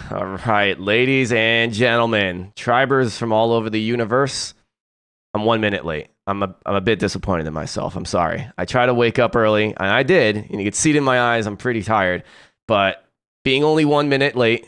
All right, ladies and gentlemen, tribers from all over the universe. I'm 1 minute late. I'm a bit disappointed in myself. I'm sorry. I tried to wake up early, and I did. And you can see it in my eyes. I'm pretty tired, but being only 1 minute late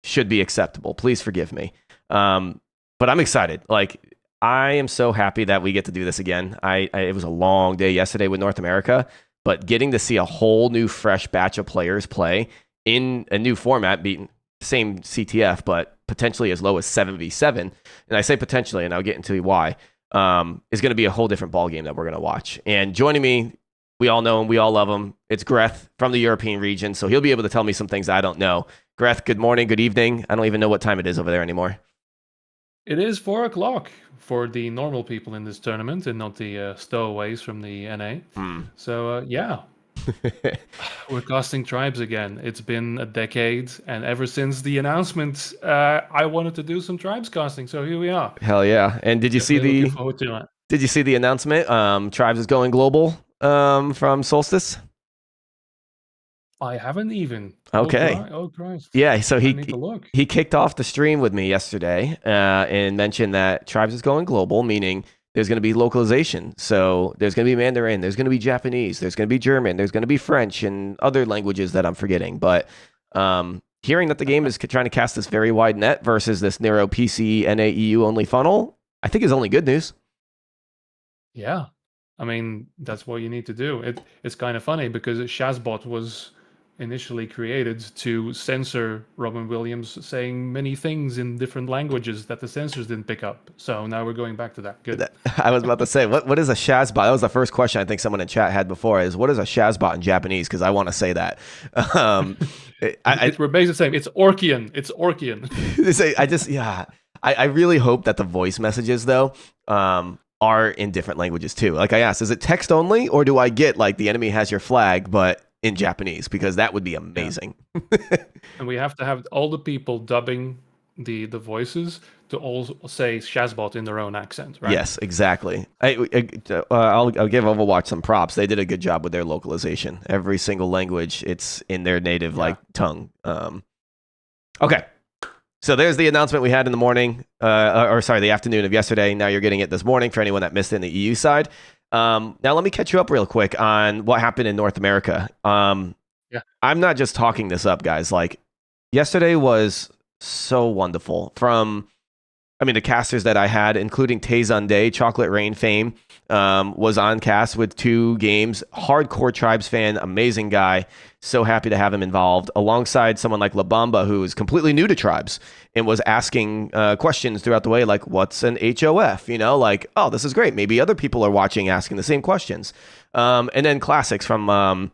should be acceptable. Please forgive me. But I'm excited. Like, I am so happy that we get to do this again. It was a long day yesterday with North America, but getting to see a whole new fresh batch of players play in a new format, beating same CTF, but potentially as low as 7v7. And I say potentially, and I'll get into why, is going to be a whole different ballgame that we're going to watch. And joining me, we all know him, we all love him. It's Greth from the European region, so he'll be able to tell me some things I don't know. Greth, good morning, good evening. I don't even know what time it is over there anymore. It is 4 o'clock for the normal people in this tournament and not the stowaways from the NA. So, yeah, we're casting tribes again. It's been a decade, and ever since the announcement, I wanted to do some tribes casting. So here we are. Hell yeah! And did you see Definitely looking forward to it. Did you see the announcement? Tribes is going global from Solstice. I haven't even. Okay. Oh Christ. Yeah, so I need to look. he kicked off the stream with me yesterday and mentioned that Tribes is going global, meaning there's going to be localization. So there's going to be Mandarin, there's going to be Japanese, there's going to be German, there's going to be French and other languages that I'm forgetting. But hearing that the game is trying to cast this very wide net versus this narrow PC, NAEU only funnel, I think is only good news. Yeah. I mean, that's what you need to do. It's kind of funny because Shazbot was initially created to censor Robin Williams saying many things in different languages that the censors didn't pick up. So now we're going back to that. Good. I was about to say, what is a Shazbot? That was the first question I think someone in chat had before is, what is a Shazbot in Japanese? Because I want to say that. We're basically the same. It's Orcian. It's Orcian. I really hope that the voice messages, though, are in different languages, too. Like I asked, is it text only, or do I get, like, the enemy has your flag, but in Japanese, because that would be amazing. Yeah. And we have to have all the people dubbing the voices to all say Shazbot in their own accent, right? Yes, exactly. I'll give Overwatch some props. They did a good job with their localization. Every single language, it's in their native tongue. Okay. So there's the announcement we had in the morning, the afternoon of yesterday. Now you're getting it this morning for anyone that missed it in the EU side. Now let me catch you up real quick on what happened in North America. I'm not just talking this up, guys. Like, yesterday was so wonderful. The casters that I had, including Tay Chocolate Rain fame, was on cast with 2 games. Hardcore Tribes fan, amazing guy. So happy to have him involved, alongside someone like La Bamba, who is completely new to Tribes and was asking questions throughout the way, like, what's an HOF? You know, like, oh, this is great. Maybe other people are watching asking the same questions. And then classics from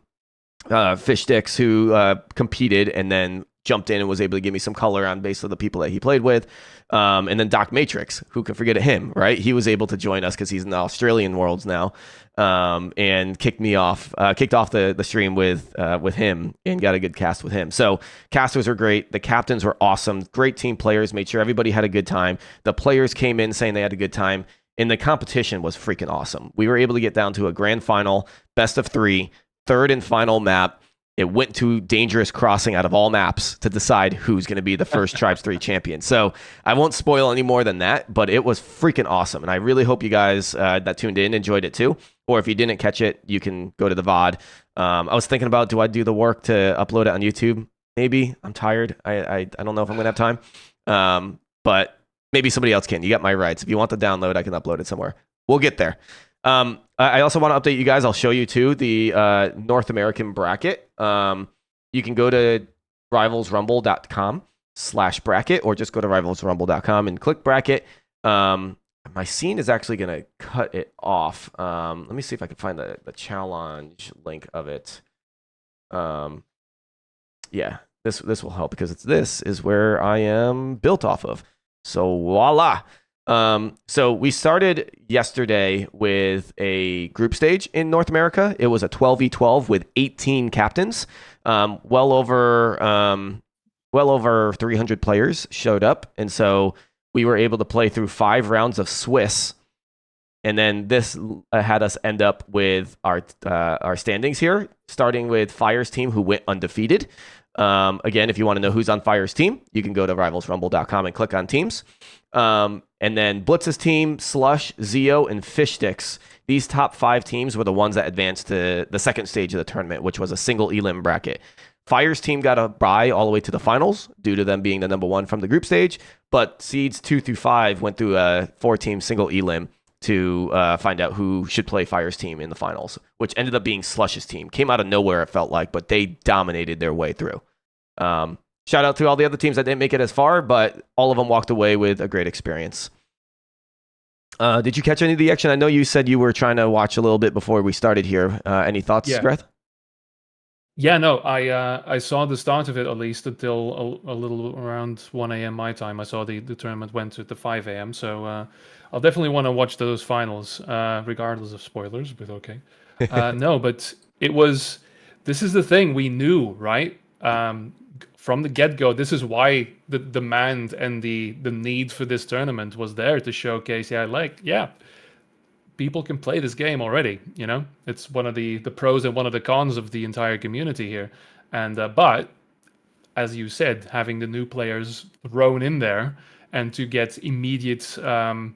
Fishstix, who competed and then jumped in and was able to give me some color on based on the people that he played with. And then Doc Matrix, who can forget him, right? He was able to join us because he's in the Australian worlds now, and kicked off the stream with him and got a good cast with him. So casters are great. The captains were awesome. Great team players, made sure everybody had a good time. The players came in saying they had a good time. And the competition was freaking awesome. We were able to get down to a grand final, best of 3, third and final map. It went to Dangerous Crossing out of all maps to decide who's going to be the first Tribes 3 champion. So I won't spoil any more than that, but it was freaking awesome. And I really hope you guys that tuned in enjoyed it too. Or if you didn't catch it, you can go to the VOD. I was thinking about, do I do the work to upload it on YouTube? Maybe. I'm tired. I don't know if I'm going to have time. But maybe somebody else can. You got my rights. If you want the download, I can upload it somewhere. We'll get there. I also want to update you guys. I'll show you too the North American bracket. You can go to rivalsrumble.com/bracket, or just go to rivalsrumble.com and click bracket. My scene is actually going to cut it off. Let me see if I can find the challenge link of it. This will help because this is where I am built off of. So voila. So we started yesterday with a group stage in North America. It was a 12v12 with 18 captains. Well over 300 players showed up, and so we were able to play through 5 rounds of Swiss. And then this had us end up with our standings here, starting with Fire's team, who went undefeated. Again, if you want to know who's on Fire's team, you can go to rivalsrumble.com and click on teams. And then Blitz's team, Slush, Zeo, and Fishstix. These top 5 teams were the ones that advanced to the second stage of the tournament, which was a single elim bracket. Fire's team got a bye all the way to the finals due to them being the number 1 from the group stage, but seeds 2 through 5 went through a 4-team single elim to find out who should play Fire's team in the finals, which ended up being Slush's team. Came out of nowhere, it felt like, but they dominated their way through. Shout out to all the other teams that didn't make it as far, but all of them walked away with a great experience. Did you catch any of the action? I know you said you were trying to watch a little bit before we started here. Any thoughts, Greth? Yeah, no, I saw the start of it at least until a little around 1 a.m. my time. I saw the tournament went to 5 a.m. So I'll definitely want to watch those finals, regardless of spoilers, but okay. No, but this is the thing we knew, right? From the get-go, this is why the demand and the need for this tournament was there to showcase, people can play this game already, you know? It's one of the pros and one of the cons of the entire community here. And but, as you said, having the new players thrown in there and to get immediate, some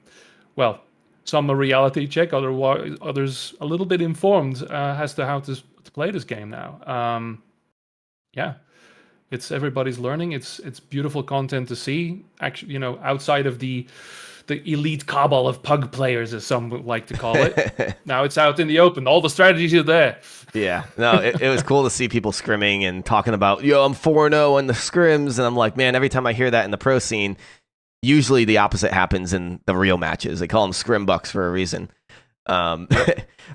a reality check, others a little bit informed as to how to play this game now. It's everybody's learning. It's beautiful content to see. Actually, outside of the elite cabal of pug players, as some would like to call it. Now it's out in the open. All the strategies are there. Yeah, no, it was cool to see people scrimming and talking about, I'm 4-0 in the scrims. And I'm like, man, every time I hear that in the pro scene, usually the opposite happens in the real matches. They call them scrim bucks for a reason. But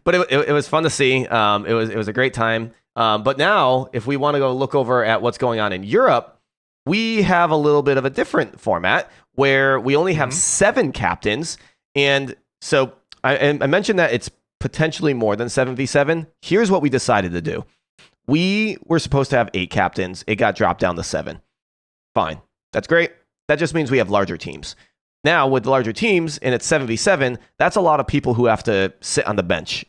it was fun to see. It was a great time. But now, if we want to go look over at what's going on in Europe, we have a little bit of a different format where we only have 7 captains. And so I mentioned that it's potentially more than 7v7. Here's what we decided to do. We were supposed to have 8 captains. It got dropped down to 7. Fine. That's great. That just means we have larger teams. Now, with larger teams, and it's 7v7, that's a lot of people who have to sit on the bench,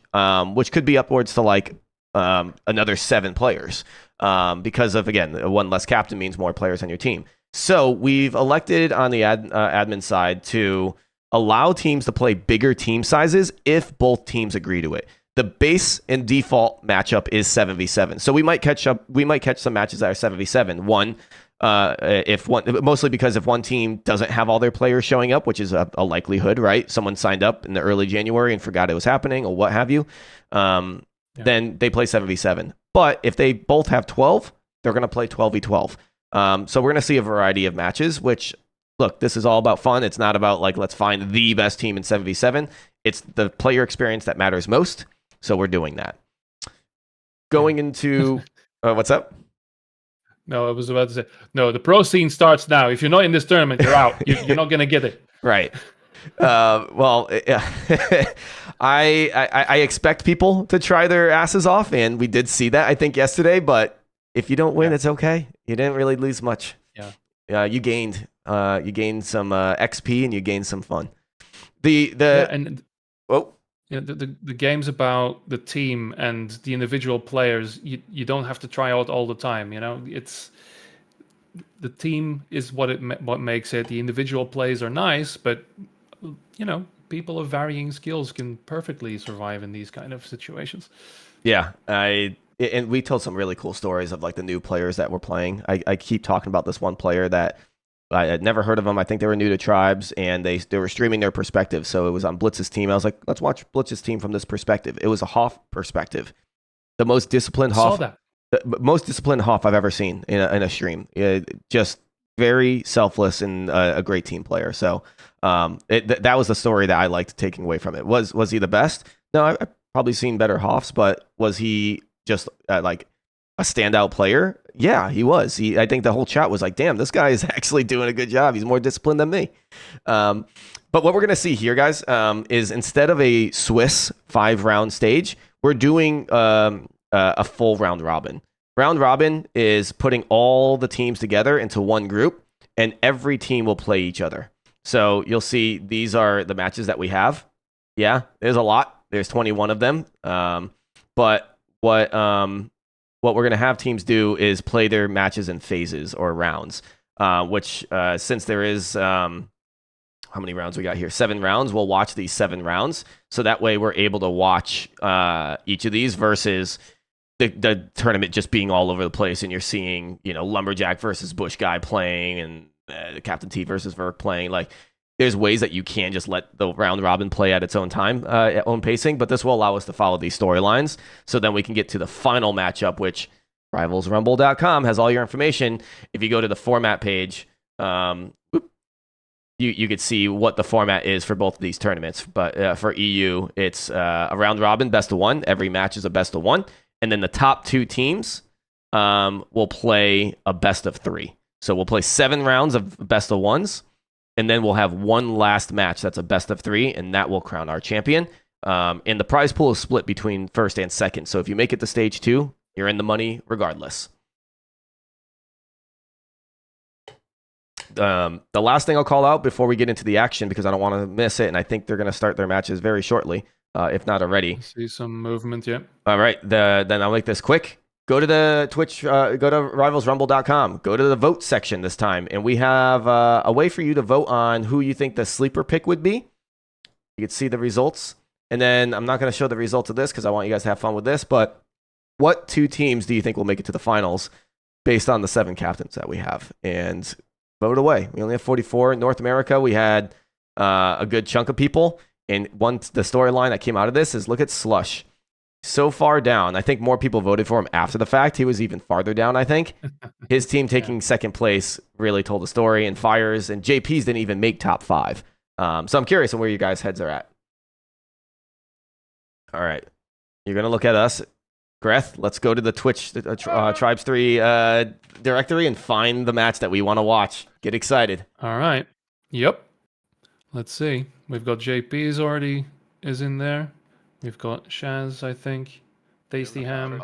which could be upwards to like another 7 players. Because of, again, one less captain means more players on your team. So we've elected on the admin side to allow teams to play bigger team sizes if both teams agree to it. The base and default matchup is 7v7. So we might catch some matches that are 7v7. Mostly because if one team doesn't have all their players showing up, which is a likelihood, right? Someone signed up in the early January and forgot it was happening or what have you. Then they play 7v7. But if they both have 12, they're going to play 12v12. So we're going to see a variety of matches, which, look, this is all about fun. It's not about, like, let's find the best team in 7v7. It's the player experience that matters most. So we're doing that. Going into... what's up? No, I was about to say, no, the pro scene starts now. If you're not in this tournament, you're out. You're not going to get it. Right. I expect people to try their asses off, and we did see that, I think, yesterday. But if you don't win, it's okay. You didn't really lose much. Yeah. You gained some XP and you gained some fun. The game's about the team and the individual players. You don't have to try out all the time. It's the team is what makes it. The individual plays are nice, but people of varying skills can perfectly survive in these kind of situations. Yeah, and we told some really cool stories of like the new players that were playing. I keep talking about this one player that I had never heard of them. I think they were new to Tribes, and they were streaming their perspective. So it was on Blitz's team. I was like, let's watch Blitz's team from this perspective. It was a Hoff perspective. The most disciplined Hoff. The most disciplined Hoff I've ever seen in a stream. Just very selfless and a great team player. So that was the story that I liked taking away from it. Was he the best? No, I've probably seen better Hoffs, but was he just like a standout player? Yeah, he was. I think the whole chat was like, damn, this guy is actually doing a good job. He's more disciplined than me. But what we're going to see here, guys, is instead of a Swiss 5-round stage, we're doing a full round robin. Round robin is putting all the teams together into one group, and every team will play each other. So you'll see these are the matches that we have. Yeah, there's a lot. There's 21 of them. But what what we're going to have teams do is play their matches in phases or rounds, which since there is, how many rounds we got here? 7 rounds. We'll watch these 7 rounds. So that way we're able to watch each of these versus the tournament just being all over the place and you're seeing, Lumberjack versus Busch guy playing and CaptainTea versus Verk playing. Like, there's ways that you can just let the round robin play at its own time, own pacing, but this will allow us to follow these storylines. So then we can get to the final matchup, which rivalsrumble.com has all your information. If you go to the format page, you could see what the format is for both of these tournaments. But for EU, it's a round robin, best of 1. Every match is a best of 1. And then the top 2 teams will play a best of 3. So we'll play 7 rounds of best of 1s. And then we'll have one last match that's a best of 3, and that will crown our champion. And the prize pool is split between first and second. So if you make it to stage 2, you're in the money regardless. The last thing I'll call out before we get into the action, because I don't want to miss it, and I think they're going to start their matches very shortly, if not already. I see some movement, yeah. All right, then I'll make this quick. Go to the Twitch, go to rivalsrumble.com. Go to the vote section this time. And we have a way for you to vote on who you think the sleeper pick would be. You can see the results. And then I'm not going to show the results of this because I want you guys to have fun with this. But what 2 teams do you think will make it to the finals based on the 7 captains that we have? And vote away. We only have 44. In North America, we had a good chunk of people. And the storyline that came out of this is look at Slush. So far down, I think more people voted for him after the fact. He was even farther down, I think. His team taking second place really told the story, and Fires and JP's didn't even make top 5. So I'm curious on where you guys' heads are at. All right. You're going to look at us. Greth, let's go to the Twitch Tribes 3 directory and find the match that we want to watch. Get excited. All right. Yep. Let's see. We've got JP's already is in there. We've got Shaz, I think. Tasty Ham.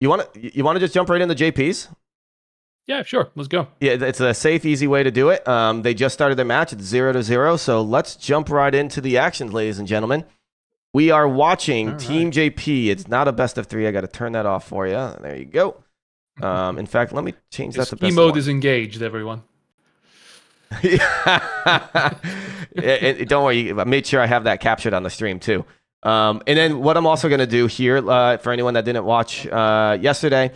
You want to just jump right into JP's? Yeah, sure. Let's go. Yeah, it's a safe, easy way to do it. They just started their match. It's 0-0. So let's jump right into the action, ladies and gentlemen. We are watching Team JP. It's not a best of 3. I got to turn that off for you. There you go. In fact, let me change that to best of 1. Mode is engaged, everyone. Don't worry. I made sure I have that captured on the stream, too. And then what I'm also going to do here, for anyone that didn't watch yesterday,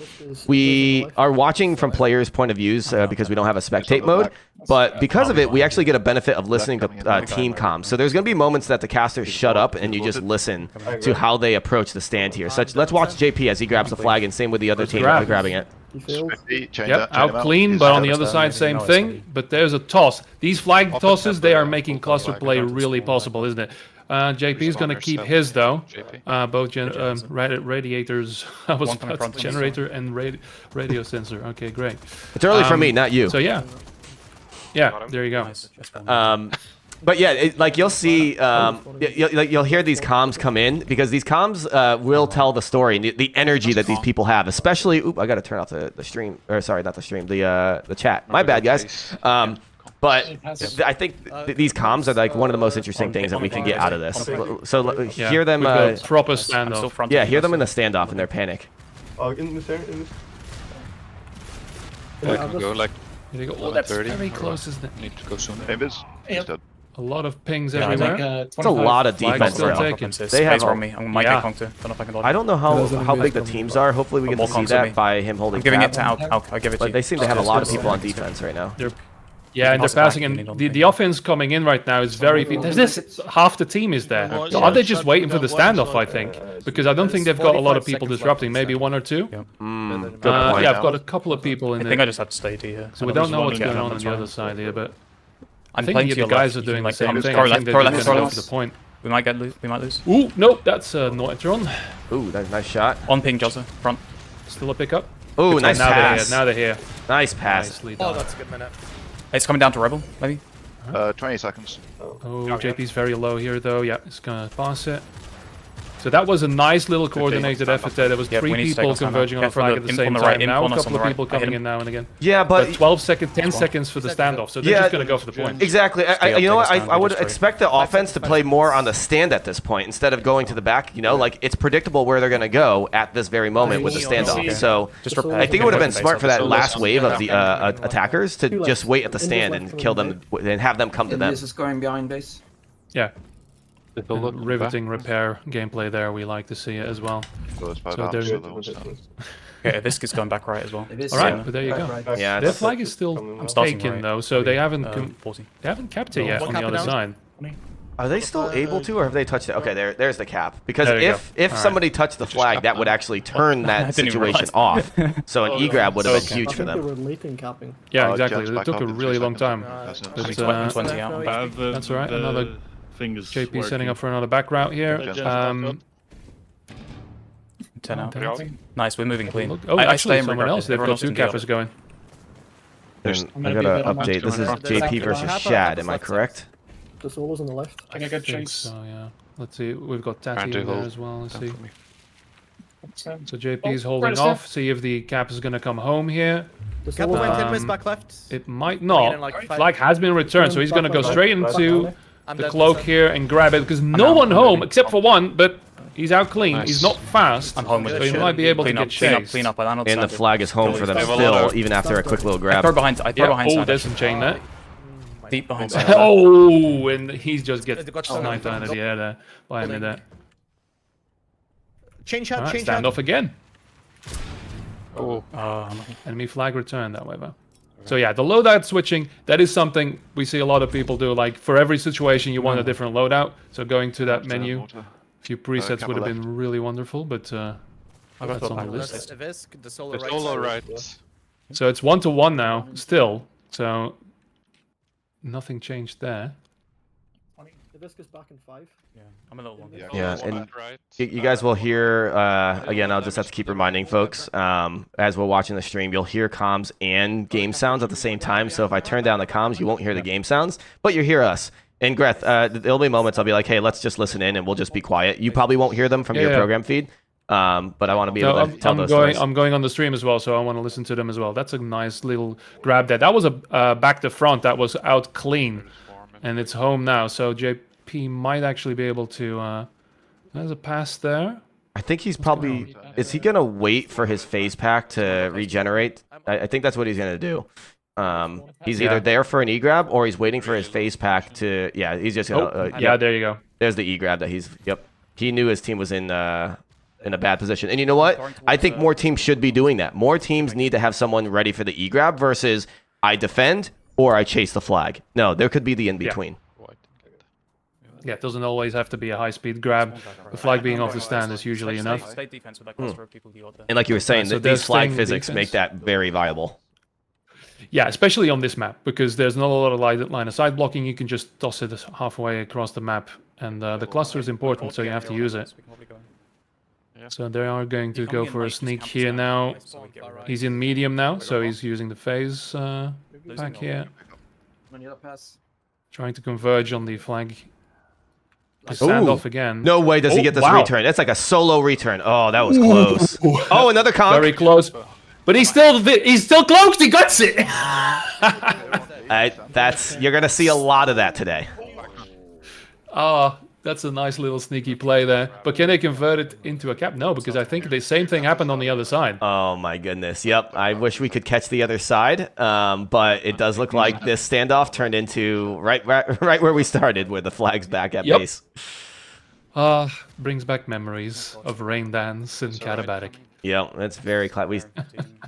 we are watching from players' point of views because we don't have a spectate mode. But because of it, we actually get a benefit of listening to team comms. So there's going to be moments that the casters shut up and you just listen to how they approach the stand here. So let's watch JP as he grabs the flag, and same with the other team grabbing it. Yep, out clean, but on the other side, same thing. But there's a toss. These flag tosses, they are making cluster play really possible, isn't it? JP is going to keep his, though. Both radiators. I was about to generator and radio sensor. Okay, great. It's early for me, not you. So, yeah. Yeah, there you go. But yeah, like you'll see, you'll hear these comms come in because these comms will tell the story and the energy that these people have. Especially, I got to turn off the stream. Or sorry, not the stream. The chat. My bad, guys. But I think these comms are like one of the most interesting things that we can get out of this. So hear them. Proper standoff. Yeah, hear them in the standoff in their panic. Oh, that's very close, isn't it? Need to go soon. A lot of pings everywhere. It's a lot of defense. They have on me. I'm I don't know how big the teams are. Hopefully we get to see that by him holding. I'm giving it to I'll give it to you. But they seem to have a lot of people on defense right now. Yeah, and they're passing, and the offense coming in right now is very... half the team is there. So are they just waiting for the standoff, I think? Because I don't think they've got a lot of people disrupting. Maybe 1 or 2? Yeah, I've got a couple of people in there. I think I just have to stay here. So we don't know what's going on the other side here, but... I think the guys are doing the same thing. I think they're just going to the point. We might lose. Ooh, nope, that's Neutron. Ooh, that's a nice shot. On ping, Josser, front. Still a pickup. Ooh, nice pass. Now they're here. Nice pass. Oh, that's a good minute. It's coming down to Rebel, maybe? 20 seconds. Oh, JP's very low here, though. Yeah, he's gonna pass it. So that was a nice little coordinated effort there. There was 3 we need to take people our time converging on now. the flag at the Imp same on the right, time. imp Now a on us couple on of the people right. I hit coming him. in now and again. Yeah, But 12 seconds, 10 seconds for the standoff. So they're Yeah, just going to go for the point. Exactly. You know what? I would straight. expect the offense to play more on the stand at this point instead of going to the back. You know, like it's predictable where they're going to go at this very moment with the standoff. So Just repair. I think it would have been Base smart up for the that solos. last wave of the attackers to just wait at the stand and kill them and have them come to them. This is going behind base. Yeah. Little look And riveting repair gameplay there. We like to see it as well. goes by So that, there's- so those, Okay, Ivisk is going back right as well. It is, All right, yeah. but there you go. Right. Yeah, Their it's- flag is still starting taken right. though, so they haven't 40. they haven't capped it yet One on the cap other down. side. Are they still able to, or have they touched it? Okay, there's the cap. Because There you if go. All right. somebody touched the flag, that would actually turn that didn't even situation off. So an e-grab would have been Okay. huge for They them. were late in capping. Yeah, Oh, exactly. Jets It back took up a in really 3 long time. seconds. But, 20 out. That's all right. Another thing is JP setting up for another back route here. Just 10 out. Okay. Nice, we're moving clean. Look, oh, I stay actually, in someone regret. else. They've Everyone got else 2 can be up. cappers going. And I gotta update. This is JP versus Shad. Am I correct? The solos on the left. I think so, yeah. Let's see. We've got Tati Trying to in there hold as well. Let's down see. for me. So JP's holding off. See if the cap is going to come home here. The Couple solos went 10 Um, minutes back left. It might in not. like 5 Flag has been returned, so he's going to go straight into I'm the dead cloak percent. here and grab it because no one home except for one, but he's out clean. He's not fast, I'm home with so it. he might be able to Clean get up, clean up, chased. clean up. I landed And the standard. flag is home for them They have a still, lot of- even after a quick little I throw grab. behind, I throw Yeah. behind Oh, standard. there's some chain there. Deep behind standard. Oh, and he just gets They got sniped sniped. out of the air there. Behind me there. Change out, All right, change out. standoff again. Oh, Enemy flag returned, however. So yeah, the loadout switching, that is something we see a lot of people do. Like for every situation, you want a different loadout. So going to that menu, a few presets cap would have left. been really wonderful, but that's on the list. That's Visk, the solo it's right. all alright. So it's 1-1 now, still. So nothing changed there. The disc is back in 5. Yeah, I'm a little longer. Yeah, and right. you guys will hear, again, I'll just have to keep reminding folks, as we're watching the stream, you'll hear comms and game sounds at the same time. So if I turn down the comms, you won't hear the game sounds, but you hear us. And Greth, there'll be moments I'll be like, hey, let's just listen in and we'll just be quiet. You probably won't hear them from your Yeah. program feed, but I want to be No, able to tell those stories. I'm going on the stream as well, so I want to listen to them as well. That's a nice little grab there. That was a back to front that was out clean, and it's home now. So JP might actually be able to. There's a pass there. I think he's probably, is he going to wait for his phase pack to regenerate? I think that's what he's going to do. He's either there for an e-grab or he's waiting for his phase pack to, yeah, he's just going to, Yeah, there you go. there's the e-grab that he's, yep. He knew his team was in a bad position. And you know what? I think more teams should be doing that. More teams need to have someone ready for the e-grab versus I defend or I chase the flag. No, there could be the in-between. Yeah, it doesn't always have to be a high-speed grab. The flag being off the stand is usually enough. Stay defense with that cluster of people you got there. And like you were saying, So these they're flag staying physics defense. make that very viable. Yeah, especially on this map, because there's not a lot of line of sight blocking. You can just toss it halfway across the map, and the cluster is important, so you have to use it. So they are going to go for a sneak here now. He's in medium now, so he's using the phase back here, Pass. trying to converge on the flag. The standoff again. No way does he get this wow. return. That's like a solo return. Oh, that was close. Oh, another conk. Very close. But he's still cloaked. He gets it. You're gonna see a lot of that today. Ah, that's a nice little sneaky play there. But can they convert it into a cap? No, because I think the same thing happened on the other side. Oh my goodness. Yep. I wish we could catch the other side. But it does look like this standoff turned into right where we started, where the flag's back at Yep. base. Brings back memories of Rain Dance and Katabatic. Yeah, that's very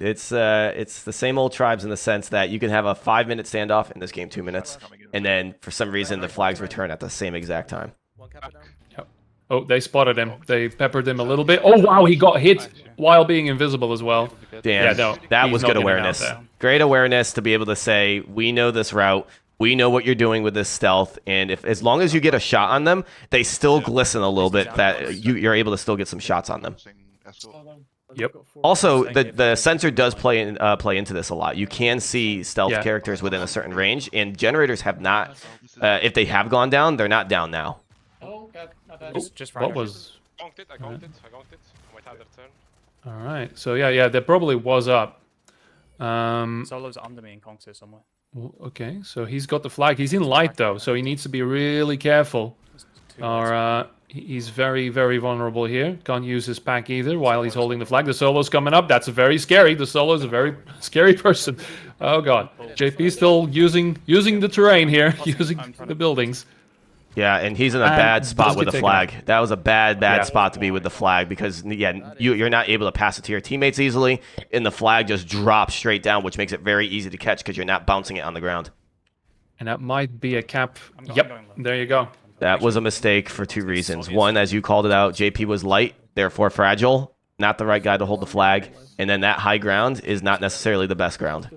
it's the same old tribes in the sense that you can have a 5-minute standoff in this game, 2 minutes, and then for some reason the flags return at the same exact time. One cap down. Yep. Oh, they spotted him. They peppered him a little bit. Oh wow, he got hit while being invisible as well. Damn, Yeah, no, that he's was not good getting out awareness. there. Great awareness to be able to say, we know this route. We know what you're doing with this stealth, and as long as you get a shot on them, they still glisten a little bit. That you're able to still get some shots on them. Yep. Also, the sensor does play into this a lot. You can see stealth Yeah. characters within a certain range, and generators have not. If they have gone down, they're not down now. Just What was Conked it, I conked it. I might have the return. All right. So yeah, there probably was up. Solo's under me in Conks here somewhere. Okay, so he's got the flag. He's in light though, so he needs to be really careful. Or he's very, very vulnerable here. Can't use his pack either while he's holding the flag. The solo's coming up. That's very scary. The solo's a very scary person. Oh god. JP's still using the terrain here, using the buildings. Yeah, and he's in a bad spot with the taken flag. That was a bad spot to be with the flag because, yeah, you're not able to pass it to your teammates easily, and the flag just drops straight down, which makes it very easy to catch because you're not bouncing it on the ground. And that might be a cap. Yep, there you go. That was a mistake for two reasons. One, as you called it out, JP was light, therefore fragile, not the right guy to hold the flag, and then that high ground is not necessarily the best ground.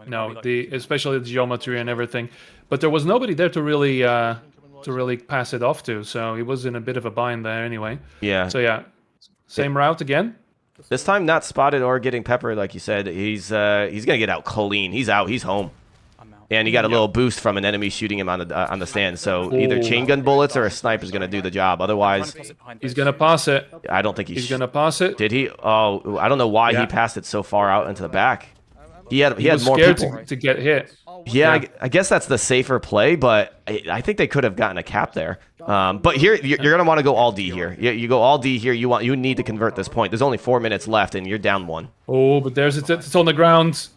No, especially the geometry and everything, but there was nobody there to really pass it off to, so he was in a bit of a bind there anyway. Yeah. So yeah, same route again. This time not spotted or getting peppered, like you said. He's gonna get out clean. He's out. He's home. And he got a little boost from an enemy shooting him on the stand. So either chain gun bullets or a sniper's gonna do the job. Otherwise, he's gonna pass it. I don't think He's gonna pass it. Did he? Oh, I don't know why he passed it so far out into the back. He had more scared people to get hit. Yeah, I guess that's the safer play, but I think they could have gotten a cap there. But here you're gonna want to go all D here. You go all D here. You need to convert this point. There's only 4 minutes left, and you're down 1. Oh, but it's on the ground.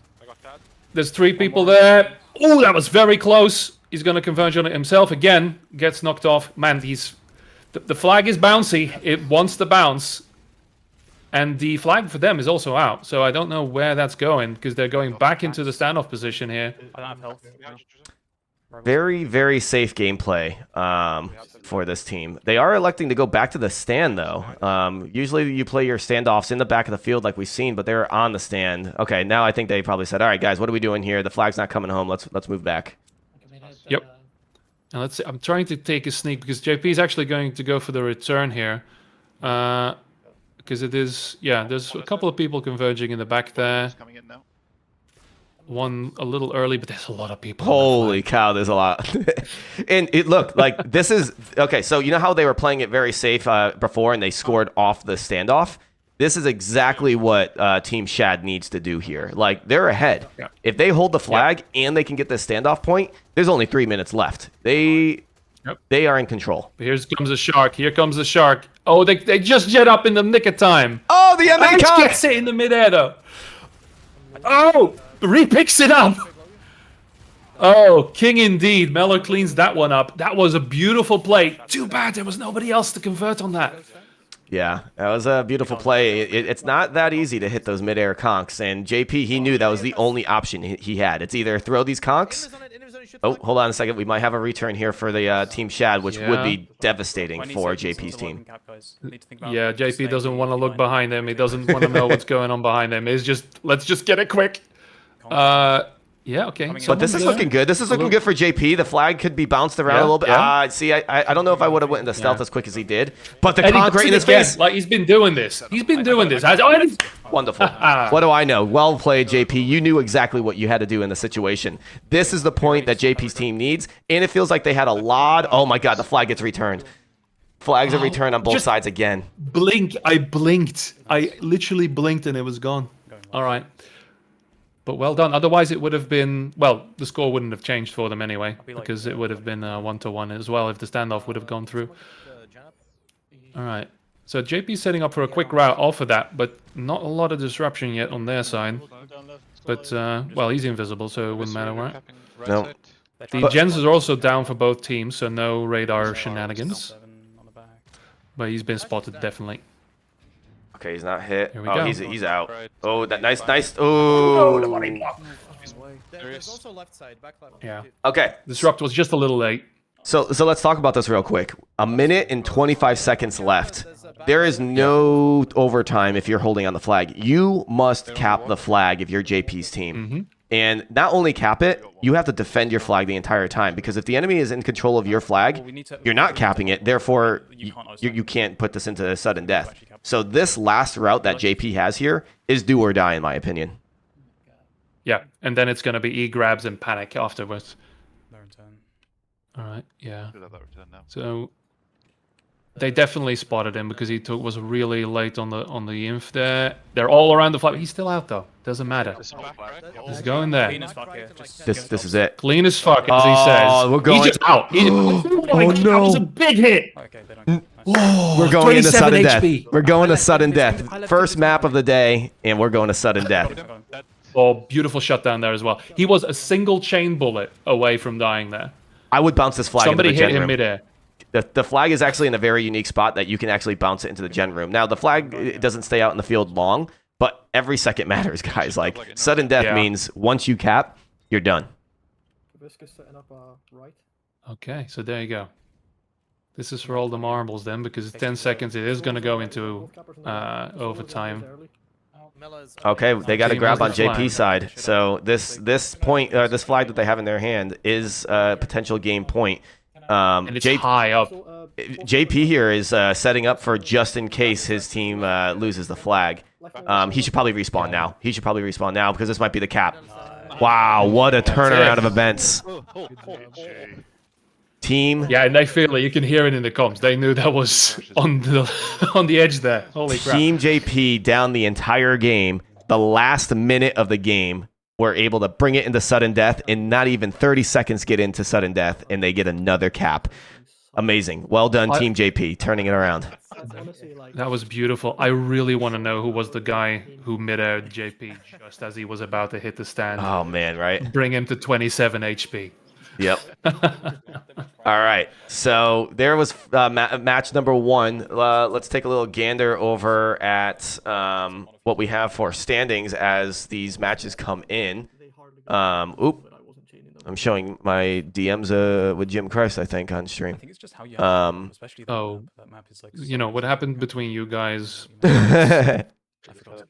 There's 3 people there. Oh, that was very close. He's gonna converge on it himself again. Gets knocked off. Man, the flag is bouncy. It wants to bounce. And the flag for them is also out, so I don't know where that's going, because they're going back into the standoff position here. I don't have health. Very, very safe gameplay for this team. They are electing to go back to the stand, though. Usually you play your standoffs in the back of the field like we've seen, but they're on the stand. Okay, now I think they probably said, all right, guys, what are we doing here? The flag's not coming home. Let's move back. Yep. And let's see. I'm trying to take a sneak, because JP is actually going to go for the return here. Because it is, yeah, there's a couple of people converging in the back there. One a little early, but there's a lot of people. Holy cow, there's a lot. And it looked like this is, okay, so you know how they were playing it very safe before and they scored off the standoff? This is exactly what Team Shad needs to do here. Like, they're ahead. Yeah. If they hold the flag and they can get this standoff point, there's only 3 minutes left. They are in control. Here comes the shark. Here comes the shark. Oh, they just jet up in the nick of time. Oh, the MA Banks cock! gets it in the midair, though. Oh, Ree picks it up. Oh, king indeed. Mellor cleans that one up. That was a beautiful play. Too bad there was nobody else to convert on that. Yeah, that was a beautiful play. It's not that easy to hit those midair conks, and JP, he knew that was the only option he had. It's either throw these conks. Oh, hold on a second. We might have a return here for the Team Shad, which would be devastating for JP's team. Yeah, JP doesn't want to look behind him. He doesn't want to know what's going on behind him. It's just, let's just get it quick. Yeah, okay. But this is looking good. This is looking good for JP. The flag could be bounced around a little bit. See, I don't know if I would have went into stealth as quick as he did. But the conk right in his face. Like, he's been doing this. He's been doing this. Wonderful. What do I know? Well played, JP. You knew exactly what you had to do in the situation. This is the point that JP's team needs. And it feels like they had a lot. Oh, my God. The flag gets returned. Flags are returned on both sides again. I blinked. I literally blinked and it was gone. All right. But well done. Otherwise, it would have been, well, the score wouldn't have changed for them anyway, because it would have been 1-1 as well if the standoff would have gone through. All right. So JP's setting up for a quick route off of that, but not a lot of disruption yet on their side. But, well, he's invisible, so it wouldn't matter, right? No. The gens are also down for both teams, so no radar shenanigans. But he's been spotted, definitely. Okay, he's not hit. Here we go. He's out. Oh, that nice. Oh. There's also left side, back left. Yeah. Okay. Disrupt was just a little late. So let's talk about this real quick. 1 minute and 25 seconds left. There is no overtime if you're holding on the flag. You must cap the flag if you're JP's team. And not only cap it, you have to defend your flag the entire time. Because if the enemy is in control of your flag, you're not capping it. Therefore, you can't put this into sudden death. So this last route that JP has here is do or die, in my opinion. Yeah, and then it's going to be E-grabs and panic afterwards. All right, yeah. So They definitely spotted him because he was really late on the inf there. They're all around the flag. He's still out though. Doesn't matter. He's going there. Clean as fuck here. Just This is it. Clean as fuck, as he says. We're going. He's just out. Oh That was a no! big hit. Okay, they don't. We're going into 27 sudden death. HP. We're going to sudden death. First map of the day, and we're going to sudden death. Oh, beautiful shutdown there as well. He was a single chain bullet away from dying there. I would bounce this flag Somebody into the hit gen him room. midair. The flag is actually in a very unique spot that you can actually bounce it into the gen room. Now, the flag it doesn't stay out in the field long, but every second matters, guys. Like, sudden death means once you cap, you're done. Hibiscus setting up right. Okay, so there you go. This is for all the marbles then, because it's 10 seconds. It is going to go into overtime. Okay, they got a Team grab on has the flag. JP's side. So this point, this flag that they have in their hand is a potential game point. And it's high up. JP here is setting up for just in case his team loses the flag. He should probably respawn now. He should probably respawn now because this might be the cap. Wow, what a turnaround of events. Team. Yeah, and they feel it. You can hear it in the comms. They knew that was on the edge there. Holy crap. Team JP down the entire game. The last minute of the game, were able to bring it into sudden death, and not even 30 seconds get into sudden death, and they get another cap. Amazing. Well done, Team JP, turning it around. That was beautiful. I really want to know who was the guy who mid-aired JP just as he was about to hit the stand. Oh, man, right? Bring him to 27 HP. Yep. All right. So there was match number one. Let's take a little gander over at what we have for standings as these matches come in. I'm showing my DMs with Jim Christ, I think, on stream. I think it's just how you especially that map is like. You know what happened between you guys? I forgot.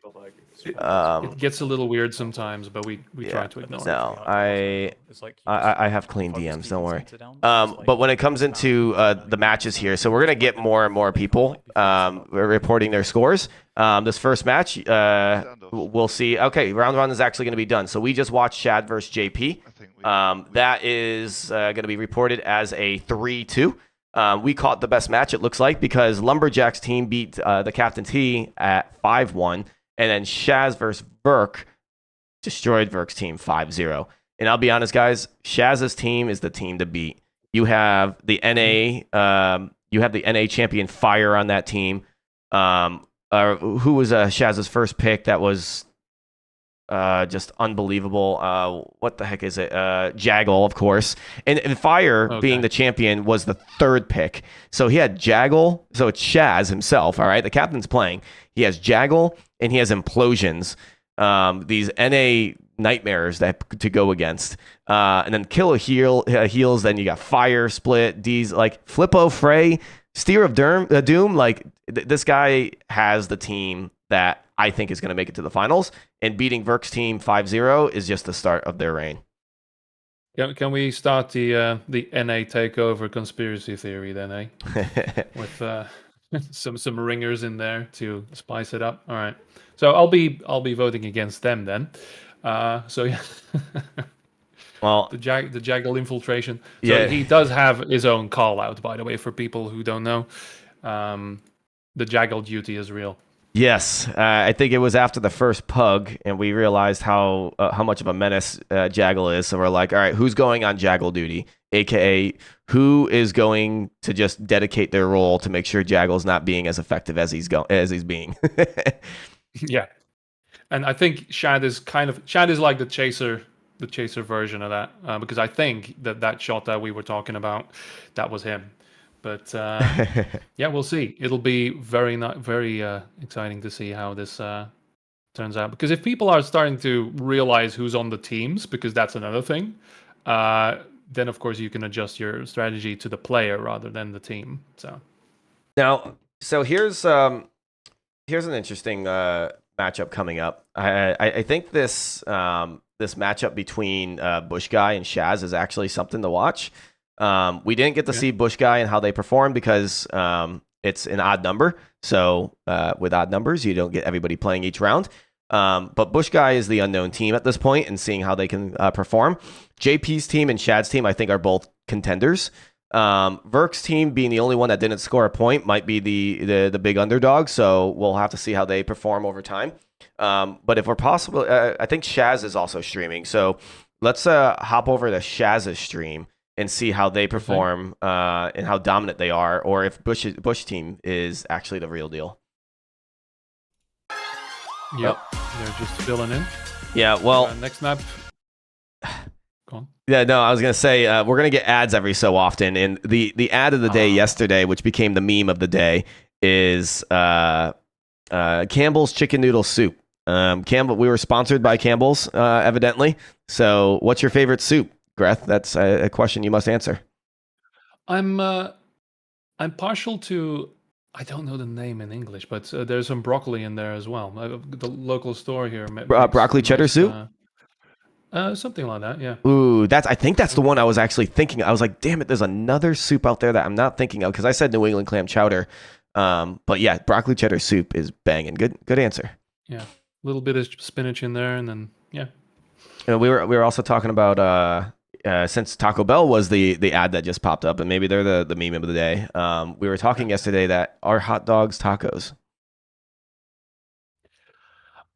It gets a little weird sometimes, but we try to ignore it. No, I have clean DMs, don't worry. But when it comes into the matches here, so we're going to get more and more people reporting their scores. This first match, we'll see. Okay, round one is actually going to be done. So we just watched Shad versus JP. That is going to be reported as a 3-2. We caught the best match, it looks like, because Lumberjack's team beat the CaptainTea at 5-1. And then Shaz versus Verk destroyed Verk's team 5-0. And I'll be honest, guys, Shaz's team is the team to beat. You have the NA, champion Fire on that team. Who was Shaz's first pick? That was just unbelievable. What the heck is it? Jaggle, of course. And Fire, being the champion, was the third pick. So he had Jaggle. So it's Shaz himself, all right? The captain's playing. He has Jaggle, and he has Implosions. These NA nightmares that to go against. And then Kill heals. Then you got Fire, Split, D's, like Flippo, Frey, Steer of Doom. Like, this guy has the team that I think is going to make it to the finals. And beating Verk's team 5-0 is just the start of their reign. Can we start the NA takeover conspiracy theory then, eh? With some ringers in there to spice it up. All right. So I'll be voting against them then. So yeah. Well, the Jaggle infiltration. So yeah, he does have his own call out, by the way, for people who don't know. The Jaggle duty is real. Yes, I think it was after the first pug, and we realized how much of a menace Jaggle is. So we're like, all right, who's going on Jaggle duty? AKA, who is going to just dedicate their role to make sure Jaggle's not being as effective as he's being? Yeah, and I think Shad is like the chaser version of that, because I think that shot that we were talking about, that was him. But yeah, we'll see. It'll be very exciting to see how this turns out. Because if people are starting to realize who's on the teams, because that's another thing, then of course you can adjust your strategy to the player rather than the team. So here's an interesting matchup coming up. I think this matchup between Busch Guy and Shaz is actually something to watch. We didn't get to see Busch Guy and how they perform because it's an odd number. So with odd numbers, you don't get everybody playing each round. But Busch Guy is the unknown team at this point, and seeing how they can perform. JP's team and Shad's team, I think, are both contenders. Verk's team being the only one that didn't score a point might be the big underdog, so we'll have to see how they perform over time. But if we're possible, I think Shaz is also streaming, so let's hop over to Shaz's stream and see how they perform and how dominant they are, or if Busch team is actually the real deal. Yep, they're just filling in. Yeah, well, next map. Go on. Yeah, no, I was gonna say we're gonna get ads every so often, and the ad of the day yesterday, which became the meme of the day, is Campbell's chicken noodle soup. Campbell, we were sponsored by Campbell's, evidently. So, what's your favorite soup, Greth? That's a question you must answer. I'm partial to. I don't know the name in English, but there's some broccoli in there as well. The local store here. Broccoli cheddar soup. Something like that, yeah. Ooh, I think that's the one I was actually thinking. I was like, damn it, there's another soup out there that I'm not thinking of because I said New England clam chowder. But yeah, broccoli cheddar soup is banging. Good answer. Yeah, a little bit of spinach in there, and then yeah. We were also talking about since Taco Bell was the ad that just popped up, and maybe they're the meme of the day. We were talking yesterday that are hot dogs tacos?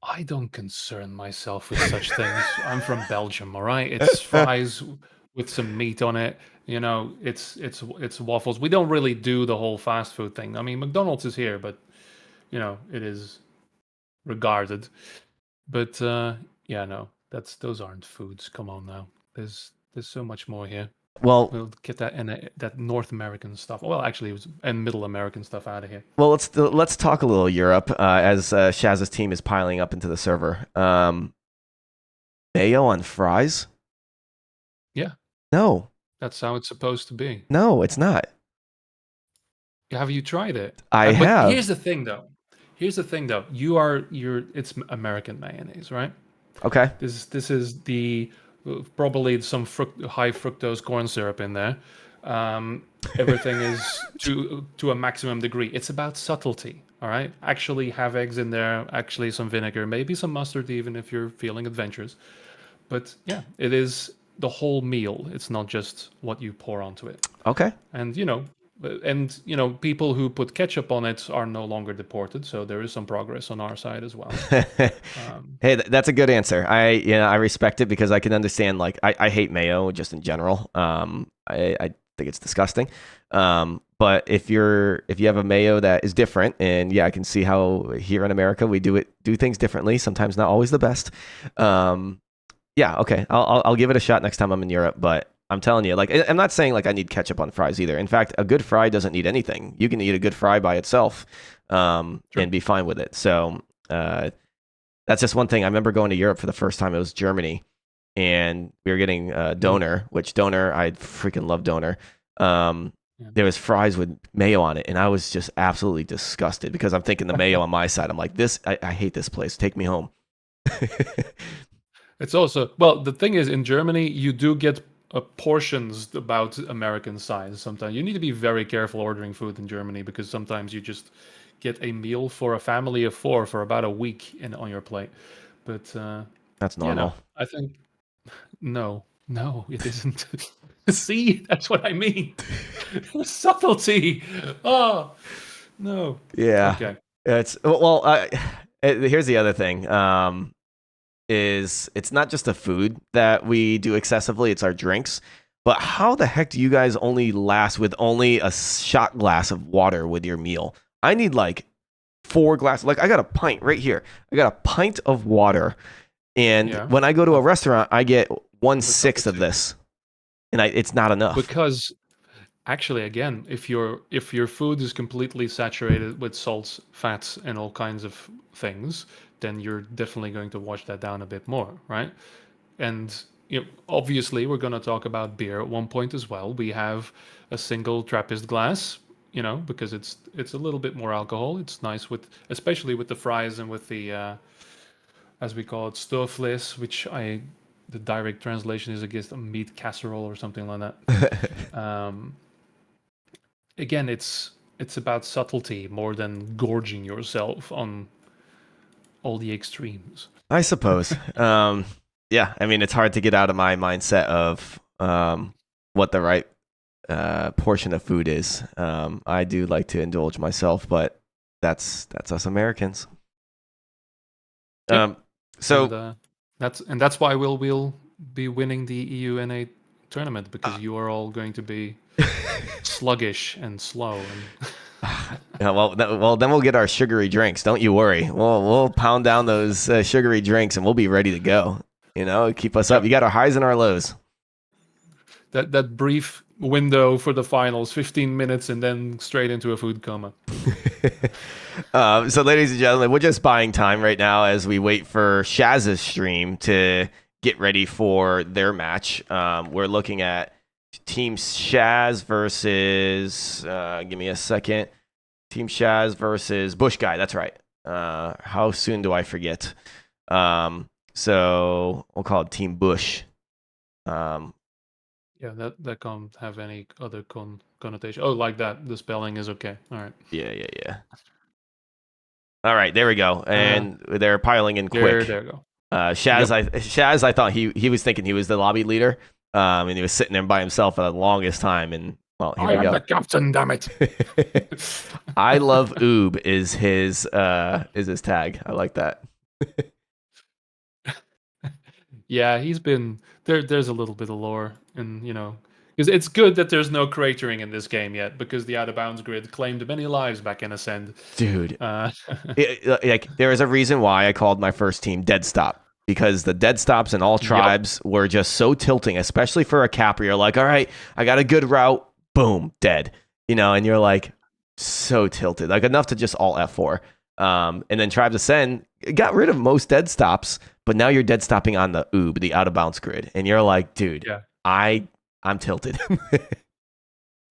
I don't concern myself with such things. I'm from Belgium, all right? It's fries with some meat on it. You know, it's waffles. We don't really do the whole fast food thing. I mean, McDonald's is here, but you know, it is regarded. But yeah, no, those aren't foods. Come on now. There's so much more here. Well, we'll get that North American stuff. Well, actually, it was and Middle American stuff out of here. Well, let's talk a little Europe as Shaz's team is piling up into the server. Mayo on fries? Yeah. No. That's how it's supposed to be. No, it's not. Have you tried it? I have. Here's the thing, though. It's American mayonnaise, right? Okay. This is the probably some high fructose corn syrup in there. Everything is to a maximum degree. It's about subtlety, all right? Actually have eggs in there, actually some vinegar, maybe some mustard even if you're feeling adventurous. But yeah, it is the whole meal. It's not just what you pour onto it. Okay. And people who put ketchup on it are no longer deported, so there is some progress on our side as well. Hey, that's a good answer. I respect it because I can understand. Like, I hate mayo just in general. I think it's disgusting. But if you have a mayo that is different, and yeah, I can see how here in America we do things differently. Sometimes not always the best. Yeah, okay, I'll give it a shot next time I'm in Europe, but. I'm telling you, like, I'm not saying like I need ketchup on fries either. In fact, a good fry doesn't need anything. You can eat a good fry by itself and be fine with it. So that's just one thing. I remember going to Europe for the first time. It was Germany, and we were getting Doner, which Doner, I freaking love Doner. There was fries with mayo on it, and I was just absolutely disgusted because I'm thinking the mayo on my side. I'm like, I hate this place. Take me home. It's also, well, the thing is, in Germany, you do get portions about American size. Sometimes you need to be very careful ordering food in Germany because sometimes you just get a meal for a family of 4 for about a week on your plate. But that's normal. I think no, it isn't. See, that's what I mean. Subtlety. Oh no. Yeah. Okay. Here's the other thing. Is it's not just the food that we do excessively, it's our drinks. But how the heck do you guys only last with only a shot glass of water with your meal? I need like 4 glasses. Like I got a pint right here. I got a pint of water. And when I go to a restaurant, I get 1/6 of this. And it's not enough. Because actually, again, if your food is completely saturated with salts, fats, and all kinds of things, then you're definitely going to wash that down a bit more, right? And obviously, we're going to talk about beer at one point as well. We have a single Trappist glass, because it's a little bit more alcohol. It's nice especially with the fries and with the, as we call it, stoofvlees, which the direct translation is, I guess, a meat casserole or something like that. Again, it's about subtlety more than gorging yourself on all the extremes, I suppose. Yeah, I mean, it's hard to get out of my mindset of what the right portion of food is. I do like to indulge myself, but that's us Americans. Yep. So and that's why we'll be winning the EUNA tournament, because you are all going to be sluggish and slow. And yeah, well, then we'll get our sugary drinks. Don't you worry. We'll pound down those sugary drinks and we'll be ready to go. You know, keep us up. You got our highs and our lows. That brief window for the finals, 15 minutes, and then straight into a food coma. So, ladies and gentlemen, we're just buying time right now as we wait for Shaz's stream to get ready for their match. We're looking at Team Shaz versus, give me a second, Team Shaz versus Busch guy. That's right. How soon do I forget? So we'll call it Team Busch. Yeah, that can't have any other connotation. Oh, like that. The spelling is okay. All right. Yeah. All right, there we go. And they're piling in quick. There you go. Shaz, I thought he was thinking he was the lobby leader, and he was sitting there by himself for the longest time. And well, here we go. I am the captain, damn it. I love Oob is his tag. I like that. Yeah, he's been there. There's a little bit of lore, and because it's good that there's no cratering in this game yet, because the out of bounds grid claimed many lives back in Ascend. Dude, like there is a reason why I called my first team Dead Stop, because the dead stops in all tribes were just so tilting, especially for a capper. You're like, all right, I got a good route, boom, dead. And you're like so tilted, like enough to just all F4. And then Tribes Ascend got rid of most dead stops, but now you're dead stopping on the Oob, the out of bounds grid, and you're like, dude, I'm tilted.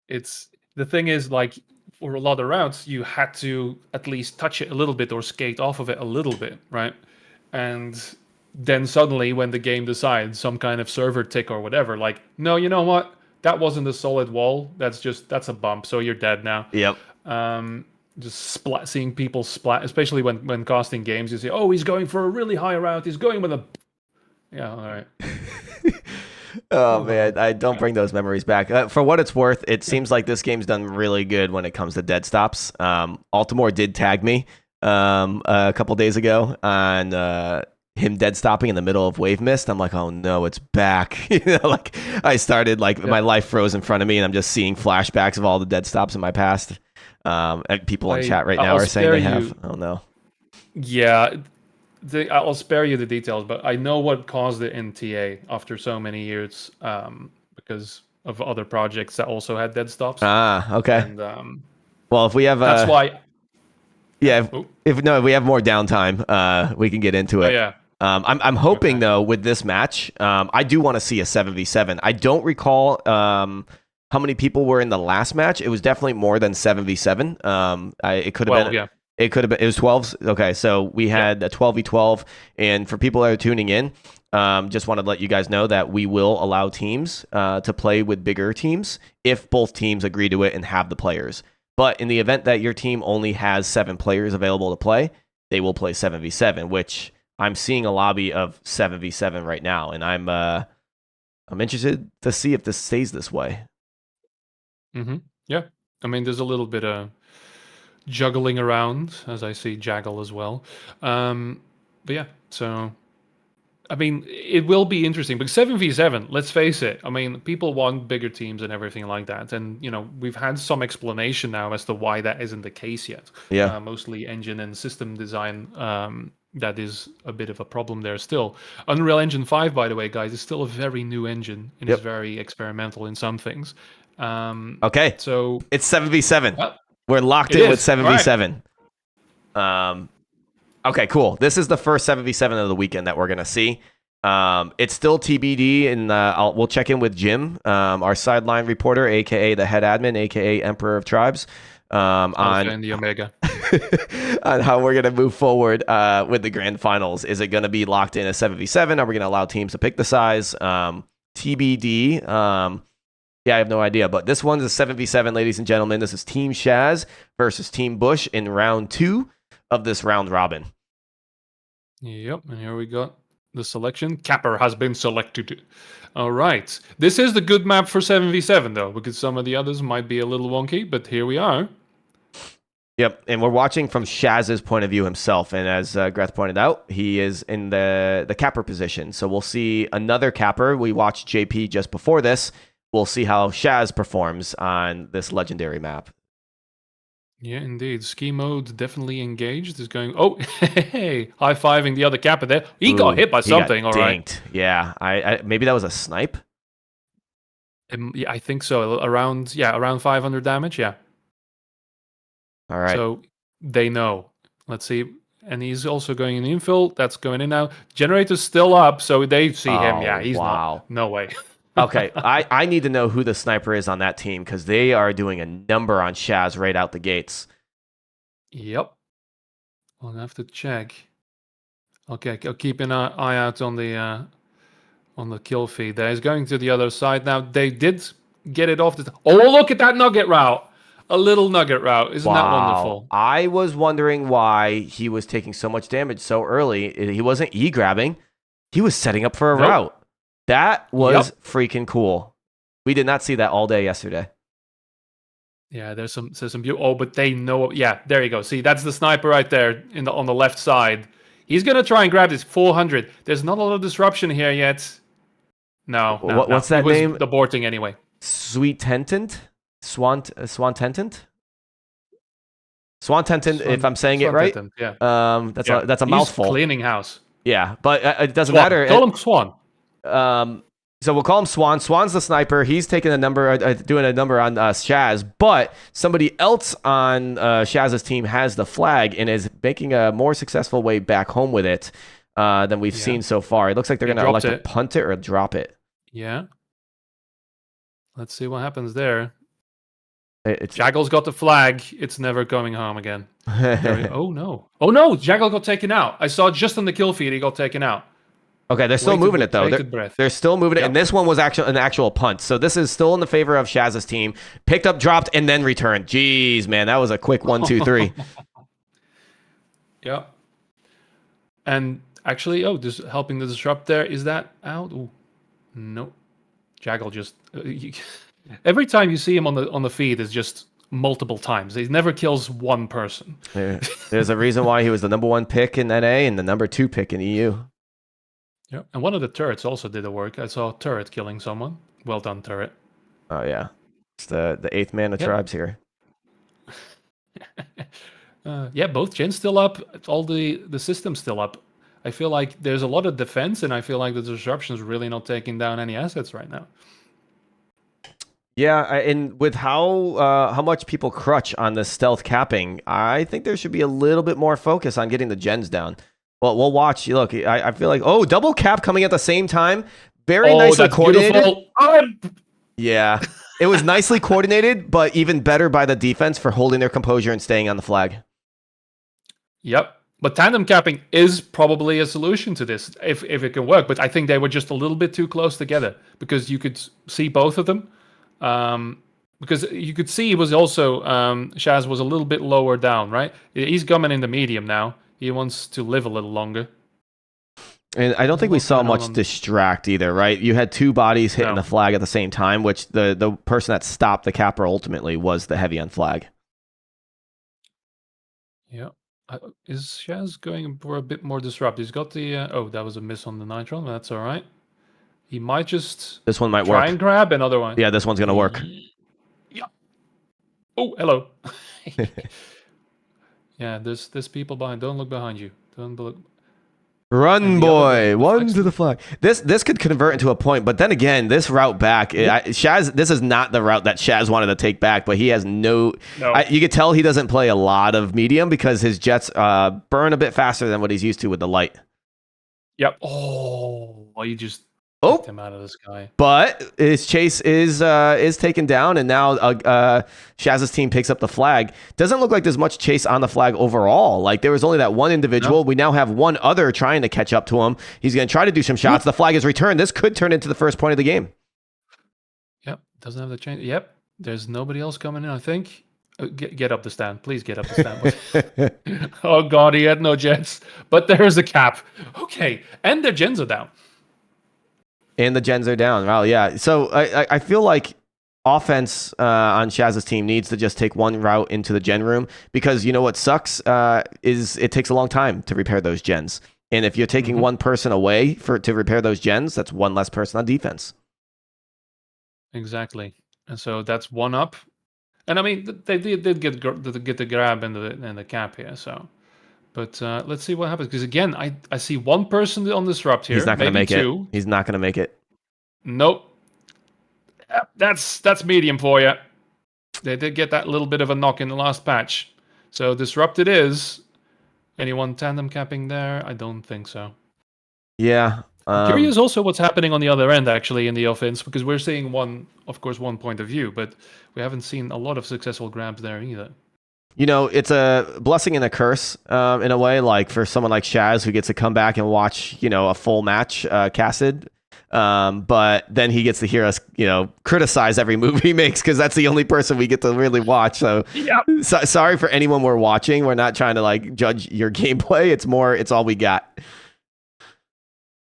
It's the thing is, like, for a lot of routes, you had to at least touch it a little bit or skate off of it a little bit, right? And then suddenly, when the game decides some kind of server tick or whatever, like, no, you know what? That wasn't a solid wall. That's a bump. So you're dead now. Yep. Just seeing people splat, especially when casting games, you say, oh, he's going for a really high route. He's going with a... Yeah, all right. Oh, man, I don't bring those memories back. For what it's worth, it seems like this game's done really good when it comes to dead stops. Altimore did tag me a couple days ago on him dead stopping in the middle of Wave Mist. I'm like, oh no, it's back. Like I started, my life froze in front of me, and I'm just seeing flashbacks of all the dead stops in my past. And people in chat right now are saying they have. Oh no. Yeah. I'll spare you the details, but I know what caused it in TA after so many years, because of other projects that also had dead stops. Ah, okay. And well, if we have, that's why. Yeah, if we have more downtime, we can get into it. Oh, yeah. I'm hoping though with this match, I do want to see a 7v7. I don't recall how many people were in the last match. It was definitely more than 7v7. It could have been. Yeah. It could have been. It was 12s. Okay, so we had a 12v12, and for people that are tuning in, just wanted to let you guys know that we will allow teams to play with bigger teams if both teams agree to it and have the players. But in the event that your team only has 7 players available to play, they will play 7v7, which I'm seeing a lobby of 7v7 right now, and I'm interested to see if this stays this way. Mm-hmm. Yeah, I mean, there's a little bit of juggling around, as I see Jaggle as well. But yeah, so I mean, it will be interesting. But 7v7, let's face it. I mean, people want bigger teams and everything like that. And, we've had some explanation now as to why that isn't the case yet. Yeah. Mostly engine and system design. That is a bit of a problem there still. Unreal Engine 5, by the way, guys, is still a very new engine and is very experimental in some things. Okay. So it's 7v7. We're locked in with 7v7. Right. Okay, cool. This is the first 7v7 of the weekend that we're going to see. It's still TBD, and we'll check in with Jim, our sideline reporter, a.k.a. the head admin, a.k.a. Emperor of Tribes, on the Omega. on how we're going to move forward with the grand finals. Is it going to be locked in as 7v7? Are we going to allow teams to pick the size? TBD. Yeah, I have no idea. But this one's a 7v7, ladies and gentlemen. This is Team Shaz versus Team Busch in round 2 of this round robin. Yep, and here we got the selection. Capper has been selected. All right. This is the good map for 7v7, though, because some of the others might be a little wonky, but here we are. Yep, and we're watching from Shaz's point of view himself, and as Greth pointed out, he is in the capper position. So we'll see another capper. We watched JP just before this. We'll see how Shaz performs on this legendary map. Yeah, indeed. Ski mode definitely engaged. Is going. Oh, hey, high-fiving the other capper there. He got hit by something. All right. Dinked. Yeah, I maybe that was a snipe. Yeah, I think so. Around 500 damage. Yeah. All right. So they know. Let's see. And he's also going in infill. That's going in now. Generator's still up, so they see him. Yeah, he's not. No way. Okay, I need to know who the sniper is on that team because they are doing a number on Shaz right out the gates. Yep. I'll have to check. Okay, I'll keep an eye out on the kill feed. There, he's going to the other side now. They did get it off the. Oh, look at that nugget route! A little nugget route. Isn't that wonderful? I was wondering why he was taking so much damage so early. He wasn't E-grabbing. He was setting up for a route. That was freaking cool. We did not see that all day yesterday. Yeah, there's some oh, but they know. Yeah, there you go. See, that's the sniper right there on the left side. He's gonna try and grab this 400. There's not a lot of disruption here yet. No. What's that name? Aborting anyway. Sweet Tentant? Swan Tentant? Swan Tentant, if I'm saying it right. Tentant, yeah. That's a mouthful. Cleaning house. Yeah, but it doesn't Swan. matter. Call him Swan. So we'll call him Swan. Swan's the sniper. He's taking a number, doing a number on Shaz. But somebody else on Shaz's team has the flag and is making a more successful way back home with it than we've seen so far. It looks like they're going to elect to punt it or drop it. Yeah. Let's see what happens there. It's Jaggle's got the flag. It's never going home again. Oh no! Jaggle got taken out. I saw just on the kill feed he got taken out. Okay, they're still moving it though. They're still moving it, and this one was actually an actual punt. So this is still in the favor of Shaz's team. Picked up, dropped, and then returned. Jeez, man, that was a quick 1, 2, 3. Yeah. And actually, this helping the disrupt there. Is that out? Ooh, no. Jaggle just every time you see him on the feed is just multiple times. He never kills one person. There's a reason why he was the #1 pick in NA and the #2 pick in EU. Yeah, and one of the turrets also did the work. I saw a turret killing someone. Well done, turret. Oh yeah, it's the 8th man of tribes here. Yeah, both gens still up. All the system's still up. I feel like there's a lot of defense, and I feel like the disruption's really not taking down any assets right now. Yeah, and with how much people crutch on the stealth capping, I think there should be a little bit more focus on getting the gens down. Well, we'll watch. Look, I feel like, double cap coming at the same time. Very nicely coordinated. Yeah, it was nicely coordinated, but even better by the defense for holding their composure and staying on the flag. Yep. But tandem capping is probably a solution to this, if it can work. But I think they were just a little bit too close together because you could see both of them. Because you could see he was also, Shaz was a little bit lower down, right? He's coming in the medium now. He wants to live a little longer. And I don't think we saw much distract either, right? You had 2 bodies hitting the flag at the same time, which the person that stopped the capper ultimately was the heavy on flag. Yeah. Is Shaz going for a bit more disrupt? He's got the... that was a miss on the Nitron. That's all right. He might just... This one might try work. And grab another one. Yeah, this one's going to work. Yeah. Oh, hello. Yeah, there's people behind. Don't look behind you. Don't look... Run, boy! One to the flag. This could convert into a point, but then again, this route back, Shaz. This is not the route that Shaz wanted to take back, but he has no. You could tell he doesn't play a lot of medium because his jets burn a bit faster than what he's used to with the light. Yep. Oh, you just picked him out of the sky. But his chase is taken down, and now Shaz's team picks up the flag. Doesn't look like there's much chase on the flag overall. Like there was only that one individual. No. We now have one other trying to catch up to him. He's going to try to do some shots. The flag is returned. This could turn into the first point of the game. Yep. Doesn't have the change. Yep. There's nobody else coming in, I think. Get up the stand. Please get up the stand. Oh, God, he had no gens. But there's a cap. Okay. And their gens are down. And the gens are down. Well, yeah. So I feel like offense on Shaz's team needs to just take one route into the gen room, because you know what sucks is it takes a long time to repair those gens. And if you're taking one person away to repair those gens, that's one less person on defense. Exactly. And so that's one up. And I mean, they did get the grab and the cap here. So, but let's see what happens. Because again, I see one person on disrupt here. He's not going to make two. it. He's not going to make it. Nope. That's medium for you. They did get that little bit of a knock in the last patch. So disrupt it is. Anyone tandem capping there? I don't think so. Yeah. Curious also what's happening on the other end, actually, in the offense, because we're seeing one point of view, but we haven't seen a lot of successful grabs there either. You know, it's a blessing and a curse in a way, like for someone like Shaz who gets to come back and watch, a full match casted. But then he gets to hear us, criticize every move he makes, because that's the only person we get to really watch. So, sorry for anyone we're watching. We're not trying to judge your gameplay. It's all we got.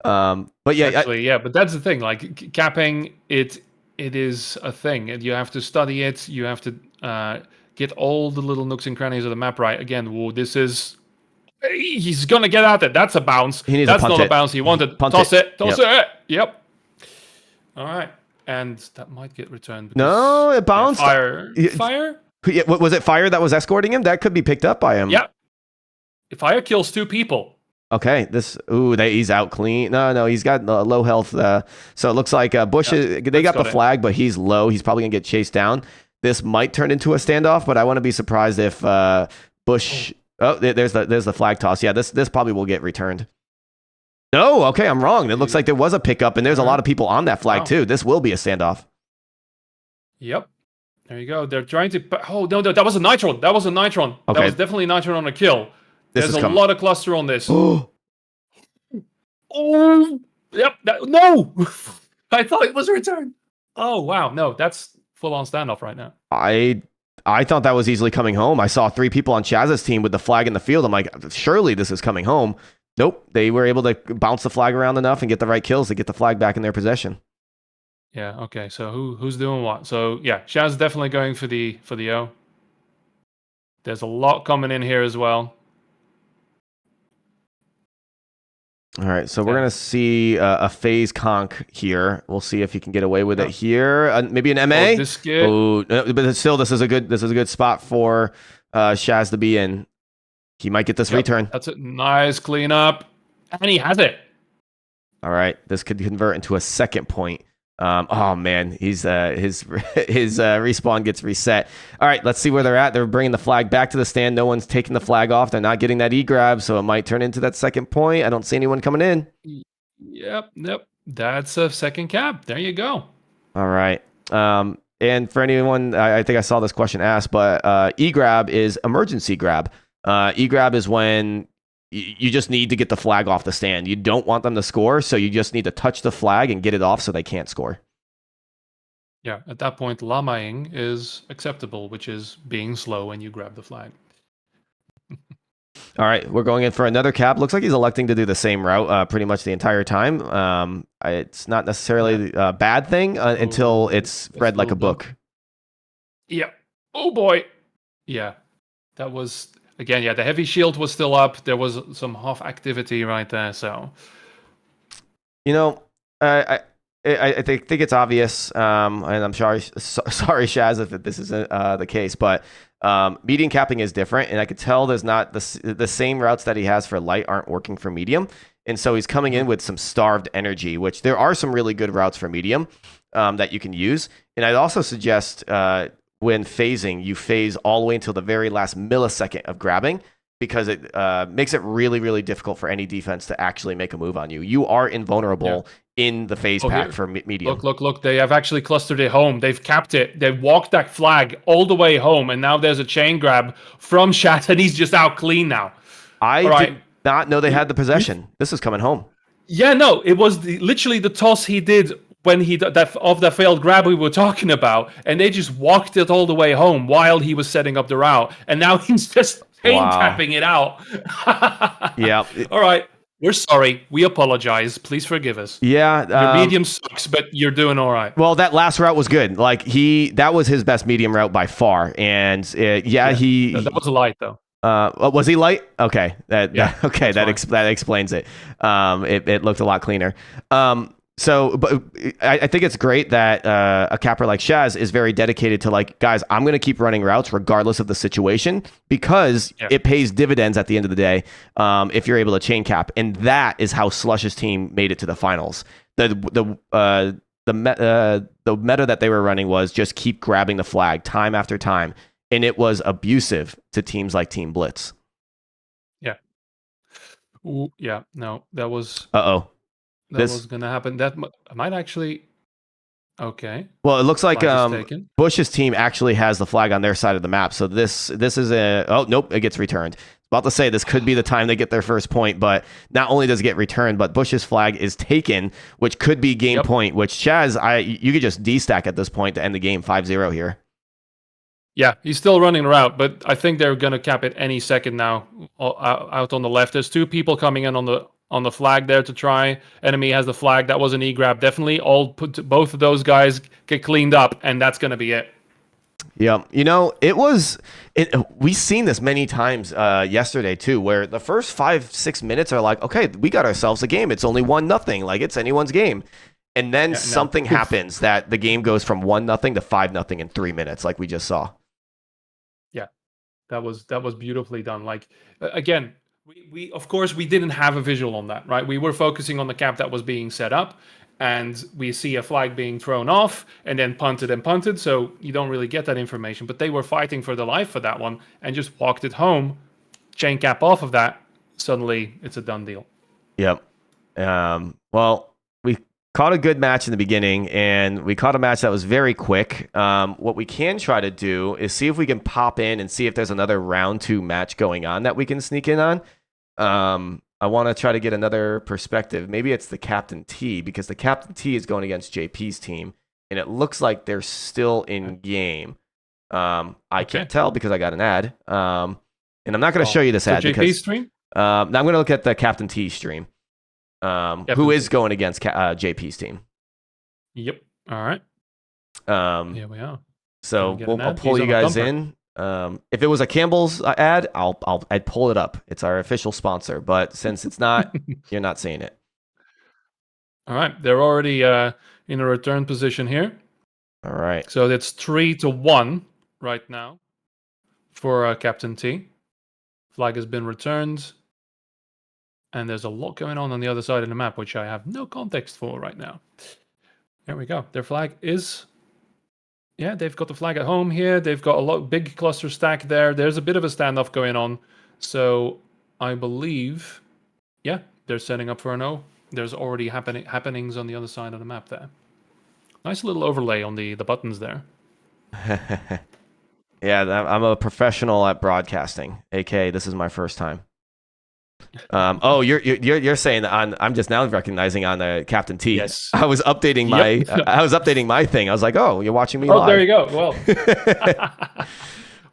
But yeah, actually, but that's the thing. Like capping, it is a thing, and you have to study it. You have to get all the little nooks and crannies of the map right. Again, he's gonna get out there. That's a bounce. That's not a bounce he wanted. Toss it. Yep. All right, and that might get returned. No, it bounced. Fire. Yeah, was it fire that was escorting him? That could be picked up by him. Yeah. Fire kills 2 people. Okay, he's out clean. No, he's got low health. So it looks like Busch, they got the flag, but he's low. He's probably going to get chased down. This might turn into a standoff, but I want to be surprised if Busch... Oh, there's the flag toss. Yeah, this probably will get returned. No, okay, I'm wrong. It looks like there was a pickup, and there's a lot of people on that flag, too. This will be a standoff. Yep. There you go. They're trying to... Oh, no, that was a Nitron. That was a Nitron. Okay. That was definitely a Nitron on a kill. There's a lot of cluster on this. Oh, yep. No! I thought it was a return. Oh, wow. No, that's full-on standoff right now. I thought that was easily coming home. I saw 3 people on Shaz's team with the flag in the field. I'm like, surely this is coming home. Nope. They were able to bounce the flag around enough and get the right kills to get the flag back in their possession. Yeah, okay. So who's doing what? So, yeah, Shaz definitely going for the O. There's a lot coming in here as well. All right, so we're going to see a phase conk here. We'll see if he can get away with it here. Maybe an MA? But still, this is a good spot for Shaz to be in. He might get this return. That's a nice cleanup. And he has it. All right, this could convert into a second point. Oh man, his respawn gets reset. All right, let's see where they're at. They're bringing the flag back to the stand. No one's taking the flag off. They're not getting that E-grab, so it might turn into that second point. I don't see anyone coming in. Yep. That's a second cap. There you go. All right. And for anyone, I think I saw this question asked, but E-grab is emergency grab. E-grab is when you just need to get the flag off the stand. You don't want them to score, so you just need to touch the flag and get it off so they can't score. Yeah, at that point, lamaing is acceptable, which is being slow when you grab the flag. All right, we're going in for another cap. Looks like he's electing to do the same route pretty much the entire time. It's not necessarily a bad thing until it's read like a book. Yeah. Oh, boy. Yeah, that was... Again, yeah, the heavy shield was still up. There was some half activity right there, so... I think it's obvious, and I'm sorry, Shaz, if this isn't the case, but medium capping is different, and I could tell there's not the same routes that he has for light aren't working for medium, and so he's coming in with some starved energy, which there are some really good routes for medium that you can use, and I'd also suggest when phasing, you phase all the way until the very last millisecond of grabbing, because it makes it really, really difficult for any defense to actually make a move on you. You are invulnerable in the phase pack for medium. Look. They have actually clustered it home. They've capped it. They walked that flag all the way home, and now there's a chain grab from Shad, and he's just out clean now. I did not know they had the possession. This is coming home. Yeah, no, it was literally the toss he did when that failed grab we were talking about, and they just walked it all the way home while he was setting up the route, and now he's just chain tapping it out. Yeah. All right. We're sorry. We apologize. Please forgive us. Yeah. Your medium sucks, but you're doing all right. Well, that last route was good. Like that was his best medium route by far. And that was a light though. Was he light? Okay. That explains it. It looked a lot cleaner. But I think it's great that a capper like Shaz is very dedicated to like, guys, I'm going to keep running routes regardless of the situation because it pays dividends at the end of the day if you're able to chain cap. And that is how Slush's team made it to the finals. The meta that they were running was just keep grabbing the flag time after time. And it was abusive to teams like Team Blitz. Yeah. Ooh, yeah. No, that was... Uh-oh. That was going to happen. That might actually... Okay. Well, it looks like Busch's team actually has the flag on their side of the map. So this is a... Oh, nope, it gets returned. About to say this could be the time they get their first point, but not only does it get returned, but Busch's flag is taken, which could be game point, which Shaz, you could just D-stack at this point to end the game 5-0 here. Yeah, he's still running the route, but I think they're going to cap it any second now out on the left. There's two people coming in on the flag there to try. Enemy has the flag. That was an E-grab. Definitely both of those guys get cleaned up, and that's going to be it. Yeah, we've seen this many times yesterday too, where the first 5-6 minutes are like, okay, we got ourselves a game. It's only 1-0, like it's anyone's game. And then something happens that the game goes from 1-0 to 5-0 in 3 minutes, like we just saw. Yeah, that was beautifully done. Like again, we of course we didn't have a visual on that, right? We were focusing on the cap that was being set up, and we see a flag being thrown off and then punted, so you don't really get that information. But they were fighting for their life for that one and just walked it home, chain cap off of that. Suddenly, it's a done deal. Yep. Well, we caught a good match in the beginning, and we caught a match that was very quick. What we can try to do is see if we can pop in and see if there's another round 2 match going on that we can sneak in on. I want to try to get another perspective. Maybe it's the CaptainTea, because the CaptainTea is going against JP's team, and it looks like they're still in game. I can't tell because I got an ad. And I'm not going to show you this ad JP's stream? Now I'm going to look at the CaptainTea stream. Who is going against JP's team. Yep. All right. Here we are. So I'll pull you guys in. If it was a Campbell's ad, I'd pull it up. It's our official sponsor. But since it's not, you're not seeing it. All right. They're already in a return position here. All right. So it's 3-1 right now for CaptainTea. Flag has been returned. And there's a lot going on the other side of the map, which I have no context for right now. There we go. Their flag is... Yeah, they've got the flag at home here. They've got a big cluster stack there. There's a bit of a standoff going on. So I believe... Yeah, they're setting up for an O. There's already happenings on the other side of the map there. Nice little overlay on the buttons there. Yeah, I'm a professional at broadcasting. AK, this is my first time. You're saying that I'm just now recognizing on the CaptainTea. Yes. I was updating my thing. I was like, oh, you're watching me live. Oh, there you go.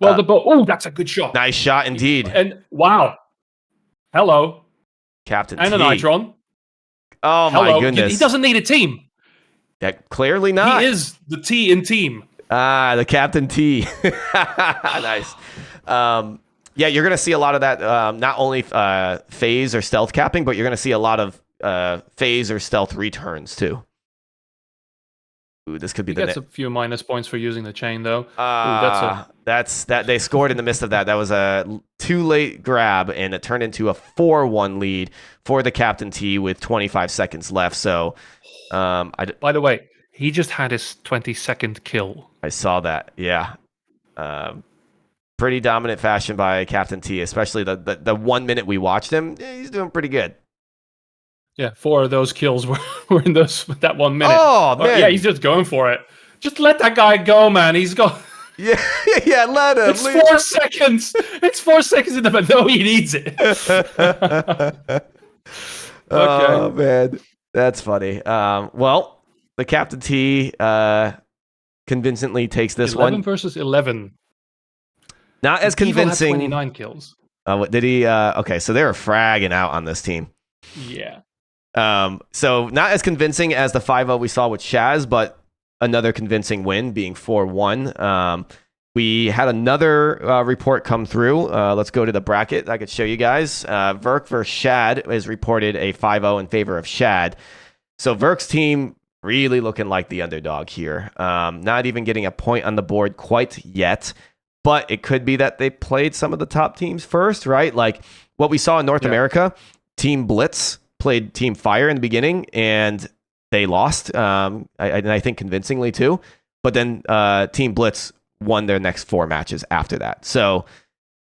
Well, that's a good shot. Nice shot indeed. And wow. Hello. CaptainTea. And a Nitron. Oh my goodness. He doesn't need a team. Yeah, clearly not. He is the T in team. The CaptainTea. Nice. Yeah, you're going to see a lot of that, not only phase or stealth capping, but you're going to see a lot of phase or stealth returns, too. Ooh, this could be He gets a few minus points for using the chain, though. That's they scored in the midst of that. That was a too late grab, and it turned into a 4-1 lead for the CaptainTea with 25 seconds left. So, by the way, he just had his 22nd kill. I saw that, yeah. Pretty dominant fashion by CaptainTea, especially the 1 minute we watched him. He's doing pretty good. Yeah, 4 of those kills were in that 1 minute. Oh, man. Yeah, he's just going for it. Just let that guy go, man. He's got... Yeah, let him. It's 4 seconds. It's 4 seconds in the... No, he needs it. Okay. Oh, man. That's funny. Well, the CaptainTea convincingly takes this 11 one. versus 11. Not as Evo had convincing. 29 kills. What did he? Okay, so they were fragging out on this team. Yeah. So not as convincing as the 5-0 we saw with Shaz, but another convincing win, being 4-1. We had another report come through. Let's go to the bracket. I could show you guys. Verk versus Shad is reported a 5-0 in favor of Shad. So Verk's team really looking like the underdog here. Not even getting a point on the board quite yet. But it could be that they played some of the top teams first, right? Like what we saw in North America, Team Blitz played Team Fire in the beginning, and they lost. I think convincingly too. But then Team Blitz won their next 4 matches after that. So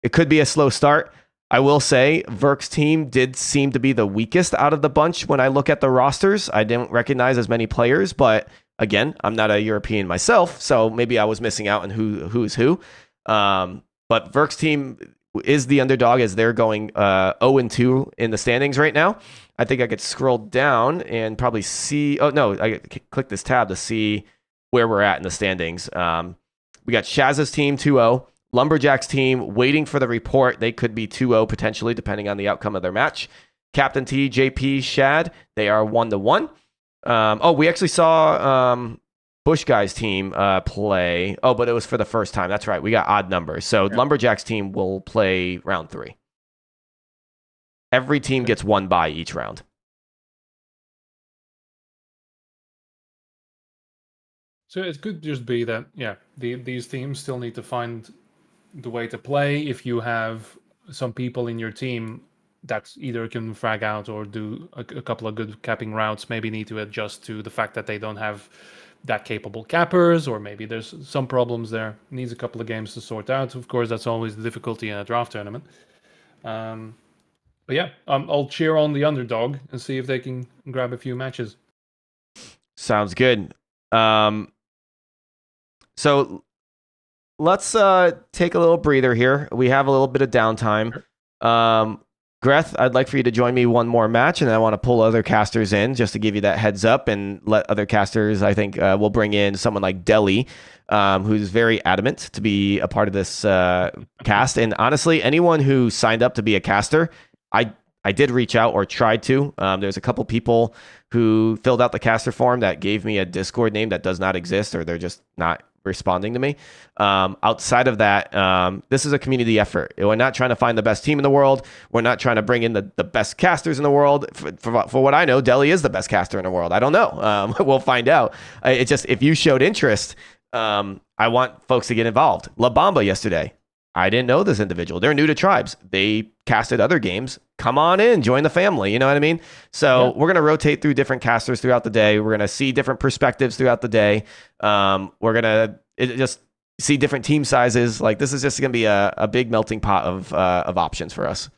it could be a slow start. I will say Verk's team did seem to be the weakest out of the bunch when I look at the rosters. I didn't recognize as many players, but again, I'm not a European myself, so maybe I was missing out on who's who. But Verk's team is the underdog as they're going 0-2 in the standings right now. I think I could scroll down and probably see. Oh, no, I click this tab to see where we're at in the standings. We got Shaz's team 2-0. Lumberjack's team waiting for the report. They could be 2-0 potentially, depending on the outcome of their match. CaptainTea, JP, Shad, they are 1-1. We actually saw Busch guy's team play. Oh, but it was for the first time. That's right. We got odd numbers. So Lumberjack's team will play round 3. Every team gets 1 bye each round. So it could just be that, these teams still need to find the way to play. If you have some people in your team that either can frag out or do a couple of good capping routes, maybe need to adjust to the fact that they don't have that capable cappers, or maybe there's some problems there. Needs a couple of games to sort out. Of course, that's always the difficulty in a draft tournament. But yeah, I'll cheer on the underdog and see if they can grab a few matches. Sounds good. So let's take a little breather here. We have a little bit of downtime. Greth, I'd like for you to join me one more match, and I want to pull other casters in just to give you that heads up and let other casters, I think we'll bring in someone like Dele, who's very adamant to be a part of this cast. And honestly, anyone who signed up to be a caster, I did reach out or tried to. There's a couple people who filled out the caster form that gave me a Discord name that does not exist, or they're just not responding to me. Outside of that, this is a community effort. We're not trying to find the best team in the world. We're not trying to bring in the best casters in the world. For what I know, Dele is the best caster in the world. I don't know. We'll find out. It's just, if you showed interest, I want folks to get involved. La Bamba yesterday, I didn't know this individual. They're new to Tribes. They casted other games. Come on in, join the family. You know what I mean? So we're going to rotate through different casters throughout the day. We're going to see different perspectives throughout the day. We're going to just see different team sizes. Like, this is just going to be a big melting pot of options for us.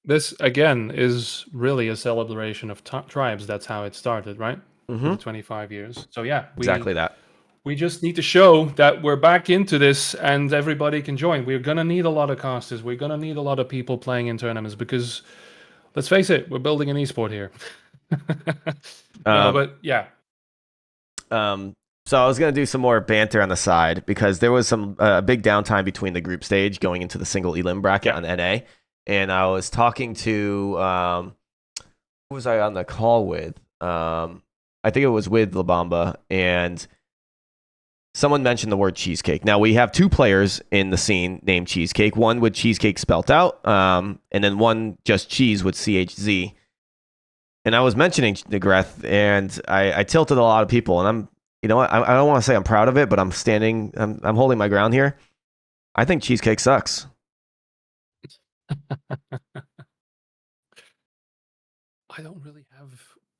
This, again, is really a celebration of Tribes. That's how it started, right? Mm-hmm. 25 years. So exactly that. We just need to show that we're back into this and everybody can join. We're going to need a lot of casters. We're going to need a lot of people playing in tournaments because, let's face it, we're building an esport here. But yeah. So I was going to do some more banter on the side because there was some big downtime between the group stage going into the single elim bracket on NA. And I was talking to, who was I on the call with? I think it was with La Bamba, and someone mentioned the word cheesecake. Now, we have 2 players in the scene named Cheesecake, one with cheesecake spelt out, and then one just cheese with CHZ. And I was mentioning the Greth, and I tilted a lot of people, and I'm, you know what, I don't want to say I'm proud of it, but I'm holding my ground here. I think cheesecake sucks. I don't really have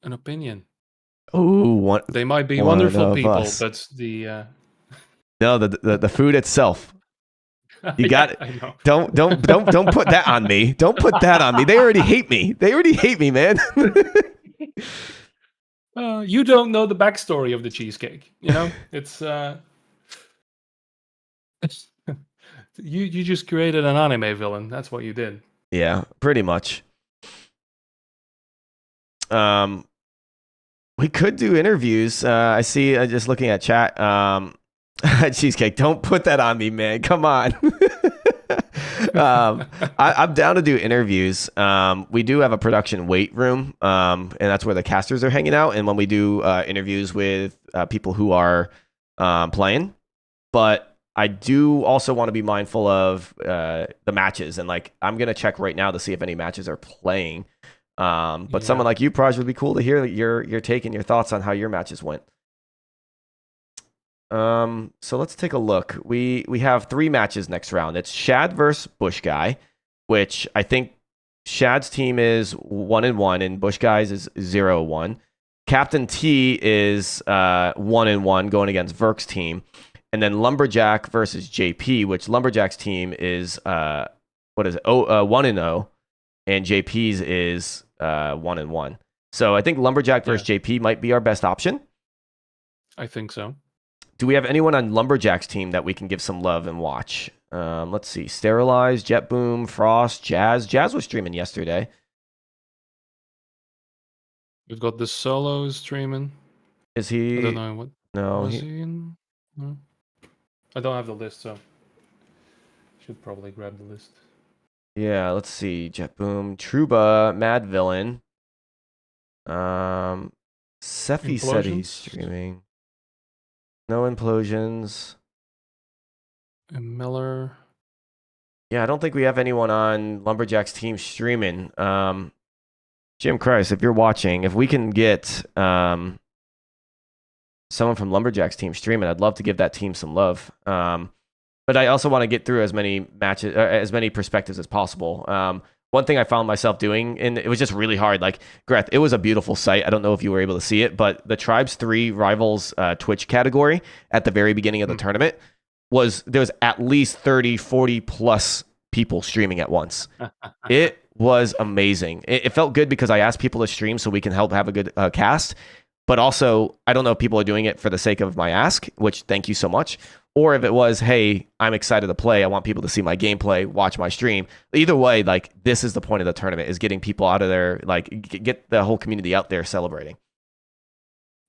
an opinion. Oh, they might be wonderful people, but the no, the food itself. You got it. I know. Don't put that on me. Don't put that on me. They already hate me, man. You don't know the backstory of the cheesecake. You know, it's you just created an anime villain. That's what you did. Yeah, pretty much. We could do interviews. I see. Just looking at chat. Cheesecake, don't put that on me, man. Come on. I'm down to do interviews. We do have a production weight room, and that's where the casters are hanging out. And when we do interviews with people who are playing, but I do also want to be mindful of the matches. And like, I'm gonna check right now to see if any matches are playing. But someone like you, Praj, would be cool to hear your take and your thoughts on how your matches went. So let's take a look. We have 3 matches next round. It's Shad versus Busch Guy, which I think Shad's team is 1-1 and Busch Guy's is 0-1. CaptainTea is 1-1 going against Verk's team. And then Lumberjack versus JP, which Lumberjack's team is 1-0 and JP's is 1-1. So I think Lumberjack versus JP might be our best option. I think so. Do we have anyone on Lumberjack's team that we can give some love and watch? Let's see. Sterilize, Jet Boom, Frost, Jazz. Jazz was streaming yesterday. We've got the solo streaming. Is he? I don't know what. No. Was he in? No. I don't have the list, so should probably grab the list. Yeah, let's see. Jet Boom, Truba, Mad Villain. Sephi said he's streaming. No implosions. And Miller. Yeah, I don't think we have anyone on Lumberjack's team streaming. Jim Christ, if you're watching, if we can get someone from Lumberjack's team streaming, I'd love to give that team some love. But I also want to get through as many matches, as many perspectives as possible. One thing I found myself doing, and it was just really hard. Like, Greth, it was a beautiful sight. I don't know if you were able to see it, but the Tribes 3 Rivals Twitch category at the very beginning of the tournament there was at least 30, 40 plus people streaming at once. It was amazing. It felt good because I asked people to stream so we can help have a good cast. But also, I don't know if people are doing it for the sake of my ask, which thank you so much. Or if it was, hey, I'm excited to play. I want people to see my gameplay, watch my stream. Either way, like, this is the point of the tournament, is getting people out of there, like, get the whole community out there celebrating.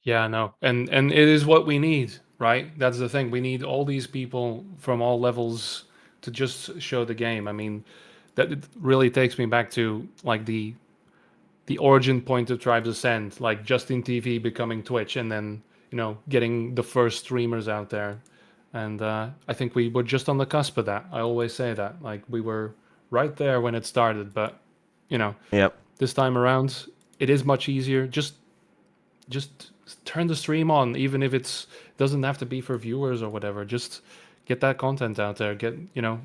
Yeah, no. And it is what we need, right? That's the thing. We need all these people from all levels to just show the game. I mean, that it really takes me back to, like, the origin point of Tribes Ascend, like Justin TV becoming Twitch, and then, you know, getting the first streamers out there. And I think we were just on the cusp of that. I always say that. Like, we were right there when it started. But, you know, this time around, it is much easier. Just turn the stream on, even if it doesn't have to be for viewers or whatever. Just get that content out there.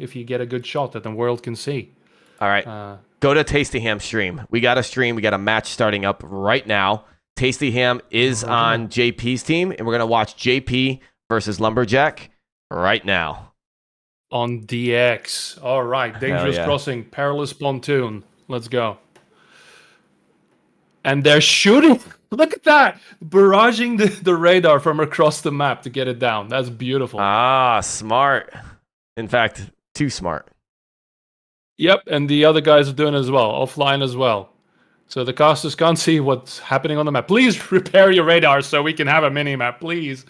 If you get a good shot that the world can see. All right. Go to Tasty Ham stream. We got a stream. We got a match starting up right now. Tasty Ham is on JP's team, and we're going to watch JP versus Lumberjack right now. On DX. All right. Dangerous Crossing. Perilous Pontoon. Let's go. And they're shooting. Look at that. Barraging the radar from across the map to get it down. That's beautiful. Ah, smart. In fact, too smart. Yep, and the other guys are doing it as well, offline as well. So the casters can't see what's happening on the map. Please repair your radar so we can have a mini-map, please.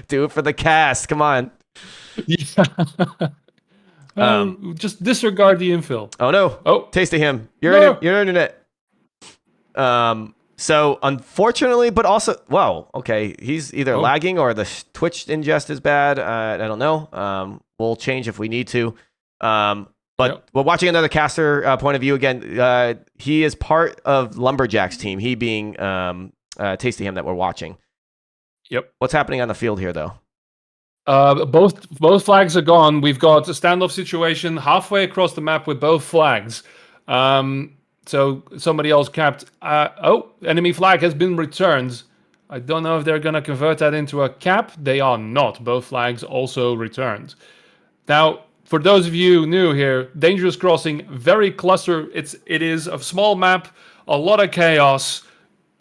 Do it for the cast. Come on. Just disregard the infill. Oh, no. Oh. Tasty Ham. Your internet. So, unfortunately, but also... Wow, okay. He's either lagging or the Twitch ingest is bad. I don't know. We'll change if we need to. But we're watching another caster point of view again. He is part of Lumberjack's team, he being Tasty Ham that we're watching. Yep. What's happening on the field here, though? Both flags are gone. We've got a standoff situation halfway across the map with both flags. So somebody else capped. Enemy flag has been returned. I don't know if they're going to convert that into a cap. They are not. Both flags also returned. Now, for those of you new here, Dangerous Crossing, very cluster. It is a small map, a lot of chaos.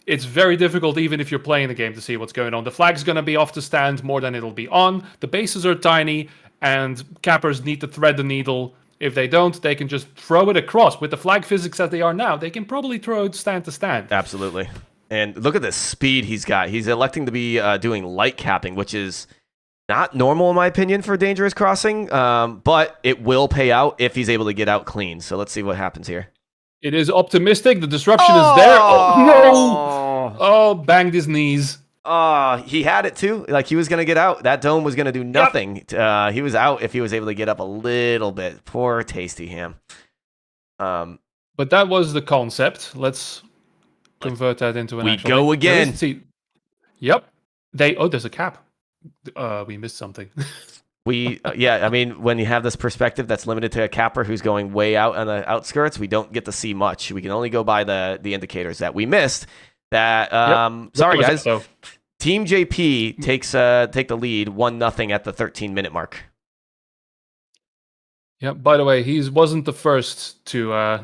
It's very difficult, even if you're playing the game, to see what's going on. The flag's going to be off the stand more than it'll be on. The bases are tiny, and cappers need to thread the needle. If they don't, they can just throw it across. With the flag physics as they are now, they can probably throw it stand to stand. Absolutely. And look at the speed he's got. He's electing to be doing light capping, which is not normal in my opinion for dangerous crossing, but it will pay out if he's able to get out clean. So let's see what happens here. It is optimistic. The disruption is there. Oh, no! Oh, banged his knees. He had it too. Like he was going to get out. That dome was going to do nothing. Yep. He was out if he was able to get up a little bit. Poor Tasty Ham. But that was the concept. Let's convert that into an actual... We go again. Yep. There's a cap. We missed something. I mean, when you have this perspective that's limited to a capper who's going way out on the outskirts, we don't get to see much. We can only go by the indicators that we missed. That sorry guys. Team JP take the lead 1-0 at the 13-minute mark. Yep. By the way, he wasn't the first to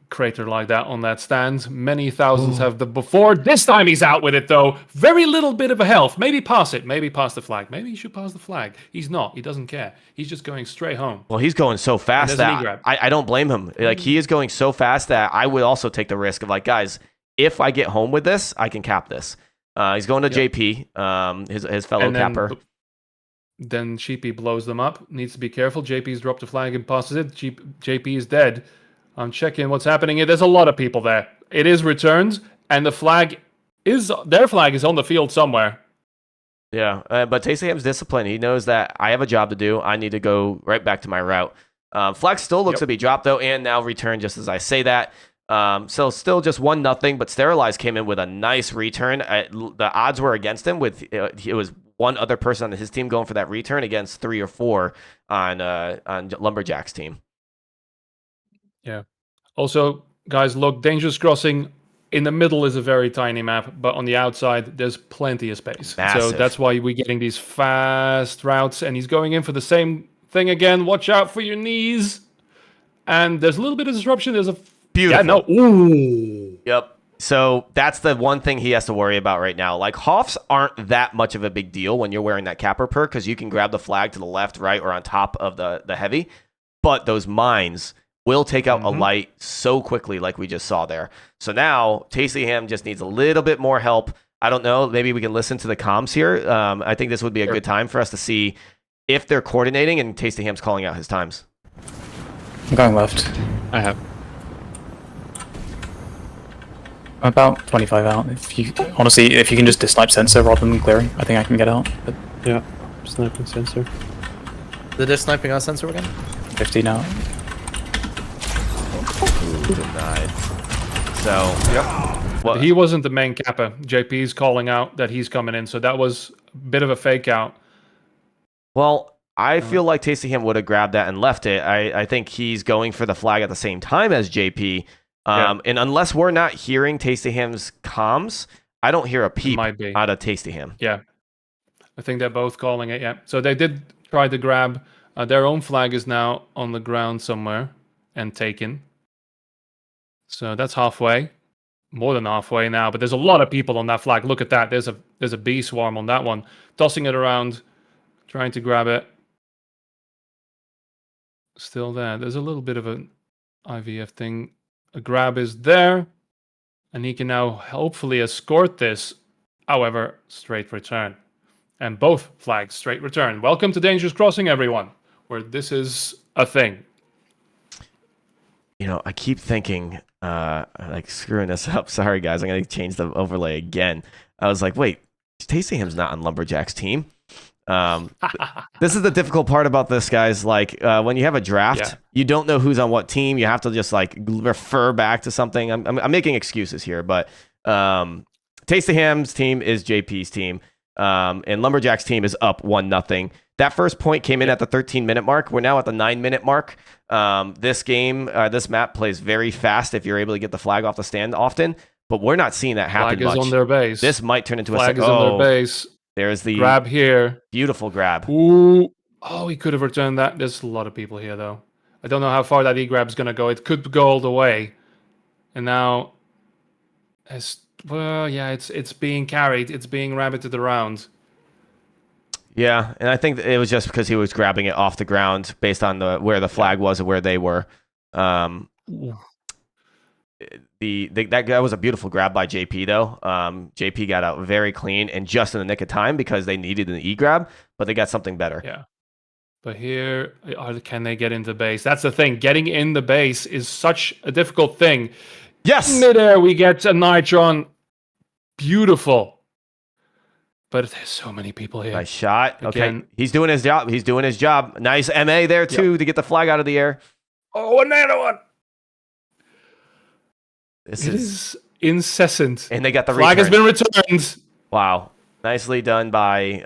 crater like that on that stand. Many thousands have before. This time he's out with it though. Very little bit of a health. Maybe pass it. Maybe pass the flag. Maybe he should pass the flag. He's not. He doesn't care. He's just going straight home. Well, he's going so fast that I don't blame him. Like he is going so fast that I would also take the risk of like, guys, if I get home with this, I can cap this. He's going to JP, his fellow capper. Then Sheepy blows them up. Needs to be careful. JP's dropped the flag and passes it. JP is dead. I'm checking what's happening here. There's a lot of people there. It is returned, and their flag is on the field somewhere. Yeah, but Tasty Ham's disciplined. He knows that I have a job to do. I need to go right back to my route. Flag still looks to be dropped, though, and now returned just as I say that. So still just 1-0, but Sterilize came in with a nice return. The odds were against him. It was one other person on his team going for that return against 3 or 4 on Lumberjack's team. Yeah. Also, guys, look, Dangerous Crossing in the middle is a very tiny map, but on the outside, there's plenty of space. Massive. So that's why we're getting these fast routes, and he's going in for the same thing again. Watch out for your knees. And there's a little bit of disruption. There's a... Beautiful. Yeah, no. Ooh. Yep. So that's the one thing he has to worry about right now. Like, Hoffs aren't that much of a big deal when you're wearing that capper perk because you can grab the flag to the left, right, or on top of the heavy. But those mines will take out a light so quickly like we just saw there. So now Tasty Ham just needs a little bit more help. I don't know. Maybe we can listen to the comms here. I think this would be a good time for us to see if they're coordinating and Tasty Ham's calling out his times. I'm going left. I have. I'm about 25 out. If you can just snipe sensor rather than clearing, I think I can get out. But yeah, sniping sensor. They're sniping our sensor again? 50 now. Denied. So, Well, he wasn't the main capper. JP's calling out that he's coming in, so that was a bit of a fake out. Well, I feel like Tasty Ham would have grabbed that and left it. I think he's going for the flag at the same time as JP. And unless we're not hearing Tasty Ham's comms, I don't hear a peep out of Tasty Ham. Yeah. I think they're both calling it, yeah. So they did try to grab. Their own flag is now on the ground somewhere and taken. So that's halfway. More than halfway now, but there's a lot of people on that flag. Look at that. There's a bee swarm on that one. Tossing it around, trying to grab it. Still there. There's a little bit of an IVF thing. A grab is there, and he can now hopefully escort this. However, straight return. And both flags straight return. Welcome to Dangerous Crossing, everyone, where this is a thing. You know, I keep thinking, like, screwing this up. Sorry, guys. I'm going to change the overlay again. I was like, wait, Tasty Ham's not on Lumberjack's team. This is the difficult part about this, guys. Like, when you have a draft, you don't know who's on what team. You have to just, like, refer back to something. I'm making excuses here, but Tasty Ham's team is JP's team. And Lumberjack's team is up 1-0. That first point came in at the 13-minute mark. We're now at the 9-minute mark. This game, this map plays very fast if you're able to get the flag off the stand often, but we're not seeing that happen much. Flag is on their base. This might turn into flag is on their base. There's the grab here. Beautiful grab. Ooh. Oh, he could have returned that. There's a lot of people here, though. I don't know how far that E-grab is going to go. It could go all the way. And now, it's being carried. It's being rabbited around. Yeah, and I think it was just because he was grabbing it off the ground based on where the flag was and where they were. That guy was a beautiful grab by JP though. JP got out very clean and just in the nick of time because they needed an E grab, but they got something better. Yeah. But here, can they get into base? That's the thing. Getting in the base is such a difficult thing. Yes! Midair, we get a Nitron. Beautiful. But there's so many people here. Nice shot. Again. Okay, he's doing his job. He's doing his job. Nice MA there too to get the flag out of the air. Oh, another one. This It is incessant. And they got the flag return. has been returned. Wow. Nicely done by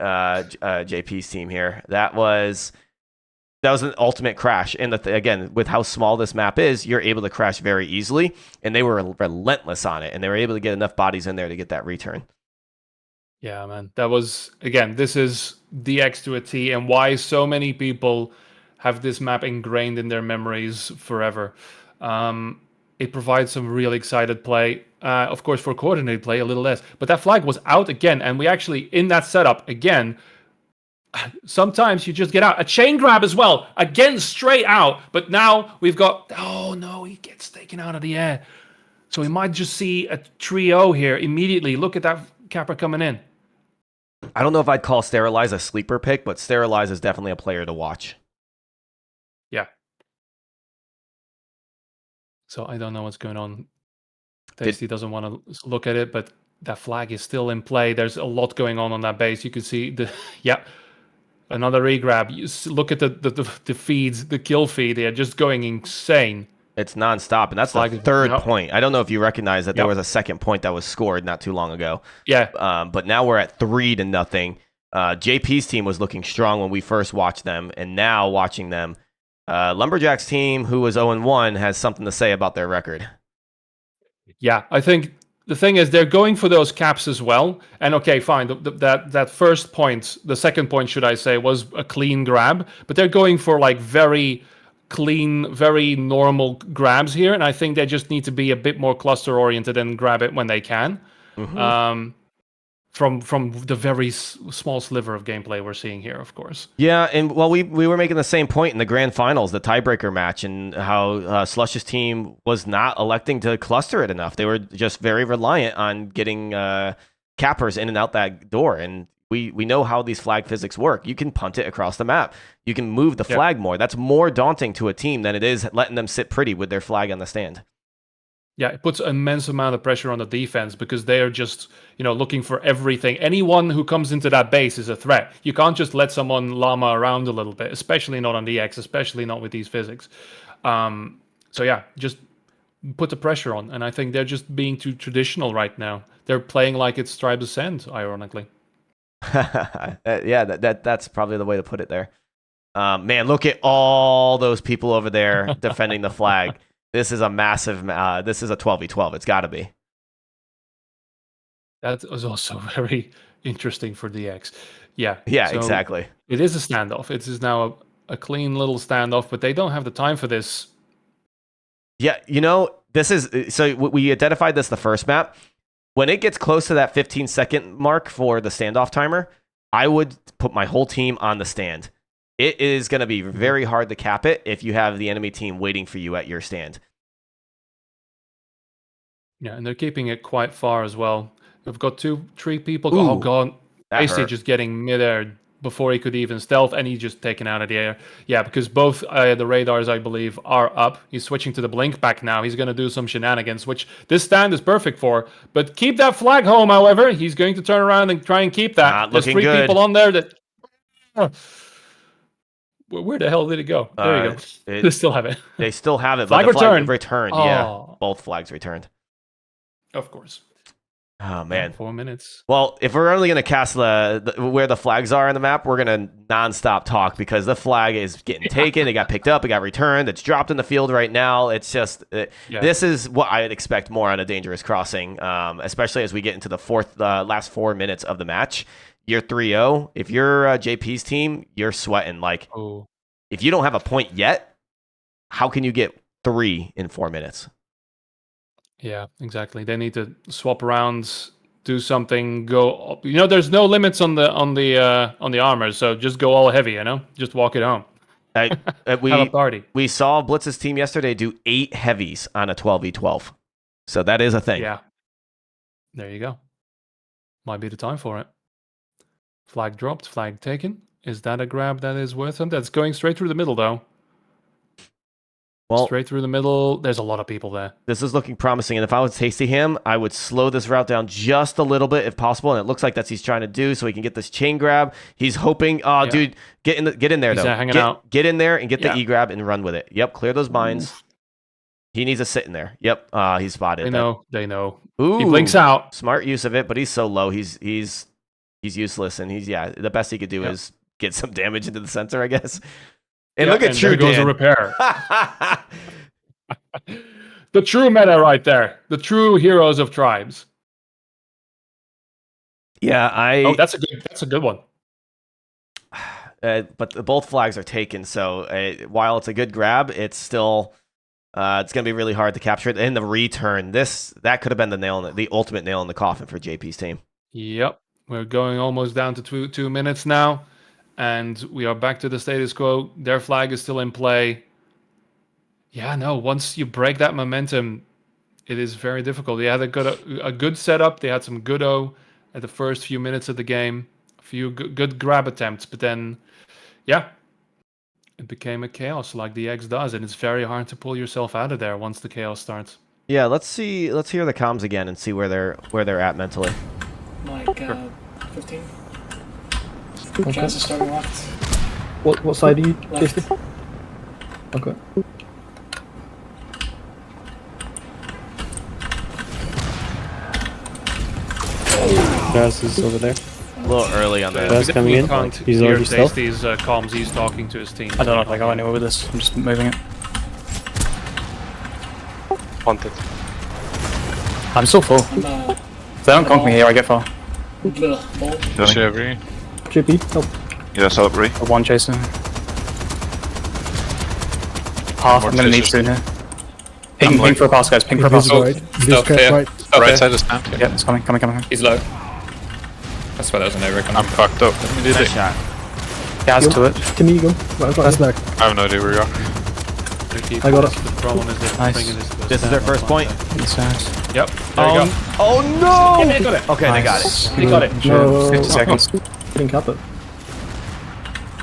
JP's team here. That was an ultimate crash. And again, with how small this map is, you're able to crash very easily. And they were relentless on it. And they were able to get enough bodies in there to get that return. Yeah, man. That was, again, this is DX to a T. And why so many people have this map ingrained in their memories forever. It provides some really excited play. Of course, for coordinated play, a little less. But that flag was out again. And we actually, in that setup, again, sometimes you just get out. A chain grab as well. Again, straight out. But now we've got... Oh, no, he gets taken out of the air. So we might just see a trio here immediately. Look at that Kappa coming in. I don't know if I'd call Sterilize a sleeper pick, but Sterilize is definitely a player to watch. Yeah. So I don't know what's going on. Tasty doesn't want to look at it, but that flag is still in play. There's a lot going on that base. You can see another regrab. You look at the feeds, the kill feed. They're just going insane. It's nonstop, and that's the third point. I don't know if you recognize that there was a second point that was scored not too long ago. Yeah. But now we're at 3-0. JP's team was looking strong when we first watched them, and now watching them, Lumberjack's team, who was 0-1, has something to say about their record. Yeah, I think the thing is they're going for those caps as well. And okay, fine, that first point, the second point, should I say, was a clean grab. But they're going for like very clean, very normal grabs here. And I think they just need to be a bit more cluster oriented and grab it when they can. Mm-hmm. From the very small sliver of gameplay we're seeing here, of course. Yeah, and well, we were making the same point in the grand finals, the tiebreaker match, and how Slush's team was not electing to cluster it enough. They were just very reliant on getting cappers in and out that door, and we know how these flag physics work. You can punt it across the map. You can move the flag more. That's more daunting to a team than it is letting them sit pretty with their flag on the stand. Yeah, it puts an immense amount of pressure on the defense because they are just, looking for everything. Anyone who comes into that base is a threat. You can't just let someone llama around a little bit, especially not on DX, especially not with these physics. So yeah, just put the pressure on. And I think they're just being too traditional right now. They're playing like it's Tribes Ascend, ironically. Yeah, that's probably the way to put it there. Man, look at all those people over there defending the flag. This is a massive, this is a 12v12. It's got to be. That was also very interesting for DX. Yeah. Yeah, so exactly. It is a standoff. It is now a clean little standoff, but they don't have the time for this. Yeah, this is, so we identified this the first map. When it gets close to that 15-second mark for the standoff timer, I would put my whole team on the stand. It is going to be very hard to cap it if you have the enemy team waiting for you at your stand. Yeah, and they're keeping it quite far as well. We've got 2-3 people. Ooh, oh, God. Basically hurt. just getting midair before he could even stealth, and he's just taken out of the air. Yeah, because both the radars, I believe, are up. He's switching to the blink back now. He's going to do some shenanigans, which this stand is perfect for. But keep that flag home, however. He's going to turn around and try and keep that. Not There's looking 3 good. people on there that... Where the hell did it go? There you go. They still have it. They still have it. Flag but the returned. Flag returned, yeah. Both flags returned. Of course. Oh, man. 4 minutes. Well, if we're only going to cast where the flags are on the map, we're going to nonstop talk because the flag is getting taken. It got picked up. It got returned. It's dropped in the field right now. It's just, this is what I'd expect more on a Dangerous Crossing, especially as we get into the last 4 minutes of the match. You're 3-0. If you're JP's team, you're sweating. Like, if you don't have a point yet, how can you get 3 in 4 minutes? Yeah, exactly. They need to swap around do something. Go, there's no limits on the armor, so just go all heavy. Just walk it home. Have a party. We saw Blitz's team yesterday do 8 heavies on a 12v12, so that is a thing. Yeah, there you go. Might be the time for it. Flag dropped, flag taken. Is that a grab that is worth it? That's going straight through the middle, though. Well, straight through the middle. There's a lot of people there. This is looking promising, and if I was Tasty Ham, I would slow this route down just a little bit if possible, and it looks like that's what he's trying to do so he can get this chain grab. He's hoping, dude, get in there, he's though. Hanging out. Get in there and get the E-grab and run with it. Yep, clear those mines. He needs to sit in there. Yep, he's spotted. They know. Ooh, he blinks out. Smart use of it, but he's so low. He's useless, and the best he could do is get some damage into the center, I guess. And look at True there goes Dan. a repair. The true meta right there. The true heroes of tribes. Yeah, that's a good one. But both flags are taken, so while it's a good grab, it's still it's going to be really hard to capture it. In the return, that could have been the ultimate nail in the coffin for JP's team. Yep, we're going almost down to 2 minutes now, and we are back to the status quo. Their flag is still in play. Yeah, no. Once you break that momentum, it is very difficult. They had a good setup. They had some good O at the first few minutes of the game. A few good grab attempts, but then, it became a chaos like the X does, and it's very hard to pull yourself out of there once the chaos starts. Yeah, let's hear the comms again and see where they're at mentally. Like 15. Chance is starting left. What side are you? Left. Okay. Greth is over there. A little early on that. Greth's coming in. He's already stealth. Tasty's comms. He's talking to his team. I don't know if I go anywhere with this. I'm just moving it. Wanted. I'm still full. If they don't conk me here, I get far. Every. JP, help. Yes, HodRodRe. One chaser. Half, I'm gonna need soon here. Ping for a pass, guys. Ping for a pass. Stealth clear. Right side is empty. Yeah, it's coming. He's low. That's why there's an over. I'm fucked up. Let me do Nice this. shot. Gas to it. To me, go. Right, that's back. I have no idea where you are. I got it. The problem is they're Nice. bringing This is their first point. It's nice. Yep. There you go. Oh no! Yeah, they got it. Okay, they got it. They got it. No. 50 seconds. Didn't cap it.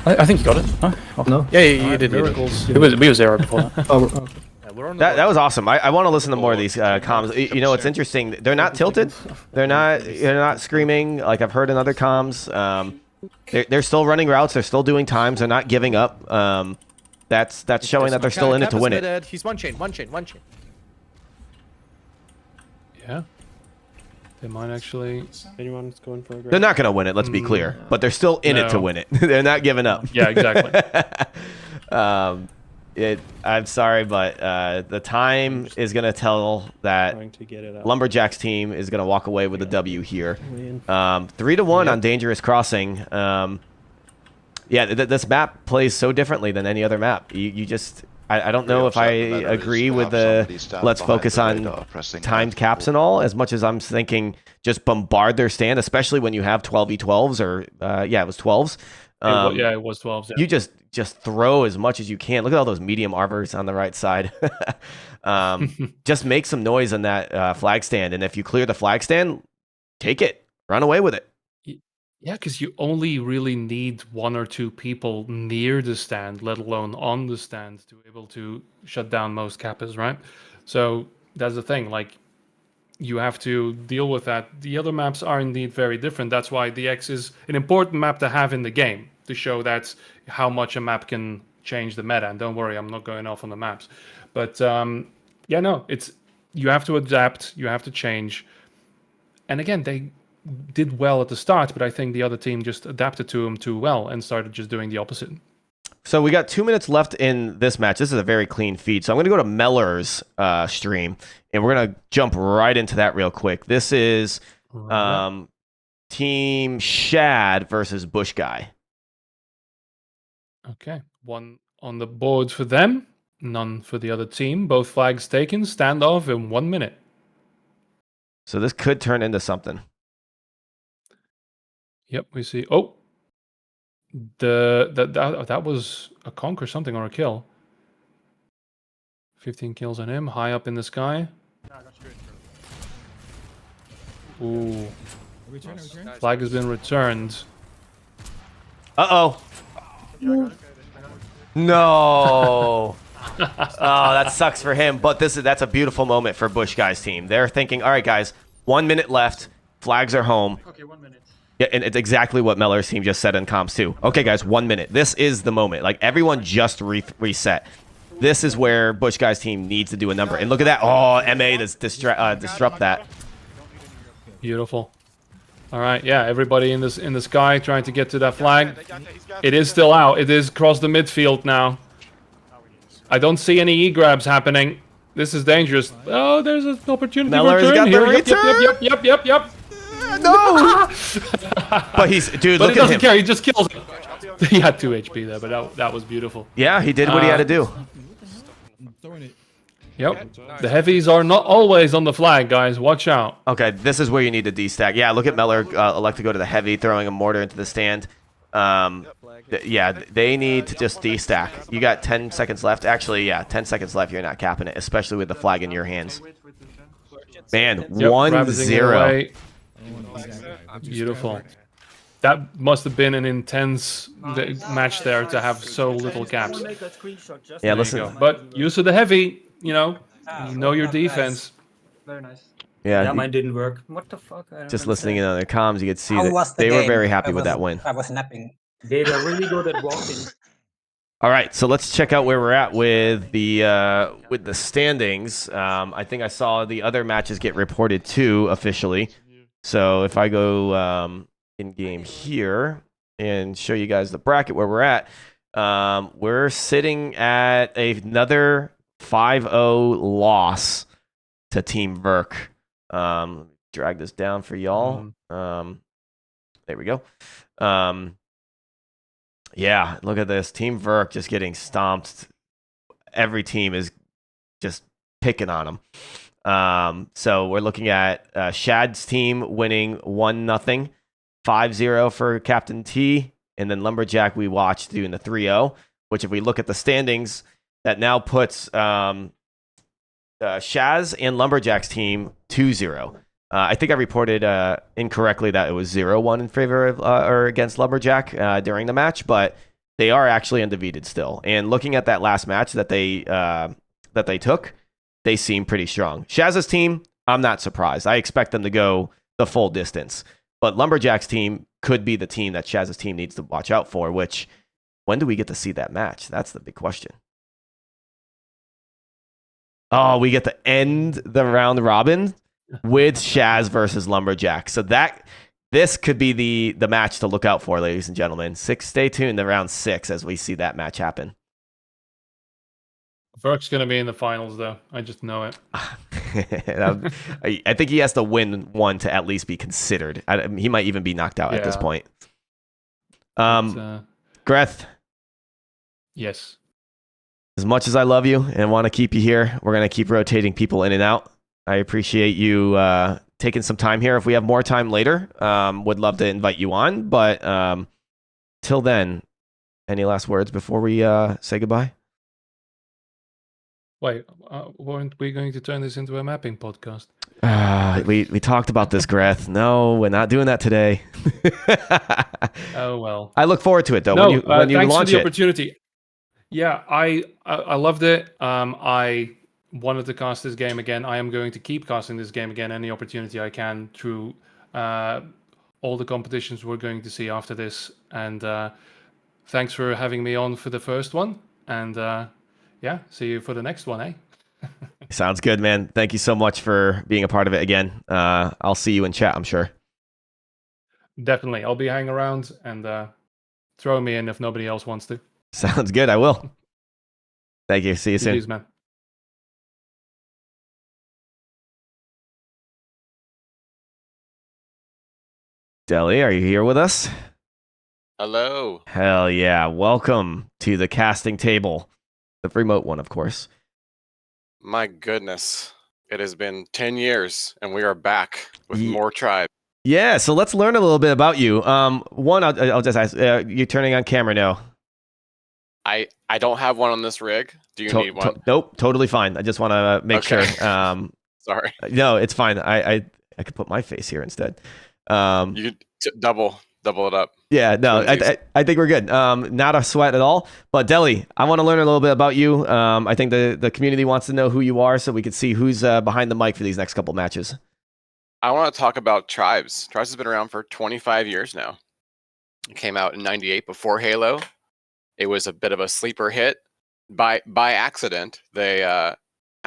I think you got it. Huh? Oh. No. Yeah, you did. Miracles. We were 0 before that. Oh. That was awesome. I want to listen to more of these comms. It's interesting. They're not tilted. They're not screaming like I've heard in other comms. They're still running routes. They're still doing times. They're not giving up. That's showing that they're still in it to win it. He's one chain. Yeah. They might actually. Anyone's going for a grab? They're not going to win it. Let's be clear. But they're still in it to No. win it. They're not giving up. Yeah, exactly. I'm sorry, but the time is going to tell that Trying to get it out. Lumberjack's team is going to walk away with a W here. 3-1 on Dangerous Crossing. This map plays so differently than any other map. You just... I don't know if I agree with the let's focus on timed caps and all, as much as I'm thinking just bombard their stand, especially when you have 12v12s or, it was 12s. It was 12s. Yeah. You just throw as much as you can. Look at all those medium armors on the right side. Just make some noise on that flag stand, and if you clear the flag stand, take it. Run away with it. Yeah, because you only really need 1 or 2 people near the stand, let alone on the stand, to be able to shut down most kappas, right? So that's the thing. Like, you have to deal with that. The other maps are indeed very different. That's why the X is an important map to have in the game, to show that's how much a map can change the meta. And don't worry, I'm not going off on the maps. But it's you have to adapt, you have to change. And again, they did well at the start, but I think the other team just adapted to him too well and started just doing the opposite. So we got 2 minutes left in this match. This is a very clean feed. So I'm going to go to Meller's stream, and we're going to jump right into that real quick. This is Team Shad versus Busch Guy. Okay. 1 on the board for them, none for the other team. Both flags taken, standoff in 1 minute. So this could turn into something. Yep, we see. Oh, that was a conk or something, or a kill. 15 kills on him, high up in the sky. Ooh. Flag has been returned. Uh-oh. No. Oh, that sucks for him. But that's a beautiful moment for Busch guys team. They're thinking, all right, guys, 1 minute left. Flags are home. Okay, 1 minute. Yeah, and it's exactly what Meller's team just said in comms too. Okay, guys, 1 minute. This is the moment. Like, everyone just reset. This is where Busch guys team needs to do a number. And look at that. Oh, MA disrupt that. Beautiful. All right, yeah, everybody in the sky trying to get to that flag. It is still out. It is across the midfield now. I don't see any E-grabs happening. This is dangerous. Oh, there's an opportunity Meller's return got the here. return. Yep. No. But dude, But look he at doesn't him. care. He just kills him. He had 2 HP there, but that was beautiful. Yeah, he did what he had to do. Yep. The heavies are not always on the flag, guys. Watch out. Okay, this is where you need to destack. Yeah, look at Meller elect to go to the heavy, throwing a mortar into the stand. Yeah, they need to just destack. You got 10 seconds left. Actually, yeah, 10 seconds left. You're not capping it, especially with the flag in your hands. Man, Yep, 1-0. Beautiful. That must have been an intense match there to have so little caps. Yeah, listen. But use of the heavy, you know your defense. Very nice. Yeah, That mine didn't work. What the fuck? I don't just listening in understand. on their comms, you could see How that was the they were game? very happy with that win. I was napping. They are really good at walking. All right, so let's check out where we're at with the standings. I think I saw the other matches get reported too officially. So if I go in game here and show you guys the bracket where we're at, we're sitting at another 5-0 loss to Team Verk. Drag this down for y'all. There we go. Yeah, look at this. Team Verk just getting stomped. Every team is just picking on them. So we're looking at Shad's team winning 1-0, 5-0 for CaptainTea, and then Lumberjack we watched doing the 3-0, which if we look at the standings, that now puts Shaz and Lumberjack's team 2-0. I think I reported incorrectly that it was 0-1 in favor of or against Lumberjack during the match, but they are actually undefeated still. And looking at that last match that they took, they seem pretty strong. Shaz's team, I'm not surprised. I expect them to go the full distance. But Lumberjack's team could be the team that Shaz's team needs to watch out for, which, when do we get to see that match? That's the big question. Oh, we get to end the round robin with Shaz versus Lumberjack. So this could be the match to look out for, ladies and gentlemen. Stay tuned to round 6 as we see that match happen. Verk's going to be in the finals, though. I just know it. I think he has to win one to at least be considered. He might even be knocked out at this point. Greth. Yes. As much as I love you and want to keep you here, we're going to keep rotating people in and out. I appreciate you taking some time here. If we have more time later, would love to invite you on. But till then, any last words before we say goodbye? Wait, weren't we going to turn this into a mapping podcast? We talked about this, Greth. No, we're not doing that today. Oh, well. I look forward to it, though, No, when you thanks launch for the it. opportunity. Yeah, I loved it. I wanted to cast this game again. I am going to keep casting this game again any opportunity I can through all the competitions we're going to see after this. And thanks for having me on for the first one. And yeah, see you for the next one, eh? Sounds good, man. Thank you so much for being a part of it again. I'll see you in chat, I'm sure. Definitely. I'll be hanging around and throw me in if nobody else wants to. Sounds good. I will. Thank you. See you soon. Cheers, man. Dele, are you here with us? Hello. Hell yeah. Welcome to the casting table. The remote one, of course. My goodness. It has been 10 years, and we are back with more tribes. Yeah, so let's learn a little bit about you. One, I'll just ask, you're turning on camera now. I don't have one on this rig. Do you need one? Nope, totally fine. I just want to make sure. Sorry. No, it's fine. I could put my face here instead. You could double it up. Yeah, no, I think we're good. Not a sweat at all. But Dele, I want to learn a little bit about you. I think the community wants to know who you are, so we can see who's behind the mic for these next couple matches. I want to talk about Tribes. Tribes has been around for 25 years now. It came out in '98 before Halo. It was a bit of a sleeper hit. By accident, they had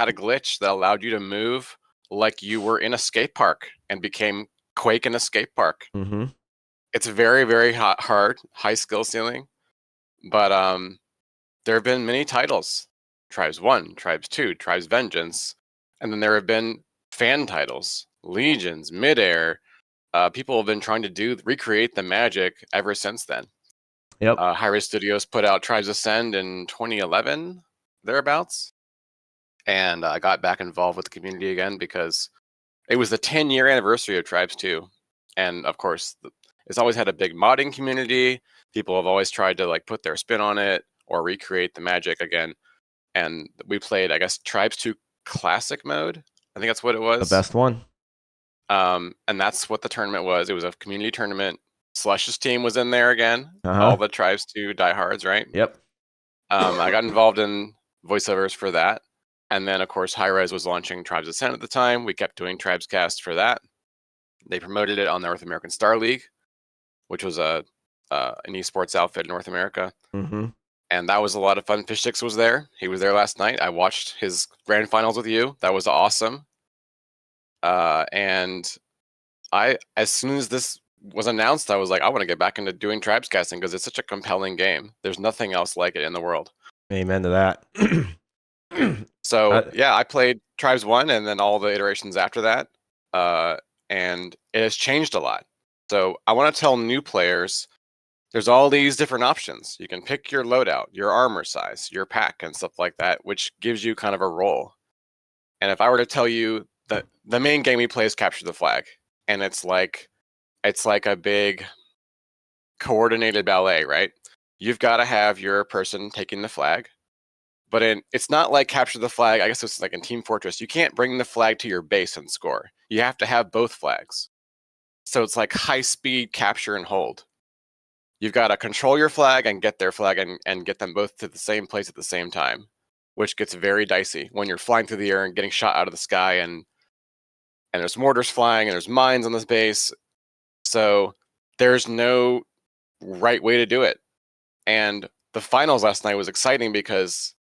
a glitch that allowed you to move like you were in a skate park and became Quake in a skate park. Mm-hmm. It's very, very hard, high skill ceiling. But there have been many titles. Tribes 1, Tribes 2, Tribes Vengeance. And then there have been fan titles. Legions, Midair. People have been trying to recreate the magic ever since then. Yep. Hi-Res Studios put out Tribes Ascend in 2011, thereabouts. And I got back involved with the community again because it was the 10-year anniversary of Tribes 2. And of course, it's always had a big modding community. People have always tried to like put their spin on it or recreate the magic again. And we played, I guess, Tribes 2 Classic mode. I think that's what it was. The best one. And that's what the tournament was. It was a community tournament. Slush's team was in there again. Uh-huh. All the Tribes 2 diehards, right? Yep. I got involved in voiceovers for that. And then, of course, Hi-Res was launching Tribes Ascent at the time. We kept doing Tribes Cast for that. They promoted it on the North American Star League, which was an esports outfit in North America. Mm-hmm. And that was a lot of fun. Fishstix was there. He was there last night. I watched his grand finals with you. That was awesome. And as soon as this was announced, I was like, I want to get back into doing Tribes casting because it's such a compelling game. There's nothing else like it in the world. Amen to that. So yeah, I played Tribes 1 and then all the iterations after that. And it has changed a lot. So I want to tell new players, there's all these different options. You can pick your loadout, your armor size, your pack, and stuff like that, which gives you kind of a role. And if I were to tell you that the main game we play is Capture the Flag, and it's like a big coordinated ballet, right? You've got to have your person taking the flag. But it's not like Capture the Flag. I guess it's like in Team Fortress. You can't bring the flag to your base and score. You have to have both flags. So it's like high-speed capture and hold. You've got to control your flag and get their flag and get them both to the same place at the same time, which gets very dicey when you're flying through the air and getting shot out of the sky and there's mortars flying and there's mines on this base. So there's no right way to do it. And the finals last night was exciting because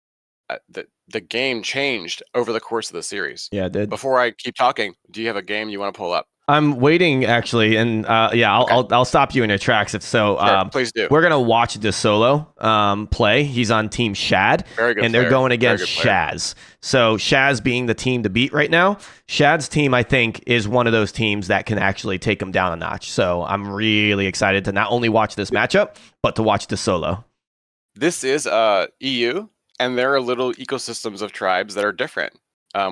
the game changed over the course of the series. Yeah, it did. Before I keep talking, do you have a game you want to pull up? I'm waiting actually, and I'll stop you in your tracks if so. Sure, please do. We're gonna watch De Solo play. He's on Team Shad, Very good and they're player. going against Very good player. Shaz. So Shaz being the team to beat right now. Shad's team, I think, is one of those teams that can actually take him down a notch. So I'm really excited to not only watch this matchup, but to watch De Solo. This is EU, and there are little ecosystems of tribes that are different.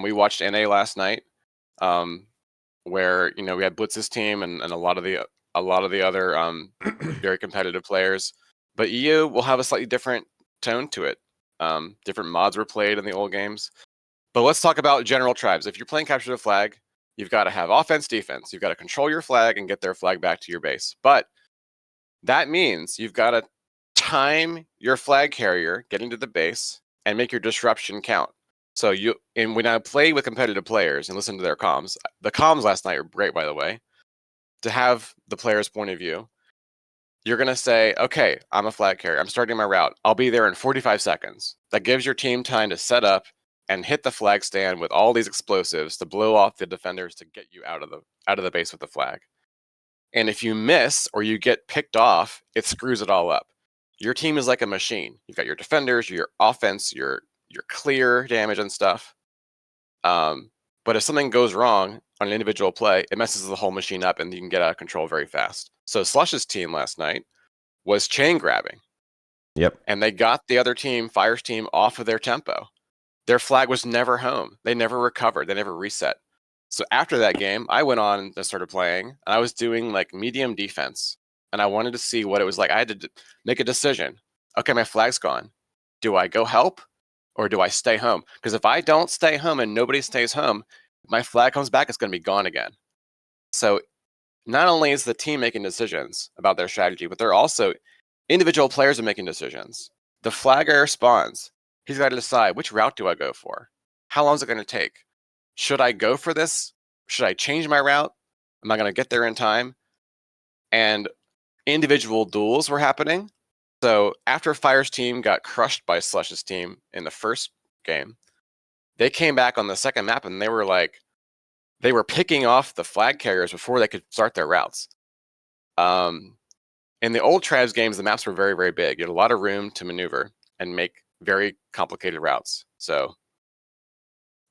We watched NA last night, where we had Blitz's team and a lot of the other very competitive players. But EU will have a slightly different tone to it. Different mods were played in the old games. But let's talk about general tribes. If you're playing Capture the Flag, you've got to have offense, defense. You've got to control your flag and get their flag back to your base. But that means you've got to time your flag carrier getting to the base and make your disruption count. So when I play with competitive players and listen to their comms, the comms last night were great, by the way, to have the player's point of view. You're going to say, okay, I'm a flag carrier. I'm starting my route. I'll be there in 45 seconds. That gives your team time to set up and hit the flag stand with all these explosives to blow off the defenders to get you out of the base with the flag. And if you miss or you get picked off, it screws it all up. Your team is like a machine. You've got your defenders, your offense, your clear damage and stuff. But if something goes wrong on an individual play, it messes the whole machine up and you can get out of control very fast. So Slush's team last night was chain grabbing. Yep. And they got the other team, Fire's team, off of their tempo. Their flag was never home. They never recovered. They never reset. So after that game, I went on and started playing, and I was doing like medium defense, and I wanted to see what it was like. I had to make a decision. Okay, my flag's gone. Do I go help, or do I stay home? Because if I don't stay home and nobody stays home, my flag comes back, it's going to be gone again. So not only is the team making decisions about their strategy, but they're also individual players are making decisions. The flagger spawns. He's got to decide, which route do I go for? How long is it going to take? Should I go for this? Should I change my route? Am I going to get there in time? And individual duels were happening. So after Fire's team got crushed by Slush's team in the first game, they came back on the second map and they were picking off the flag carriers before they could start their routes. In the old Tribes games, the maps were very, very big. You had a lot of room to maneuver and make very complicated routes. So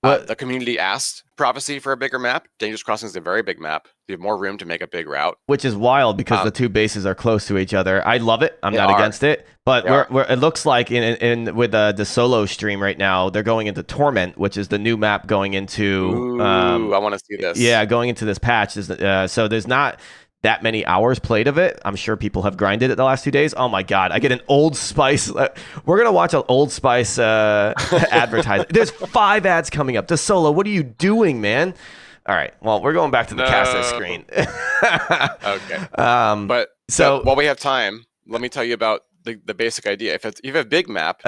the community asked Prophecy for a bigger map. Dangerous Crossing is a very big map. You have more room to make a big route. Which is wild because the two bases are close to each other. I love it. I'm not against it. But it looks like with the solo stream right now, they're going into Torment, which is the new map going into... I want to see this. Yeah, going into this patch. So there's not that many hours played of it. I'm sure people have grinded it the last 2 days. Oh my God, I get an Old Spice. We're going to watch an Old Spice advertisement. There's 5 ads coming up. DeSolo, what are you doing, man? All right, well, we're going back to the caster screen. Okay. But while we have time, let me tell you about the basic idea. If you have a big map,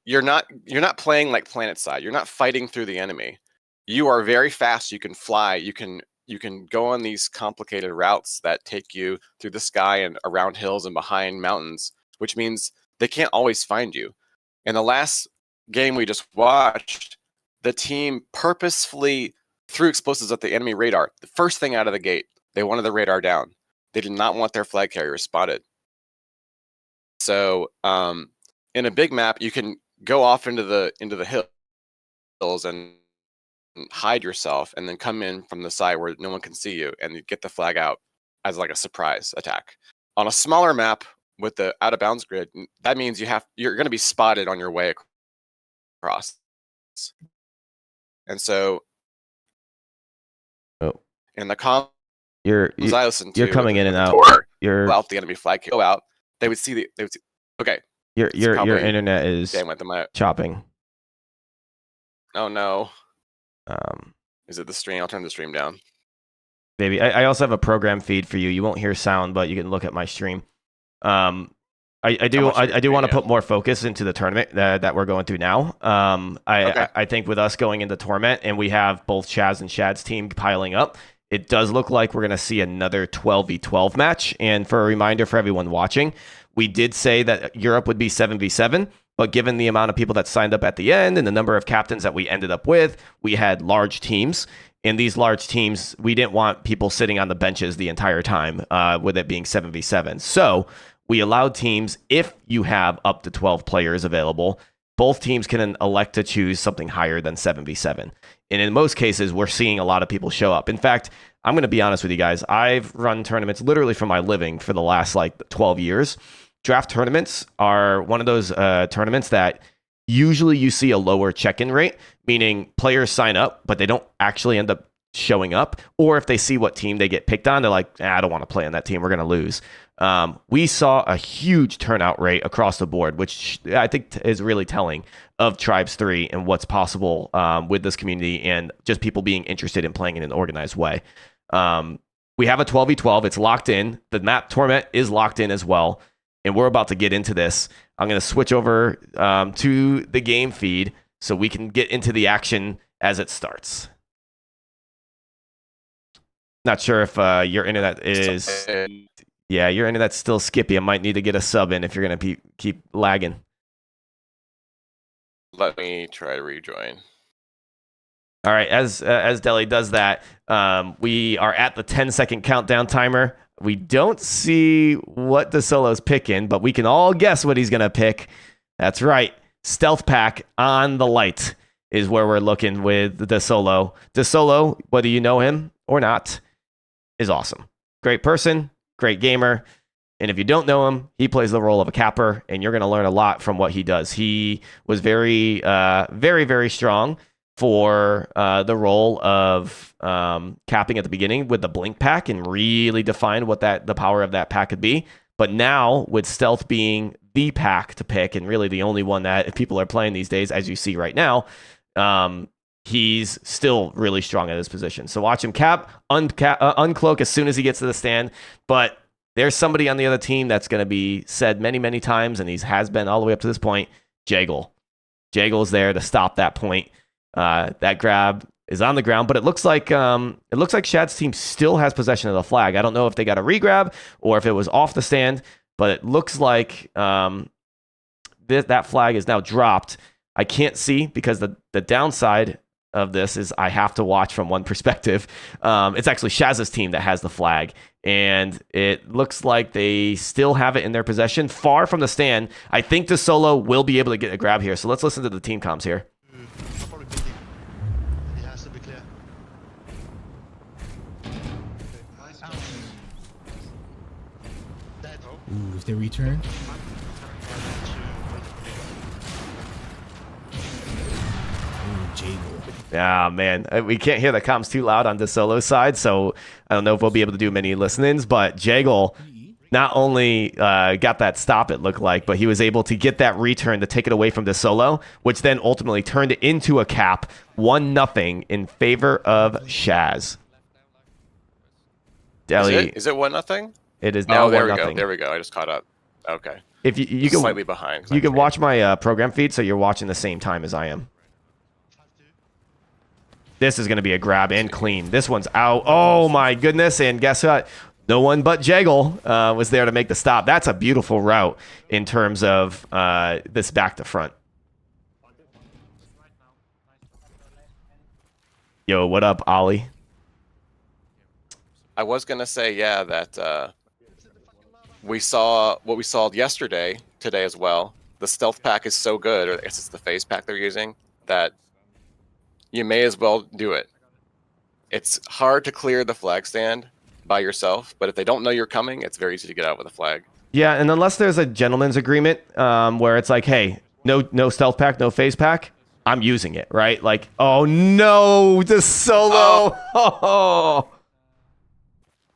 you're not playing like PlanetSide. You're not fighting through the enemy. You are very fast. You can fly. You can go on these complicated routes that take you through the sky and around hills and behind mountains, which means they can't always find you. In the last game we just watched, the team purposefully threw explosives at the enemy radar. The first thing out of the gate, they wanted the radar down. They did not want their flag carriers spotted. So in a big map, you can go off into the hills and hide yourself and then come in from the side where no one can see you and you get the flag out as like a surprise attack. On a smaller map with the out of bounds grid, that means you're going to be spotted on your way across. And so in the comms I listened to, you're coming in and out. You're out the enemy flag go out. They would see okay. Your internet is chopping. Oh no. Is it the stream? I'll turn the stream down. Maybe. I also have a program feed for you. You won't hear sound, but you can look at my stream. I do want to put more focus into the tournament that we're going through now. I think with us going into Torment and we have both Chaz and Shad's team piling up, it does look like we're going to see another 12v12 match. And for a reminder for everyone watching, we did say that Europe would be 7v7. But given the amount of people that signed up at the end and the number of captains that we ended up with, we had large teams. And these large teams, we didn't want people sitting on the benches the entire time with it being 7v7. So we allowed teams, if you have up to 12 players available, both teams can elect to choose something higher than 7v7. And in most cases, we're seeing a lot of people show up. In fact, I'm going to be honest with you guys. I've run tournaments literally for my living for the last 12 years. Draft tournaments are one of those tournaments that usually you see a lower check-in rate, meaning players sign up, but they don't actually end up showing up. Or if they see what team they get picked on, they're like, I don't want to play on that team. We're going to lose. We saw a huge turnout rate across the board, which I think is really telling of Tribes 3 and what's possible with this community and just people being interested in playing in an organized way. We have a 12v12. It's locked in. The map Torment is locked in as well. And we're about to get into this. I'm going to switch over to the game feed so we can get into the action as it starts. Not sure if your internet is... Yeah, your internet's still skippy. I might need to get a sub in if you're going to keep lagging. Let me try to rejoin. All right, as Dele does that, we are at the 10-second countdown timer. We don't see what DeSolo's picking, but we can all guess what he's going to pick. That's right. Stealth Pack on the light is where we're looking with DeSolo. DeSolo, whether you know him or not, is awesome. Great person, great gamer. And if you don't know him, he plays the role of a capper, and you're going to learn a lot from what he does. He was very, very, very strong for the role of capping at the beginning with the blink pack and really define what the power of that pack could be. But now with stealth being the pack to pick and really the only one that people are playing these days, as you see right now, he's still really strong at his position. So watch him uncloak as soon as he gets to the stand. But there's somebody on the other team that's going to be said many, many times, and he has been all the way up to this point. Jaggle. Jaggle's there to stop that point. That grab is on the ground, but it looks like Shad's team still has possession of the flag. I don't know if they got a regrab or if it was off the stand, but it looks like that flag is now dropped. I can't see because the downside of this is I have to watch from one perspective. It's actually Shaz's team that has the flag, and it looks like they still have it in their possession, far from the stand. I think the solo will be able to get a grab here, so let's listen to the team comms here. Ooh, if they return. Yeah, man. We can't hear the comms too loud on the solo side, so I don't know if we'll be able to do many listen-ins, but Jaggle not only got that stop, it looked like, but he was able to get that return to take it away from the solo, which then ultimately turned it into a cap, 1-0 in favor of Shaz. Dele, is it 1-0? It is now 1-0. There we go. There we go. I just caught up. Okay. If you can slightly behind. You can watch my program feed, so you're watching the same time as I am. This is going to be a grab and clean. This one's out. Oh my goodness! And guess what? No one but Jaggle was there to make the stop. That's a beautiful route in terms of this back to front. Yo, what up, Ollie? I was gonna say, yeah, that we saw what we saw yesterday, today as well. The stealth pack is so good, or I guess it's the phase pack they're using, that you may as well do it. It's hard to clear the flag stand by yourself, but if they don't know you're coming, it's very easy to get out with a flag. Yeah, and unless there's a gentleman's agreement where it's like, hey, no stealth pack, no phase pack, I'm using it, right? Like, oh no, the solo. Oh.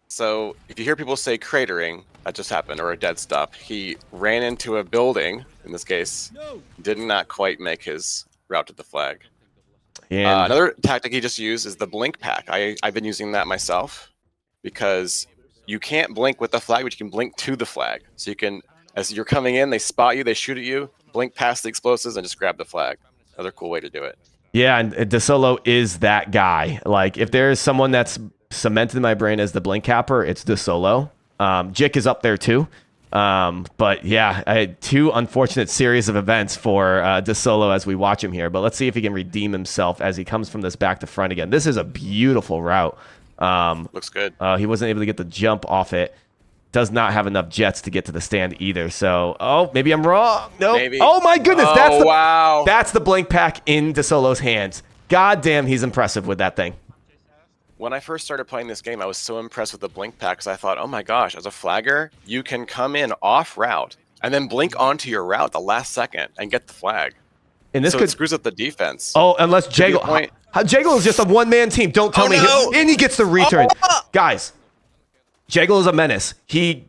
So if you hear people say cratering, that just happened, or a dead stop. He ran into a building, in this case, did not quite make his route to the flag. And another tactic he just used is the blink pack. I've been using that myself because you can't blink with the flag, but you can blink to the flag. So you can, as you're coming in, they spot you, they shoot at you, blink past the explosives, and just grab the flag. Another cool way to do it. Yeah, and DeSolo is that guy. Like, if there's someone that's cemented in my brain as the blink capper, it's DeSolo. Jick is up there too. But yeah, I had two unfortunate series of events for DeSolo as we watch him here. But let's see if he can redeem himself as he comes from this back to front again. This is a beautiful route. Looks good. He wasn't able to get the jump off it. Does not have enough jets to get to the stand either. So, maybe I'm wrong. No. Nope. Oh my goodness. Wow. That's the blink pack in DeSolo's hands. God damn, he's impressive with that thing. When I first started playing this game, I was so impressed with the blink pack because I thought, oh my gosh, as a flagger, you can come in off route and then blink onto your route at the last second and get the flag. And this it screws up the defense. Oh, unless Jaggle. Jaggle is just a one-man team. Don't tell me. And he gets the return. Guys, Jaggle is a menace. He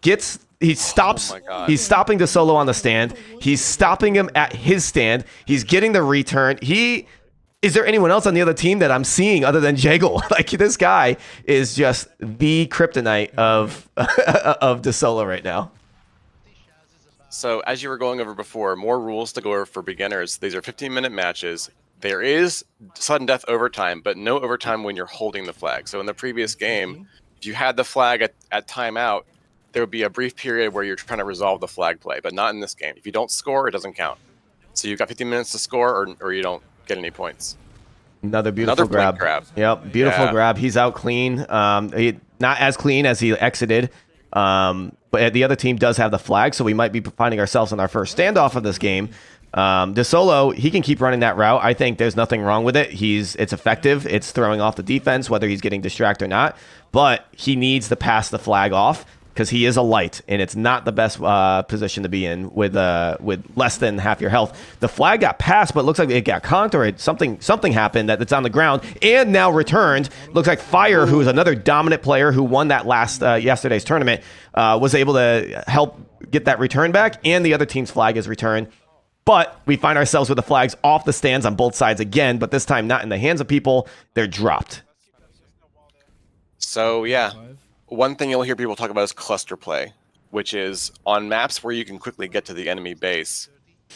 stops. He's stopping DeSolo on the stand. He's stopping him at his stand. He's getting the return. Is there anyone else on the other team that I'm seeing other than Jaggle? Like, this guy is just the kryptonite of DeSolo right now. So as you were going over before, more rules to go over for beginners. These are 15-minute matches. There is sudden death overtime, but no overtime when you're holding the flag. So in the previous game, if you had the flag at timeout, there would be a brief period where you're trying to resolve the flag play, but not in this game. If you don't score, it doesn't count. So you've got 15 minutes to score or you don't get any points. Another beautiful grab. Yep, beautiful grab. He's out clean. Not as clean as he exited. But the other team does have the flag, so we might be finding ourselves in our first standoff of this game. DeSolo, he can keep running that route. I think there's nothing wrong with it. It's effective. It's throwing off the defense, whether he's getting distracted or not. But he needs to pass the flag off. because he is a light, and it's not the best position to be in with less than half your health. The flag got passed, but it looks like it got conked or something happened that's on the ground and now returned. Looks like Fire, who is another dominant player who won that last yesterday's tournament, was able to help get that return back, and the other team's flag is returned. But we find ourselves with the flags off the stands on both sides again, but this time not in the hands of people. They're dropped. So, yeah. One thing you'll hear people talk about is cluster play, which is on maps where you can quickly get to the enemy base,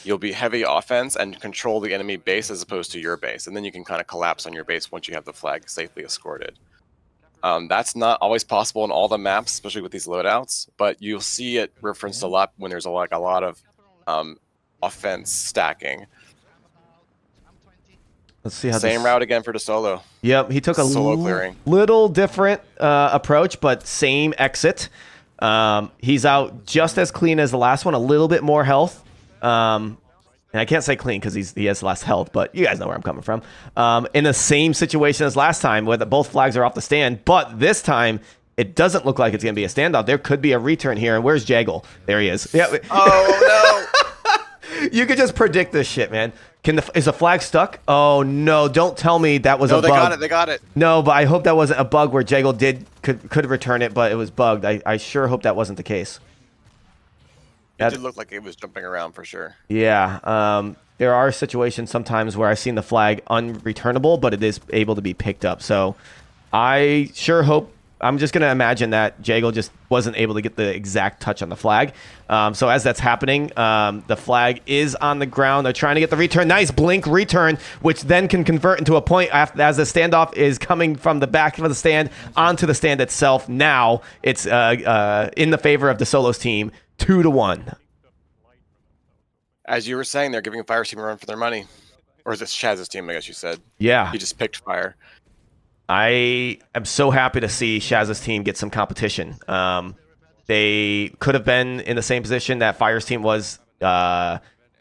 you'll be heavy offense and control the enemy base as opposed to your base. And then you can kind of collapse on your base once you have the flag safely escorted. That's not always possible in all the maps, especially with these loadouts, but you'll see it referenced a lot when there's a lot of offense stacking. Let's see how Same route again for the solo. Yep, he took a solo clearing. Little different approach, but same exit. He's out just as clean as the last one, a little bit more health. And I can't say clean because he has less health, but you guys know where I'm coming from. In the same situation as last time, where both flags are off the stand, but this time it doesn't look like it's going to be a standoff. There could be a return here. And where's Jaggle? There he is. Yeah. Oh, no. You could just predict this shit, man. Is the flag stuck? Oh, no. Don't tell me that was a bug. They got it. No, but I hope that wasn't a bug where Jaggle could return it, but it was bugged. I sure hope that wasn't the case. It did look like it was jumping around for sure. Yeah. There are situations sometimes where I've seen the flag unreturnable, but it is able to be picked up. So I sure hope. I'm just going to imagine that Jaggle just wasn't able to get the exact touch on the flag. So as that's happening, the flag is on the ground. They're trying to get the return. Nice blink return, which then can convert into a point as the standoff is coming from the back of the stand onto the stand itself. Now it's in the favor of the Solos team, 2-1. As you were saying, they're giving Fire's team a run for their money. Or is it Shad's team, I guess you said? Yeah. He just picked Fire. I am so happy to see Shaz's team get some competition. They could have been in the same position that Fire's team was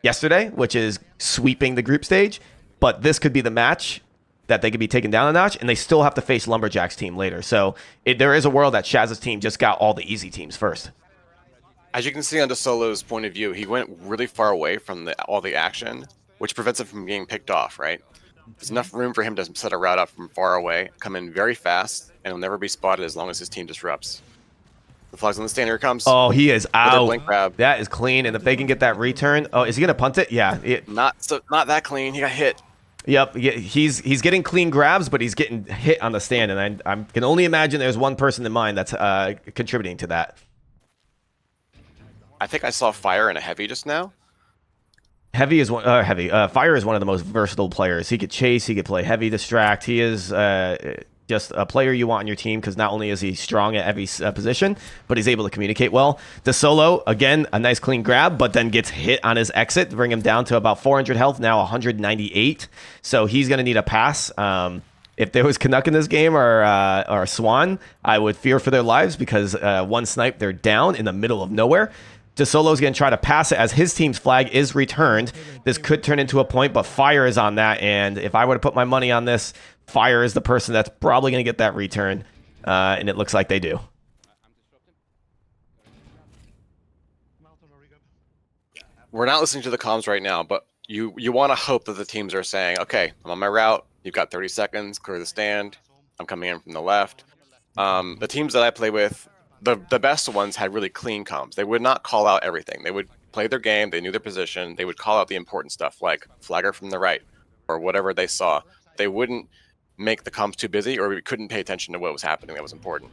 yesterday, which is sweeping the group stage. But this could be the match that they could be taken down a notch, and they still have to face Lumberjack's team later. So there is a world that Shaz's team just got all the easy teams first. As you can see on DeSolo's point of view, he went really far away from all the action, which prevents him from being picked off, right? There's enough room for him to set a route up from far away, come in very fast, and he'll never be spotted as long as his team disrupts. The flag's on the stand. Here it comes. Oh, he is out. Blink grab. That is clean, and if they can get that return, oh, is he gonna punt it? Yeah. Not that clean. He got hit. Yep. He's getting clean grabs, but he's getting hit on the stand, and I can only imagine there's one person in mind that's contributing to that. I think I saw Fire in a heavy just now. Heavy is one. Fire is one of the most versatile players. He could chase. He could play heavy, distract. He is just a player you want on your team because not only is he strong at every position, but he's able to communicate well. DeSolo, again, a nice clean grab, but then gets hit on his exit to bring him down to about 400 health, now 198. So he's going to need a pass. If there was Canuck in this game or Swan, I would fear for their lives because one snipe, they're down in the middle of nowhere. DeSolo's going to try to pass it as his team's flag is returned. This could turn into a point, but Fire is on that. And if I were to put my money on this, Fire is the person that's probably going to get that return. And it looks like they do. We're not listening to the comms right now, but you want to hope that the teams are saying, okay, I'm on my route. You've got 30 seconds, clear the stand. I'm coming in from the left. The teams that I play with, the best ones had really clean comms. They would not call out everything. They would play their game. They knew their position. They would call out the important stuff like flagger from the right or whatever they saw. They wouldn't make the comms too busy or we couldn't pay attention to what was happening that was important.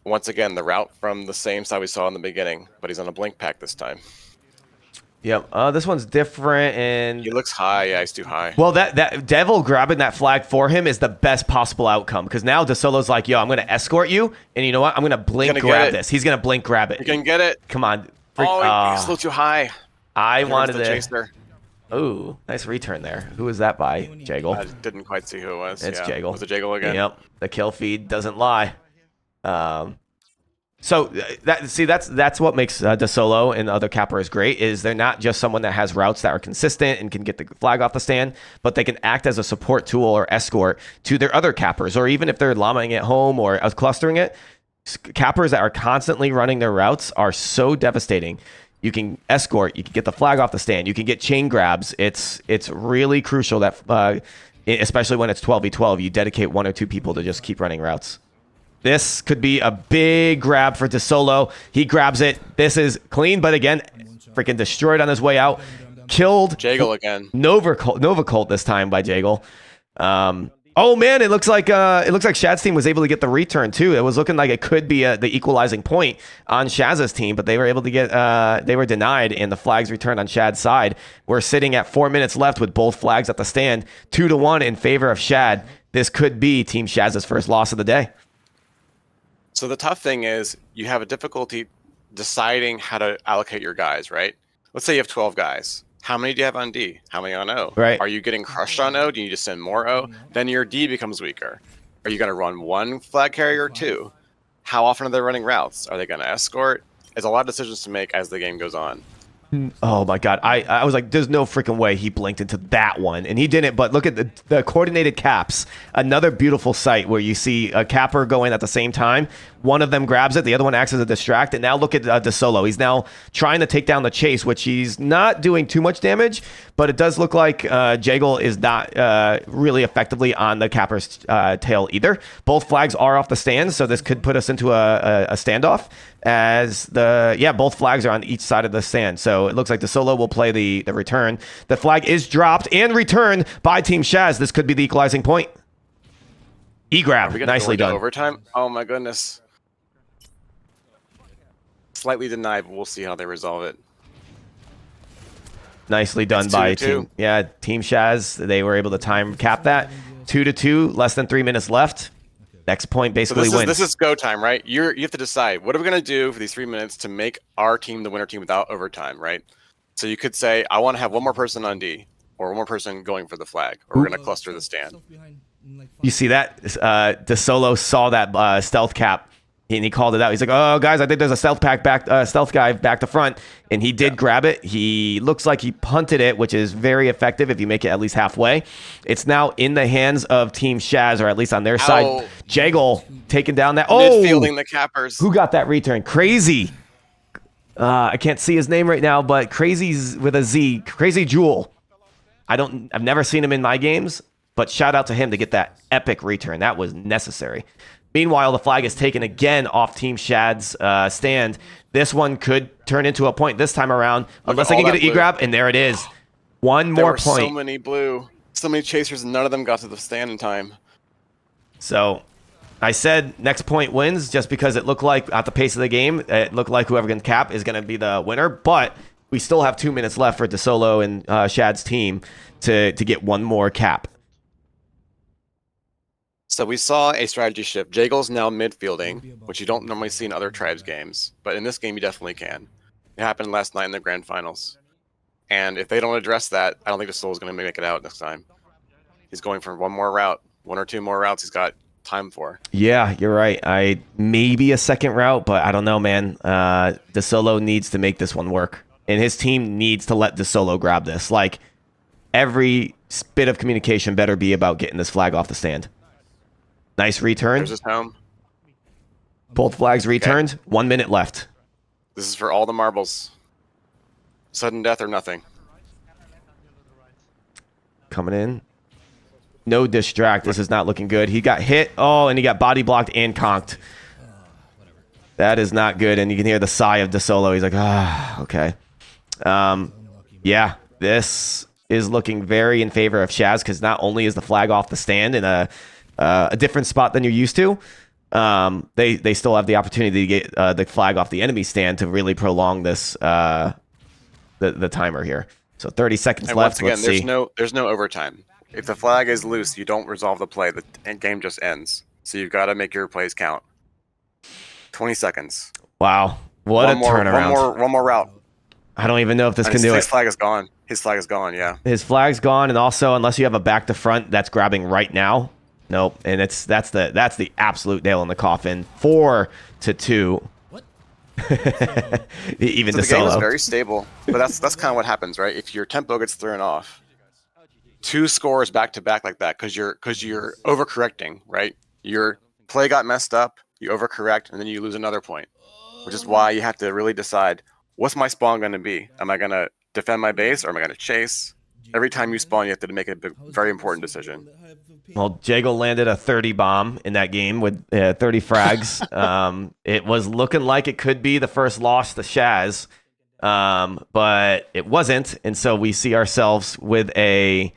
Once again, the route from the same side we saw in the beginning, but he's on a blink pack this time. Yep. This one's different, and he looks high. Yeah, he's too high. Well, that Devil grabbing that flag for him is the best possible outcome because now DeSolo's like, yo, I'm going to escort you, and you know what? I'm going to blink grab this. He's going to blink grab it. You can get it. Come on. He's a little too high. I wanted to. Ooh, nice return there. Who was that by? Jaggle. I didn't quite see who it was. It's Jaggle. Was it Jaggle again? Yep. The kill feed doesn't lie. So that's what makes DeSolo and other cappers great is they're not just someone that has routes that are consistent and can get the flag off the stand, but they can act as a support tool or escort to their other cappers, or even if they're llamaing it home or clustering it. Cappers that are constantly running their routes are so devastating. You can escort, you can get the flag off the stand, you can get chain grabs. It's really crucial that, especially when it's 12v12, you dedicate 1 or 2 people to just keep running routes. This could be a big grab for DeSolo. He grabs it. This is clean, but again, freaking destroyed on his way out. Killed. Jagle again. Nova Colt this time by Jagle. Oh man, it looks like Shad's team was able to get the return too. It was looking like it could be the equalizing point on Shaz's team, but they were able to get they were denied, and the flags returned on Shad's side. We're sitting at 4 minutes left with both flags at the stand, 2-1 in favor of Shad. This could be Team Shaz's first loss of the day. So the tough thing is you have a difficulty deciding how to allocate your guys, right? Let's say you have 12 guys. How many do you have on D? How many on O? Right. Are you getting crushed on O? Do you just send more O? Then your D becomes weaker. Are you going to run 1 flag carrier or 2? How often are they running routes? Are they going to escort? There's a lot of decisions to make as the game goes on. Oh my god, I was like, there's no freaking way he blinked into that one, and he didn't. But look at the coordinated caps. Another beautiful sight where you see a capper go in at the same time. One of them grabs it, the other one acts as a distract, and now look at DeSolo. He's now trying to take down the chase, which he's not doing too much damage, but it does look like Jagle is not really effectively on the capper's tail either. Both flags are off the stand, so this could put us into a standoff, as both flags are on each side of the stand. So it looks like DeSolo will play the return. The flag is dropped and returned by Team Shaz. This could be the equalizing point. E-grab, nicely done. Overtime? Oh my goodness. Slightly denied, but we'll see how they resolve it. Nicely done by Team Shaz. They were able to time cap that. 2-2, less than 3 minutes left. Next point basically wins. This is go time, right? You have to decide, what are we going to do for these 3 minutes to make our team the winner team without overtime, right? So you could say, I want to have 1 more person on D, or 1 more person going for the flag, or we're going to cluster the stand. You see that? DeSolo saw that stealth cap, and he called it out. He's like, "Oh, guys, I think there's a stealth guy back to front," and he did grab it. He looks like he punted it, which is very effective if you make it at least halfway. It's now in the hands of Team Shaz, or at least on their side. Jagle taking down that. Midfielding the cappers. Who got that return? Crazy. I can't see his name right now, but Crazy's with a Z. Crazy Jewel. I've never seen him in my games, but shout out to him to get that epic return. That was necessary. Meanwhile, the flag is taken again off Team Shad's stand. This one could turn into a point this time around, unless I can get an E-grab, and there it is. One more point. So many blue, so many chasers, and none of them got to the stand in time. So I said next point wins just because it looked like at the pace of the game, it looked like whoever can cap is going to be the winner, but we still have 2 minutes left for DeSolo and Shad's team to get 1 more cap. So we saw a strategy shift. Jagle's now midfielding, which you don't normally see in other tribes games, but in this game you definitely can. It happened last night in the grand finals. And if they don't address that, I don't think DeSolo's going to make it out next time. He's going for 1 more route, 1 or 2 more routes he's got time for. Yeah, you're right. Maybe a second route, but I don't know, man. DeSolo needs to make this one work. And his team needs to let DeSolo grab this. Like, every bit of communication better be about getting this flag off the stand. Nice return. There's his home. Both flags returned. Okay. 1 minute left. This is for all the marbles. Sudden death or nothing. Coming in. No distract. This is not looking good. He got hit. Oh, and he got body blocked and conked. That is not good. And you can hear the sigh of DeSolo. He's like, okay. Yeah, this is looking very in favor of Shaz, because not only is the flag off the stand in a different spot than you're used to, they still have the opportunity to get the flag off the enemy stand to really prolong this the timer here. So 30 seconds and left. Once again, there's no overtime. If the flag is loose, you don't resolve the play. The game just ends. So you've got to make your plays count. 20 seconds. Wow, what a turnaround! One more route. I don't even know if this can do it. His flag is gone. His flag is gone. Yeah. His flag's gone, and also unless you have a back to front that's grabbing right now. Nope, and that's the absolute nail in the coffin. 4-2. Even So the the game is solo. very stable, but that's kind of what happens, right? If your tempo gets thrown off, 2 scores back to back like that, because you're overcorrecting, right? Your play got messed up, you overcorrect, and then you lose another point, which is why you have to really decide, what's my spawn going to be? Am I going to defend my base, or am I going to chase? Every time you spawn, you have to make a very important decision. Well, Jago landed a 30 bomb in that game with 30 frags. It was looking like it could be the first loss to Shaz, but it wasn't. And so we see ourselves with a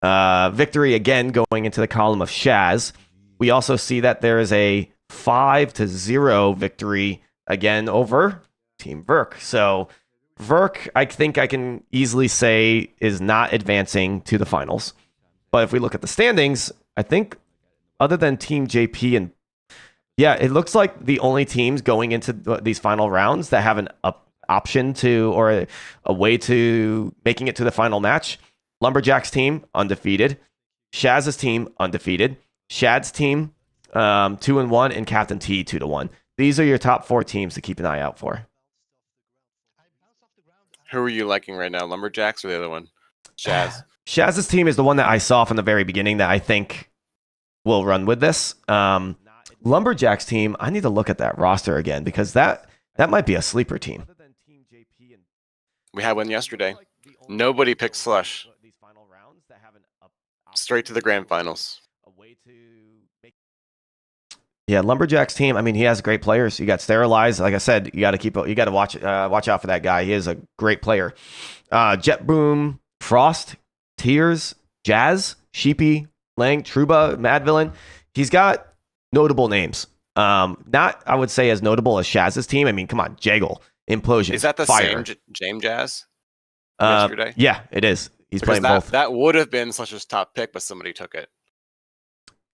victory again going into the column of Shaz. We also see that there is a 5-0 victory again over Team Verk. So Verk, I think I can easily say, is not advancing to the finals. But if we look at the standings, I think other than Team JP and it looks like the only teams going into these final rounds that have an option to, or a way to making it to the final match. Lumberjack's team, undefeated. Shaz's team, undefeated. Shad's team, 2-1, and CaptainTea 2-1. These are your top 4 teams to keep an eye out for. Who are you liking right now, Lumberjacks or the other one? Shaz. Shaz's team is the one that I saw from the very beginning that I think will run with this. Lumberjack's team, I need to look at that roster again because that might be a sleeper team. We had one yesterday. Nobody picked Slush. Straight to the grand finals. Yeah, Lumberjack's team. I mean, he has great players. You got Sterilized. Like I said, you got to watch out for that guy. He is a great player. Jet Boom, Frost, Tears, Jazz, Sheepy, Lang, Truba, Mad Villain. He's got notable names. Not, I would say, as notable as Shaz's team. I mean, come on, Jaggle, Implosion. Is that the Fire. same James Jazz yesterday? Yeah, it is. He's Because playing both. That would have been Slush's top pick, but somebody took it.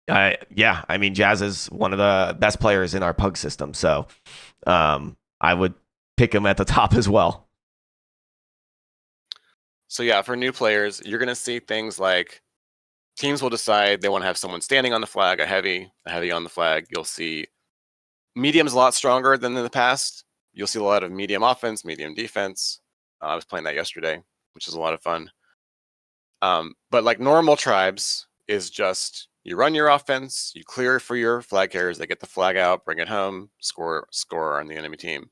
Yeah, I mean, Jazz is one of the best players in our pug system, so I would pick him at the top as well. So yeah, for new players, you're going to see things like teams will decide they want to have someone standing on the flag, a heavy on the flag. You'll see medium's a lot stronger than in the past. You'll see a lot of medium offense, medium defense. I was playing that yesterday, which is a lot of fun. But like normal tribes is just you run your offense, you clear for your flag carriers, they get the flag out, bring it home, score on the enemy team.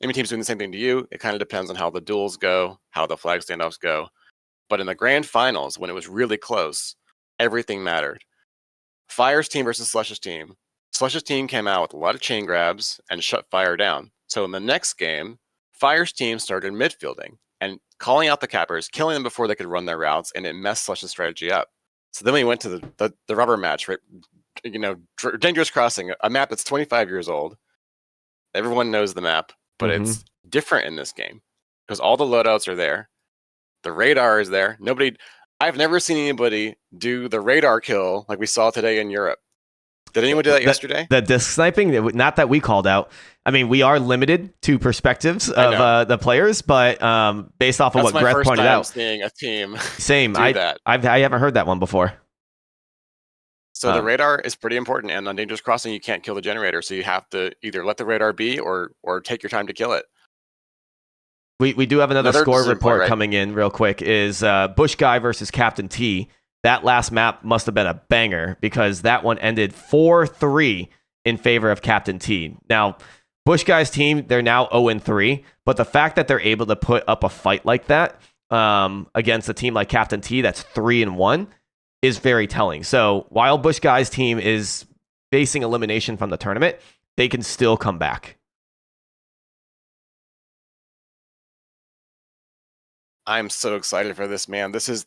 Enemy team's doing the same thing to you. It kind of depends on how the duels go, how the flag standoffs go. But in the grand finals, when it was really close, everything mattered. Fire's team versus Slush's team. Slush's team came out with a lot of chain grabs and shut Fire down. So in the next game, Fire's team started midfielding and calling out the cappers, killing them before they could run their routes, and it messed Slush's strategy up. So then we went to the rubber match, right? Dangerous Crossing, a map that's 25 years old. Everyone knows the map, but it's different in this game because all the loadouts are there. The radar is there. I've never seen anybody do the radar kill like we saw today in Europe. Did anyone do that yesterday? The disc sniping, not that we called out. I mean, we are limited to perspectives of the players, but based off of what Greth pointed out, that's my first time seeing a team same. do that. I haven't heard that one before. So the radar is pretty important, and on Dangerous Crossing, you can't kill the generator, so you have to either let the radar be or take your time to kill it. We do have another score report right? coming in real quick. Is Busch Guy versus CaptainTea. That last map must have been a banger because that one ended 4-3 in favor of CaptainTea. Now, Busch Guy's team, they're now 0-3, but the fact that they're able to put up a fight like that against a team like CaptainTea that's 3-1 is very telling. So while Busch Guy's team is facing elimination from the tournament, they can still come back. I'm so excited for this, man. This is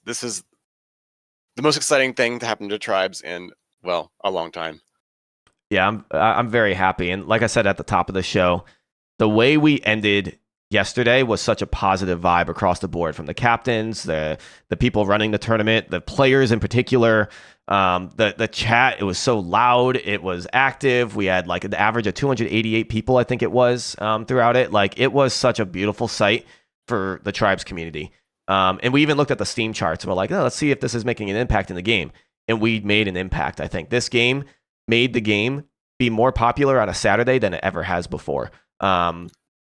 the most exciting thing to happen to tribes in, well, a long time. Yeah, I'm very happy. And like I said at the top of the show, the way we ended yesterday was such a positive vibe across the board, from the captains, the people running the tournament, the players in particular. The chat, it was so loud, it was active. We had like an average of 288 people, I think it was, throughout it. Like, it was such a beautiful sight for the tribes community. And we even looked at the Steam charts and we're like, oh, let's see if this is making an impact in the game. And we made an impact. I think this game made the game be more popular on a Saturday than it ever has before.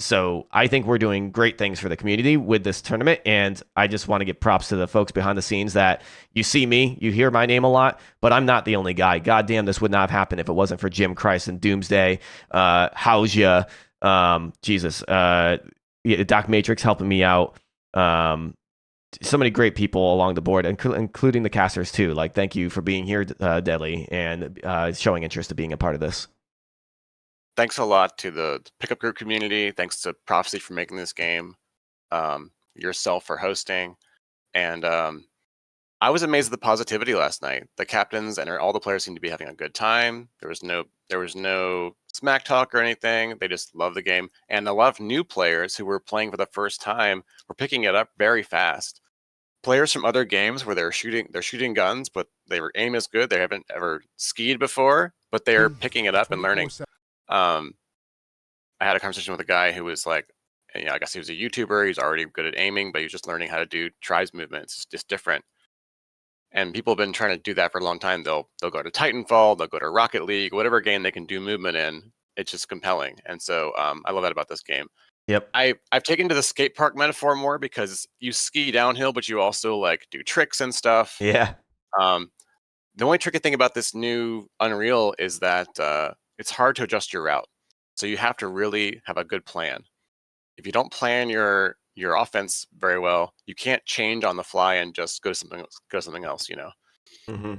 So I think we're doing great things for the community with this tournament, and I just want to give props to the folks behind the scenes that you see me, you hear my name a lot, but I'm not the only guy. God damn, this would not have happened if it wasn't for Jim Christ and Doomsday, Howsia, Jesus, Doc Matrix helping me out. So many great people along the board, including the casters too. Like, thank you for being here, Dele, and showing interest in being a part of this. Thanks a lot to the pickup group community. Thanks to Prophecy for making this game, yourself for hosting, and I was amazed at the positivity last night. The captains and all the players seemed to be having a good time. There was no smack talk or anything. They just loved the game, and a lot of new players who were playing for the first time were picking it up very fast. Players from other games where they're shooting guns, but their aim is good. They haven't ever skied before, but they are picking it up and learning. I had a conversation with a guy who was like, I guess he was a YouTuber. He's already good at aiming, but he was just learning how to do tribes movements. It's just different. And people have been trying to do that for a long time. They'll go to Titanfall, they'll go to Rocket League, whatever game they can do movement in. It's just compelling. And so I love that about this game. Yep. I've taken to the skate park metaphor more because you ski downhill, but you also like do tricks and stuff. Yeah. The only tricky thing about this new Unreal is that it's hard to adjust your route. So you have to really have a good plan. If you don't plan your offense very well, you can't change on the fly and just go to something else, Mm-hmm.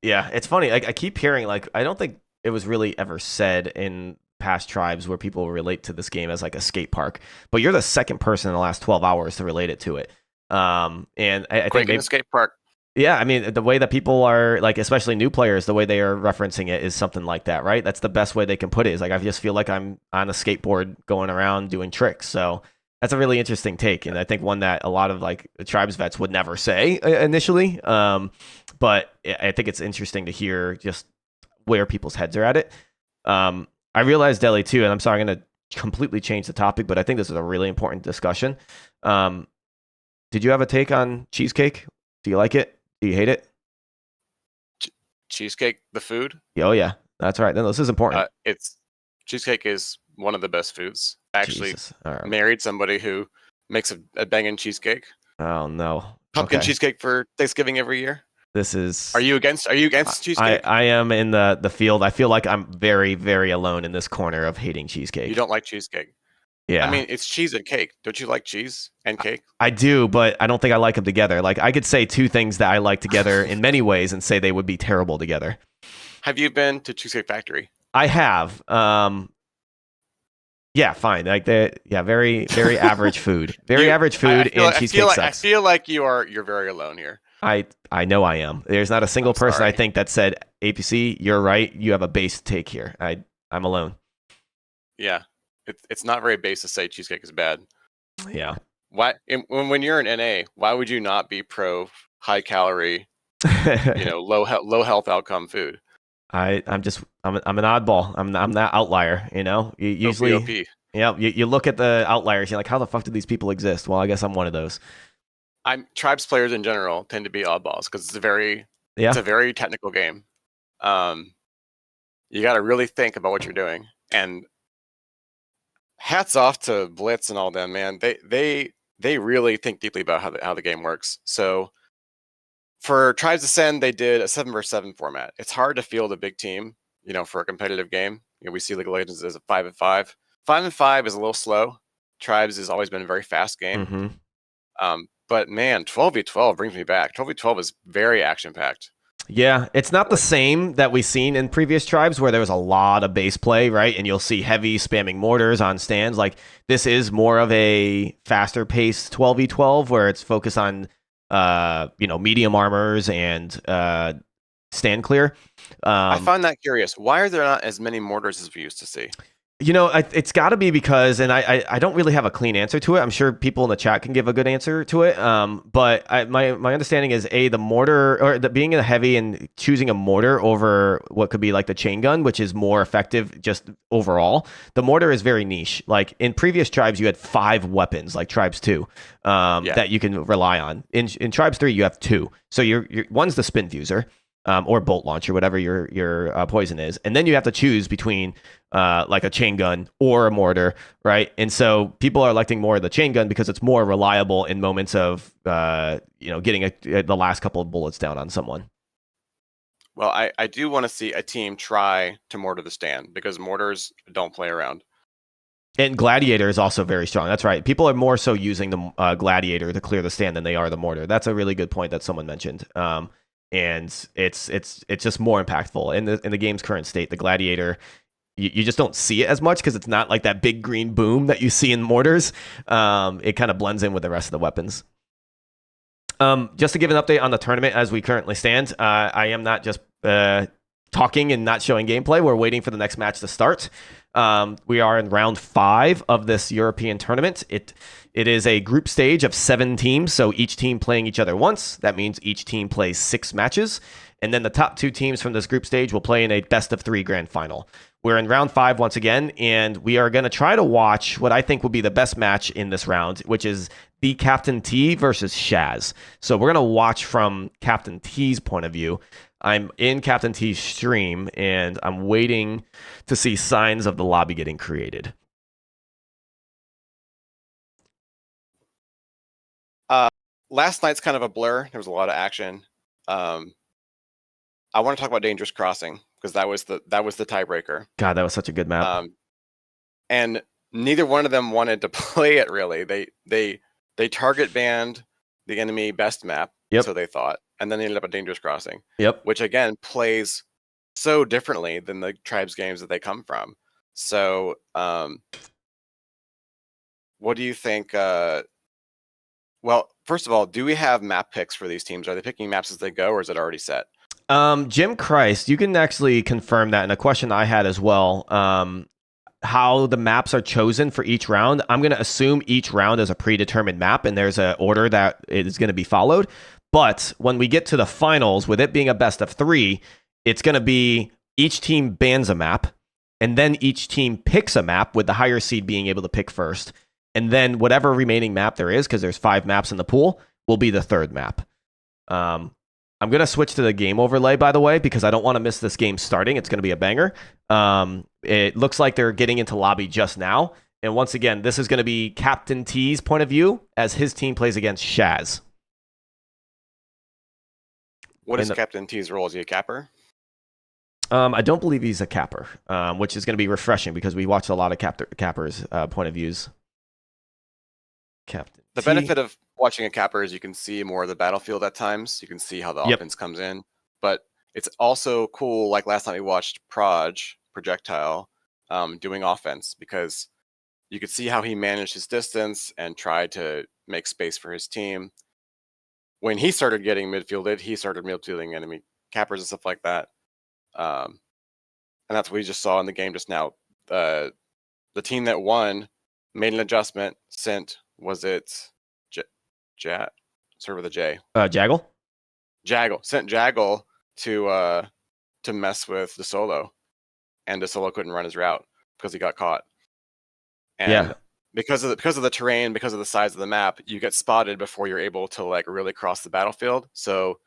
Yeah, it's funny. I keep hearing, like, I don't think it was really ever said in past tribes where people relate to this game as like a skate park, but you're the second person in the last 12 hours to relate it to it. And I think a skate park. Yeah, I mean, the way that people are, like, especially new players, the way they are referencing it is something like that, right? That's the best way they can put it. Is like, I just feel like I'm on a skateboard going around doing tricks. So that's a really interesting take, and I think one that a lot of like tribes vets would never say initially. But I think it's interesting to hear just where people's heads are at it. I realized, Dele, too, and I'm sorry, I'm going to completely change the topic, but I think this is a really important discussion. Did you have a take on cheesecake? Do you like it? Do you hate it? Cheesecake, the food? Oh, yeah. That's right. No, this is important. Cheesecake is one of the best foods. I actually right. married somebody who makes a banging cheesecake. Oh, no. Pumpkin cheesecake for Thanksgiving every year. This is... Are you against cheesecake? I am in the field. I feel like I'm very, very alone in this corner of hating cheesecake. You don't like cheesecake? Yeah. I mean, it's cheese and cake. Don't you like cheese and cake? I do, but I don't think I like them together. Like, I could say two things that I like together in many ways and say they would be terrible together. Have you been to Cheesecake Factory? I have. Yeah, fine. Like that. Yeah, very, very average food. Very average food, and cheesecake sucks. I feel like you're very alone here. I know I am. There's not a single person sorry. I think that said, APC, you're right. You have a base take here. I'm alone. Yeah. It's not very base to say cheesecake is bad. Yeah. Why when you're in NA, why would you not be pro high calorie, low health outcome food? I'm an oddball. I'm that outlier. You usually, yeah. You look at the outliers. You're like, how the fuck do these people exist? Well, I guess I'm one of those. Tribes players in general tend to be oddballs because it's a very technical game. You got to really think about what you're doing, and hats off to Blitz and all them, man. They really think deeply about how the game works. So for Tribes Ascend, they did a 7 vs 7 format. It's hard to field a big team, for a competitive game. We see League of Legends as a 5v5. 5v5 is a little slow. Tribes has always been a very fast game. Mm-hmm. But man, 12v12 brings me back. 12v12 is very action packed. Yeah, it's not the same that we've seen in previous tribes where there was a lot of base play, right? And you'll see heavy spamming mortars on stands. Like, this is more of a faster paced 12v12 where it's focused on, medium armors and stand clear. I find that curious. Why are there not as many mortars as we used to see? It's got to be because, and I don't really have a clean answer to it. I'm sure people in the chat can give a good answer to it. But my understanding is the mortar, or being in a heavy and choosing a mortar over what could be like the chain gun, which is more effective just overall. The mortar is very niche. Like in previous tribes, you had 5 weapons, like Tribes 2, that you can rely on. In Tribes 3, you have 2. So you're one's the spin fuser. or bolt launcher, whatever your poison is, and then you have to choose between like a chain gun or a mortar, right? And so people are electing more of the chain gun because it's more reliable in moments of getting the last couple of bullets down on someone. Well, I do want to see a team try to mortar the stand because mortars don't play around. And Gladiator is also very strong. That's right. People are more so using the Gladiator to clear the stand than they are the mortar. That's a really good point that someone mentioned. And it's just more impactful in the game's current state. The Gladiator, you just don't see it as much because it's not like that big green boom that you see in mortars. It kind of blends in with the rest of the weapons. Just to give an update on the tournament as we currently stand, I am not just talking and not showing gameplay. We're waiting for the next match to start. We are in round 5 of this European tournament. It is a group stage of 7 teams, so each team playing each other once. That means each team plays 6 matches. And then the top 2 teams from this group stage will play in a best of 3 grand final. We're in round 5 once again, and we are going to try to watch what I think will be the best match in this round, which is the CaptainTea versus Shaz. So we're going to watch from CaptainTea's point of view. I'm in CaptainTea's stream, and I'm waiting to see signs of the lobby getting created. Last night's kind of a blur. There was a lot of action. I want to talk about Dangerous Crossing because that was the tiebreaker. God, that was such a good map. And neither one of them wanted to play it really. They target banned the enemy best map, so they thought, and then they ended up at Dangerous Crossing. Which again plays so differently than the tribes games that they come from. So what do you think? Well, first of all, do we have map picks for these teams? Are they picking maps as they go, or is it already set? Jim Christ, you can actually confirm that. And a question I had as well, how the maps are chosen for each round. I'm going to assume each round is a predetermined map and there's an order that is going to be followed. But when we get to the finals, with it being a best of 3, it's going to be each team bans a map, and then each team picks a map with the higher seed being able to pick first. And then whatever remaining map there is, because there's 5 maps in the pool, will be the 3rd map. I'm going to switch to the game overlay, by the way, because I don't want to miss this game starting. It's going to be a banger. It looks like they're getting into lobby just now. And once again, this is going to be CaptainTea's point of view as his team plays against Shaz. What is CaptainTea's role? Is he a capper? I don't believe he's a capper, which is going to be refreshing because we watched a lot of cappers' point of views. Captain. The benefit of watching a capper is you can see more of the battlefield at times. You can see how the offense comes in. But it's also cool, like last time we watched Projectile, doing offense, because you could see how he managed his distance and tried to make space for his team. When he started getting midfielded, he started midfielding enemy cappers and stuff like that. And that's what we just saw in the game just now. The team that won made an adjustment, sent, was it Start with a J? Jaggle? Jaggle. Sent Jaggle to mess with the solo. And the solo couldn't run his route because he got caught. And because of the terrain, because of the size of the map, you get spotted before you're able to like really cross the battlefield. So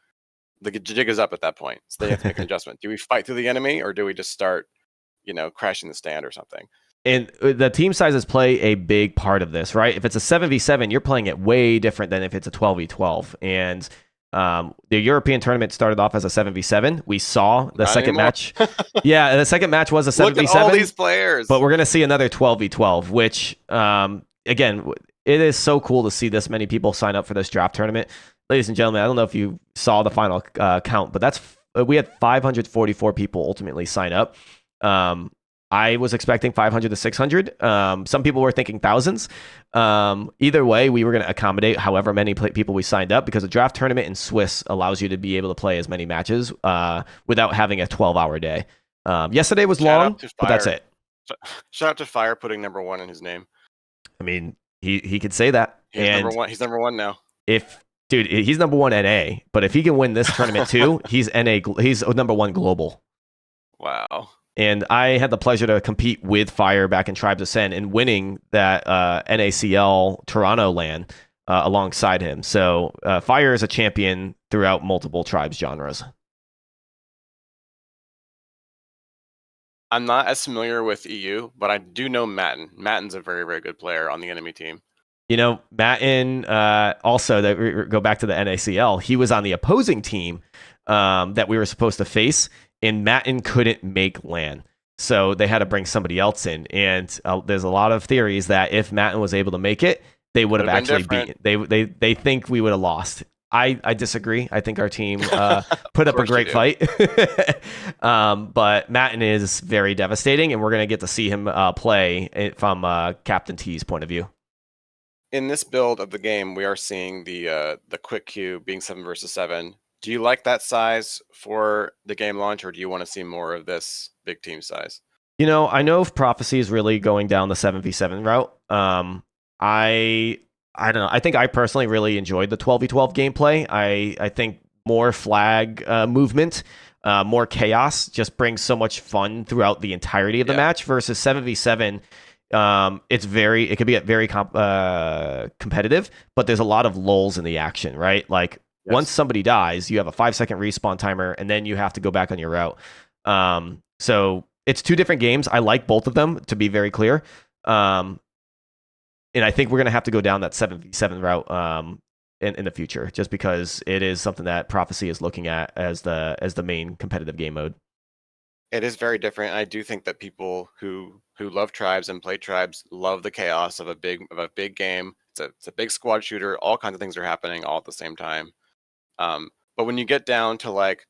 the jig is up at that point. So they have to make an adjustment. Do we fight through the enemy, or do we just start, crashing the stand or something? And the team sizes play a big part of this, right? If it's a 7v7, you're playing it way different than if it's a 12v12. And the European tournament started off as a 7v7. We saw the second match. Yeah, the second match was a 7v7. Look at all these players. But we're going to see another 12v12, which, again, it is so cool to see this many people sign up for this draft tournament. Ladies and gentlemen, I don't know if you saw the final count, but we had 544 people ultimately sign up. I was expecting 500 to 600. Some people were thinking thousands. Either way, we were going to accommodate however many people we signed up, because a draft tournament in Swiss allows you to be able to play as many matches without having a 12-hour day. Yesterday was long, but that's it. Shout out to Fire putting number 1 in his name. I mean, he could say that. Number 1. He's number 1 now. Dude, he's number 1 NA, but if he can win this tournament too, he's number 1 global. Wow. And I had the pleasure to compete with Fire back in Tribes Ascend and winning that NACL Toronto LAN alongside him. So Fire is a champion throughout multiple Tribes genres. I'm not as familiar with EU, but I do know Matten. Matten's a very, very good player on the enemy team. You know, Matten, also, that we go back to the NACL, he was on the opposing team that we were supposed to face, and Matten couldn't make LAN. So they had to bring somebody else in. And there's a lot of theories that if Matten was able to make it, they would have actually beaten. They think we would have lost. I disagree. I think our team put up a great fight. But Matten is very devastating, and we're going to get to see him play from CaptainTea's point of view. In this build of the game, we are seeing the quick queue being 7 versus 7. Do you like that size for the game launch, or do you want to see more of this big team size? You know, I know if Prophecy is really going down the 7v7 route. I don't know. I think I personally really enjoyed the 12v12 gameplay. I think more flag movement, more chaos just brings so much fun throughout the entirety of the match versus 7v7. It could be very competitive, but there's a lot of lulls in the action, right? Like once somebody dies, you have a 5-second respawn timer, and then you have to go back on your route. So it's two different games. I like both of them, to be very clear. And I think we're gonna have to go down that 7v7 route in the future, just because it is something that Prophecy is looking at as the main competitive game mode. It is very different. I do think that people who love tribes and play tribes love the chaos of a big game. It's a big squad shooter. All kinds of things are happening all at the same time. But when you get down to like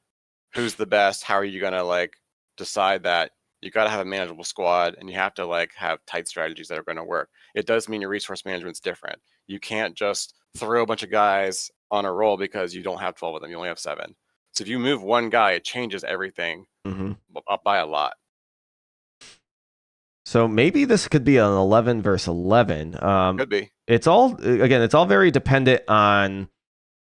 who's the best, how are you gonna like decide that? You got to have a manageable squad, and you have to like have tight strategies that are going to work. It does mean your resource management's different. You can't just throw a bunch of guys on a roll because you don't have 12 of them. You only have 7. So if you move one guy, it changes everything up by a lot. So maybe this could be an 11 versus 11. Could be. It's all very dependent on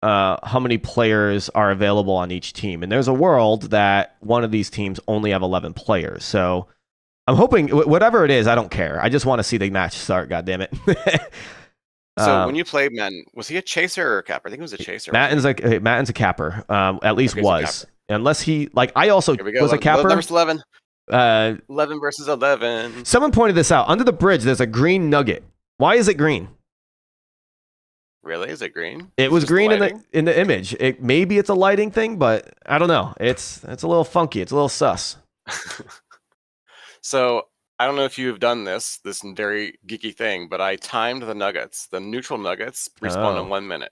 how many players are available on each team. And there's a world that one of these teams only have 11 players. So I'm hoping, whatever it is, I don't care. I just want to see the match start, goddammit. So when you played Matten, was he a chaser or a capper? I think he was a chaser. Matten's a capper, at least was. Unless he, like, I also was a capper. Number 11. 11 versus 11. Someone pointed this out. Under the bridge, there's a green nugget. Why is it green? Really? Is it green? It was green in the image. Maybe it's a lighting thing, but I don't know. It's a little funky. It's a little sus. So I don't know if you've done this very geeky thing, but I timed the nuggets. The neutral nuggets respawn in 1 minute.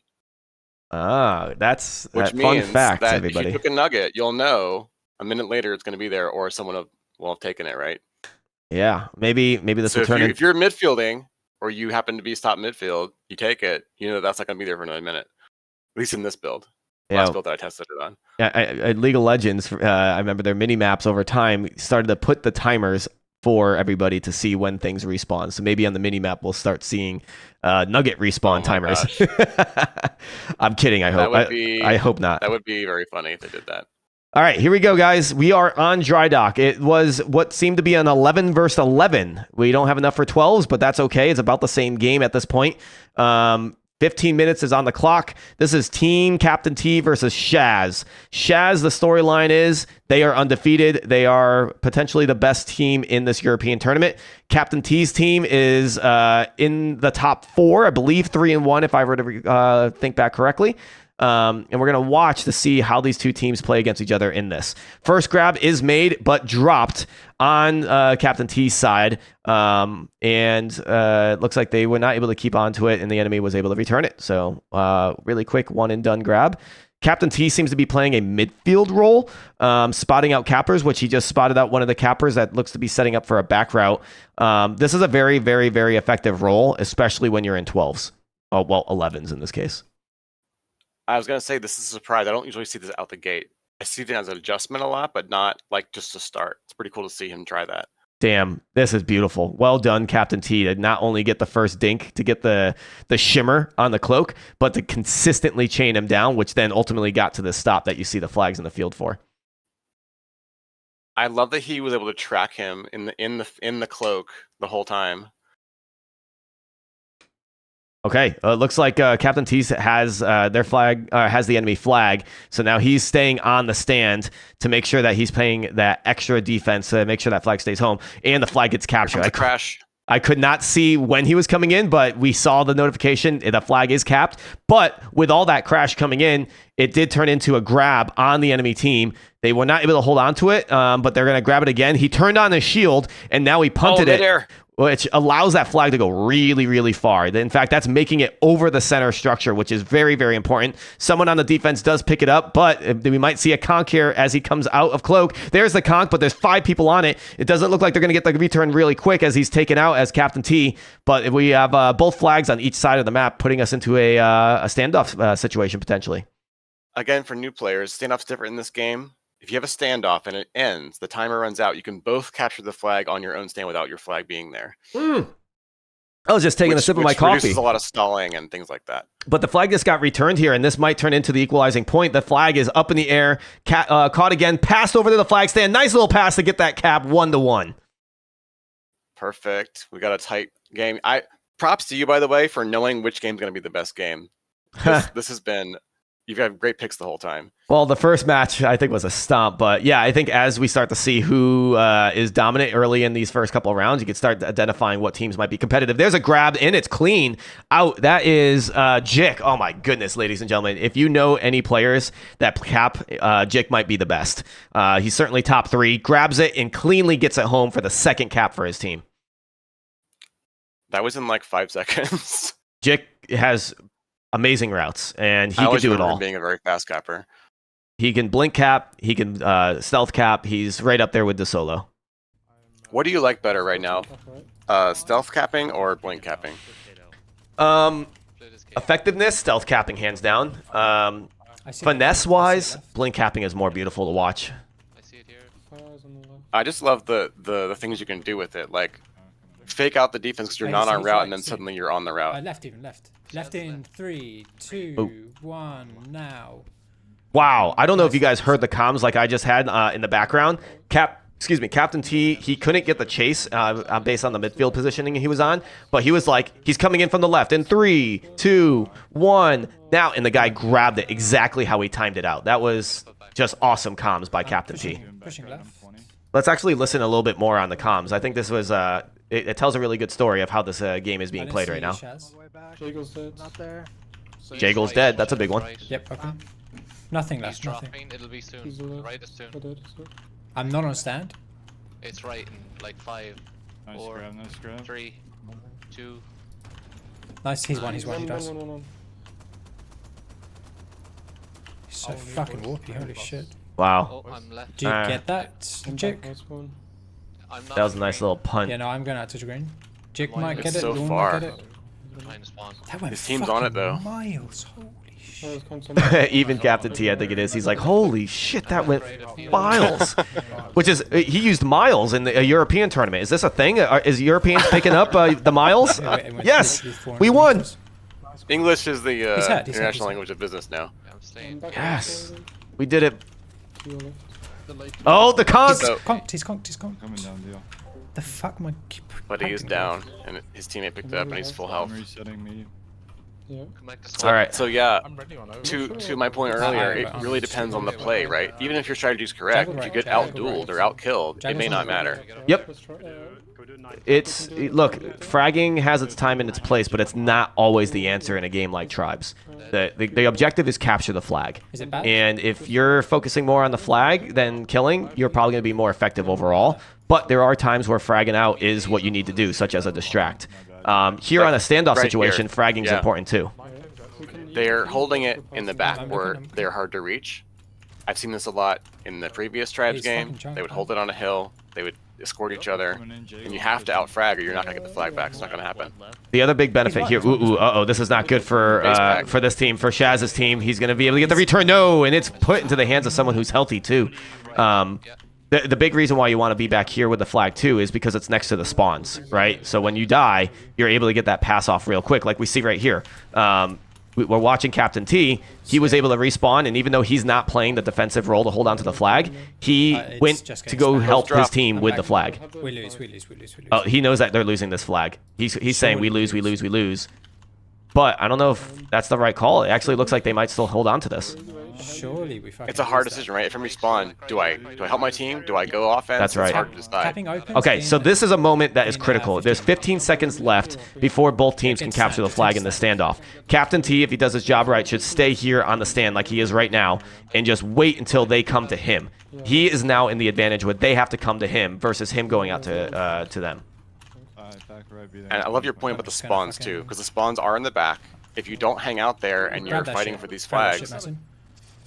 That's which fun means fact, that everybody. if you took a nugget, you'll know a minute later it's going to be there, or someone will have taken it, right? Yeah, maybe this will turn. If you're midfielding, or you happen to be top midfield, you take it. You know that's not going to be there for another minute. At least in this build. Last build that I tested it on. Yeah, League of Legends. I remember their mini maps over time started to put the timers for everybody to see when things respawn. So maybe on the mini map we'll start seeing nugget respawn timers. I'm kidding. I hope. I hope not. That would be very funny if they did that. All right, here we go, guys. We are on dry dock. It was what seemed to be an 11 versus 11. We don't have enough for 12s, but that's okay. It's about the same game at this point. 15 minutes is on the clock. This is Team CaptainTea versus Shaz. Shaz, the storyline is they are undefeated. They are potentially the best team in this European tournament. CaptainTea's team is in the top 4, I believe 3-1, if I were to think back correctly. And we're going to watch to see how these two teams play against each other in this. First grab is made, but dropped on CaptainTea's side. And it looks like they were not able to keep on to it, and the enemy was able to return it. So really quick one-and-done grab. CaptainTea seems to be playing a midfield role, spotting out cappers, which he just spotted out one of the cappers that looks to be setting up for a back route. This is a very, very, very effective role, especially when you're in 12s. Oh, well, 11s in this case. I was going to say, this is a surprise. I don't usually see this out the gate. I see it as an adjustment a lot, but not like just to start. It's pretty cool to see him try that. Damn, this is beautiful. Well done, CaptainTea, to not only get the first dink, to get the shimmer on the cloak, but to consistently chain him down, which then ultimately got to the stop that you see the flags in the field for. I love that he was able to track him in the cloak the whole time. Okay, looks like CaptainTea has their flag, has the enemy flag. So now he's staying on the stand to make sure that he's paying that extra defense to make sure that flag stays home and the flag gets captured. Crash. I could not see when he was coming in, but we saw the notification. The flag is capped. But with all that crash coming in, it did turn into a grab on the enemy team. They were not able to hold on to it, but they're going to grab it again. He turned on his shield, and now he punted it, which allows that flag to go really, really far. In fact, that's making it over the center structure, which is very, very important. Someone on the defense does pick it up, but we might see a conk here as he comes out of cloak. There's the conk, but there's 5 people on it. It doesn't look like they're going to get the return really quick as he's taken out as CaptainTea, but we have both flags on each side of the map, putting us into a standoff situation potentially. Again, for new players, standoff's different in this game. If you have a standoff and it ends, the timer runs out, you can both capture the flag on your own stand without your flag being there. I was just taking a sip of my coffee. Reduces a lot of stalling and things like that. But the flag just got returned here, and this might turn into the equalizing point. The flag is up in the air, caught again, passed over to the flag stand. Nice little pass to get that cap 1-1. Perfect. We got a tight game. Props to you, by the way, for knowing which game's going to be the best game. This has been... You've had great picks the whole time. Well, the first match, I think, was a stomp. But yeah, I think as we start to see who is dominant early in these first couple of rounds, you can start identifying what teams might be competitive. There's a grab, and it's clean out. That is Jick. Oh, my goodness, ladies and gentlemen. If you know any players that cap, Jick might be the best. He's certainly top 3. Grabs it and cleanly gets it home for the second cap for his team. That was in like 5 seconds. Jick has... amazing routes, and he can do it all. Being a very fast capper, he can blink cap, he can stealth cap. He's right up there with the solo. What do you like better right now, stealth capping or blink capping? Effectiveness, stealth capping hands down. Finesse wise, blink capping is more beautiful to watch. I just love the things you can do with it, like fake out the defense because you're not on route, and then suddenly you're on the route. Left in 3, 2, 1, now. Wow, I don't know if you guys heard the comms like I just had in the background. CaptainTea, he couldn't get the chase based on the midfield positioning he was on, but he was like, he's coming in from the left in 3, 2, 1, now, and the guy grabbed it exactly how he timed it out. That was just awesome comms by CaptainTea. Pushing left. Let's actually listen a little bit more on the comms. I think this was it tells a really good story of how this game is being played right now. Jagel's dead. Not there. So Jagel's dead. That's a big one. Right. Yep, okay. Nothing He's left, nothing. dropping. It'll be soon. He's left. Right is soon. I'm not on stand. It's right in like 5, 4, 3, 2. Nice, he's one, he dies. One. He's so fucking warpy, holy shit. Wow. Oh, I'm left. Do you get that, Jick? I'm not That was a nice little punt. Yeah, no, I'm going out to the green. Jick might It's get it, so Dawn far. might get it. -1. That went His team's on it, though. miles, holy shit. Even CaptainTea, I think it is. He's like, holy shit, that went miles. Which is, he used miles in a European tournament. Is this a thing? Is Europeans picking up the miles? Yes, we won. English is the he's international language of business now. I'm staying. Yes, we did it. Oh, the conk! He's conked. Coming down, deal. The fuck, my... But he is down, and his teammate picked it up, and he's full health. Resetting me. Come back to All right. So yeah, to my point earlier, it really depends on the play, right? Even if your strategy is correct, if you get out-dueled or out-killed, it may not matter. Yep. Look, fragging has its time and its place, but it's not always the answer in a game like Tribes. The objective is capture the flag. Is it bad? And if you're focusing more on the flag than killing, you're probably going to be more effective overall. But there are times where fragging out is what you need to do, such as a distract. Here on a standoff situation, fragging is important too. They're holding it in the back where they're hard to reach. I've seen this a lot in the previous Tribes game. They would hold it on a hill. They would escort each other, and you have to out-frag or you're not going to get the flag back. It's not going to happen. The other big benefit here, this is not good for this team, for Shaz's team. He's going to be able to get the return. No, and it's put into the hands of someone who's healthy too. The big reason why you want to be back here with the flag too is because it's next to the spawns, right? So when you die, you're able to get that pass off real quick, like we see right here. We're watching CaptainTea. He was able to respawn, and even though he's not playing the defensive role to hold on to the flag, he went to go help his team with the flag. We lose. Oh, he knows that they're losing this flag. He's saying we lose. But I don't know if that's the right call. It actually looks like they might still hold on to this. Surely we fucking. It's a hard decision, right? If I respawn, do I help my team? Do I go offense? That's right. It's hard to decide. Okay, so this is a moment that is critical. There's 15 seconds left before both teams can capture the flag in the standoff. CaptainTea, if he does his job right, should stay here on the stand like he is right now and just wait until they come to him. He is now in the advantage where they have to come to him versus him going out to them. And I love your point about the spawns too, because the spawns are in the back. If you don't hang out there and you're fighting for these flags,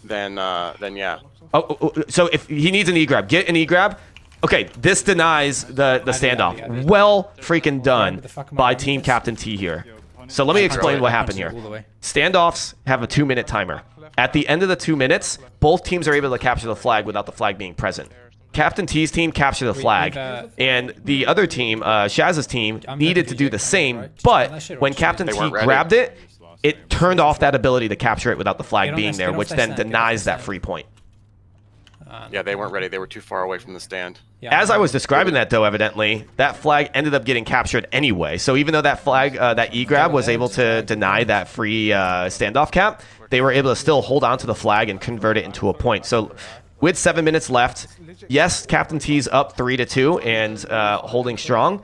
then yeah. Oh, so if he needs an E-grab, get an E-grab. Okay, this denies the standoff. Well freaking done by Team CaptainTea here. So let me explain what happened here. Standoffs have a 2-minute timer. At the end of the 2 minutes, both teams are able to capture the flag without the flag being present. CaptainTea's team captured the flag, and the other team, Shaz's team, needed to do the same, but when CaptainTea grabbed it, it turned off that ability to capture it without the flag being there, which then denies that free point. Yeah, they weren't ready. They were too far away from the stand. As I was describing that, though, evidently, that flag ended up getting captured anyway. So even though that flag, that E-grab was able to deny that free standoff cap, they were able to still hold on to the flag and convert it into a point. So with 7 minutes left, yes, CaptainTea's up 3-2 and holding strong.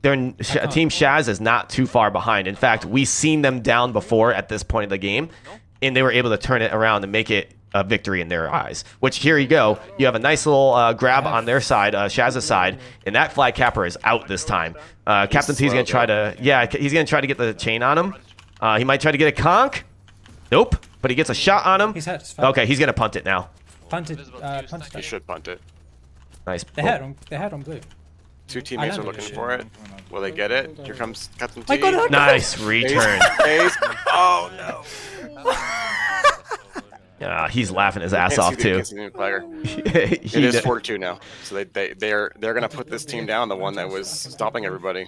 Team Shaz is not too far behind. In fact, we've seen them down before at this point of the game, and they were able to turn it around and make it a victory in their eyes. Which, here you go. You have a nice little grab on their side, Shaz's side, and that flag capper is out this time. CaptainTea's going to try to, he's going to try to get the chain on him. He might try to get a conk. Nope, but he gets a shot on him. Okay, he's going to punt it now. Punted. He should punt it. Nice. They had on blue. Two teammates are looking for it. Will they get it? Here comes CaptainTea. Nice return. Oh no. He's laughing his ass off too. It is 4-2 now, so they're gonna put this team down, the one that was stopping everybody.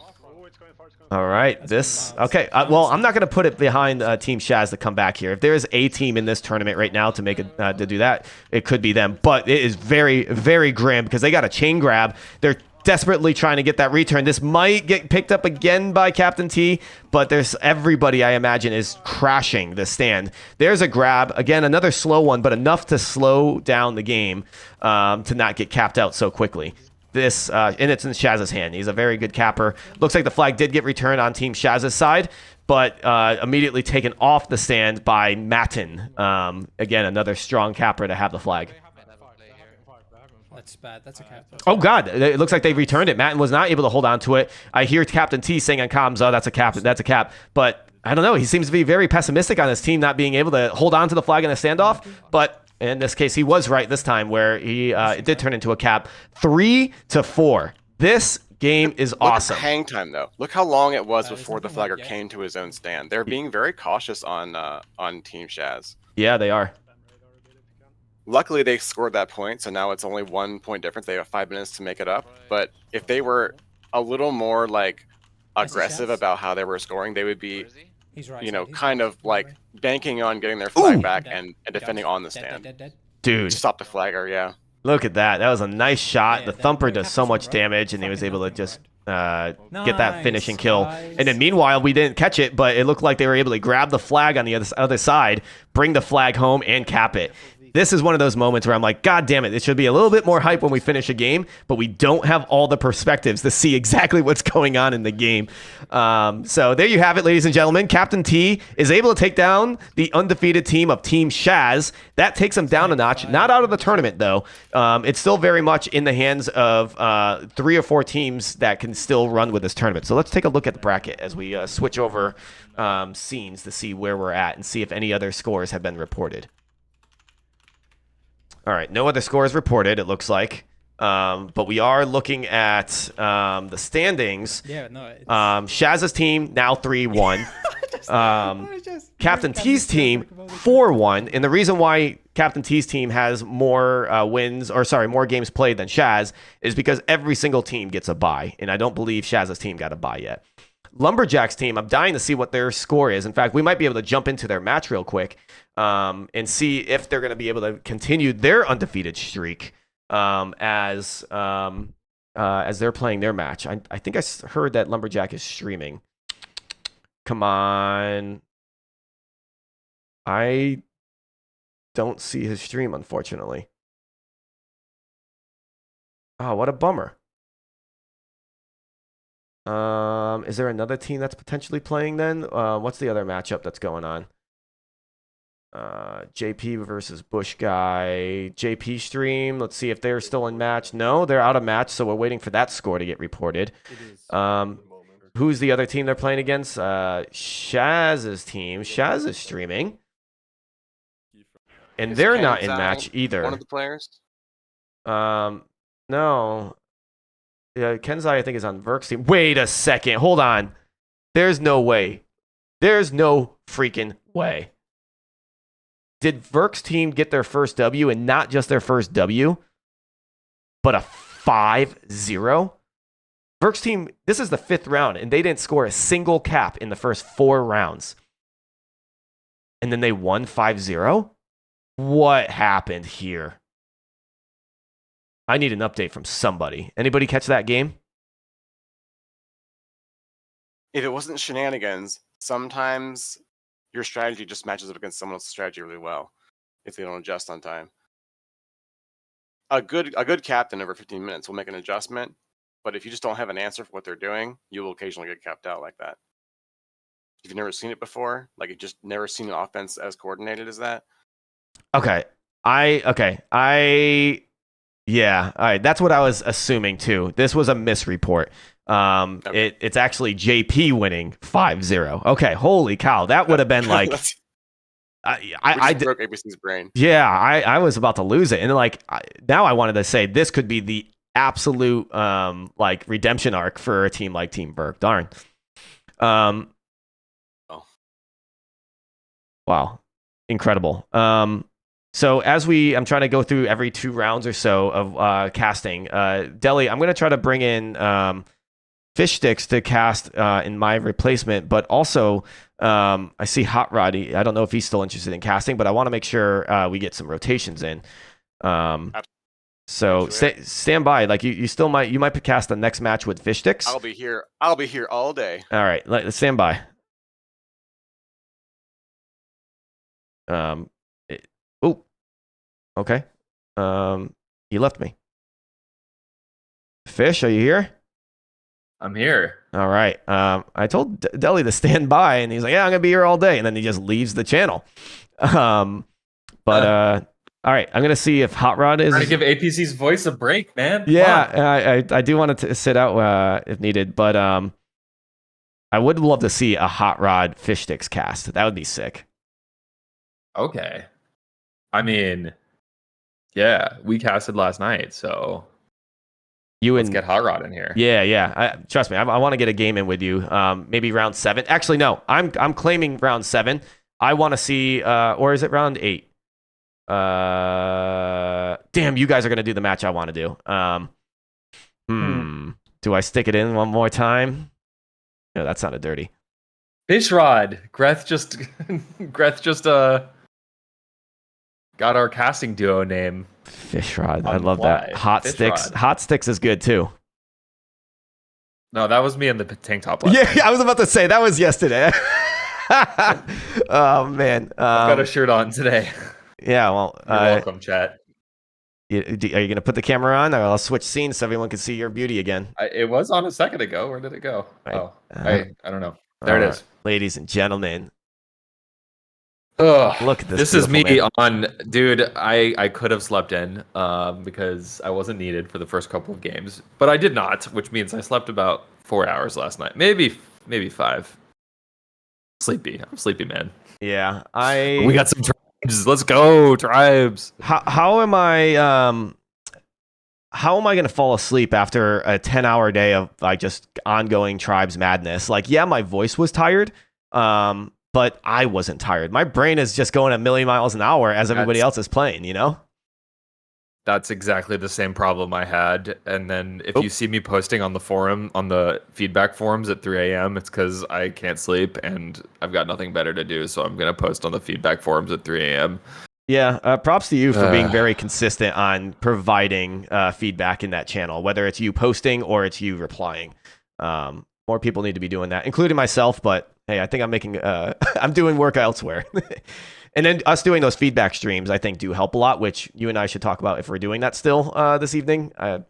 All right, okay. Well, I'm not gonna put it behind Team Shaz to come back here. If there is a team in this tournament right now to make to do that, it could be them. But it is very, very grim because they got a chain grab. They're desperately trying to get that return. This might get picked up again by CaptainTea, but there's everybody, I imagine, is crashing the stand. There's a grab. Again, another slow one, but enough to slow down the game to not get capped out so quickly. This, and it's in Shaz's hand. He's a very good capper. Looks like the flag did get returned on Team Shaz's side, but immediately taken off the stand by Matin. Again, another strong capper to have the flag. That's bad. That's a cap. Oh God! It looks like they returned it. Matin was not able to hold on to it. I hear CaptainTea saying on comms, "Oh, that's a cap. That's a cap." But I don't know. He seems to be very pessimistic on his team not being able to hold on to the flag in a standoff. But in this case, he was right this time, where it did turn into a cap. 3-4. This game is awesome. Look at hang time though. Look how long it was before the flagger came to his own stand. They're being very cautious on Team Shaz. Yeah, they are. Luckily, they scored that point, so now it's only 1 point difference. They have 5 minutes to make it up. But if they were a little more like aggressive about how they were scoring, they would be, kind of like banking on getting their flag back and defending on the stand. Dude, stop the flagger, yeah. Look at that. That was a nice shot. The thumper does so much damage, and he was able to just get that finishing kill. And then meanwhile, we didn't catch it, but it looked like they were able to grab the flag on the other side, bring the flag home, and cap it. This is one of those moments where I'm like, God damn it, it should be a little bit more hype when we finish a game, but we don't have all the perspectives to see exactly what's going on in the game. So there you have it, ladies and gentlemen. CaptainTea is able to take down the undefeated team of Team Shaz. That takes them down a notch. Not out of the tournament, though. It's still very much in the hands of 3 or 4 teams that can still run with this tournament. So let's take a look at the bracket as we switch over scenes to see where we're at and see if any other scores have been reported. All right, no other scores reported, it looks like. But we are looking at the standings. Yeah, no. Shaz's team now 3-1. CaptainTea's team 4-1. And the reason why CaptainTea's team has more more games played than Shaz is because every single team gets a bye. And I don't believe Shaz's team got a bye yet. Lumberjack's team, I'm dying to see what their score is. In fact, we might be able to jump into their match real quick and see if they're going to be able to continue their undefeated streak as they're playing their match. I think I heard that Lumberjack is streaming. Come on. I don't see his stream, unfortunately. Oh, what a bummer. Is there another team that's potentially playing then? What's the other matchup that's going on? JP versus Busch guy. JP stream. Let's see if they're still in match. No, they're out of match, so we're waiting for that score to get reported. Who's the other team they're playing against? Shaz's team. Shaz is streaming. And they're not in match either. One of the players? No. Yeah, Kenzai, I think, is on Verk's team. Wait a second. Hold on. There's no way. There's no freaking way. Did Verk's team get their first W, and not just their first W, but a 5-0? Verk's team, this is the 5th round, and they didn't score a single cap in the first 4 rounds. And then they won 5-0? What happened here? I need an update from somebody. Anybody catch that game? If it wasn't shenanigans, sometimes your strategy just matches up against someone else's strategy really well if they don't adjust on time. A good captain over 15 minutes will make an adjustment, but if you just don't have an answer for what they're doing, you will occasionally get capped out like that. If you've never seen it before, like you've just never seen an offense as coordinated as that. Okay. Yeah, all right. That's what I was assuming too. This was a misreport. Okay. It's actually JP winning 5-0. Okay, holy cow. That would have been like I broke ABC's brain. Yeah, I was about to lose it. And like now I wanted to say this could be the absolute like redemption arc for a team like Team Burke. Darn. Wow. Incredible. So I'm trying to go through every 2 rounds or so of casting. Dele, I'm going to try to bring in Fishstix to cast in my replacement, but also I see HotRodRe. I don't know if he's still interested in casting, but I want to make sure we get some rotations in. So stand by. Like you might cast the next match with Fishstix. I'll be here all day. All right, let's stand by. Okay. He left me. Fish, are you here? I'm here. All right. I told Dele to stand by, and he's like, "Yeah, I'm gonna be here all day," and then he just leaves the channel. All right. I'm gonna see if HotRod is trying to give APC's voice a break, man. Yeah, I do want to sit out if needed, but I would love to see a HotRod Fishstix cast. That would be sick. Okay. I mean, yeah, we casted last night, so let's get HotRod in here. Yeah. Trust me, I want to get a game in with you. Maybe round 7. Actually, no, I'm claiming round 7. I want to see, or is it round 8? Damn, you guys are gonna do the match I want to do. Do I stick it in one more time? No, that sounded dirty. Fishrod. Greth just got our casting duo name. Fishrod. I love that. HotSticks is good too. No, that was me in the tank top. Yeah, I was about to say that was yesterday. Oh man, I've got a shirt on today. Yeah, well, you're welcome, chat. Are you gonna put the camera on, or I'll switch scenes so everyone can see your beauty again? It was on a second ago. Where did it go? I don't know. There it is, ladies and gentlemen. Ugh, look at this. This is me man. on, dude. I could have slept in because I wasn't needed for the first couple of games, but I did not, which means I slept about 4 hours last night, maybe 5. Sleepy. I'm sleepy, man. Yeah, we got some tribes. Let's go, tribes. How am I going to fall asleep after a 10-hour day of like just ongoing tribes madness? Like, yeah, my voice was tired, but I wasn't tired. My brain is just going a million miles an hour as everybody else is playing, you know? That's exactly the same problem I had. And then if you see me posting on the forum, on the feedback forums at 3 a.m., it's because I can't sleep and I've got nothing better to do. So I'm going to post on the feedback forums at 3 a.m. Yeah, props to you for being very consistent on providing feedback in that channel, whether it's you posting or it's you replying. More people need to be doing that, including myself, but hey, I think I'm making I'm doing work elsewhere. And then us doing those feedback streams, I think, do help a lot, which you and I should talk about if we're doing that still this evening. I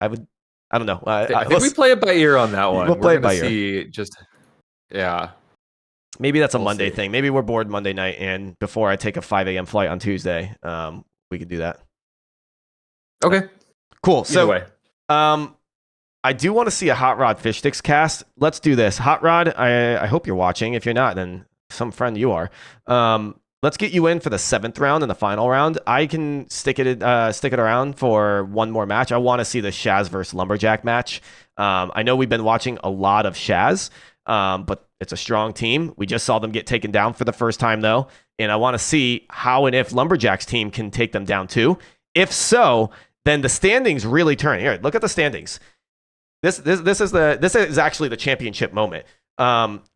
don't know. I think we play it by ear on that one. We'll play it by ear. Yeah. Maybe that's a Monday thing. Maybe we're bored Monday night, and before I take a 5 a.m. flight on Tuesday, we could do that. Okay. Cool. Either way. I do want to see a Hot Rod Fishstix cast. Let's do this. Hot Rod, I hope you're watching. If you're not, then some friend you are. Let's get you in for the 7th round and the final round. I can stick it around for one more match. I want to see the Shaz versus Lumberjack match. I know we've been watching a lot of Shaz, but it's a strong team. We just saw them get taken down for the first time, though. And I want to see how and if Lumberjack's team can take them down, too. If so, then the standings really turn. Here, look at the standings. This is actually the championship moment.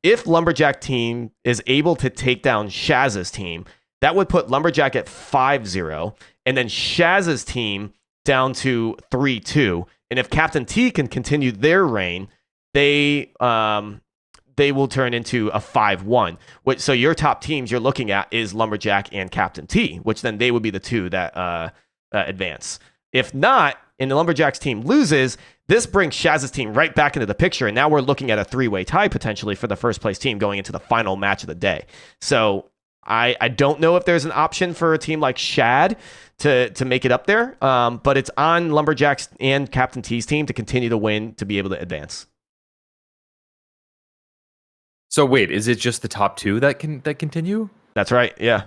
If Lumberjack team is able to take down Shaz's team, that would put Lumberjack at 5-0, and then Shaz's team down to 3-2. And if CaptainTea can continue their reign, they will turn into a 5-1. So your top teams you're looking at is Lumberjack and CaptainTea, which then they would be the two that advance. If not, and the Lumberjack's team loses, this brings Shaz's team right back into the picture, and now we're looking at a 3-way tie potentially for the first place team going into the final match of the day. So I don't know if there's an option for a team like Shad to make it up there, but it's on Lumberjack's and CaptainTea's team to continue to win to be able to advance. So wait, is it just the top 2 that continue? That's right. Yeah.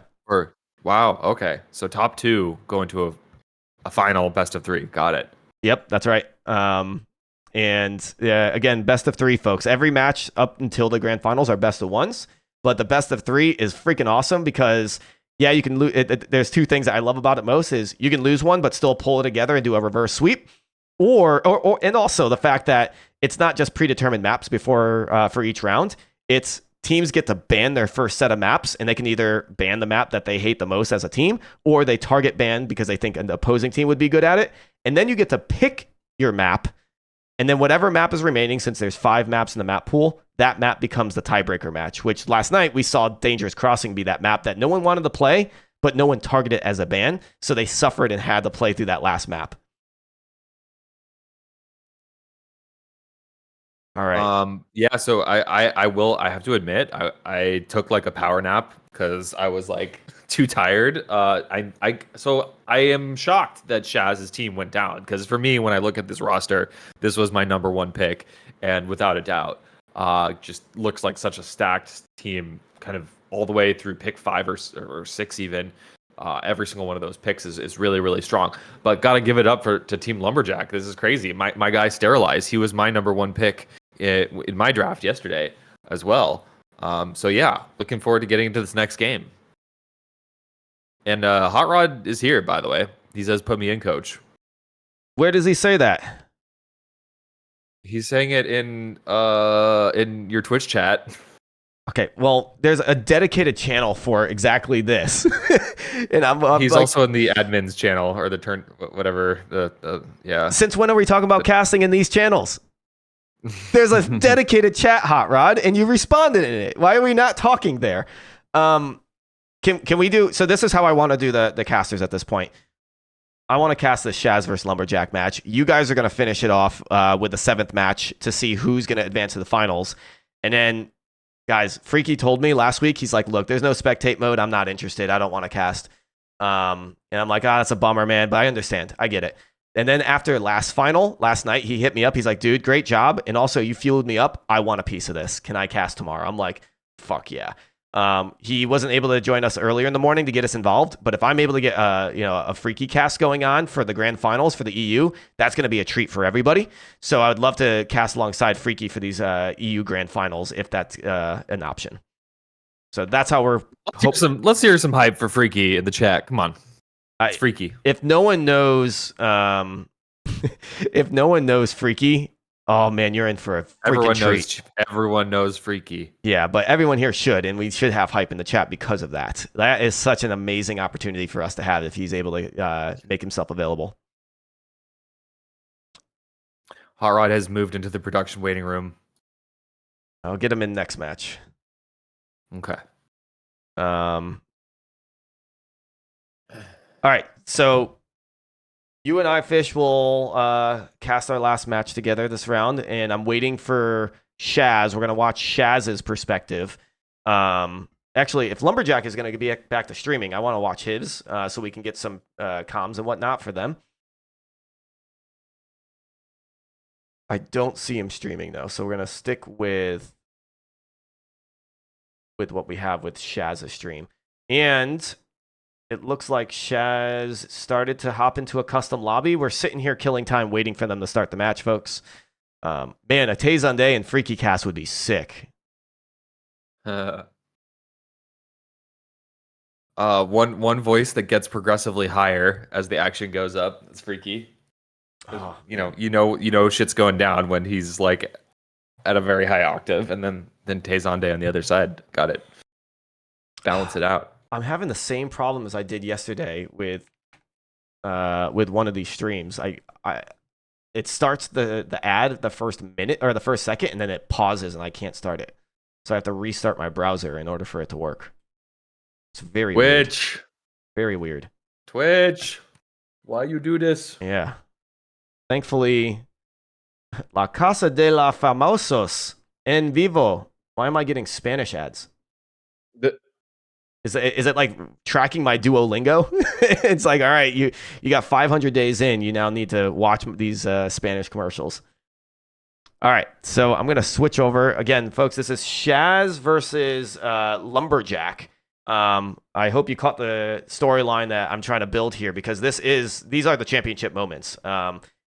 Wow. Okay. So top 2 going to a final best of 3. Got it. Yep, that's right. And again, best of 3, folks. Every match up until the grand finals are best of 1s, but the best of 3 is freaking awesome because you can lose. There's 2 things that I love about it most is you can lose one, but still pull it together and do a reverse sweep, or and also the fact that it's not just predetermined maps before for each round. It's teams get to ban their first set of maps, and they can either ban the map that they hate the most as a team, or they target ban because they think an opposing team would be good at it. And then you get to pick your map, and then whatever map is remaining, since there's 5 maps in the map pool, that map becomes the tiebreaker match, which last night we saw Dangerous Crossing be that map that no one wanted to play, but no one targeted as a ban, so they suffered and had to play through that last map. All right. So I have to admit, I took like a power nap because I was like too tired. So I am shocked that Shaz's team went down because for me, when I look at this roster, this was my number 1 pick, and without a doubt, just looks like such a stacked team, kind of all the way through pick 5 or 6 even. Every single one of those picks is really, really strong. But gotta give it up to Team Lumberjack. This is crazy. My guy Sterilized, he was my number 1 pick in my draft yesterday as well. So yeah, looking forward to getting into this next game. And Hot Rod is here, by the way. He says, "Put me in, coach." Where does he say that? He's saying it in your Twitch chat. Okay, well, there's a dedicated channel for exactly this, and he's like, also in the admins channel or the turn whatever. Yeah. Since when are we talking about casting in these channels? There's a dedicated chat, Hot Rod, and you responded in it. Why are we not talking there? Can we do? So this is how I want to do the casters at this point. I want to cast the Shaz versus Lumberjack match. You guys are going to finish it off with the 7th match to see who's going to advance to the finals, and then. Guys, Freaky told me last week, he's like, look, there's no spectate mode. I'm not interested. I don't want to cast. And I'm like, that's a bummer, man. But I understand. I get it. And then after last night, he hit me up. He's like, dude, great job. And also, you fueled me up. I want a piece of this. Can I cast tomorrow? I'm like, fuck yeah. He wasn't able to join us earlier in the morning to get us involved, but if I'm able to get a Freaky cast going on for the grand finals for the EU, that's going to be a treat for everybody. So I would love to cast alongside Freaky for these EU grand finals if that's an option. So that's how we're. Let's hear some hype for Freaky in the chat. Come on, it's Freaky. If no one knows, Freaky. Oh man, you're in for a freaking treat. Everyone knows Freaky. Yeah, but everyone here should, and we should have hype in the chat because of that. That is such an amazing opportunity for us to have if he's able to make himself available. Hot Rod has moved into the production waiting room. I'll get him in next match. Okay. All right, so you and I, Fish, will cast our last match together this round, and I'm waiting for Shaz. We're gonna watch Shaz's perspective. Actually, if Lumberjack is gonna be back to streaming, I want to watch his, so we can get some comms and whatnot for them. I don't see him streaming though, so we're gonna stick with what we have with Shaz's stream. And it looks like Shaz started to hop into a custom lobby. We're sitting here killing time waiting for them to start the match, folks. Man, a Tezande and Freaky Cast would be sick. One voice that gets progressively higher as the action goes up. It's Freaky. Oh, you know shit's going down when he's like at a very high octave, and then Tezande on the other side. Got it. Balance it out. I'm having the same problem as I did yesterday with one of these streams. It starts the ad the first minute or the first second, and then it pauses and I can't start it. So I have to restart my browser in order for it to work. It's very Twitch. weird. Very weird. Twitch. Why you do this? Yeah. Thankfully, La Casa de la Famosos en vivo. Why am I getting Spanish ads? Is it like tracking my Duolingo? It's like, all right, you got 500 days in. You now need to watch these Spanish commercials. All right, so I'm going to switch over. Again, folks, this is Shaz versus Lumberjack. I hope you caught the storyline that I'm trying to build here, because these are the championship moments.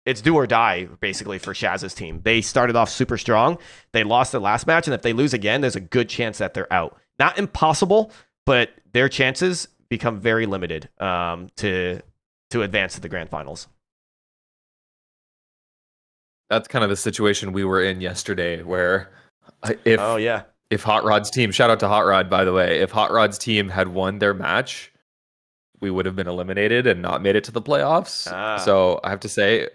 It's do or die, basically, for Shaz's team. They started off super strong. They lost their last match, and if they lose again, there's a good chance that they're out. Not impossible, but their chances become very limited to advance to the grand finals. That's kind of the situation we were in yesterday, where if HotRod's team, shout out to HotRod, by the way, if HotRod's team had won their match, we would have been eliminated and not made it to the playoffs. So I have to say,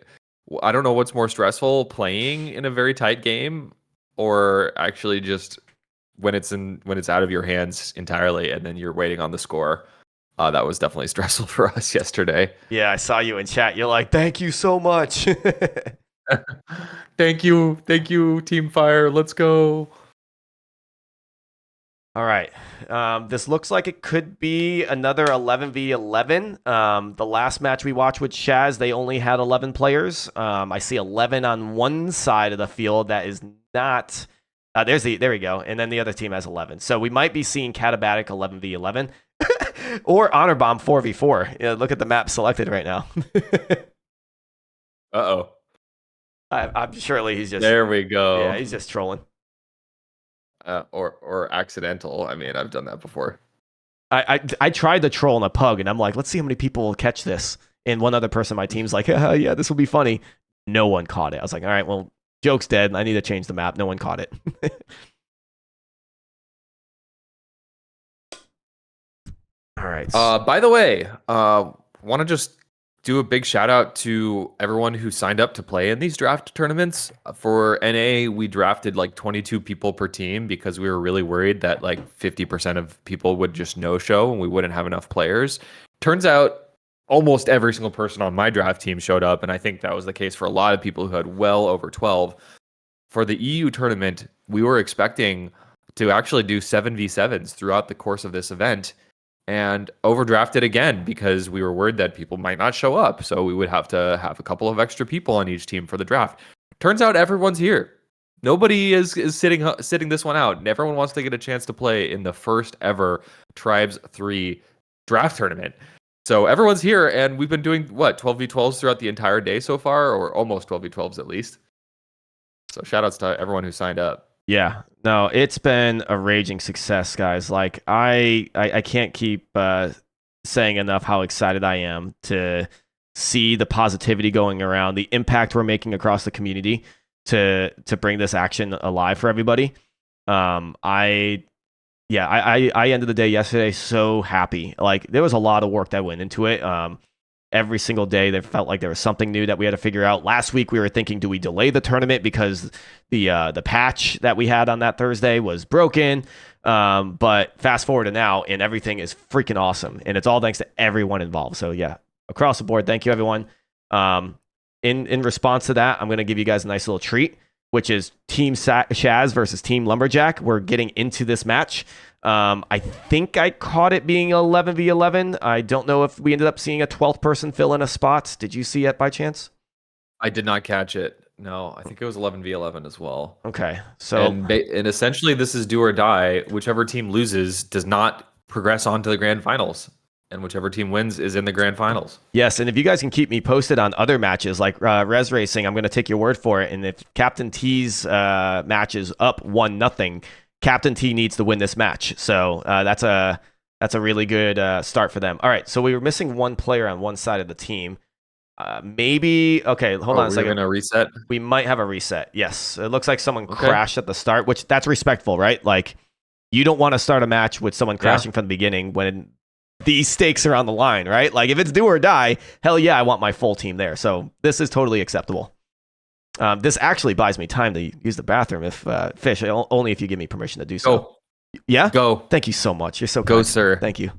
I don't know what's more stressful, playing in a very tight game, or actually just when it's out of your hands entirely and then you're waiting on the score. That was definitely stressful for us yesterday. Yeah, I saw you in chat. You're like, thank you so much. Thank you, Team Fire. Let's go. All right. This looks like it could be another 11v11. The last match we watched with Shaz, they only had 11 players. I see 11 on one side of the field. That is not... there we go. And then the other team has 11. So we might be seeing Catabatic 11v11 or Honor Bomb 4v4. Yeah, look at the map selected right now. Uh-oh. I'm surely he's just... There we go. Yeah, he's just trolling. Or accidental. I mean, I've done that before. I tried to troll in a pug, and I'm like, let's see how many people will catch this. And one other person on my team's like, yeah, this will be funny. No one caught it. I was like, all right, well, joke's dead. I need to change the map. No one caught it. All right. By the way, want to just do a big shout out to everyone who signed up to play in these draft tournaments. For NA, we drafted like 22 people per team because we were really worried that like 50% of people would just no-show and we wouldn't have enough players. Turns out almost every single person on my draft team showed up, and I think that was the case for a lot of people who had well over 12. For the EU tournament, we were expecting to actually do 7v7s throughout the course of this event, and overdrafted again because we were worried that people might not show up. So we would have to have a couple of extra people on each team for the draft. Turns out everyone's here. Nobody is sitting this one out, and everyone wants to get a chance to play in the first ever Tribes 3 draft tournament. So everyone's here, and we've been doing, 12v12s throughout the entire day so far, or almost 12v12s at least. So shout outs to everyone who signed up. Yeah, no, it's been a raging success, guys. Like, I can't keep saying enough how excited I am to see the positivity going around, the impact we're making across the community to bring this action alive for everybody. I ended the day yesterday so happy. Like, there was a lot of work that went into it. Every single day, there felt like there was something new that we had to figure out. Last week, we were thinking, do we delay the tournament because the patch that we had on that Thursday was broken? But fast forward to now, and everything is freaking awesome, and it's all thanks to everyone involved. So yeah, across the board, thank you everyone. In response to that, I'm going to give you guys a nice little treat, which is Team Shaz versus Team Lumberjack. We're getting into this match. I think I caught it being 11v11. I don't know if we ended up seeing a 12th person fill in a spot. Did you see it by chance? I did not catch it. No, I think it was 11v11 as well. Okay, so and essentially this is do or die. Whichever team loses does not progress on to the grand finals, and whichever team wins is in the grand finals. Yes, and if you guys can keep me posted on other matches like Res Racing, I'm going to take your word for it. And if CaptainTea's match is up 1-0, CaptainTea needs to win this match. So that's a really good start for them. All right, so we were missing one player on one side of the team. Maybe okay. Hold on a second. We're gonna reset. We might have a reset. Yes, it looks like someone crashed at the start, which that's respectful, right? Like you don't want to start a match with someone crashing from the beginning when these stakes are on the line, right? Like if it's do or die, hell yeah, I want my full team there. So this is totally acceptable. This actually buys me time to use the bathroom if Fish, only if you give me permission to do so. Go. Yeah? Go. Thank you so much. You're so Go, kind. sir. Thank you.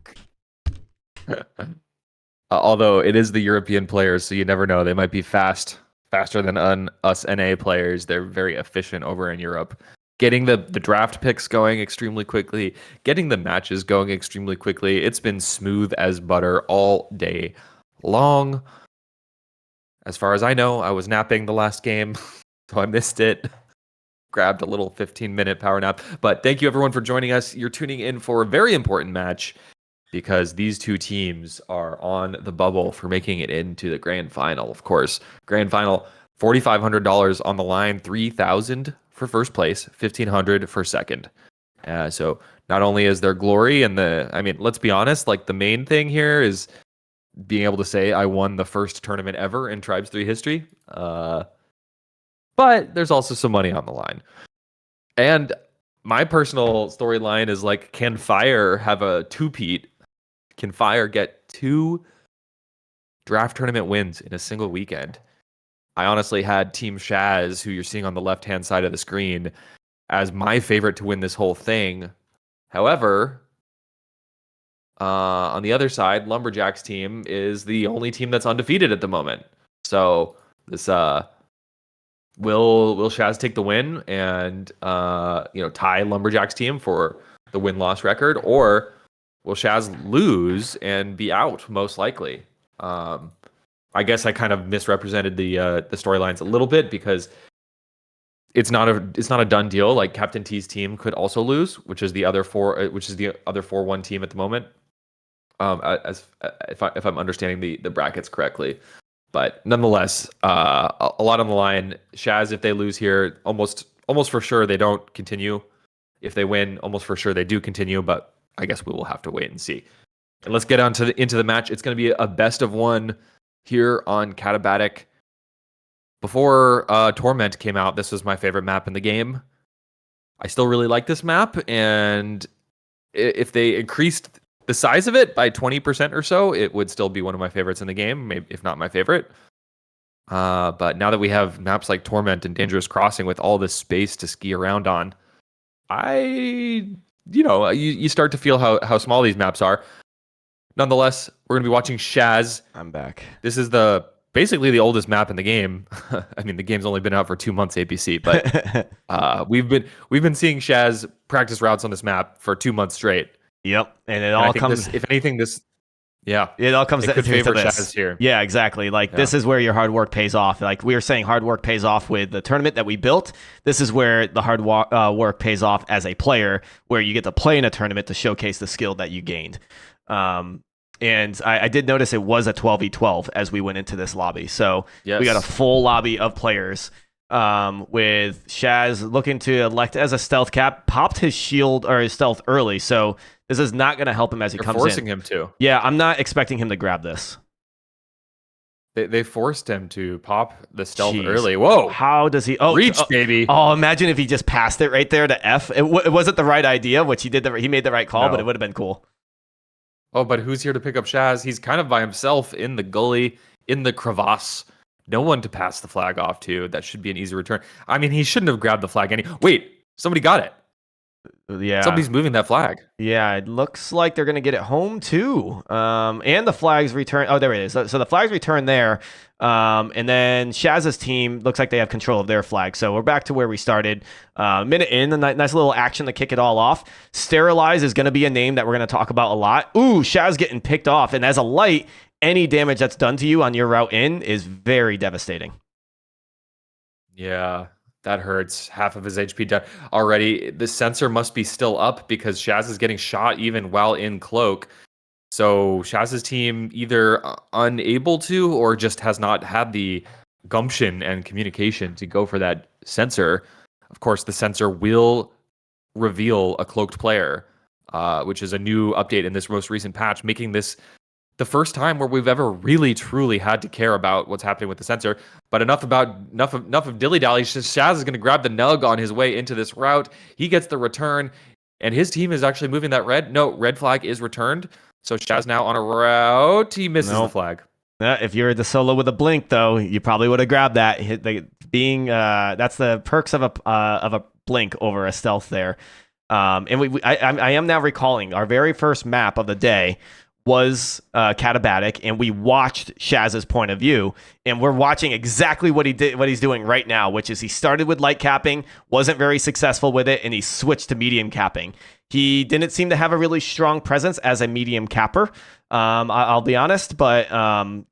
Although it is the European players, so you never know. They might be faster than us NA players. They're very efficient over in Europe. Getting the draft picks going extremely quickly, getting the matches going extremely quickly. It's been smooth as butter all day long. As far as I know, I was napping the last game, so I missed it. Grabbed a little 15-minute power nap. But thank you everyone for joining us. You're tuning in for a very important match, because these two teams are on the bubble for making it into the grand final. Of course, grand final, $4,500 on the line, $3,000 for first place, $1,500 for second. So not only is there glory and let's be honest, like the main thing here is being able to say I won the first tournament ever in Tribes 3 history. But there's also some money on the line. And my personal storyline is like, can Fire have a two-peat? Can Fire get 2 draft tournament wins in a single weekend? I honestly had Team Shaz, who you're seeing on the left-hand side of the screen, as my favorite to win this whole thing. However, on the other side, Lumberjack's team is the only team that's undefeated at the moment. So this will Shaz take the win and tie Lumberjack's team for the win-loss record, or will Shaz lose and be out most likely? I guess I kind of misrepresented the storylines a little bit, because it's not a done deal. Like CaptainTea's team could also lose, which is the other 4-1 team at the moment. If I'm understanding the brackets correctly, but nonetheless, a lot on the line. Shaz, if they lose here, almost for sure they don't continue. If they win, almost for sure they do continue. But I guess we will have to wait and see. And let's get into the match. It's going to be a best of one here on Katabatic. Before Torment came out, this was my favorite map in the game. I still really like this map, and if they increased the size of it by 20% or so, it would still be one of my favorites in the game, maybe if not my favorite. But now that we have maps like Torment and Dangerous Crossing with all this space to ski around on, you start to feel how small these maps are. Nonetheless, we're going to be watching Shaz. I'm back. This is basically the oldest map in the game. I mean, the game's only been out for 2 months APC, but we've been seeing Shaz practice routes on this map for 2 months straight. Yep, and it all comes. If anything, it all comes. It could favor this. Shaz here. Yeah, exactly. Like this is where your hard work pays off. Like we were saying, hard work pays off with the tournament that we built. This is where the hard work pays off as a player, where you get to play in a tournament to showcase the skill that you gained. And I did notice it was a 12v12 as we went into this lobby. So we got a full lobby of players with Shaz looking to elect as a stealth cap, popped his shield or his stealth early. So this is not going to help him as he comes in. Forcing him to. Yeah, I'm not expecting him to grab this. They forced him to pop the stealth early. Whoa. How does he... Reach, baby. Oh, imagine if he just passed it right there to F. It wasn't the right idea, which he did. He made the right call, but it would have been cool. Oh, but who's here to pick up Shaz? He's kind of by himself in the gully, in the crevasse. No one to pass the flag off to. That should be an easy return. I mean, he shouldn't have grabbed the flag. Wait, somebody got it. Yeah. Somebody's moving that flag. Yeah, it looks like they're going to get it home too. And the flags return. Oh, there it is. So the flags return there. And then Shaz's team looks like they have control of their flag. So we're back to where we started. Minute in, a nice little action to kick it all off. Sterilize is going to be a name that we're going to talk about a lot. Ooh, Shaz getting picked off. And as a light, any damage that's done to you on your route in is very devastating. Yeah, that hurts. Half of his HP done already. The sensor must be still up because Shaz is getting shot even while in cloak. So Shaz's team either unable to or just has not had the gumption and communication to go for that sensor. Of course, the sensor will reveal a cloaked player, which is a new update in this most recent patch, making this the first time where we've ever really truly had to care about what's happening with the sensor. But enough of dilly-dally. Shaz is going to grab the nug on his way into this route. He gets the return, and his team is actually moving that red. No, red flag is returned. So Shaz now on a route. He misses the flag. If you're the solo with a blink, though, you probably would have grabbed that. That's the perks of a blink over a stealth there. And I am now recalling our very first map of the day was Katabatic, and we watched Shaz's point of view, and we're watching exactly what he's doing right now, which is he started with light capping, wasn't very successful with it, and he switched to medium capping. He didn't seem to have a really strong presence as a medium capper. I'll be honest, but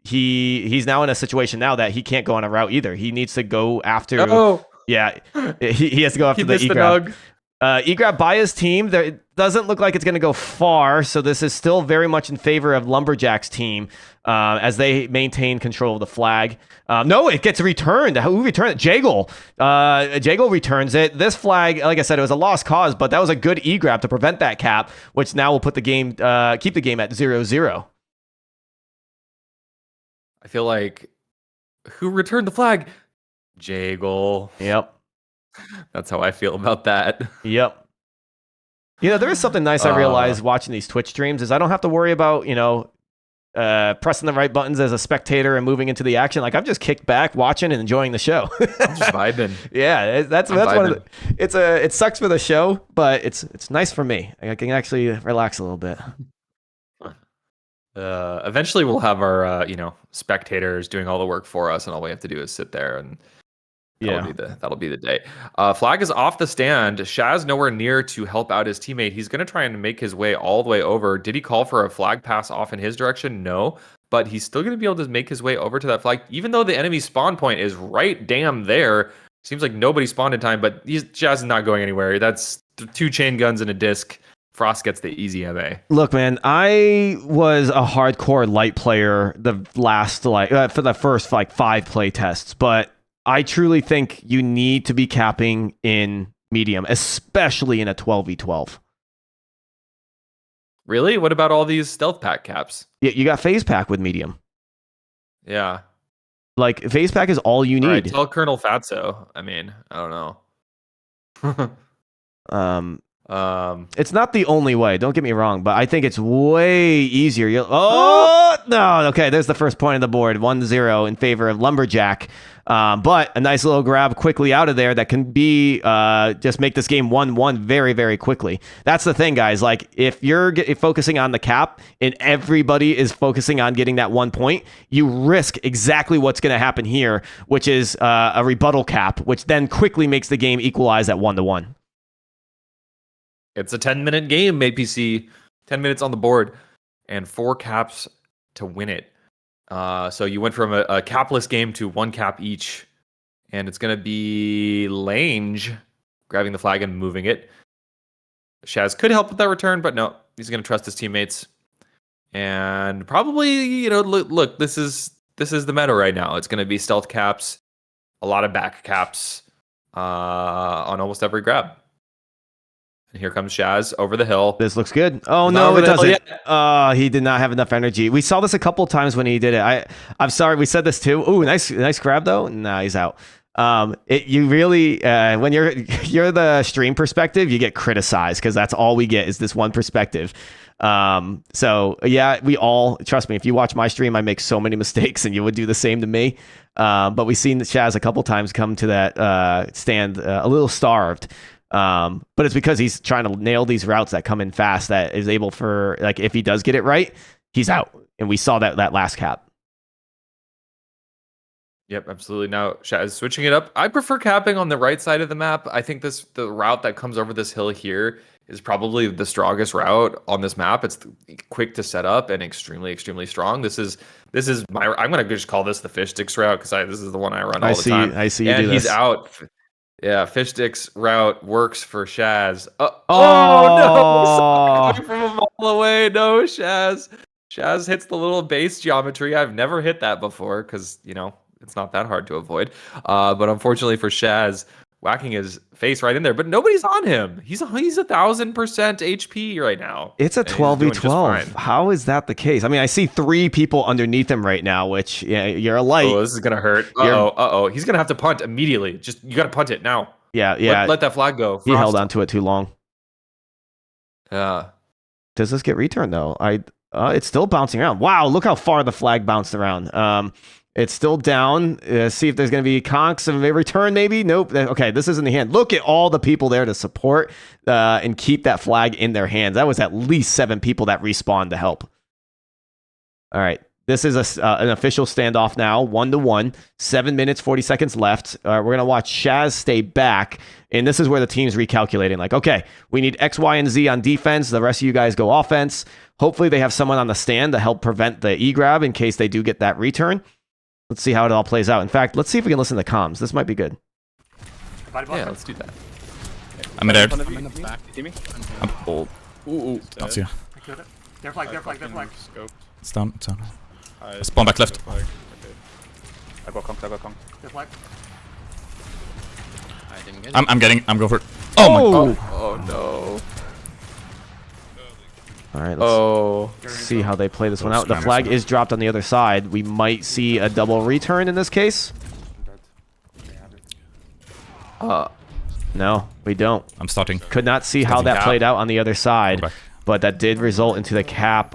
he's now in a situation now that he can't go on a route either. He needs to go after. Oh, yeah, he has to go after the E-grab. E-grab by his team. There, it doesn't look like it's going to go far, so this is still very much in favor of Lumberjack's team as they maintain control of the flag. No, it gets returned. Who returned it? Jagle. Jagle returns it. This flag, like I said, it was a lost cause, but that was a good E-grab to prevent that cap, which now will put the game, keep the game at 0-0. I feel like who returned the flag? Jagle. Yep. That's how I feel about that. Yep. There is something nice I realized watching these Twitch streams is I don't have to worry about, pressing the right buttons as a spectator and moving into the action. Like I'm just kicked back, watching and enjoying the show. I'm just vibing. Yeah, that's one of the. It sucks for the show, but it's nice for me. I can actually relax a little bit. Eventually, we'll have our spectators doing all the work for us, and all we have to do is sit there and. That'll be the day. Flag is off the stand. Shaz nowhere near to help out his teammate. He's going to try and make his way all the way over. Did he call for a flag pass off in his direction? No, but he's still going to be able to make his way over to that flag, even though the enemy spawn point is right damn there. Seems like nobody spawned in time, but Shaz is not going anywhere. That's 2 chain guns and a disc. Frost gets the easy MA. Look, man, I was a hardcore light player the last for the first 5 play tests, but I truly think you need to be capping in medium, especially in a 12v12. Really? What about all these stealth pack caps? Yeah, you got phase pack with medium. Yeah. Like, phase pack is all you need. All right, tell Colonel Fatso. I mean, I don't know. It's not the only way. Don't get me wrong, but I think it's way easier. No. Okay, there's the first point of the board. 1-0 in favor of Lumberjack. But a nice little grab quickly out of there that can be just make this game 1-1 very, very quickly. That's the thing, guys. Like, if you're focusing on the cap and everybody is focusing on getting that 1 point, you risk exactly what's going to happen here, which is a rebuttal cap, which then quickly makes the game equalize at 1-1. It's a 10-minute game, APC. 10 minutes on the board and 4 caps to win it. So you went from a capless game to 1 cap each, and it's going to be Lange grabbing the flag and moving it. Shaz could help with that return, but no, he's going to trust his teammates. And probably, look, this is the meta right now. It's going to be stealth caps, a lot of back caps on almost every grab. And here comes Shaz over the hill. This looks good. Oh, no, it doesn't. He did not have enough energy. We saw this a couple times when he did it. I'm sorry. We said this too. Ooh, nice grab though. Nah, he's out. You really, when you're the stream perspective, you get criticized because that's all we get is this one perspective. So yeah, we all, trust me, if you watch my stream, I make so many mistakes and you would do the same to me. But we've seen Shaz a couple times come to that stand a little starved. But it's because he's trying to nail these routes that come in fast that is able for, like, if he does get it right, he's out. And we saw that last cap. Yep, absolutely. Now, Shad is switching it up. I prefer capping on the right side of the map. I think the route that comes over this hill here is probably the strongest route on this map. It's quick to set up and extremely, extremely strong. This is my. I'm gonna just call this the Fishstix route because this is the one I run all the time. I see you and do he's this. out. Yeah, Fishstix route works for Shaz. Oh no! Coming from a mile away. No, Shaz. Shaz hits the little base geometry. I've never hit that before because it's not that hard to avoid. But unfortunately for Shaz, whacking his face right in there. But nobody's on him. He's 1,000% HP right now. It's a 12v12. How is that the case? I mean, I see 3 people underneath him right now, which you're a light. Oh, this is gonna hurt. Uh-oh. He's gonna have to punt immediately. You gotta punt it now. Yeah. Let that flag go. He held onto it too long. Yeah. Does this get returned though? It's still bouncing around. Wow, look how far the flag bounced around. It's still down. See if there's going to be conks of a return, maybe. Nope. Okay, this is in the hand. Look at all the people there to support and keep that flag in their hands. That was at least 7 people that respawned to help. All right. This is an official standoff now, 1-1. 7 minutes, 40 seconds left. We're going to watch Shaz stay back. And this is where the team's recalculating. Like, okay, we need X, Y, and Z on defense. The rest of you guys go offense. Hopefully they have someone on the stand to help prevent the E-grab in case they do get that return. Let's see how it all plays out. In fact, let's see if we can listen to comms. This might be good. Yeah, let's do that. I'm in there. I'm in the back. See me? I'm old. Ooh. That's you. They're flag. It's down. Spawn back left. I got conked. They're flag. I'm going for it. Oh my god. Oh no. All right, let's see how they play this one out. The flag is dropped on the other side. We might see a double return in this case. No, we don't. I'm starting. Could not see how that played out on the other side, but that did result into the cap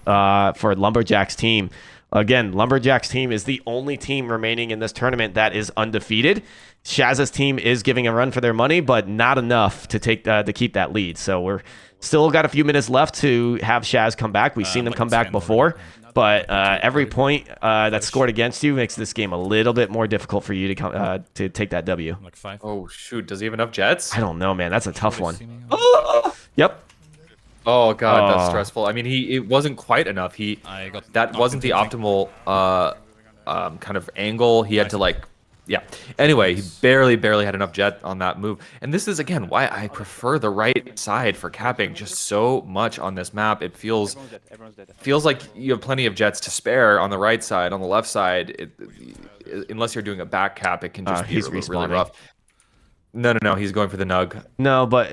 for Lumberjack's team. Again, Lumberjack's team is the only team remaining in this tournament that is undefeated. Shaz's team is giving a run for their money, but not enough to keep that lead. So we're still got a few minutes left to have Shaz come back. We've seen them come back before, but every point that's scored against you makes this game a little bit more difficult for you to take that W. Oh shoot, does he have enough jets? I don't know, man. That's a tough one. Yep. Oh god, that's stressful. I mean, it wasn't quite enough. That wasn't the optimal kind of angle. He had to Anyway, he barely had enough jet on that move. And this is again why I prefer the right side for capping just so much on this map. It feels like you have plenty of jets to spare on the right side. On the left side, unless you're doing a back cap, it can just be really rough. No, he's going for the nug. No, but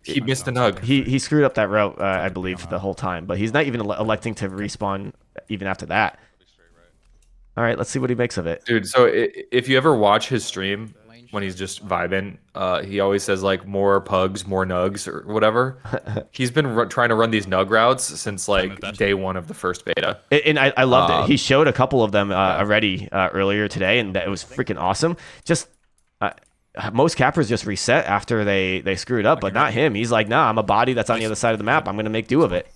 he missed the nug. He screwed up that route, I believe, the whole time. But he's not even electing to respawn even after that. All right, let's see what he makes of it. Dude, so if you ever watch his stream when he's just vibing, he always says like more pugs, more nugs or whatever. He's been trying to run these nug routes since like day 1 of the first beta. And I loved it. He showed a couple of them already earlier today, and it was freaking awesome. Just most cappers just reset after they screwed up, but not him. He's like, nah, I'm a body that's on the other side of the map. I'm going to make do of it.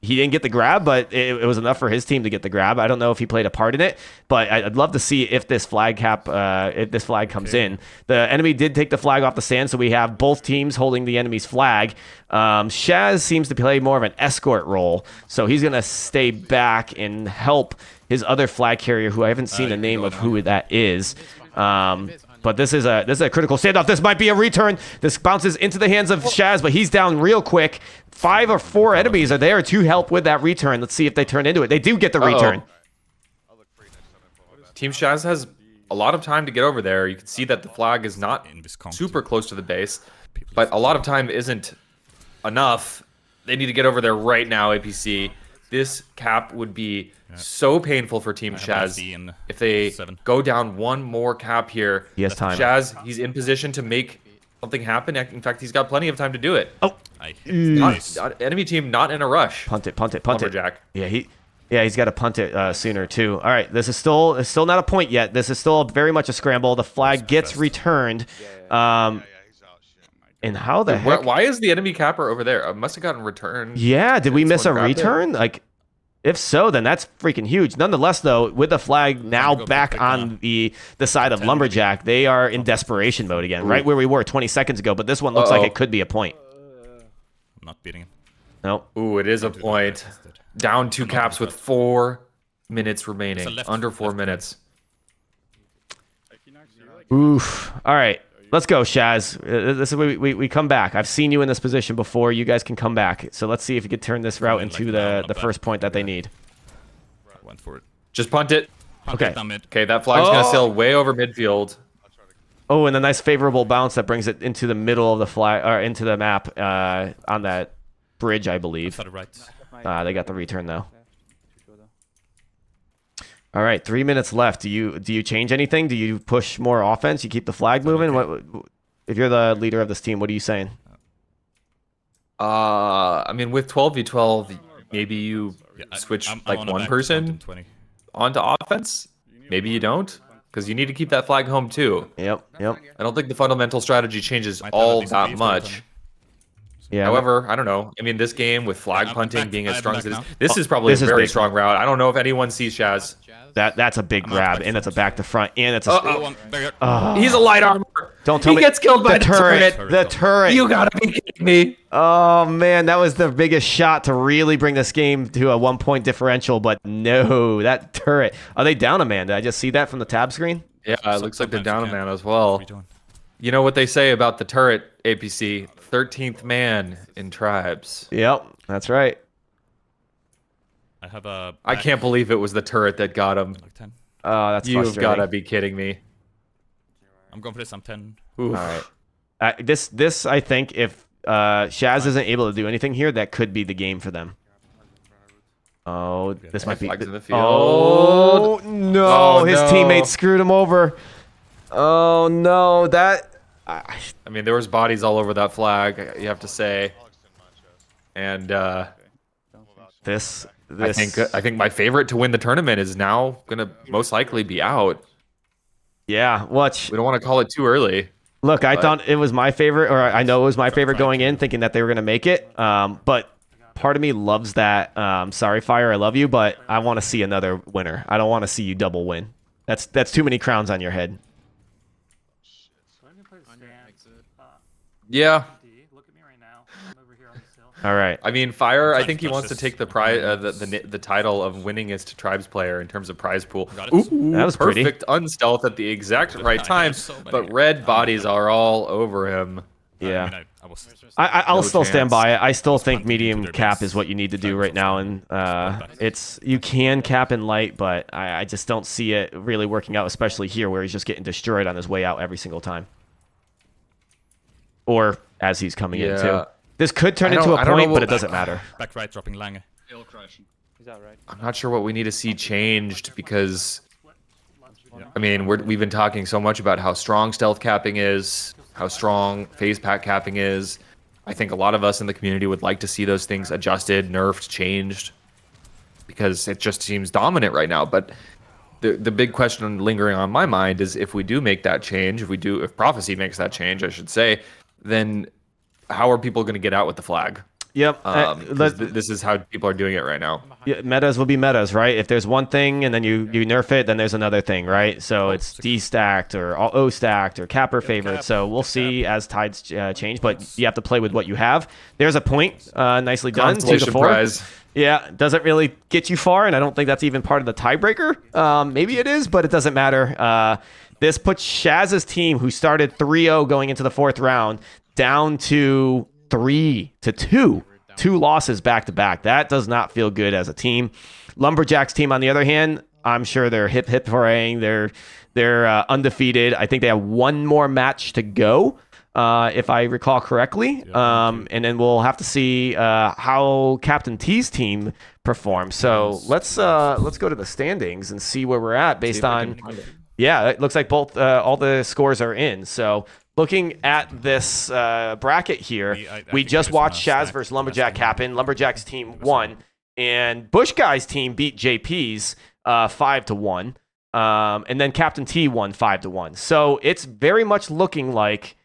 He didn't get the grab, but it was enough for his team to get the grab. I don't know if he played a part in it, but I'd love to see if this flag comes in. The enemy did take the flag off the stand, so we have both teams holding the enemy's flag. Shaz seems to play more of an escort role, so he's going to stay back and help his other flag carrier, who I haven't seen the name of who that is. But this is a critical standoff. This might be a return. This bounces into the hands of Shaz, but he's down real quick. 5 or 4 enemies are there to help with that return. Let's see if they turn into it. They do get the return. Team Shaz has a lot of time to get over there. You can see that the flag is not super close to the base, but a lot of time isn't enough. They need to get over there right now, APC. This cap would be so painful for Team Shaz if they go down one more cap here. He has time. Shaz, he's in position to make something happen. In fact, he's got plenty of time to do it. Oh, enemy team not in a rush. Punt it. Lumberjack. Yeah, he's got to punt it sooner too. All right, this is still not a point yet. This is still very much a scramble. The flag gets returned. And how the heck? Why is the enemy capper over there? I must have gotten returned. Yeah, did we miss a Someone grabbed it? return? Like, if so, then that's freaking huge. Nonetheless, though, with the flag now back on the side of Lumberjack, they are in desperation mode again, right where we were 20 seconds ago. But this one looks like it could be a point. I'm not beating him. No. Ooh, it is a point. Down 2 caps with 4 minutes remaining. Under 4 minutes. Oof. All right. Let's go, Shaz. This is we come back. I've seen you in this position before. You guys can come back. So let's see if you can turn this route into the first point that they need. I went for it. Just punt it. Okay. Okay, that flag's going to sail way over midfield. Oh, and a nice favorable bounce that brings it into the middle of the flag, or into the map on that bridge, I believe. They got the return though. All right, 3 minutes left. Do you change anything? Do you push more offense? You keep the flag moving? What if you're the leader of this team? What are you saying? I mean, with 12v12, maybe you switch like one person onto offense. Maybe you don't, because you need to keep that flag home too. Yep. I don't think the fundamental strategy changes all that much. Yeah. However, I don't know. I mean, this game with flag punting being as strong as it is, this is probably a very strong route. I don't know if anyone sees Shaz. That's a big grab, and it's a back to front, and it's a. He's a light armor. Don't tell me. He gets killed by the turret. The turret. You gotta be kidding me. Oh man, that was the biggest shot to really bring this game to a 1-point differential, but no, that turret. Are they down a man? Did I just see that from the tab screen? Yeah, it looks like they're down a man as well. You know what they say about the turret, APC? 13th man in tribes. Yep, that's right. I can't believe it was the turret that got him. Oh, that's You've frustrating. got to be kidding me. I'm going for this. I'm 10. Oof. All right. This I think if Shaz isn't able to do anything here, that could be the game for them. Oh, this might be. In the field. Oh no, his teammates screwed him over. Oh no, that. I mean, there was bodies all over that flag. You have to say, and this. I think my favorite to win the tournament is now gonna most likely be out. Yeah, watch. We don't want to call it too early. Look, I thought it was my favorite, or I know it was my favorite going in, thinking that they were gonna make it. But part of me loves that. Sorry, Fire, I love you, but I want to see another winner. I don't want to see you double win. That's too many crowns on your head. Yeah. All right. I mean, Fire. I think he wants to take the prize, the title of winningest tribes player in terms of prize pool. Ooh, that was perfect unstealth at the exact right time. But red bodies are all over him. Yeah. I'll still stand by it. I still think medium cap is what you need to do right now, and you can cap in light, but I just don't see it really working out, especially here where he's just getting destroyed on his way out every single time, or as he's coming in too. This could turn into a point, but it doesn't matter. Back right, dropping Lange. I'm not sure what we need to see changed because, I mean, we've been talking so much about how strong stealth capping is, how strong phase pack capping is. I think a lot of us in the community would like to see those things adjusted, nerfed, changed, because it just seems dominant right now. But the big question lingering on my mind is if we do make that change, if Prophecy makes that change, I should say, then how are people going to get out with the flag? Yep. This is how people are doing it right now. Yeah, metas will be metas, right? If there's one thing and then you nerf it, then there's another thing, right? So it's D-stacked or O-stacked or capper favorite. So we'll see as tides change, but you have to play with what you have. There's a point. Nicely done. 2-4. Prize. Yeah, doesn't really get you far, and I don't think that's even part of the tiebreaker. Maybe it is, but it doesn't matter. This puts Shaz's team, who started 3-0 going into the 4th round, down to 3-2. 2 losses back to back. That does not feel good as a team. Lumberjack's team, on the other hand, I'm sure they're hip hooray. They're undefeated. I think they have one more match to go, if I recall correctly. And then we'll have to see how CaptainTea's team performs. So let's go to the standings and see where we're at based on. Yeah, it looks like both all the scores are in. So looking at this bracket here, we just watched Shaz versus Lumberjack happen. Lumberjack's team won, and Busch guy's team beat JP's 5-1, and then CaptainTea won 5-1. So it's very much looking like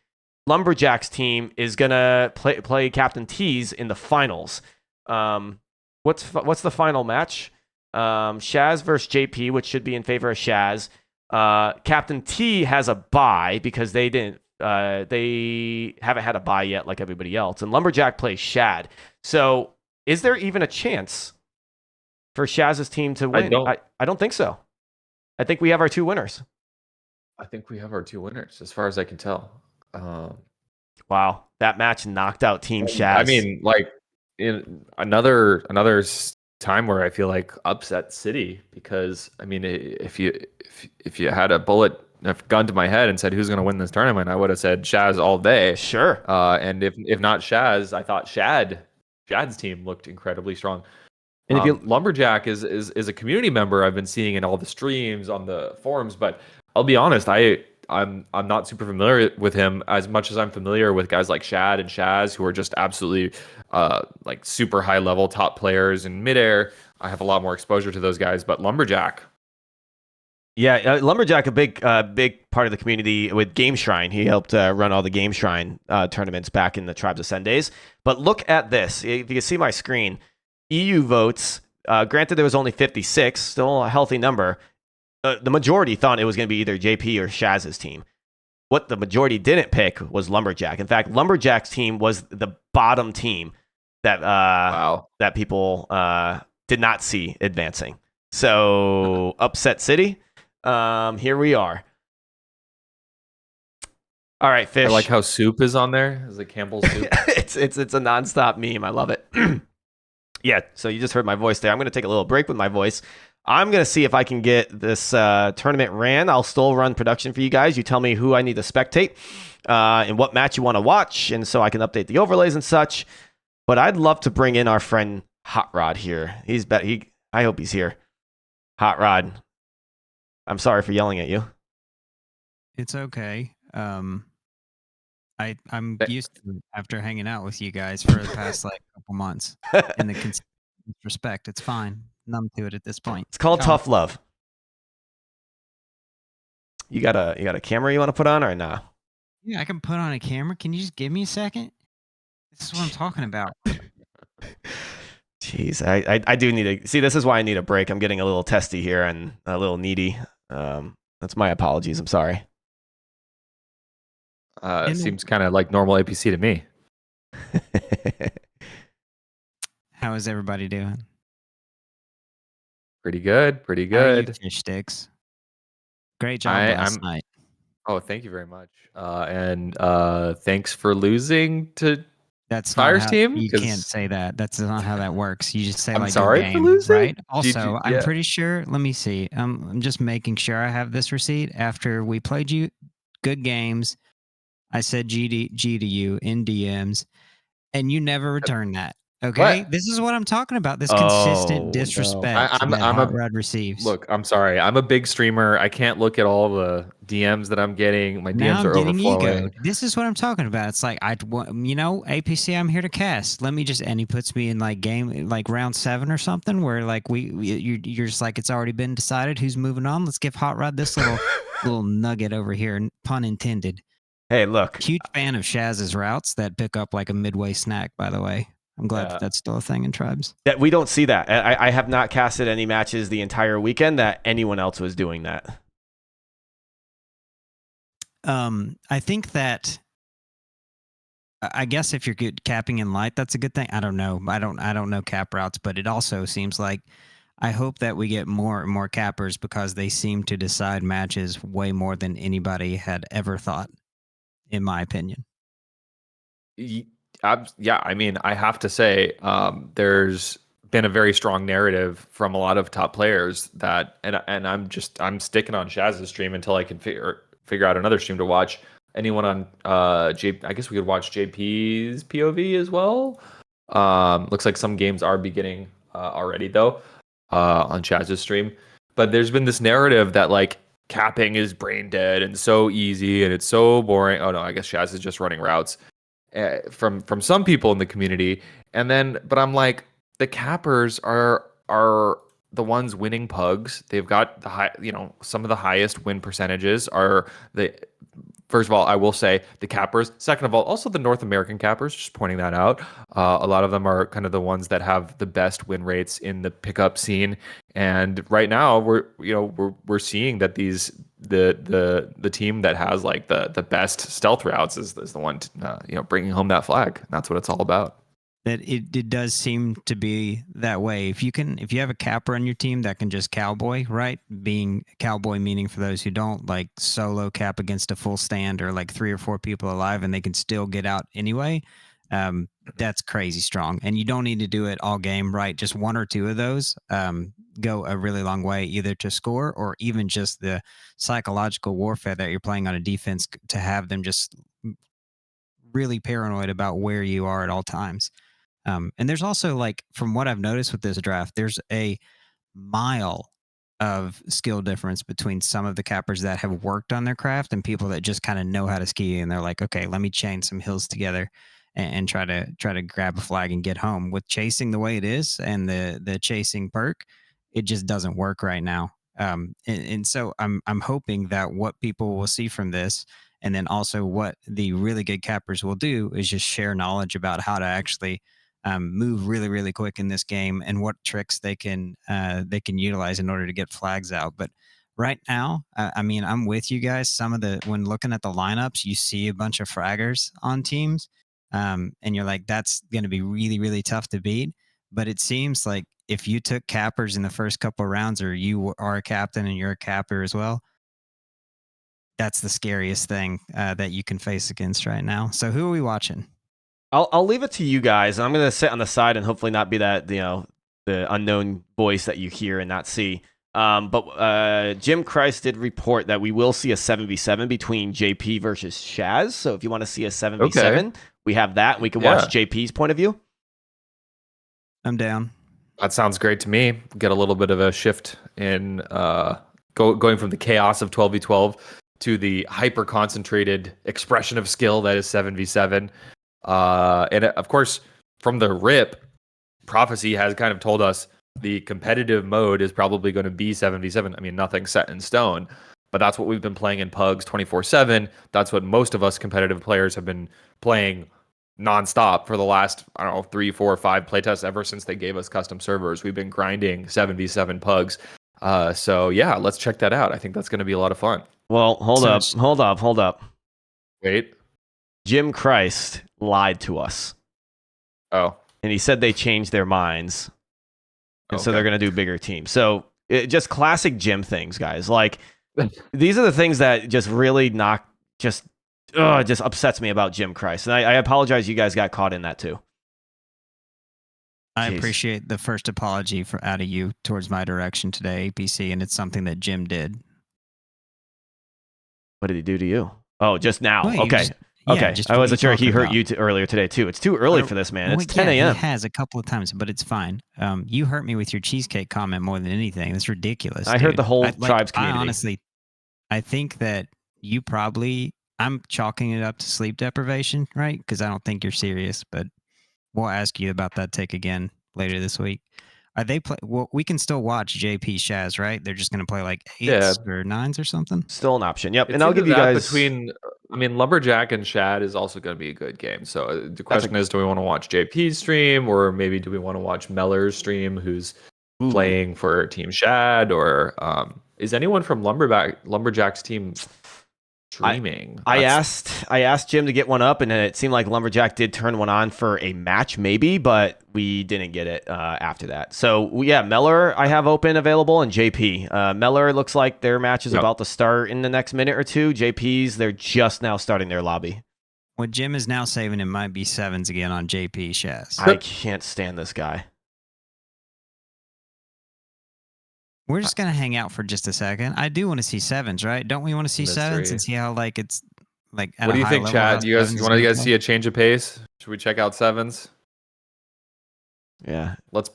Lumberjack's team is gonna play CaptainTea's in the finals. What's the final match? Shaz versus JP, which should be in favor of Shaz. CaptainTea has a bye because they haven't had a bye yet like everybody else, and Lumberjack plays Shad. So is there even a chance for Shaz's team to win? I don't think so. I think we have our 2 winners. I think we have our 2 winners, as far as I can tell. Wow, that match knocked out Team Shaz. I mean, like in another time where I feel like upset city, because I mean, if you had a gun to my head and said who's going to win this tournament, I would have said Shaz all day. Sure. And if not Shaz, I thought Shad's team looked incredibly strong. And if Lumberjack is a community member I've been seeing in all the streams on the forums, but I'll be honest, I'm not super familiar with him as much as I'm familiar with guys like Shad and Shaz, who are just absolutely like super high level top players in midair. I have a lot more exposure to those guys, but Lumberjack. Yeah, Lumberjack, a big part of the community with Game Shrine. He helped run all the Game Shrine tournaments back in the Tribes of Sen days. But look at this. If you can see my screen, EU votes, granted there was only 56, still a healthy number. The majority thought it was going to be either JP or Shaz's team. What the majority didn't pick was Lumberjack. In fact, Lumberjack's team was the bottom team that that people did not see advancing. So upset city. Here we are. All right, Fish. I like how soup is on there. Is it Campbell's soup? it's a nonstop meme. I love it. Yeah. So you just heard my voice there. I'm going to take a little break with my voice. I'm going to see if I can get this tournament ran. I'll still run production for you guys. You tell me who I need to spectate and what match you want to watch, and so I can update the overlays and such. But I'd love to bring in our friend HotRod here. I hope he's here. HotRod, I'm sorry for yelling at you. It's okay. I'm used to it after hanging out with you guys for the past couple months. In the respect, it's fine. Numb to it at this point. It's called tough love. You got a camera you want to put on or nah? Yeah, I can put on a camera. Can you just give me a second? This is what I'm talking about. Jeez, I do need to see. This is why I need a break. I'm getting a little testy here and a little needy. That's my apologies. I'm sorry. It seems kind of like normal APC to me. How is everybody doing? Pretty good. Pretty good. Fishstix. Great job last night. Oh, thank you very much. And thanks for losing to Fire's team. You can't say that. That's not how that works. You just say I'm like sorry game, for losing. Right? Also, I'm pretty sure. Let me see. I'm just making sure I have this receipt. After we played you good games, I said G to you in DMs, and you never returned that. Okay, what? This is what I'm talking about. This consistent disrespect no. that HodRodRe receives. Look, I'm sorry. I'm a big streamer. I can't look at all the DMs that I'm getting. My now DMs are getting overflowing. egoed. This is what I'm talking about. It's like APC. I'm here to cast. Let me just, and he puts me in game round 7 or something, where you're just like it's already been decided who's moving on. Let's give HotRod this little nugget over here. Pun intended. Hey, look. Huge fan of Shaz's routes that pick up like a midway snack. By the way. I'm glad that that's still a thing in Tribes. That we don't see that. I have not casted any matches the entire weekend that anyone else was doing that. I think that I guess if you're good capping in light, that's a good thing. I don't know. I don't know cap routes, but it also seems like I hope that we get more and more cappers because they seem to decide matches way more than anybody had ever thought, in my opinion. Yeah, I mean, I have to say, there's been a very strong narrative from a lot of top players that, and I'm sticking on Shaz's stream until I can figure out another stream to watch. Anyone on I guess we could watch JP's POV as well. Looks like some games are beginning already though on Shaz's stream. But there's been this narrative that capping is brain dead and so easy and it's so boring. Oh no, I guess Shaz is just running routes. From some people in the community, but I'm like, the cappers are the ones winning pugs. They've got the high, some of the highest win percentages are first of all, I will say the cappers. Second of all, also the North American cappers. Just pointing that out. A lot of them are kind of the ones that have the best win rates in the pickup scene. And right now, we're seeing that the team that has like the best stealth routes is the one bringing home that flag. That's what it's all about. That it does seem to be that way. If you have a capper on your team that can just cowboy, right? Being cowboy meaning, for those who don't, like solo cap against a full stand or like 3 or 4 people alive and they can still get out anyway. That's crazy strong. And you don't need to do it all game, right? Just 1 or 2 of those go a really long way, either to score or even just the psychological warfare that you're playing on a defense to have them just really paranoid about where you are at all times. And there's also, like, from what I've noticed with this draft, there's a mile of skill difference between some of the cappers that have worked on their craft and people that just kind of know how to ski. And they're like, okay, let me chain some hills together and try to grab a flag and get home. With chasing the way it is and the chasing perk, it just doesn't work right now. And so I'm hoping that what people will see from this, and then also what the really good cappers will do, is just share knowledge about how to actually move really, really quick in this game and what tricks they can utilize in order to get flags out. But right now, I mean, I'm with you guys. When looking at the lineups, you see a bunch of fraggers on teams, and you're like, that's going to be really, really tough to beat. But it seems like if you took cappers in the first couple of rounds, or you are a captain and you're a capper as well, that's the scariest thing that you can face against right now. So who are we watching? I'll leave it to you guys. I'm going to sit on the side and hopefully not be that, the unknown voice that you hear and not see. But Jim Christ did report that we will see a 7v7 between JP versus Shaz. So if you want to see a 7v7, we have that. We can watch JP's point of view. I'm down. That sounds great to me. Get a little bit of a shift in going from the chaos of 12v12 to the hyper concentrated expression of skill that is 7v7. And of course, from the rip, Prophecy has kind of told us the competitive mode is probably going to be 7v7. I mean, nothing's set in stone, but that's what we've been playing in Pugs 24/7. That's what most of us competitive players have been playing nonstop for the last, 3, 4, 5 playtests ever since they gave us custom servers. We've been grinding 7v7 Pugs. So yeah, let's check that out. I think that's going to be a lot of fun. Well, hold up. Wait. Jim Christ lied to us. Oh. And he said they changed their minds. And so they're going to do bigger teams. So just classic Jim things, guys. Like, these are the things that just really just upsets me about Jim Christ. And I apologize you guys got caught in that too. I appreciate the first apology out of you towards my direction today, APC, and it's something that Jim did. What did he do to you? Oh, just now. Well, okay. I wasn't sure he hurt you earlier today too. It's too early for this, man. It's 10 a.m. He has a couple of times, but it's fine. You hurt me with your cheesecake comment more than anything. That's ridiculous. I heard the whole tribes community. I honestly, I think that you I'm chalking it up to sleep deprivation, right? Because I don't think you're serious, but we'll ask you about that take again later this week. Are they play? Well, we can still watch JP Shaz, right? They're just going to play like 8s or 9s or something. Still an option. Yep. It's and I'll give you guys Lumberjack and Shad is also going to be a good game. So the question is, do we want to watch JP's stream, or maybe do we want to watch Meller's stream, who's playing for Team Shad, or is anyone from Lumberjack's team streaming? I asked Jim to get one up, and it seemed like Lumberjack did turn one on for a match, maybe, but we didn't get it after that. So yeah, Meller I have open available, and JP. Meller looks like their match is about to start in the next minute or two. JP's, they're just now starting their lobby. What Jim is now saving, it might be 7s again on JP Shaz. I can't stand this guy. We're just going to hang out for just a second. I do want to see 7s, right? Don't we want to see 7s and see how it's like at what do you high think, level, Chad? You guys see a change of pace? Should we check out 7s? Yeah. Let's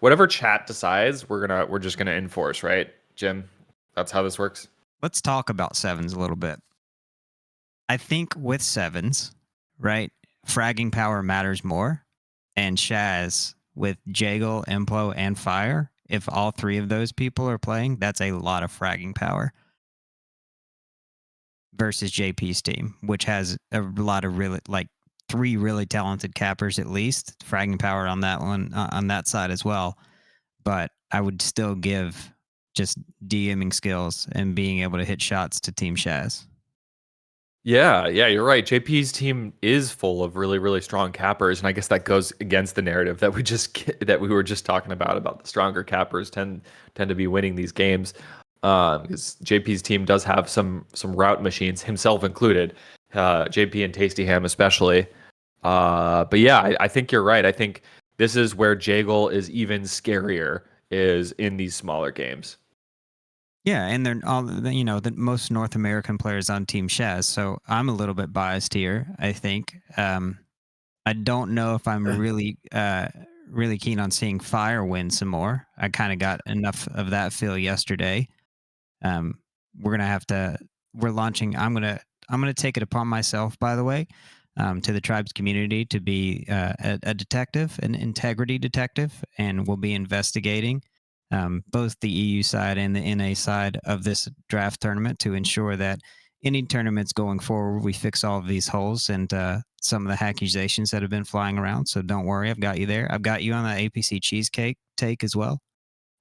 whatever chat decides, we're just gonna enforce, right, Jim? That's how this works. Let's talk about 7s a little bit. I think with 7s, right, fragging power matters more, and Shaz with Jaggle, Implo, and Fire. If all 3 of those people are playing, that's a lot of fragging power. versus JP's team, which has a lot of really like 3 really talented cappers at least. Fragging power on that one on that side as well. But I would still give just DMing skills and being able to hit shots to Team Shaz. Yeah, you're right. JP's team is full of really, really strong cappers, and I guess that goes against the narrative that we were just talking about the stronger cappers tend to be winning these games. Because JP's team does have some route machines, himself included, JP and Tasty Ham especially. But yeah, I think you're right. I think this is where Jagel is even scarier, is in these smaller games. Yeah, and they're all the most North American players on Team Shaz. So I'm a little bit biased here. I think I don't know if I'm really keen on seeing Fire win some more. I kind of got enough of that feel yesterday. We're gonna have to. We're launching. I'm gonna take it upon myself, by the way, to the tribes community to be a detective, an integrity detective, and we'll be investigating both the EU side and the NA side of this draft tournament to ensure that any tournaments going forward, we fix all of these holes and some of the accusations that have been flying around. So don't worry, I've got you there. I've got you on the APC cheesecake take as well.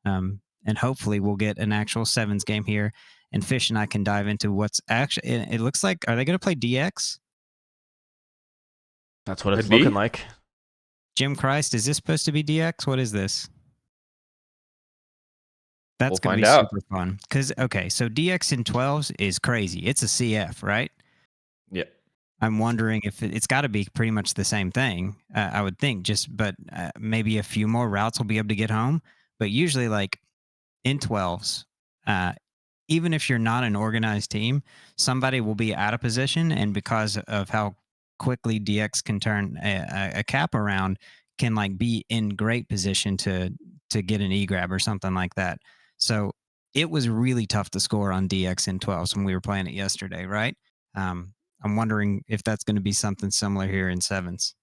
And hopefully we'll get an actual sevens game here. And Fish and I can dive into what's actually, it looks like, are they going to play DX? That's what it's looking like. Jim Christ, is this supposed to be DX? What is this? That's going to be super fun. Because, okay, so DX in 12s is crazy. It's a CF, right? Yeah. I'm wondering if it's got to be pretty much the same thing, I would think, but maybe a few more routes will be able to get home. But usually, like in 12s, even if you're not an organized team, somebody will be out of position. And because of how quickly DX can turn a cap around, can like be in great position to get an E-grab or something like that. So it was really tough to score on DX in 12s when we were playing it yesterday, right? I'm wondering if that's going to be something similar here in 7s.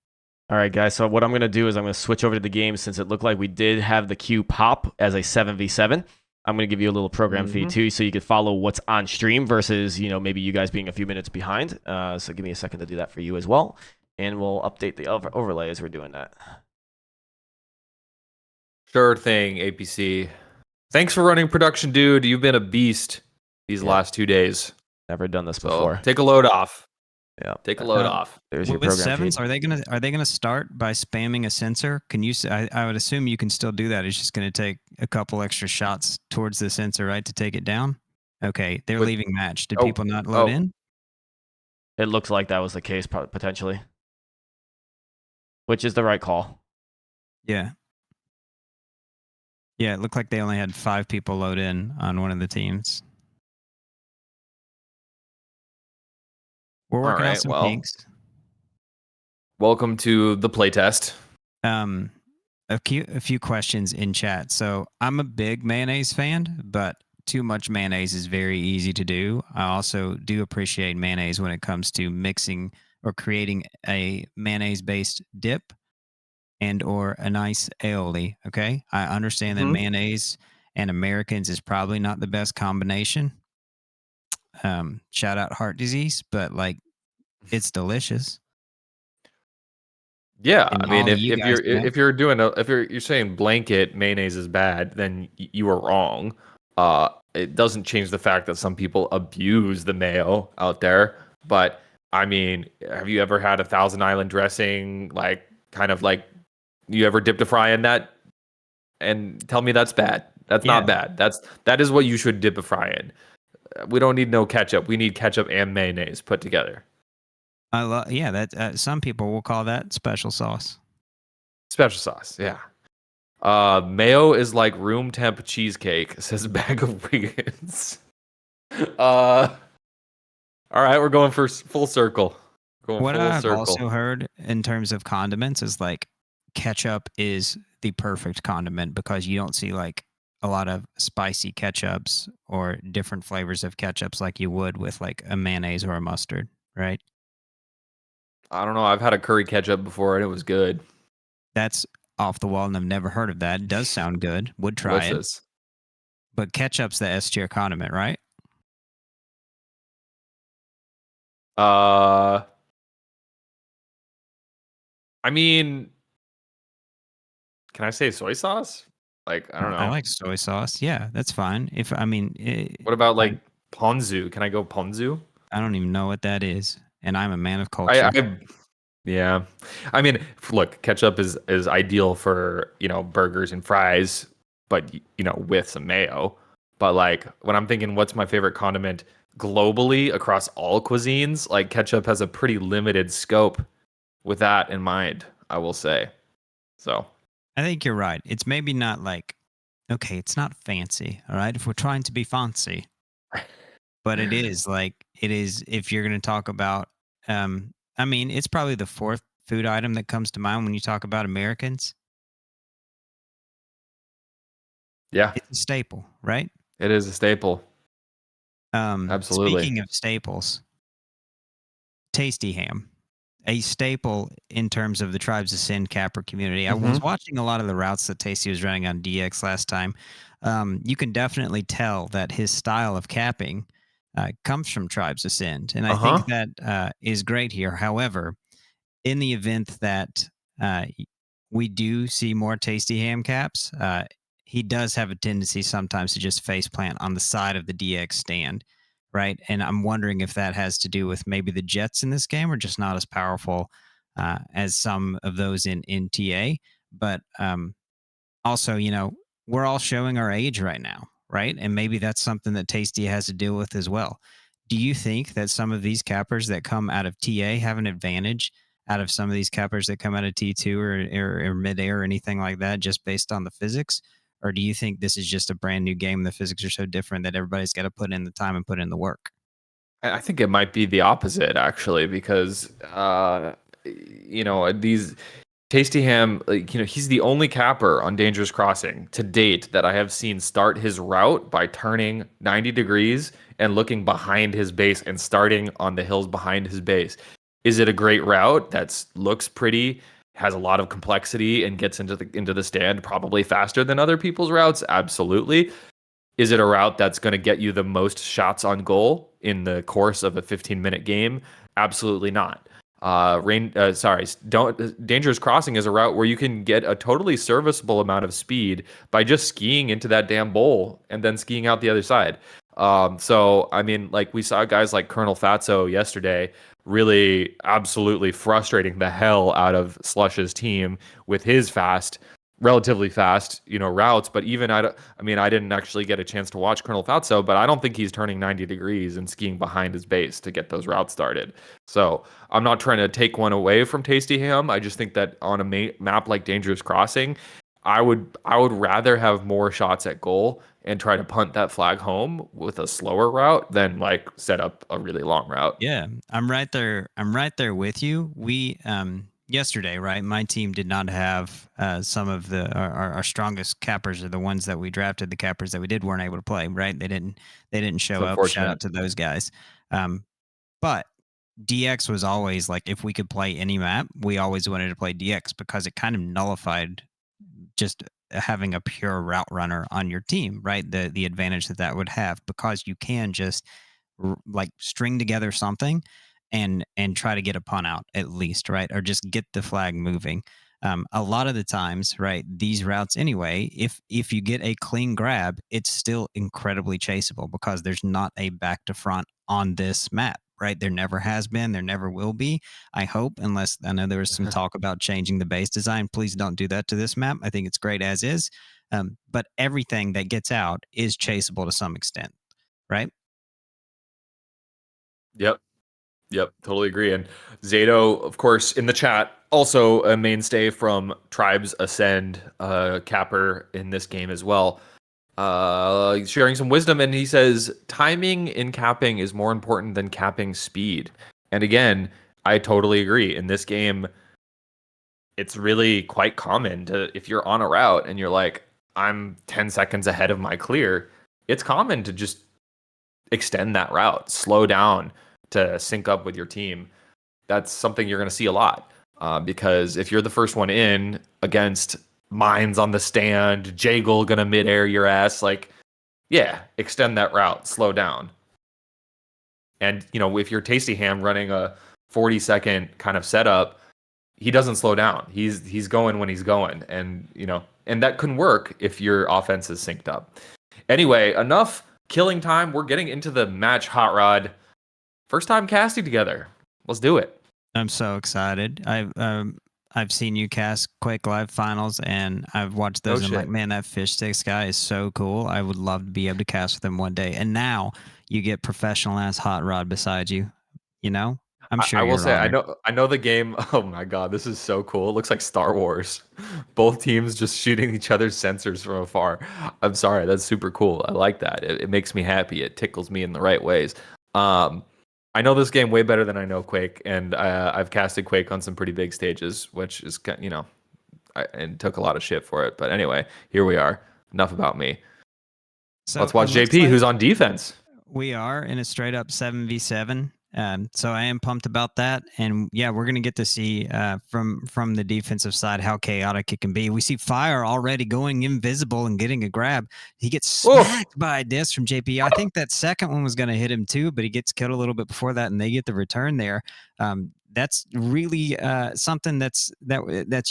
All right, guys. So what I'm going to do is I'm going to switch over to the game since it looked like we did have the queue pop as a 7v7. I'm going to give you a little program feed too so you can follow what's on stream versus, maybe you guys being a few minutes behind. So give me a second to do that for you as well. And we'll update the overlay as we're doing that. Sure thing, APC. Thanks for running production, dude. You've been a beast these last 2 days. Never done this before. Take a load off. Yeah. Take a load off. There's your program sevens, feed. Are they gonna start by spamming a sensor? Can you? I would assume you can still do that. It's just gonna take a couple extra shots towards the sensor, right, to take it down. Okay, they're leaving match. Did people not load in? It looks like that was the case, potentially. Which is the right call. Yeah. Yeah, it looked like they only had 5 people load in on one of the teams. We're working on some kinks. Welcome to the playtest. A few questions in chat. So I'm a big mayonnaise fan, but too much mayonnaise is very easy to do. I also do appreciate mayonnaise when it comes to mixing or creating a mayonnaise-based dip and or a nice aioli, okay? I understand that mayonnaise and Americans is probably not the best combination. Shout out heart disease, but like it's delicious. Yeah, I mean, if you're saying blanket mayonnaise is bad, then you are wrong. It doesn't change the fact that some people abuse the mayo out there. But I mean, have you ever had a Thousand Island dressing, you ever dipped a fry in that? And tell me that's bad. That's not bad. That is what you should dip a fry in. We don't need no ketchup. We need ketchup and mayonnaise put together. That some people will call that special sauce. Special sauce, yeah. Mayo is like room temp cheesecake, says Bag of Vegans. All right, we're going for full circle. What I've also heard in terms of condiments is like ketchup is the perfect condiment because you don't see like a lot of spicy ketchups or different flavors of ketchups like you would with like a mayonnaise or a mustard, right? I don't know. I've had a curry ketchup before and it was good. That's off the wall and I've never heard of that. It does sound good. Would try it. But ketchup's the S tier condiment, right? I mean, can I say soy sauce? Like, I don't know. I like soy sauce. Yeah, that's fine. If I mean, What about like ponzu? Can I go ponzu? I don't even know what that is, and I'm a man of culture. Yeah. I mean, look, ketchup is ideal for, burgers and fries, but with some mayo. But like when I'm thinking what's my favorite condiment globally across all cuisines, like ketchup has a pretty limited scope with that in mind, I will say. So, I think you're right. It's maybe not like, okay, it's not fancy, all right? If we're trying to be fancy, but it is if you're going to talk about, I mean, it's probably the fourth food item that comes to mind when you talk about Americans. Yeah. It's a staple, right? It is a staple. Absolutely. Speaking of staples, Tasty Ham, a staple in terms of the Tribes of Sin capper community. I was watching a lot of the routes that Tasty was running on DX last time. You can definitely tell that his style of capping comes from Tribes of Sin, and I think that is great here. However, in the event that we do see more Tasty Ham caps, he does have a tendency sometimes to just face plant on the side of the DX stand, right? And I'm wondering if that has to do with maybe the jets in this game are just not as powerful as some of those in TA. But also, we're all showing our age right now, right? And maybe that's something that Tasty has to deal with as well. Do you think that some of these cappers that come out of TA have an advantage out of some of these cappers that come out of T2 or mid-air or anything like that just based on the physics? Or do you think this is just a brand new game? The physics are so different that everybody's got to put in the time and put in the work. I think it might be the opposite, actually, because, these Tasty Ham, he's the only capper on Dangerous Crossing to date that I have seen start his route by turning 90 degrees and looking behind his base and starting on the hills behind his base. Is it a great route that looks pretty, has a lot of complexity, and gets into the stand probably faster than other people's routes? Absolutely. Is it a route that's going to get you the most shots on goal in the course of a 15-minute game? Absolutely not. Dangerous Crossing is a route where you can get a totally serviceable amount of speed by just skiing into that damn bowl and then skiing out the other side. So, I mean, like we saw guys like Colonel Fatso yesterday really absolutely frustrating the hell out of Slush's team with his relatively fast, routes. But even I didn't actually get a chance to watch Colonel Fatso, but I don't think he's turning 90 degrees and skiing behind his base to get those routes started. So I'm not trying to take one away from Tasty Ham. I just think that on a map like Dangerous Crossing, I would rather have more shots at goal and try to punt that flag home with a slower route than like set up a really long route. Yeah, I'm right there. I'm right there with you. We yesterday, right? My team did not have some of our strongest cappers, or the ones that we drafted. The cappers that we did weren't able to play. Right? They didn't show up. Shout out to those guys. But DX was always like, if we could play any map, we always wanted to play DX because it kind of nullified just having a pure route runner on your team, right? The advantage that would have, because you can just like string together something and try to get a punt out at least, right? Or just get the flag moving. A lot of the times, right, these routes anyway, if you get a clean grab, it's still incredibly chaseable because there's not a back to front on this map, right? There never has been, there never will be, I hope, unless I know there was some talk about changing the base design. Please don't do that to this map. I think it's great as is. But everything that gets out is chaseable to some extent, right? Yep, totally agree. And Zato, of course, in the chat, also a mainstay from Tribes Ascend, capper in this game as well. Sharing some wisdom, and he says, timing in capping is more important than capping speed. And again, I totally agree. In this game, it's really quite common to, if you're on a route and you're like, I'm 10 seconds ahead of my clear, it's common to just extend that route, slow down to sync up with your team. That's something you're going to see a lot, because if you're the first one in against mines on the stand, Jaggle going to mid-air your ass, like, yeah, extend that route, slow down. And if you're Tasty Ham running a 40-second kind of setup, he doesn't slow down. He's going when he's going, and and that couldn't work if your offense is synced up. Anyway, enough killing time. We're getting into the match. Hot Rod, first time casting together. Let's do it. I'm so excited. I've seen you cast Quake Live finals, and I've watched those. And I'm like, man, that Fishstix guy is so cool. I would love to be able to cast with him one day. And now you get professional ass Hot Rod beside you. I'm sure. I will say, I know the game. Oh my god, this is so cool. It looks like Star Wars. Both teams just shooting each other's sensors from afar. I'm sorry, that's super cool. I like that. It makes me happy. It tickles me in the right ways. I know this game way better than I know Quake, and I've casted Quake on some pretty big stages, which is and took a lot of shit for it. But anyway, here we are. Enough about me. So let's watch JP, who's on defense. We are in a straight up 7v7. So I am pumped about that, and yeah, we're gonna get to see from the defensive side how chaotic it can be. We see Fire already going invisible and getting a grab. He gets smacked by a disc from JP. I think that second one was gonna hit him too, but he gets killed a little bit before that, and they get the return there. That's really something that's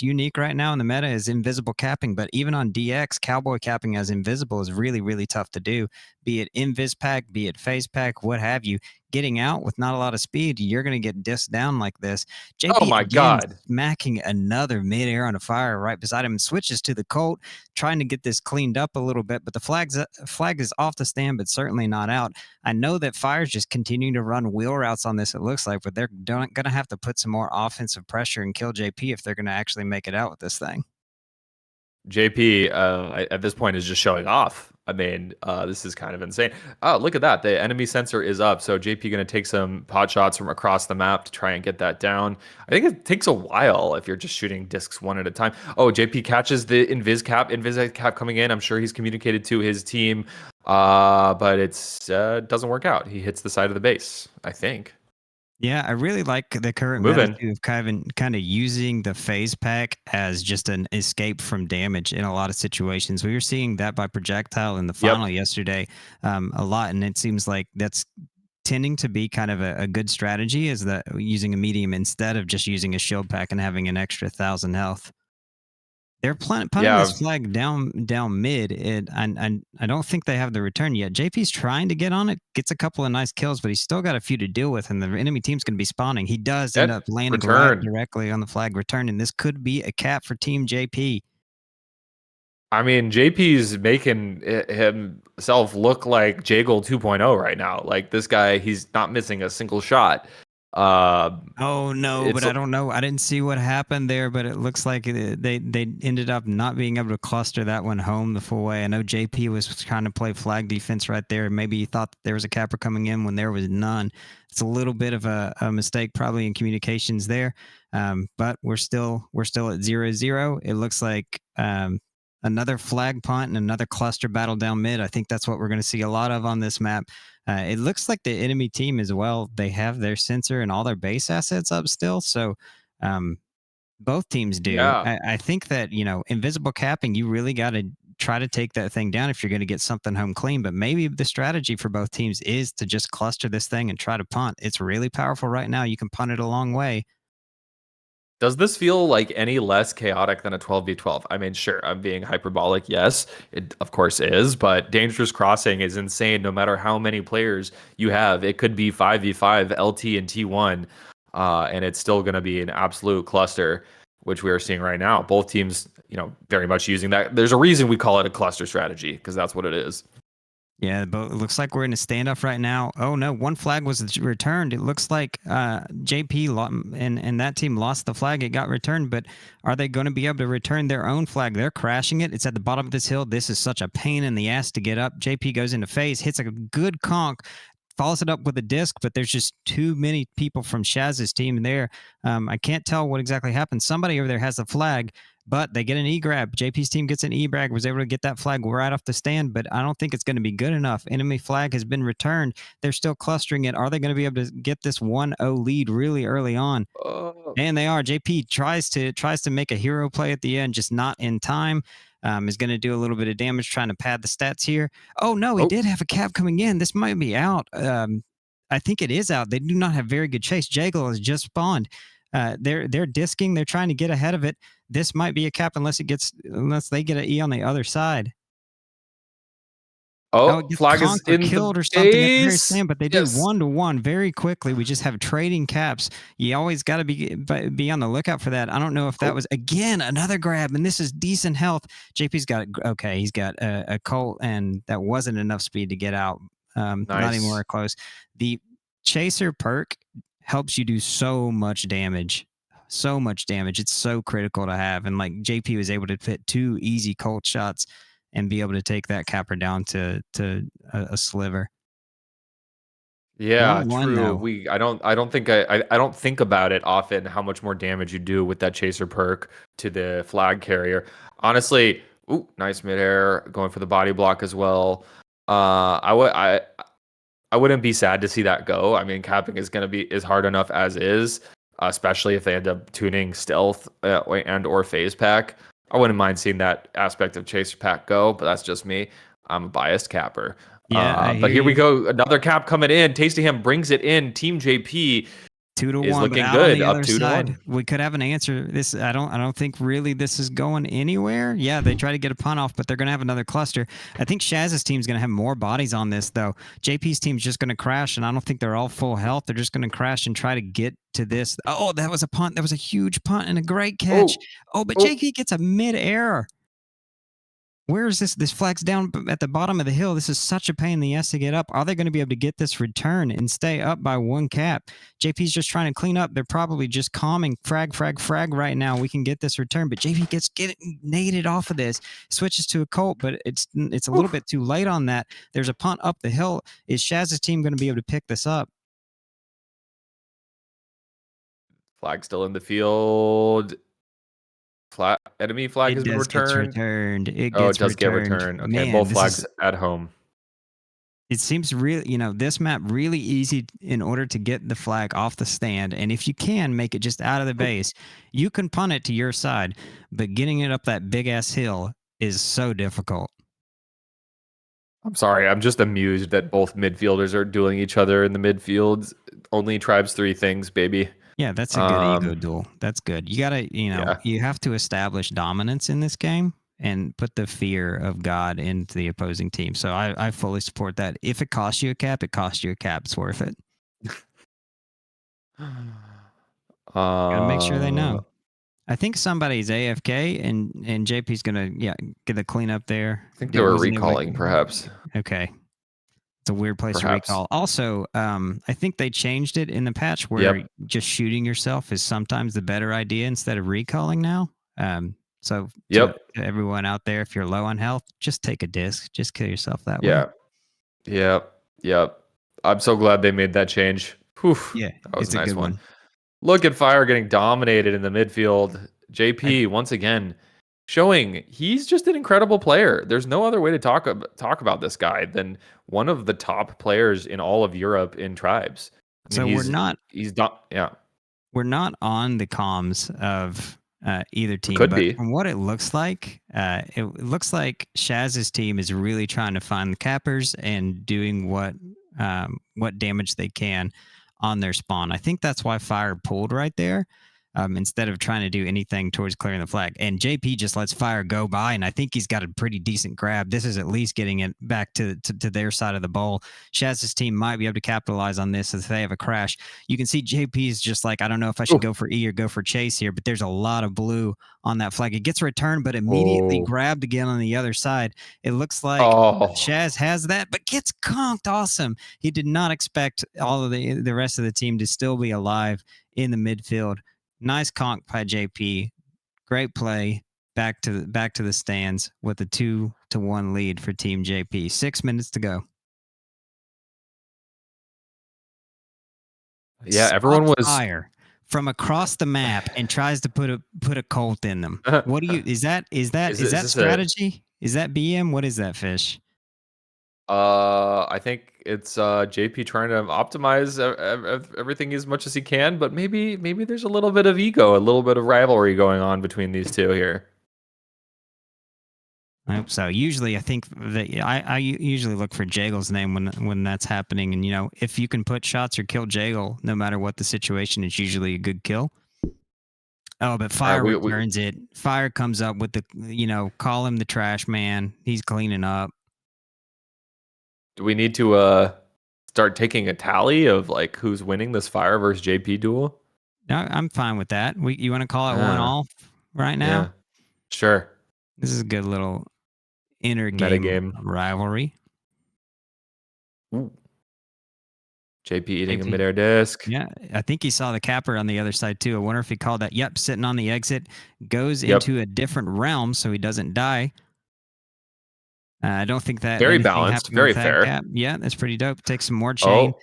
unique right now in the meta is invisible capping. But even on DX, cowboy capping as invisible is really, really tough to do. Be it invis pack, be it phase pack, what have you. Getting out with not a lot of speed, you're going to get disked down like this. JP, oh my god, smacking another mid-air on a Fire right beside him, switches to the Colt, trying to get this cleaned up a little bit, but the flag is off the stand, but certainly not out. I know that Fire's just continuing to run wheel routes on this, it looks like, but they're going to have to put some more offensive pressure and kill JP if they're going to actually make it out with this thing. JP at this point is just showing off. I mean, this is kind of insane. Oh, look at that. The enemy sensor is up. So JP going to take some pot shots from across the map to try and get that down. I think it takes a while if you're just shooting discs one at a time. Oh, JP catches the invis cap coming in. I'm sure he's communicated to his team, but it doesn't work out. He hits the side of the base, I think. Yeah, I really like the current attitude of kind of using the phase pack as just an escape from damage in a lot of situations. We were seeing that by projectile in the final yesterday a lot, and it seems like that's tending to be kind of a good strategy, is that using a medium instead of just using a shield pack and having an extra 1,000 health. They're punting this flag down mid. I don't think they have the return yet. JP's trying to get on it, gets a couple of nice kills, but he's still got a few to deal with, and the enemy team's going to be spawning. He does end up landing right directly on the flag return, and this could be a cap for Team JP. I mean, JP's making himself look like Jagel 2.0 right now. Like this guy, he's not missing a single shot. Oh no, but I don't know. I didn't see what happened there, but it looks like they ended up not being able to cluster that one home the full way. I know JP was trying to play flag defense right there. Maybe he thought that there was a capper coming in when there was none. It's a little bit of a mistake probably in communications there. But we're still at 0-0. It looks like another flag punt and another cluster battle down mid. I think that's what we're going to see a lot of on this map. It looks like the enemy team as well. They have their sensor and all their base assets up still. So both teams do. Yeah. I think that, invisible capping, you really got to try to take that thing down if you're going to get something home clean. But maybe the strategy for both teams is to just cluster this thing and try to punt. It's really powerful right now. You can punt it a long way. Does this feel like any less chaotic than a 12v12? I mean, sure, I'm being hyperbolic. Yes, it of course is, but Dangerous Crossing is insane no matter how many players you have. It could be 5v5, LT and T1, and it's still going to be an absolute cluster, which we are seeing right now. Both teams, very much using that. There's a reason we call it a cluster strategy, because that's what it is. Yeah, but it looks like we're in a standoff right now. Oh no, one flag was returned. It looks like JP and that team lost the flag. It got returned, but are they going to be able to return their own flag? They're crashing it. It's at the bottom of this hill. This is such a pain in the ass to get up. JP goes into phase, hits a good conk, follows it up with a disc, but there's just too many people from Shaz's team there. I can't tell what exactly happened. Somebody over there has the flag, but they get an E-grab. JP's team gets an E-grab, was able to get that flag right off the stand, but I don't think it's going to be good enough. Enemy flag has been returned. They're still clustering it. Are they going to be able to get this 1-0 lead really early on? And they are. JP tries to make a hero play at the end, just not in time. Is going to do a little bit of damage trying to pad the stats here. Oh, no, he did have a cap coming in. This might be out. I think it is out. They do not have very good chase. Jagle has just spawned. They're disking. They're trying to get ahead of it. This might be a cap unless they get an E on the other side. Oh, It gets flag is conked or in killed the or something at the very base. stand, but they do 1-to-1 very quickly. We just have trading caps. You always got to be on the lookout for that. I don't know if that was, again, another grab, and this is decent health. JP's got, okay, he's got a Colt, and that wasn't enough speed to get out. Not anywhere close. The Chaser perk helps you do so much damage. So much damage. It's so critical to have. And like JP was able to fit 2 easy Colt shots and be able to take that capper down to a sliver. Yeah, 1-1 true. though. I don't think about it often how much more damage you do with that chaser perk to the flag carrier. Honestly, ooh, nice midair going for the body block as well. I wouldn't be sad to see that go. I mean, capping is hard enough as is, especially if they end up tuning stealth and or phase pack. I wouldn't mind seeing that aspect of chaser pack go, but that's just me. I'm a biased capper. Yeah, but here we go. Another cap coming in. Tasty Ham brings it in. Team JP 2-1, is looking but out good. on the Up other 2-1. side. We could have an answer. This I don't think really this is going anywhere. Yeah, they try to get a punt off, but they're going to have another cluster. I think Shaz's team's going to have more bodies on this though. JP's team's just going to crash, and I don't think they're all full health. They're just going to crash and try to get to this. Oh, that was a punt. That was a huge punt and a great catch. But JP gets a mid-air. Where is this? This flag's down at the bottom of the hill. This is such a pain in the ass to get up. Are they going to be able to get this return and stay up by 1 cap? JP's just trying to clean up. They're probably just calming frag right now. We can get this return, but JP gets naded off of this. Switches to a Colt, but it's a little bit too late on that. There's a punt up the hill. Is Shaz's team going to be able to pick this up? Flag still in the field. Enemy flag has been returned. It does get returned. Okay, Man, both flags at home. It seems really, this map really easy in order to get the flag off the stand. And if you can make it just out of the base, you can punt it to your side. But getting it up that big ass hill is so difficult. I'm sorry. I'm just amused that both midfielders are dueling each other in the midfield. Only tribes 3 things, baby. Yeah, that's a good ego duel. That's good. You gotta, you have to establish dominance in this game and put the fear of God into the opposing team. So I fully support that. If it costs you a cap, it costs you a cap. It's worth it. Gotta make sure they know. I think somebody's AFK and JP's gonna get a cleanup there. I think they were recalling, perhaps. Okay. It's a weird place to recall. Also, I think they changed it in the patch where just shooting yourself is sometimes the better idea instead of recalling now. So to everyone out there, if you're low on health, just take a disc. Just kill yourself that way. Yep. I'm so glad they made that change. Whew, yeah, that was it's a nice good one. Look at Fire getting dominated in the midfield. JP, once again, showing he's just an incredible player. There's no other way to talk about this guy than one of the top players in all of Europe in tribes. I mean, we're not on the comms of either team. Could but be. From what it looks like Shaz's team is really trying to find the cappers and doing what damage they can on their spawn. I think that's why Fire pulled right there. Instead of trying to do anything towards clearing the flag. And JP just lets Fire go by, and I think he's got a pretty decent grab. This is at least getting it back to their side of the bowl. Shaz's team might be able to capitalize on this if they have a crash. You can see JP's just like, I don't know if I should go for E or go for chase here, but there's a lot of blue on that flag. It gets returned, but immediately grabbed again on the other side. It looks like Shaz has that, but gets conked. Awesome. He did not expect all of the rest of the team to still be alive in the midfield. Nice conk by JP. Great play. Back to the stands with a 2-1 lead for Team JP. 6 minutes to go. Yeah, everyone was Fire from across the map and tries to put a Colt in them. What do you? Is that strategy? Is that BM? What is that, Fish? I think it's JP trying to optimize everything as much as he can, but maybe there's a little bit of ego, a little bit of rivalry going on between these two here. I hope so. Usually, I think that I usually look for Jagel's name when that's happening, and if you can put shots or kill Jagel, no matter what the situation, it's usually a good kill. Oh, but Fire returns it. Fire comes up with the call him the trash man. He's cleaning up. Do we need to start taking a tally of like who's winning this Fire versus JP duel? No, I'm fine with that. You want to call it 1-all right now? Yeah, sure. This is a good little game rivalry. Ooh. JP eating a midair disc. Yeah, I think he saw the capper on the other side too. I wonder if he called that. Yep, sitting on the exit, goes into a different realm so he doesn't die. I don't think that very balanced, very fair. Cap. Yeah, that's pretty dope. Take some more chain.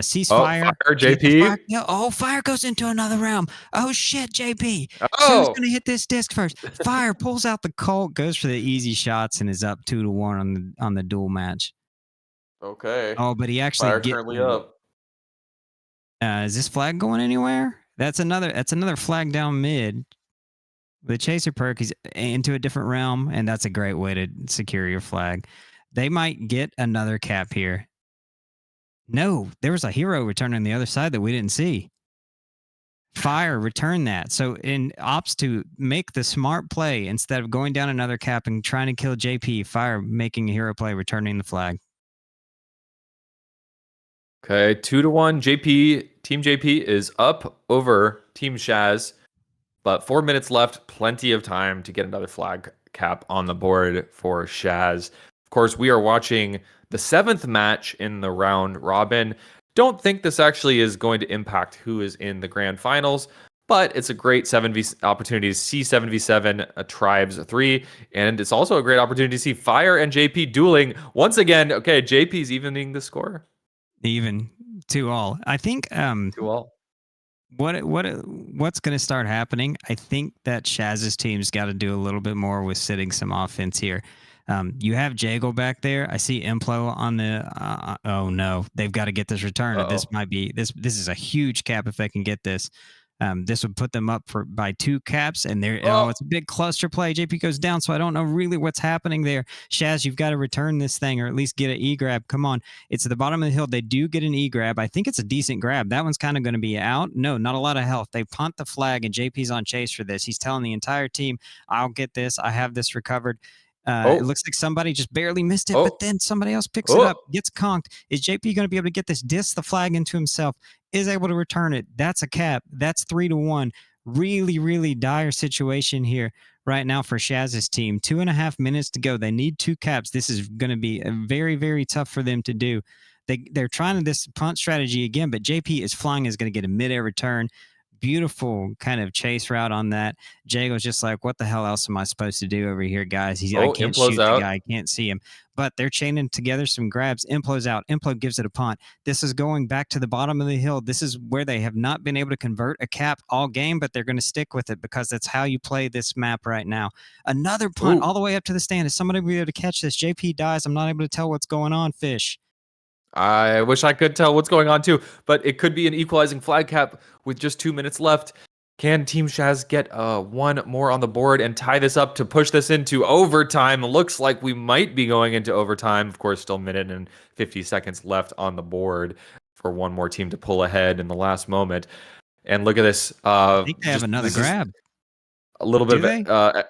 Sees fire. Fire, JP. Fire. Yeah, fire goes into another realm. Oh shit, JP. Oh. So who's gonna hit this disc first? Fire pulls out the Colt, goes for the easy shots, and is up 2-1 on the duel match. Okay. Oh, but he actually Fire currently up. Is this flag going anywhere? That's another flag down mid. The chaser perk is into a different realm, and that's a great way to secure your flag. They might get another cap here. No, there was a hero return on the other side that we didn't see. Fire return that. So in ops to make the smart play, instead of going down another cap and trying to kill JP, Fire making a hero play, returning the flag. Okay, 2-1. Team JP is up over Team Shaz, but 4 minutes left. Plenty of time to get another flag cap on the board for Shaz. Of course, we are watching the 7th match in the round robin. Don't think this actually is going to impact who is in the grand finals, but it's a great 7v opportunity to see 7v7 Tribes 3, and it's also a great opportunity to see Fire and JP dueling once again. Okay, JP's evening the score. Even 2-all. I think 2-all. What's going to start happening? I think that Shaz's team's got to do a little bit more with sitting some offense here. You have Jagel back there. I see Implo on the. Oh no, they've got to get this return. This might be this. This is a huge cap if they can get this. This would put them up by 2 caps, and there. Oh, it's a big cluster play. JP goes down, so I don't know really what's happening there. Shaz, you've got to return this thing, or at least get an E-grab. Come on, it's at the bottom of the hill. They do get an E-grab. I think it's a decent grab. That one's kind of going to be out. No, not a lot of health. They punt the flag, and JP's on chase for this. He's telling the entire team, "I'll get this. I have this recovered." It looks like somebody just barely missed it, but then somebody else picks it up, gets conked. Is JP going to be able to get this, diss the flag into himself, is able to return it? That's a cap. That's 3-1. Really, really dire situation here right now for Shaz's team. 2.5 minutes to go. They need 2 caps. This is going to be very, very tough for them to do. They're trying this punt strategy again, but JP is flying, is going to get a mid-air return. Beautiful kind of chase route on that. Jago's just like, what the hell else am I supposed to do over here, guys? I can't shoot the guy. I can't see him. But they're chaining together some grabs. Implo's out. Implo gives it a punt. This is going back to the bottom of the hill. This is where they have not been able to convert a cap all game, but they're going to stick with it because that's how you play this map right now. Another punt all the way up to the stand. Is somebody be able to catch this? JP dies. I'm not able to tell what's going on, Fish. I wish I could tell what's going on too, but it could be an equalizing flag cap with just 2 minutes left. Can Team Shaz get 1 more on the board and tie this up to push this into overtime? Looks like we might be going into overtime. Of course, still a minute and 50 seconds left on the board for one more team to pull ahead in the last moment. And look at this. I think they have another grab. A little bit of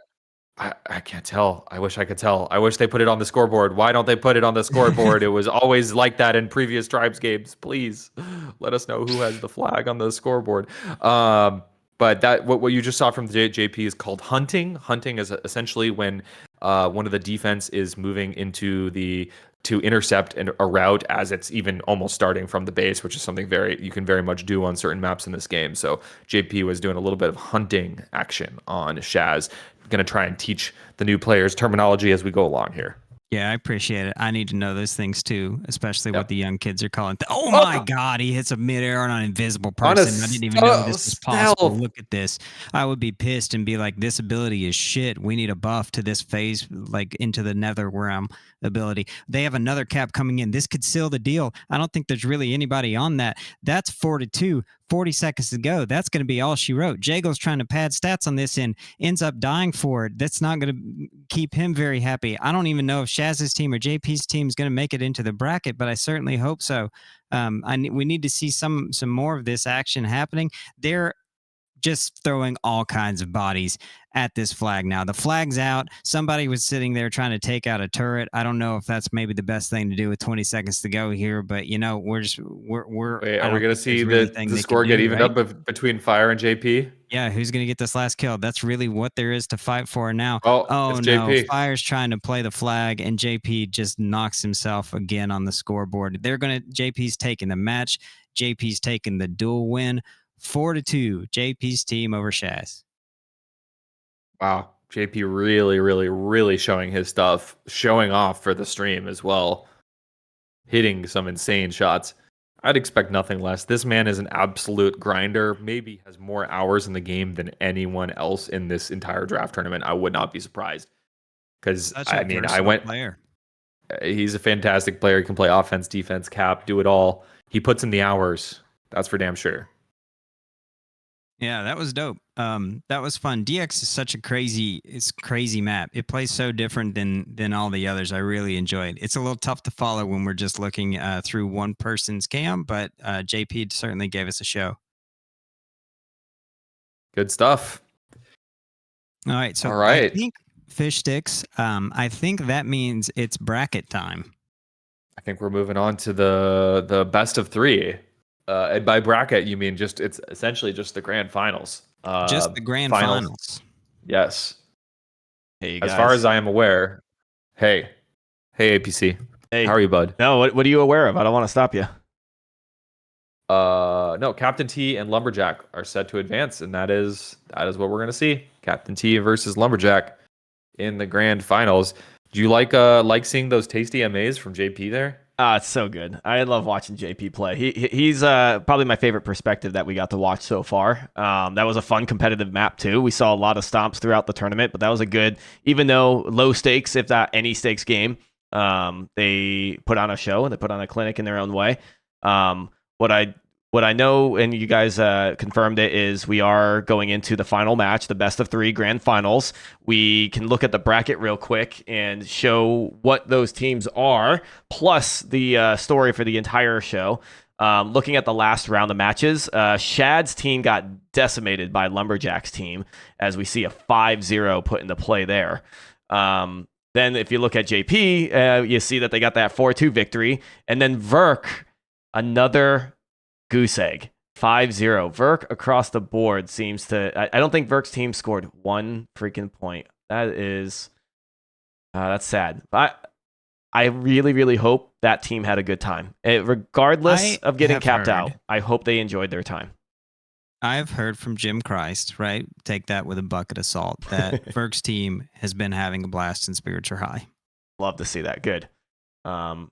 I can't tell. I wish I could tell. I wish they put it on the scoreboard. Why don't they put it on the scoreboard? It was always like that in previous Tribes games. Please let us know who has the flag on the scoreboard. But that what you just saw from the JP is called hunting. Hunting is essentially when one of the defense is moving into to intercept a route as it's even almost starting from the base, which is something you can very much do on certain maps in this game. So JP was doing a little bit of hunting action on Shaz. Going to try and teach the new players terminology as we go along here. Yeah, I appreciate it. I need to know those things too, especially what the young kids are calling. Oh my God, he hits a midair on an invisible person. I didn't even know this was possible. Look at this. I would be pissed and be like, this ability is shit. We need a buff to this phase, like into the nether realm. ability. They have another cap coming in. This could seal the deal. I don't think there's really anybody on that. That's 4-2, 40 seconds to go. That's going to be all she wrote. Jago's trying to pad stats on this and ends up dying for it. That's not going to keep him very happy. I don't even know if Shaz's team or JP's team is going to make it into the bracket, but I certainly hope so. We need to see some more of this action happening. They're just throwing all kinds of bodies at this flag now. The flag's out. Somebody was sitting there trying to take out a turret. I don't know if that's maybe the best thing to do with 20 seconds to go here, but we're Wait, are we going to see the score get evened up between Fire and JP? Yeah, who's going to get this last kill? That's really what there is to fight for now. Oh no, JP. Fire's trying to play the flag, and JP just knocks himself again on the scoreboard. JP's taking the match. JP's taking the dual win. 4-2, JP's team over Shaz. Wow, JP really showing his stuff, showing off for the stream as well, hitting some insane shots. I'd expect nothing less. This man is an absolute grinder, maybe has more hours in the game than anyone else in this entire draft tournament. I would not be surprised. Because, he's a fantastic player. He can play offense, defense, cap, do it all. He puts in the hours. That's for damn sure. Yeah, that was dope. That was fun. DX is such a crazy map. It plays so different than all the others. I really enjoy it. It's a little tough to follow when we're just looking through one person's cam, but JP certainly gave us a show. Good stuff. All right, so I think Fishstix, I think that means it's bracket time. I think we're moving on to the best of 3. And by bracket, you mean it's essentially just the grand finals. Just the grand finals. Yes. Hey, guys. As far as I am aware, hey APC. Hey, how are you, bud? No, what are you aware of? I don't want to stop you. No, CaptainTea and Lumberjack are set to advance, and that is what we're gonna see. CaptainTea versus Lumberjack in the grand finals. Do you like seeing those tasty MAs from JP there? It's so good. I love watching JP play. He's probably my favorite perspective that we got to watch so far. That was a fun competitive map too. We saw a lot of stomps throughout the tournament, but that was a good, even though low stakes, if not any stakes game, they put on a show and they put on a clinic in their own way. What I know, and you guys confirmed it, is we are going into the final match, the best of 3 grand finals. We can look at the bracket real quick and show what those teams are, plus the story for the entire show. Looking at the last round of matches, Shad's team got decimated by Lumberjack's team, as we see a 5-0 put into play there. Then if you look at JP, you see that they got that 4-2 victory. And then Verk, another goose egg, 5-0. Verk across the board seems to... I don't think Verk's team scored one freaking point. That is... that's sad. I really hope that team had a good time. Regardless of getting capped out, I hope they enjoyed their time. I've heard from Jim Christ, right? Take that with a bucket of salt, that Verk's team has been having a blast and spirits are high. Love to see that. Good. Well...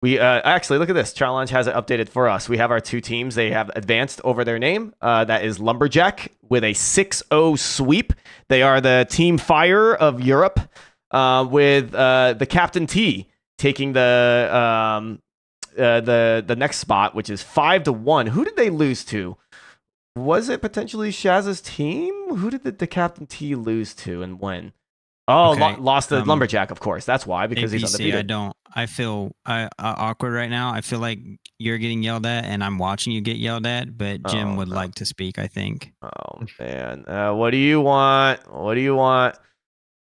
We actually, look at this. Challenge has it updated for us. We have our 2 teams. They have advanced over their name. That is Lumberjack with a 6-0 sweep. They are the Team Fire of Europe, with the CaptainTea taking the next spot, which is 5-1. Who did they lose to? Was it potentially Shaz's team? Who did the CaptainTea lose to and when? Oh, okay. Lost to Lumberjack, of course. That's why, because he's undefeated. I feel awkward right now. I feel like you're getting yelled at, and I'm watching you get yelled at, but Jim would like to speak, I think. Oh, man. What do you want? What do you want?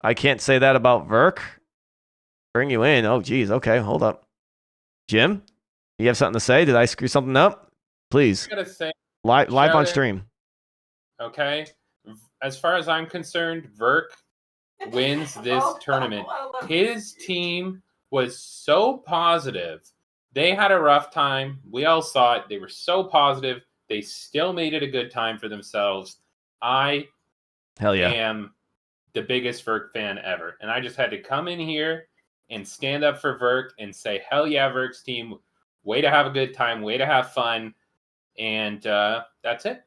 I can't say that about Verk. Bring you in. Oh, geez. Okay, hold up. Jim, you have something to say? Did I screw something up? Please. I gotta say, live on stream. Okay. As far as I'm concerned, Verk wins this tournament. His team was so positive. They had a rough time. We all saw it. They were so positive. They still made it a good time for themselves. I am the biggest Verk fan ever. And I just had to come in here and stand up for Verk and say, hell yeah, Verk's team. Way to have a good time. Way to have fun. And that's it.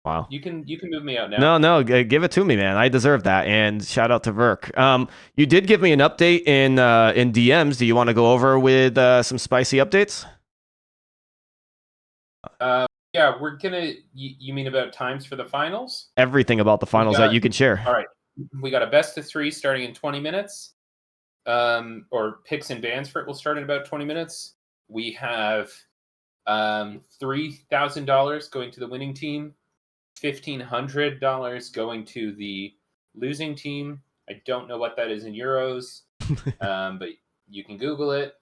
Wow. You can move me out now. No, give it to me, man. I deserve that. And shout out to Verk. You did give me an update in DMs. Do you want to go over with some spicy updates? Yeah, we're gonna. You mean about times for the finals? Everything about the finals that you can share. All right, we got a best of 3 starting in 20 minutes. Or picks and bans for it will start in about 20 minutes. We have $3,000 going to the winning team, $1,500 going to the losing team. I don't know what that is in euros, but you can Google it.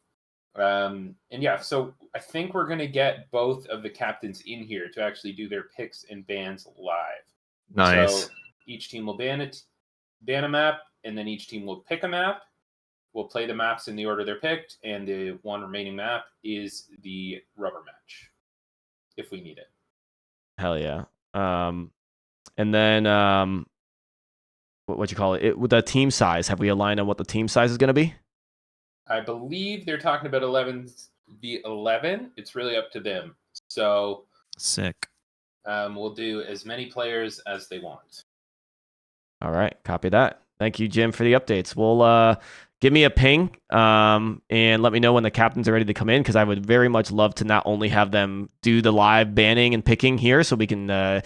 And yeah, so I think we're going to get both of the captains in here to actually do their picks and bans live. Nice. So each team will ban a map, and then each team will pick a map. We'll play the maps in the order they're picked, and the one remaining map is the rubber match, if we need it. Hell yeah. And then what you call it? With the team size, have we aligned on what the team size is going to be? I believe they're talking about 11. It's really up to them. So sick. We'll do as many players as they want. All right, copy that. Thank you, Jim, for the updates. We'll give me a ping and let me know when the captains are ready to come in, because I would very much love to not only have them do the live banning and picking here so we can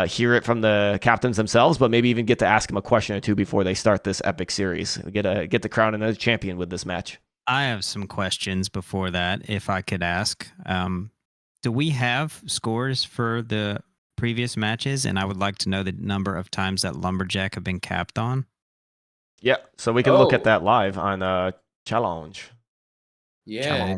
hear it from the captains themselves, but maybe even get to ask them a question or two before they start this epic series. Get the crown another champion with this match. I have some questions before that, if I could ask. Do we have scores for the previous matches? And I would like to know the number of times that Lumberjack have been capped on. Yeah, so we can look at that live on Challenge. Yeah,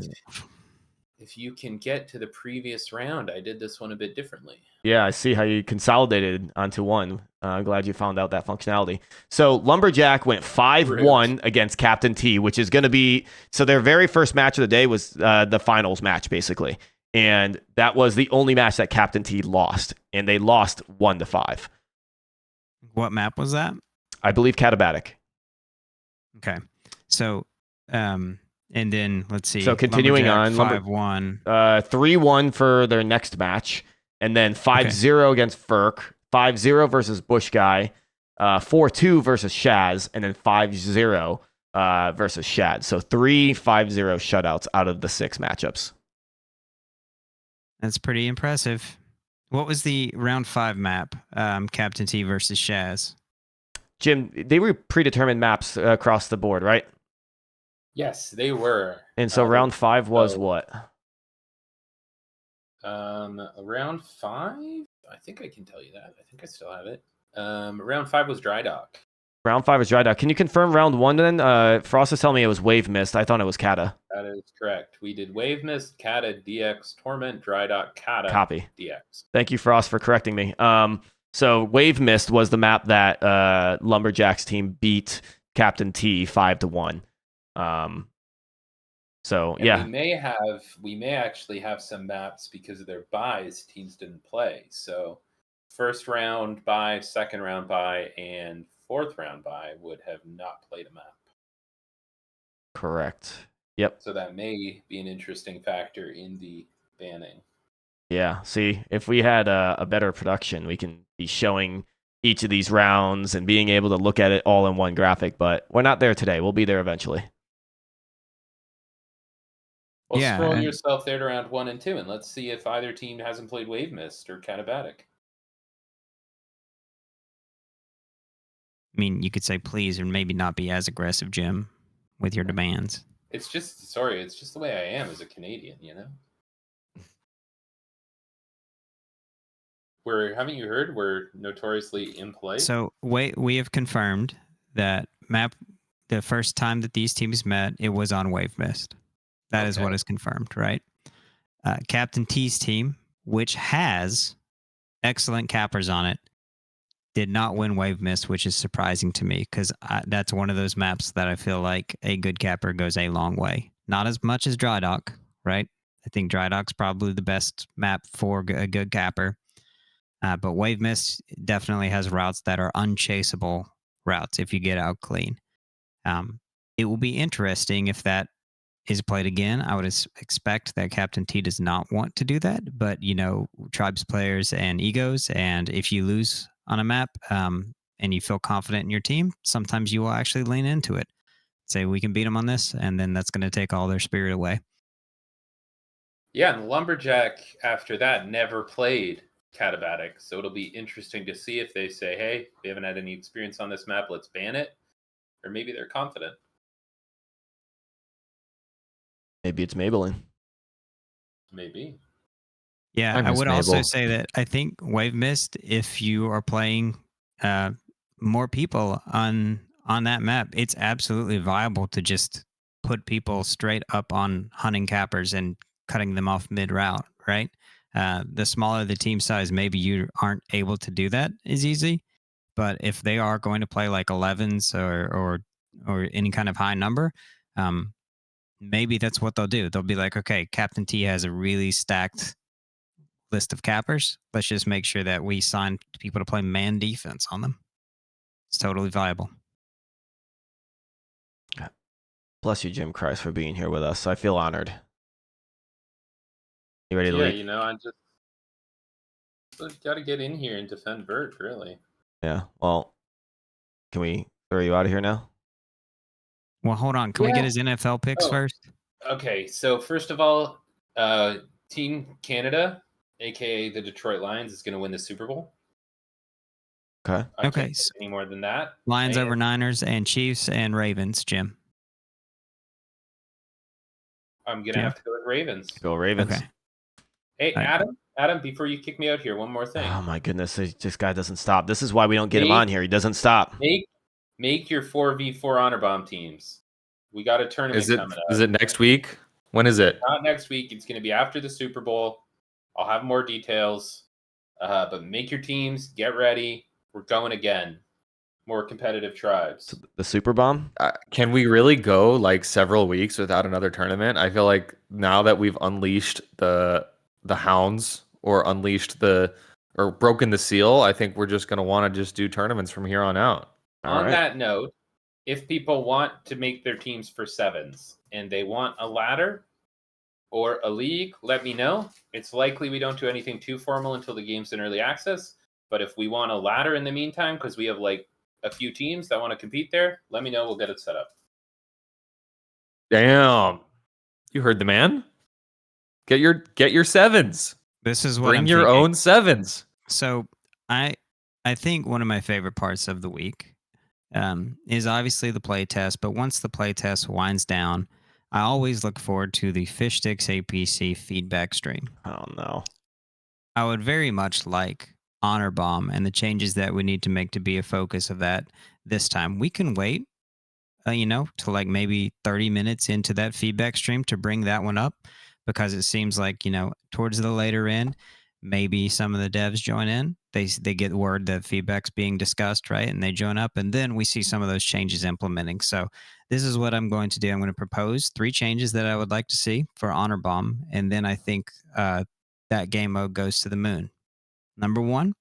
if you can get to the previous round, I did this one a bit differently. Yeah, I see how you consolidated onto one. I'm glad you found out that functionality. So Lumberjack went 5-1 against CaptainTea, which is going to be... So their very first match of the day was the finals match, basically. And that was the only match that CaptainTea lost. And they lost 1-5. What map was that? I believe Katabatic. Okay. So, and then let's see. So continuing on, 5-1. 3-1 for their next match. And then 5-0 against Ferk, 5-0 versus Busch guy, 4-2 versus Shaz, and then 5-0 versus Shad. So 3 5-0 shutouts out of the 6 matchups. That's pretty impressive. What was the round 5 map? CaptainTea versus Shaz. Jim, they were predetermined maps across the board, right? Yes, they were. And so round 5 was what? Round 5? I think I can tell you that. I think I still have it. Round 5 was Dry Dock. Round 5 was Dry Dock. Can you confirm round 1 then? Frost is telling me it was Wave Mist. I thought it was Kata. That is correct. We did Wave Mist, Kata, DX, Torment, Dry Dock, Kata, Copy. DX. Thank you, Frost, for correcting me. So Wave Mist was the map that Lumberjack's team beat CaptainTea 5-1. So and yeah, we may actually have some maps because of their buys teams didn't play. So first round bye, second round bye, and fourth round bye would have not played a map. Correct. Yep. So that may be an interesting factor in the banning. Yeah. See, if we had a better production, we can be showing each of these rounds and being able to look at it all in one graphic. But we're not there today. We'll be there eventually. Well, scroll yourself there to round 1 and 2, and let's see if either team hasn't played Wave Mist or Katabatic. I mean, you could say please and maybe not be as aggressive, Jim, with your demands. It's just the way I am as a Canadian, you know? Haven't you heard, we're notoriously impolite? So we have confirmed that the first time that these teams met, it was on Wave Mist. That is what is confirmed, right? CaptainTea's team, which has excellent cappers on it, did not win Wave Mist, which is surprising to me because that's one of those maps that I feel like a good capper goes a long way. Not as much as Dry Dock, right? I think Dry Dock's probably the best map for a good capper. But Wave Mist definitely has routes that are unchaseable routes if you get out clean. It will be interesting if that is played again, I would expect that CaptainTea does not want to do that. But tribes players and egos, and if you lose on a map and you feel confident in your team, sometimes you will actually lean into it. Say we can beat them on this, and then that's going to take all their spirit away. Yeah, and Lumberjack after that never played Catabatic, so it'll be interesting to see if they say, "Hey, we haven't had any experience on this map, let's ban it," or maybe they're confident. Maybe it's Maybelline. Maybe. Yeah, I would also say that I think Wave Mist, if you are playing more people on that map, it's absolutely viable to just put people straight up on hunting cappers and cutting them off mid-route, right? The smaller the team size, maybe you aren't able to do that as easy. But if they are going to play like 11s or any kind of high number, maybe that's what they'll do. They'll be like, okay, CaptainTea has a really stacked list of cappers. Let's just make sure that we sign people to play man defense on them. It's totally viable. Bless you, Jim Christ, for being here with us. I feel honored. You ready to leave? I just got to get in here and defend Vert, really. Yeah. Well, can we throw you out of here now? Well, hold on. Can we get his NFL picks first? Okay, so first of all, Team Canada, aka the Detroit Lions, is going to win the Super Bowl. Okay. I can't say any more than that. Lions over Niners and Chiefs and Ravens, Jim. I'm going to have to go with Ravens. Go Ravens. Okay. Hey, Adam, before you kick me out here, one more thing. Oh my goodness, this guy doesn't stop. This is why we don't get him on here. He doesn't stop. Make your 4v4 honor bomb teams. We got a tournament coming up. Is it next week? When is it? Not next week. It's going to be after the Super Bowl. I'll have more details. But make your teams. Get ready. We're going again. More competitive tribes. The Super Bomb? Can we really go like several weeks without another tournament? I feel like now that we've unleashed the hounds or broken the seal, I think we're just going to want to just do tournaments from here on out. On that note, if people want to make their teams for sevens and they want a ladder or a league, let me know. It's likely we don't do anything too formal until the game's in early access. But if we want a ladder in the meantime, because we have like a few teams that want to compete there, let me know. We'll get it set up. Damn. You heard the man. Get your sevens. This is what Bring I'm your thinking. own sevens. So I think one of my favorite parts of the week is obviously the play test. But once the play test winds down, I always look forward to the Fishstix APC feedback stream. Oh no. I would very much like Honor Bomb and the changes that we need to make to be a focus of that this time. We can wait, to like maybe 30 minutes into that feedback stream to bring that one up, because it seems like, towards the later end, maybe some of the devs join in. They get word that feedback's being discussed, right? And they join up, and then we see some of those changes implementing. So this is what I'm going to do. I'm going to propose 3 changes that I would like to see for Honor Bomb, and then I think that game mode goes to the moon. Number 1,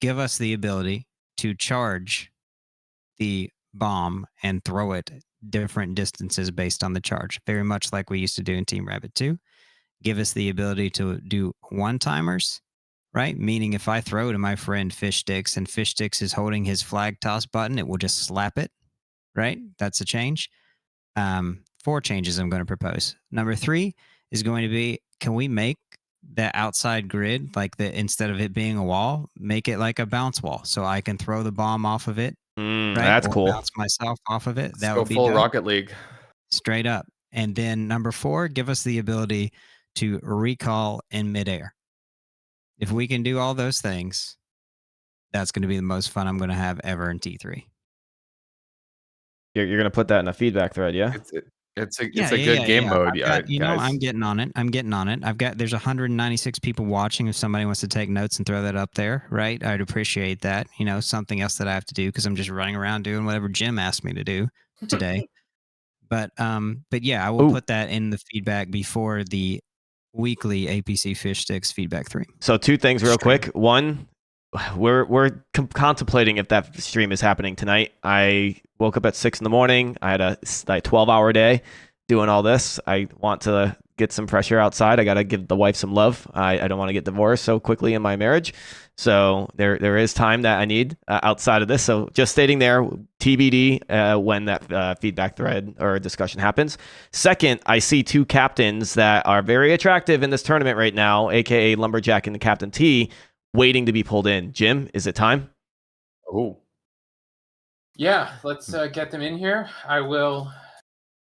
give us the ability to charge the bomb and throw it different distances based on the charge, very much like we used to do in Team Rabbit 2. Give us the ability to do one-timers, right? Meaning if I throw to my friend Fishstix and Fishstix is holding his flag toss button, it will just slap it, right? That's a change. 4 changes I'm going to propose. Number 3 is going to be, can we make the outside grid, instead of it being a wall, make it like a bounce wall, so I can throw the bomb off of it. Right? That's or cool. Bounce myself off of it. Let's go full Rocket League. Straight up. And then number 4, give us the ability to recall in midair. If we can do all those things, that's going to be the most fun I'm going to have ever in T3. You're going to put that in a feedback thread, yeah? It's a good game mode. I'm getting on it. There's 196 people watching. If somebody wants to take notes and throw that up there, right? I'd appreciate that. Something else that I have to do because I'm just running around doing whatever Jim asked me to do today. But yeah, I will put that in the feedback before the weekly APC Fishstix feedback 3. So 2 things real quick. 1, we're contemplating if that stream is happening tonight. I woke up at 6 in the morning. I had a 12-hour day. doing all this. I want to get some pressure outside. I got to give the wife some love. I don't want to get divorced so quickly in my marriage. So there is time that I need outside of this. So just stating there, TBD when that feedback thread or discussion happens. Second, I see two captains that are very attractive in this tournament right now, aka Lumberjack and the CaptainTea, waiting to be pulled in. Jim, is it time? Oh. Yeah, let's get them in here. I will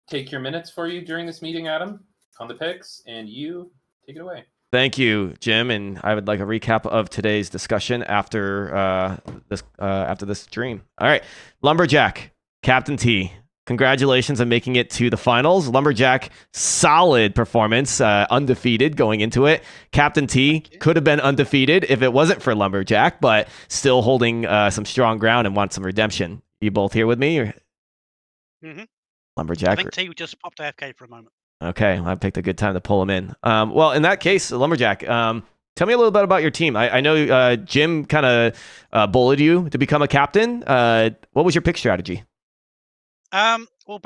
take your minutes for you during this meeting, Adam, on the picks, and you take it away. Thank you, Jim, and I would like a recap of today's discussion after this stream. All right, Lumberjack, CaptainTea, congratulations on making it to the finals. Lumberjack, solid performance, undefeated going into it. CaptainTea could have been undefeated if it wasn't for Lumberjack, but still holding some strong ground and want some redemption. You both here with me? Or? Mm-hmm. Lumberjack. I think T just popped AFK for a moment. Okay, well, I picked a good time to pull him in. Well, in that case, Lumberjack, tell me a little bit about your team. I know Jim kind of bullied you to become a captain. What was your pick strategy? Well,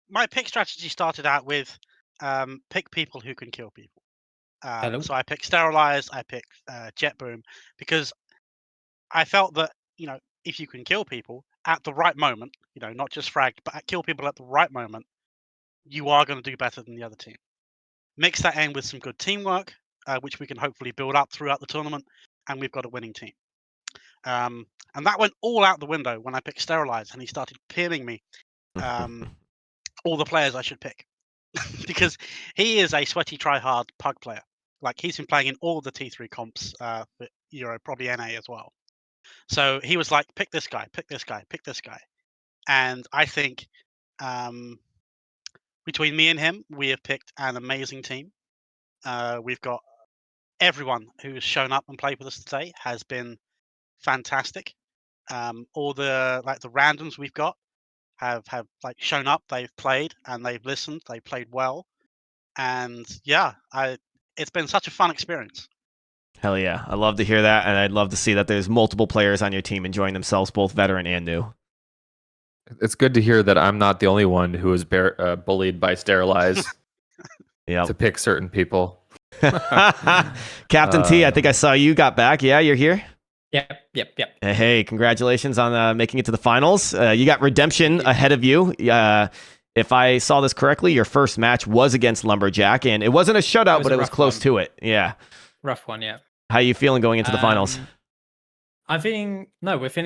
my pick strategy started out with pick people who can kill people. So I picked Sterilize, I picked Jet Boom, because I felt that, if you can kill people at the right moment, not just fragged, but kill people at the right moment, you are going to do better than the other team. Mix that in with some good teamwork, which we can hopefully build up throughout the tournament, and we've got a winning team. And that went all out the window when I picked Sterilize, and he started pinning me all the players I should pick. Because he is a sweaty, try-hard pug player. Like, he's been playing in all the T3 comps, for Euro, probably NA as well. So he was like, pick this guy, pick this guy, pick this guy. And I think between me and him, we have picked an amazing team. We've got everyone who's shown up and played with us today has been fantastic. All the randoms we've got have shown up. They've played and they've listened. They played well, and yeah, it's been such a fun experience. Hell yeah, I love to hear that, and I'd love to see that there's multiple players on your team enjoying themselves, both veteran and new. It's good to hear that I'm not the only one who was bullied by Sterilize to pick certain people. CaptainTea, I think I saw you got back. Yeah, you're here? Yep. Hey, congratulations on making it to the finals. You got redemption ahead of you. If I saw this correctly, your first match was against Lumberjack, and it wasn't a shutout, but it was close to it. Yeah. Rough one, yeah. How you feeling going into the finals? We're feeling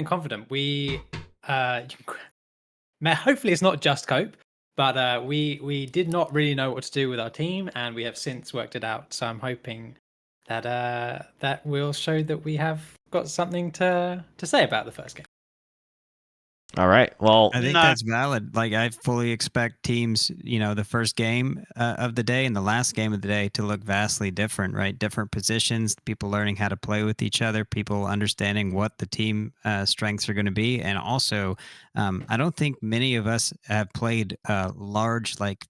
confident. We hopefully it's not just cope, but we did not really know what to do with our team, and we have since worked it out. So I'm hoping that that will show that we have got something to say about the first game. All right. Well, I think that's valid. Like, I fully expect teams, the first game of the day and the last game of the day to look vastly different, right? Different positions, people learning how to play with each other, people understanding what the team strengths are going to be. And also, I don't think many of us have played large, like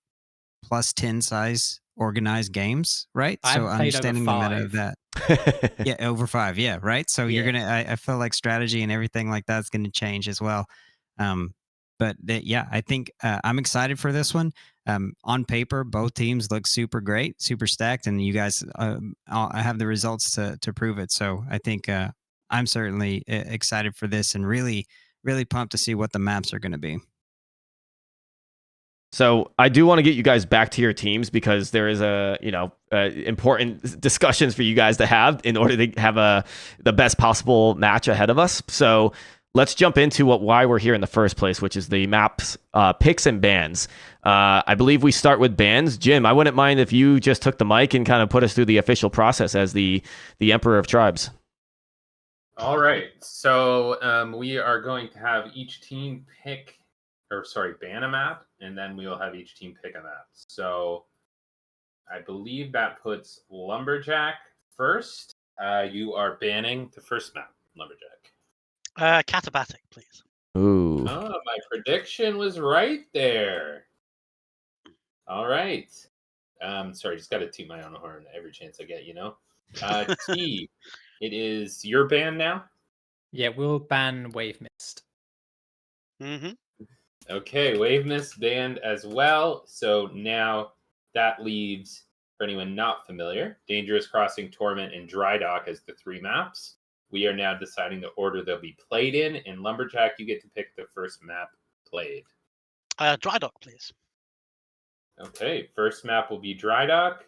+10 size organized games, right? So understanding the meta of that. Yeah, over 5. Yeah, right. So you're gonna. I feel like strategy and everything like that's going to change as well. I think I'm excited for this one. On paper, both teams look super great, super stacked, and you guys I have the results to prove it. So I think I'm certainly excited for this and really, really pumped to see what the maps are going to be. So I do want to get you guys back to your teams because there is important discussions for you guys to have in order to have the best possible match ahead of us. So let's jump into why we're here in the first place, which is the maps, picks and bans. I believe we start with bans. Jim, I wouldn't mind if you just took the mic and kind of put us through the official process as the Emperor of Tribes. All right. So we are going to have each team ban a map, and then we will have each team pick a map. So I believe that puts Lumberjack first. You are banning the first map, Lumberjack. Catabatic, please. Ooh. Oh, my prediction was right there. All right. Sorry, just got to toot my own horn every chance I get, T, it is your ban now? Yeah, we'll ban Wave Mist. Mm-hmm. Okay, Wave Mist banned as well. So now that leaves, for anyone not familiar, Dangerous Crossing, Torment, and Dry Dock as the 3 maps. We are now deciding the order they'll be played in. And Lumberjack, you get to pick the first map played. Dry Dock, please. Okay, first map will be Dry Dock.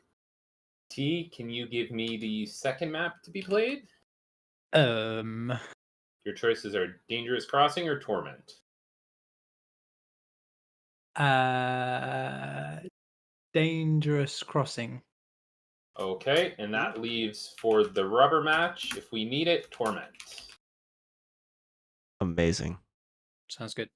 T, can you give me the second map to be played? Your choices are Dangerous Crossing or Torment. Dangerous Crossing. Okay, and that leaves for the rubber match, if we need it, Torment. Amazing. Sounds good.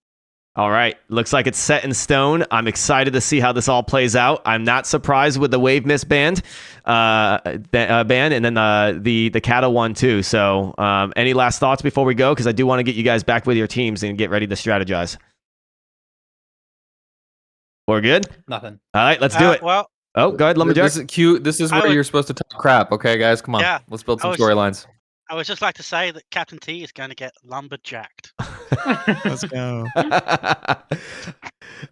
All right. Looks like it's set in stone. I'm excited to see how this all plays out. I'm not surprised with the Wave Mist band, and then the Cattle one too. So, any last thoughts before we go? Because I do want to get you guys back with your teams and get ready to strategize. We're good? Nothing. All right, let's do it. Well, oh, go ahead, Lumberjack. This is cute. This is where you're supposed to talk crap. Okay, guys, come on. Yeah, Let's build some I was- storylines. I would just like to say that CaptainTea is going to get lumberjacked. Let's go.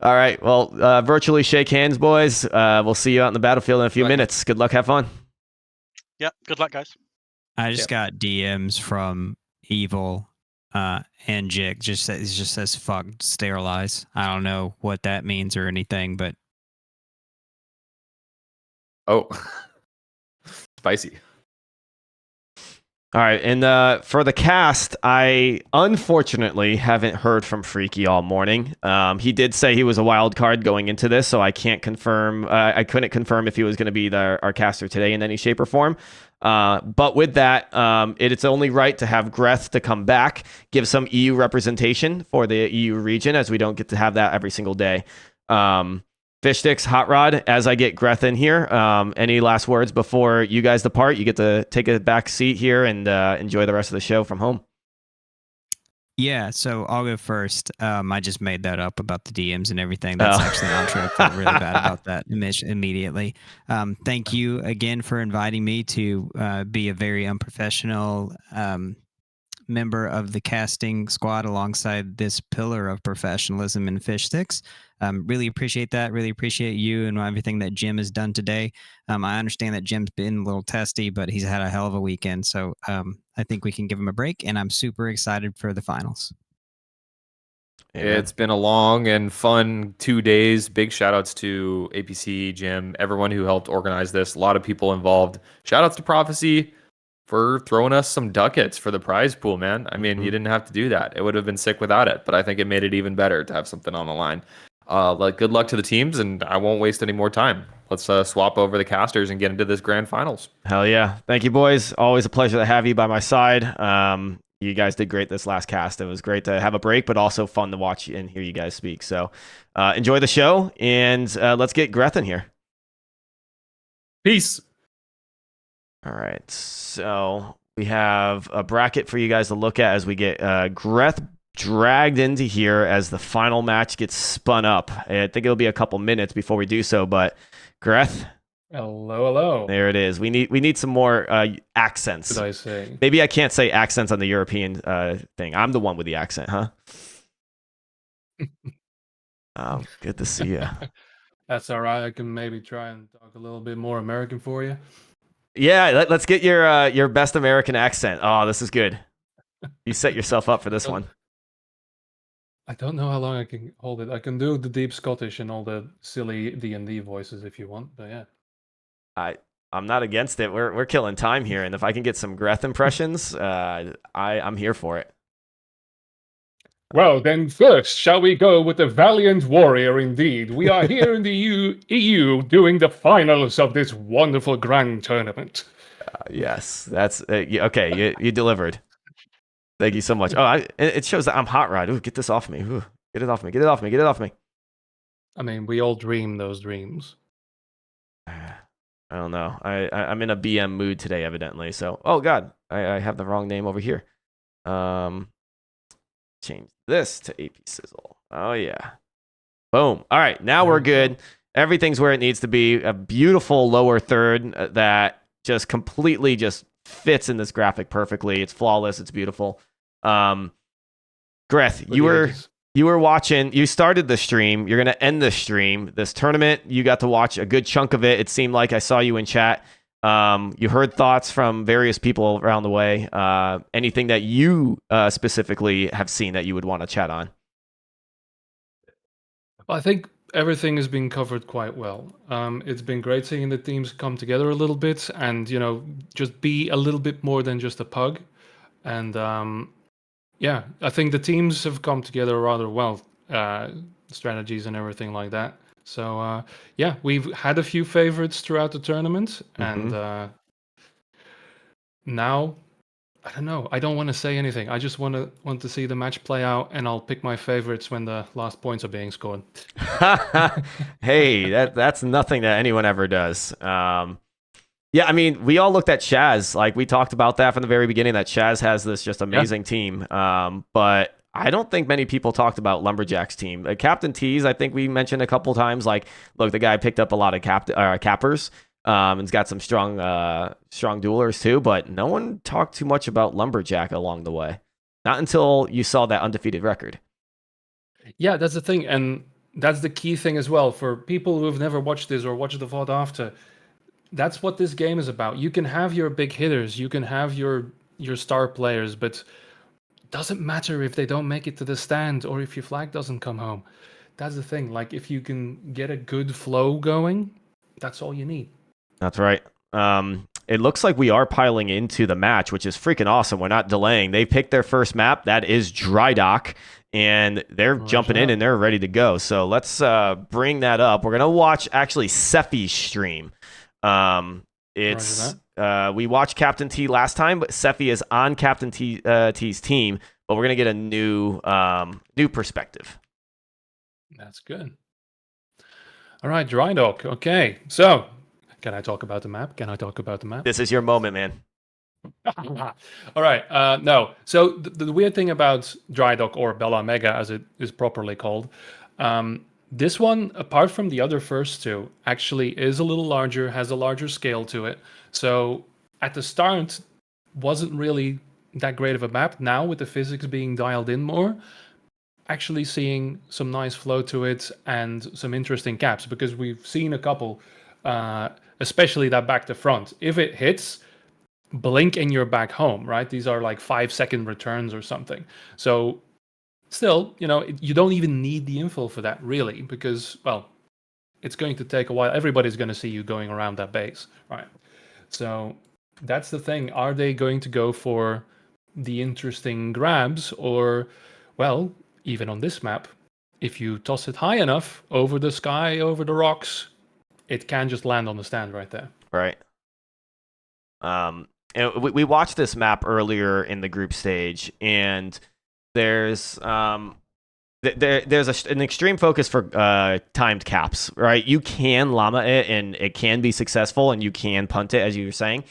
All right. Well, virtually shake hands, boys. We'll see you out in the battlefield in a few minutes. Good luck. Have fun. Yep. Good luck, guys. I just got DMs from Evil and Jig. It just says fuck sterilize. I don't know what that means or anything, but Oh, spicy. All right, and for the cast, I unfortunately haven't heard from Freaky all morning. He did say he was a wild card going into this, so I can't confirm. I couldn't confirm if he was going to be our caster today in any shape or form. But with that, it's only right to have Greth to come back, give some EU representation for the EU region, as we don't get to have that every single day. Fishstix HotRodRe, as I get Greth in here, any last words before you guys depart? You get to take a back seat here and enjoy the rest of the show from home. yeah. So I'll go first. I just made that up about the DMs and everything. That's actually not true. I felt really bad about that immediately. Thank you again for inviting me to be a very unprofessional member of the casting squad alongside this pillar of professionalism in Fishstix. Really appreciate that. Really appreciate you and everything that Jim has done today. I understand that Jim's been a little testy, but he's had a hell of a weekend. So I think we can give him a break, and I'm super excited for the finals. Amen. It's been a long and fun 2 days. Big shout outs to APC, Jim, everyone who helped organize this. A lot of people involved. Shout outs to Prophecy for throwing us some ducats for the prize pool, man. I mean, you didn't have to do that. It would have been sick without it, but I think it made it even better to have something on the line. Good luck to the teams, and I won't waste any more time. Let's swap over the casters and get into this grand finals. Hell yeah. Thank you, boys. Always a pleasure to have you by my side. You guys did great this last cast. It was great to have a break, but also fun to watch and hear you guys speak. So enjoy the show, and let's get Greth in here. Peace. All right. So we have a bracket for you guys to look at as we get Greth dragged into here as the final match gets spun up. I think it'll be a couple minutes before we do so, but Greth. Hello. There it is. We need some more accents. What did I say? Maybe I can't say accents on the European thing. I'm the one with the accent, huh? Oh, good to see you. That's all right. I can maybe try and talk a little bit more American for you. Yeah, let's get your best American accent. Oh, this is good. You set yourself up for this one. I don't know how long I can hold it. I can do the deep Scottish and all the silly D&D voices if you want, but yeah. I'm not against it. We're killing time here, and if I can get some Greth impressions, I'm here for it. Well, then first, shall we go with the valiant warrior indeed? We are here in the EU doing the finals of this wonderful grand tournament. Yes, that's okay. You delivered. Thank you so much. Oh, it shows that I'm HotRodRe. Ooh, get this off me. Ooh, get it off me. Get it off me. Get it off me. I mean, we all dream those dreams. I don't know. I'm in a BM mood today, evidently. So, oh God, I have the wrong name over here. Change this to AP Sizzle. Oh yeah. Boom. All right, now we're good. Everything's where it needs to be. A beautiful lower third that just completely just fits in this graphic perfectly. It's flawless. It's beautiful. Greth, you were you were watching, you started the stream, you're going to end the stream. This tournament, you got to watch a good chunk of it. It seemed like I saw you in chat. You heard thoughts from various people around the way. Anything that you specifically have seen that you would want to chat on? Well, I think everything has been covered quite well. It's been great seeing the teams come together a little bit and, just be a little bit more than just a pug. And yeah, I think the teams have come together rather well, strategies and everything like that. So yeah, we've had a few favorites throughout the tournament, and now I don't know. I don't want to say anything. I just want to see the match play out, and I'll pick my favorites when the last points are being scored. Hey, that's nothing that anyone ever does. Yeah, I mean, we all looked at Shaz. Like, we talked about that from the very beginning, that Shaz has this just amazing team. But I don't think many people talked about Lumberjack's team. CaptainTea's, I think we mentioned a couple times. Like, look, the guy picked up a lot of cappers. And's got some strong duelers too. But no one talked too much about Lumberjack along the way. Not until you saw that undefeated record. Yeah, that's the thing. And that's the key thing as well. For people who have never watched this or watched the VOD after, that's what this game is about. You can have your big hitters, you can have your star players, but it doesn't matter if they don't make it to the stand or if your flag doesn't come home. That's the thing. Like, if you can get a good flow going, that's all you need. That's right. It looks like we are piling into the match, which is freaking awesome. We're not delaying. They picked their first map. That is Dry Dock. And they're jumping in and they're ready to go. So let's bring that up. We're going to watch actually Sephi's stream. We watched CaptainTea last time, but Sephi is on CaptainTea's team, but we're gonna get a new perspective. That's good. All right, Dry Dock. Okay, so can I talk about the map? This is your moment, man. All right. No. So the weird thing about Dry Dock, or Bella Mega as it is properly called, this one, apart from the other first two, actually is a little larger, has a larger scale to it. So at the start, wasn't really that great of a map. Now, with the physics being dialed in more, actually seeing some nice flow to it and some interesting caps, because we've seen a couple, especially that back to front. If it hits, blink and you're back home, right? These are like 5-second returns or something. So still, you don't even need the info for that, really, because, well, it's going to take a while. Everybody's going to see you going around that base, right? So that's the thing. Are they going to go for the interesting grabs, or, well, even on this map, if you toss it high enough over the sky, over the rocks, it can just land on the stand right there. Right. And we watched this map earlier in the group stage, and there's an extreme focus for timed caps, right? You can llama it and it can be successful, and you can punt it, as you were saying.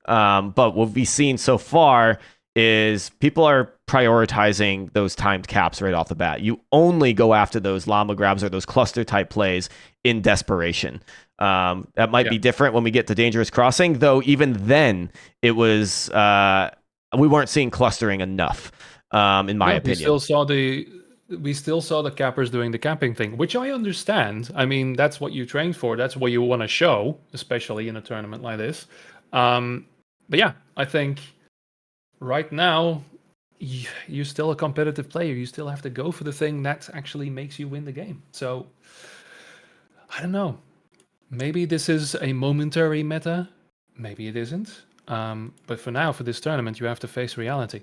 But what we've seen so far is people are prioritizing those timed caps right off the bat. You only go after those llama grabs or those cluster type plays in desperation. That might be different when we get to Dangerous Crossing, though even then it was we weren't seeing clustering enough. In my opinion, we still saw the cappers doing the capping thing, which I understand. I mean, that's what you trained for. That's what you want to show, especially in a tournament like this. But yeah, I think right now you're still a competitive player. You still have to go for the thing that actually makes you win the game. So I don't know. Maybe this is a momentary meta. Maybe it isn't. But for now, for this tournament, you have to face reality.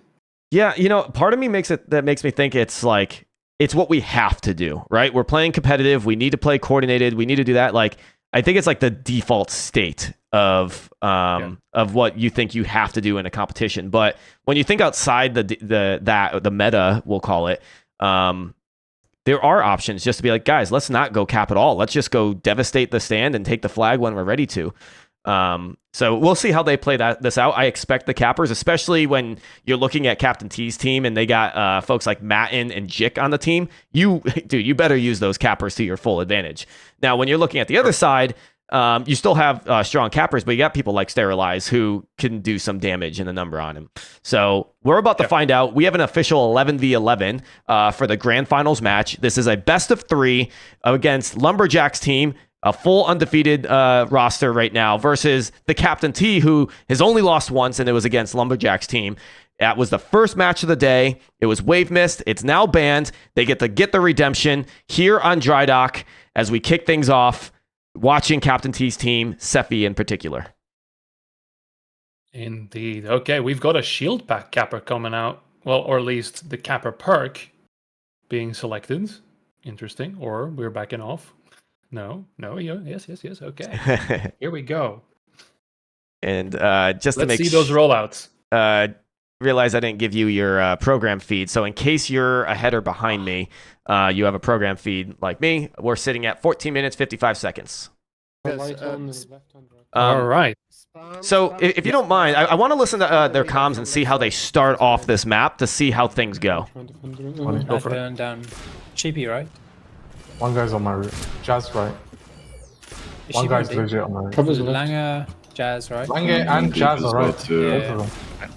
Yeah, part of me makes me think it's like, it's what we have to do, right? We're playing competitive. We need to play coordinated. We need to do that. Like, I think it's like the default state of what you think you have to do in a competition. But when you think outside the meta, we'll call it, there are options just to be like, guys, let's not go cap at all. Let's just go devastate the stand and take the flag when we're ready to. So we'll see how they play this out. I expect the cappers, especially when you're looking at CaptainTea's team and they got folks like Matin and Jick on the team. You better use those cappers to your full advantage. Now, when you're looking at the other side, You still have strong cappers, but you got people like Sterilize who can do some damage in the number on him. So we're about to find out. We have an official 11v11 for the grand finals match. This is a best of 3 against Lumberjack's team, a full undefeated roster right now, versus the CaptainTea, who has only lost once, and it was against Lumberjack's team. That was the first match of the day. It was Wave Mist. It's now banned. They get to get the redemption here on Dry Dock as we kick things off, watching CaptainTea's team, Sephi in particular. Indeed. Okay, we've got a shield pack capper coming out. Well, or at least the capper perk being selected. Interesting. Or we're backing off. No, yeah, yes. Okay. Here we go. And just Let's to make see those rollouts. Realize I didn't give you your program feed. So in case you're ahead or behind me, you have a program feed like me. We're sitting at 14 minutes, 55 seconds. All right. So if you don't mind, I want to listen to their comms and see how they start off this map to see how things go. Go for it. Down Cheapy, right? One guy's on my route. Jazz right. Is One she guy's ready? legit on my route. Langer, Jazz, right? Langer and Jazz are right. Both of them.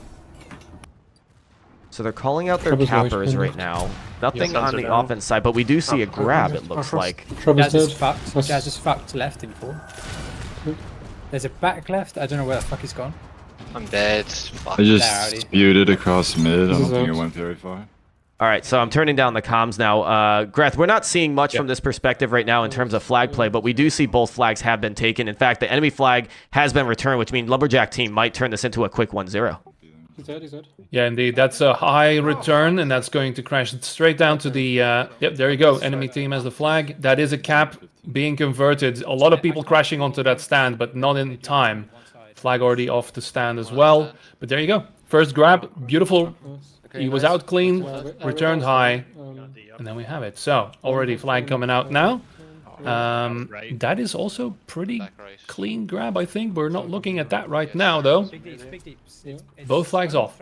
So they're calling out their cappers right now. Nothing on the offense side, but we do see a grab, it looks like. Jazz is fucked. Jazz is fucked left in 4. There's a back left. I don't know where the fuck he's gone. I'm dead. Fuck. I just spewed across mid. I don't think it went very far. All right, so I'm turning down the comms now. Greth, we're not seeing much from this perspective right now in terms of flag play, but we do see both flags have been taken. In fact, the enemy flag has been returned, which means Lumberjack team might turn this into a quick 1-0. Yeah, indeed. That's a high return, and that's going to crash it straight down to the... Yep, there you go. Enemy team has the flag. That is a cap being converted. A lot of people crashing onto that stand, but not in time. Flag already off the stand as well. But there you go. First grab. Beautiful. He was out clean, returned high, and then we have it. So, already flag coming out now. That is also pretty clean grab, I think. We're not looking at that right now, though. Both flags off.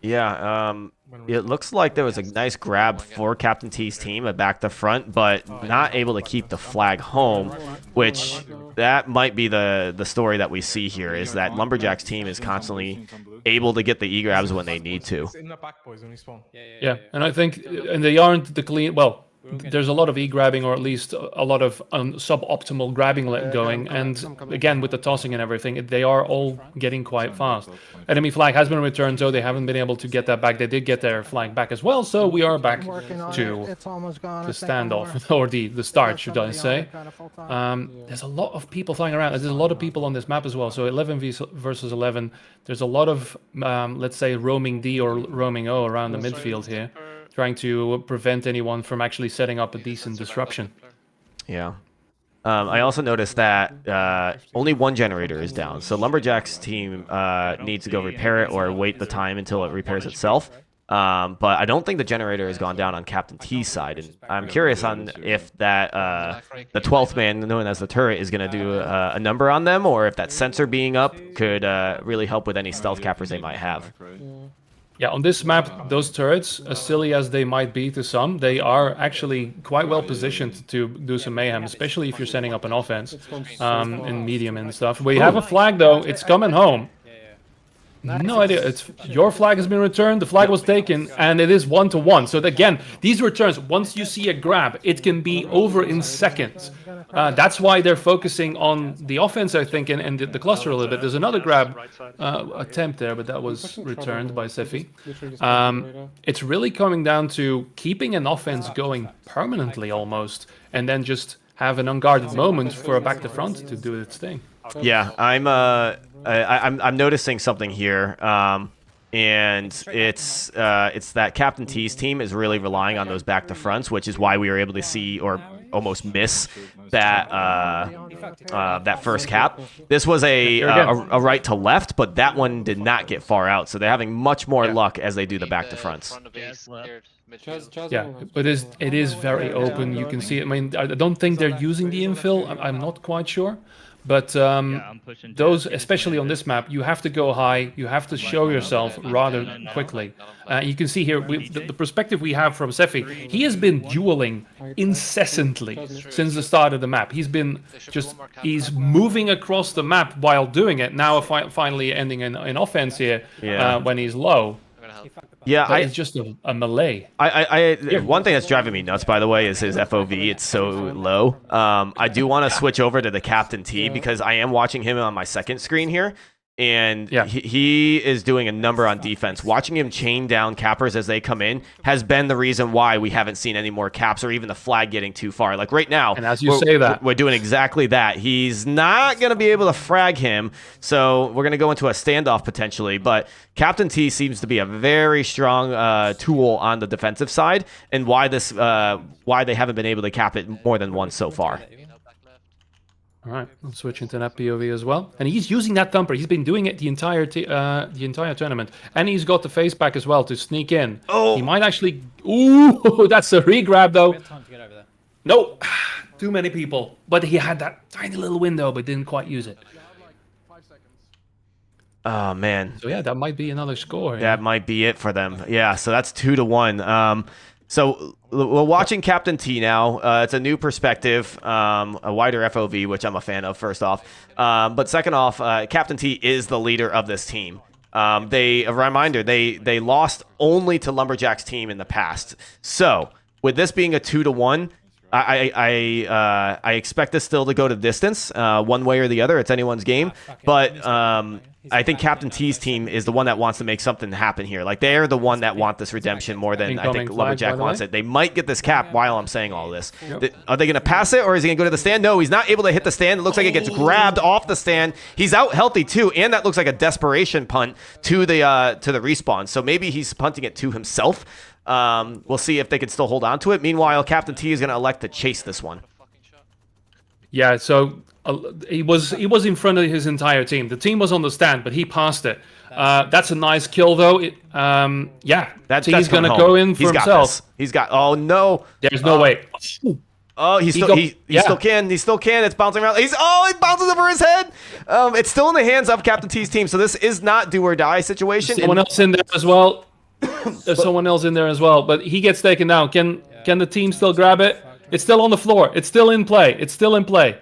Yeah, it looks like there was a nice grab for CaptainTea's team at back to front, but not able to keep the flag home, which that might be the story that we see here, is that Lumberjack's team is constantly able to get the E-grabs when they need to. Yeah, and I think and they aren't the clean... Well, there's a lot of e-grabbing, or at least a lot of suboptimal grabbing going, and again with the tossing and everything, they are all getting quite fast. Enemy flag has been returned, so they haven't been able to get that back. They did get their flag back as well, so we are back to the standoff, or the start, should I say. There's a lot of people flying around. There's a lot of people on this map as well, so 11 versus 11. There's a lot of, let's say, roaming D or roaming O around the midfield here, trying to prevent anyone from actually setting up a decent disruption. Yeah. I also noticed that only one generator is down, so Lumberjack's team needs to go repair it or wait the time until it repairs itself. But I don't think the generator has gone down on CaptainTea's side, and I'm curious on if that the 12th man, known as the turret, is going to do a number on them, or if that sensor being up could really help with any stealth cappers they might have. Yeah, on this map, those turrets, as silly as they might be to some, they are actually quite well positioned to do some mayhem, especially if you're setting up an offense in medium and stuff. We have a flag, though. It's coming home. No idea. It's your flag has been returned. The flag was taken, and it is 1-1. So again, these returns, once you see a grab, it can be over in seconds. That's why they're focusing on the offense, I think, and the cluster a little bit. There's another grab attempt there, but that was returned by Sephi. It's really coming down to keeping an offense going permanently almost, and then just have an unguarded moment for a back to front to do its thing. Yeah, I'm noticing something here, and it's that CaptainTea's team is really relying on those back to fronts, which is why we were able to see or almost miss that that first cap. This was a right to left, but that one did not get far out, so they're having much more luck as they do the back to fronts. Yeah, but it is very open. You can see it. I mean, I don't think they're using the infill. I'm not quite sure. But those, especially on this map, you have to go high. You have to show yourself rather quickly. You can see here the perspective we have from Sephi. He has been dueling incessantly since the start of the map. He's moving across the map while doing it. Now finally ending in offense here when he's low. Yeah, it's just a melee. One thing that's driving me nuts, by the way, is his FOV. It's so low. I do want to switch over to the CaptainTea because I am watching him on my second screen here. And he is doing a number on defense. Watching him chain down cappers as they come in has been the reason why we haven't seen any more caps or even the flag getting too far. Like right now, and as you say that, we're doing exactly that. He's not going to be able to frag him, so we're going to go into a standoff potentially. But CaptainTea seems to be a very strong tool on the defensive side, and why they haven't been able to cap it more than once so far. All right, I'll switch into that POV as well. And he's using that thumper. He's been doing it the entire tournament. And he's got the face back as well to sneak in. Oh! He might actually... Ooh, that's a re-grab, though. No, too many people. But he had that tiny little window, but didn't quite use it. Oh, man. So, yeah, that might be another score. That might be it for them. Yeah, so that's 2-1. So we're watching CaptainTea now. It's a new perspective, a wider FOV, which I'm a fan of, first off. But second off, CaptainTea is the leader of this team. A reminder, they lost only to Lumberjack's team in the past. So with this being a 2-1, I expect this still to go to distance, one way or the other. It's anyone's game. But I think CaptainTea's team is the one that wants to make something happen here. Like, they're the one that want this redemption more than I think Lumberjack wants it. They might get this cap while I'm saying all this. Are they going to pass it, or is he going to go to the stand? No, he's not able to hit the stand. It looks like it gets grabbed off the stand. He's out healthy, too, and that looks like a desperation punt to the respawn. So maybe he's punting it to himself. We'll see if they can still hold on to it. Meanwhile, CaptainTea is going to elect to chase this one. Yeah, so he was in front of his entire team. The team was on the stand, but he passed it. That's a nice kill, though. He's going to go in for himself. He's got. Oh no! There's no way. Oh, he still can. He still can. It's bouncing around. It bounces over his head. It's still in the hands of CaptainTea's team. So this is not do or die situation. Someone else in there as well. There's someone else in there as well, but he gets taken down. Can the team still grab it? It's still on the floor. It's still in play. It's still in play.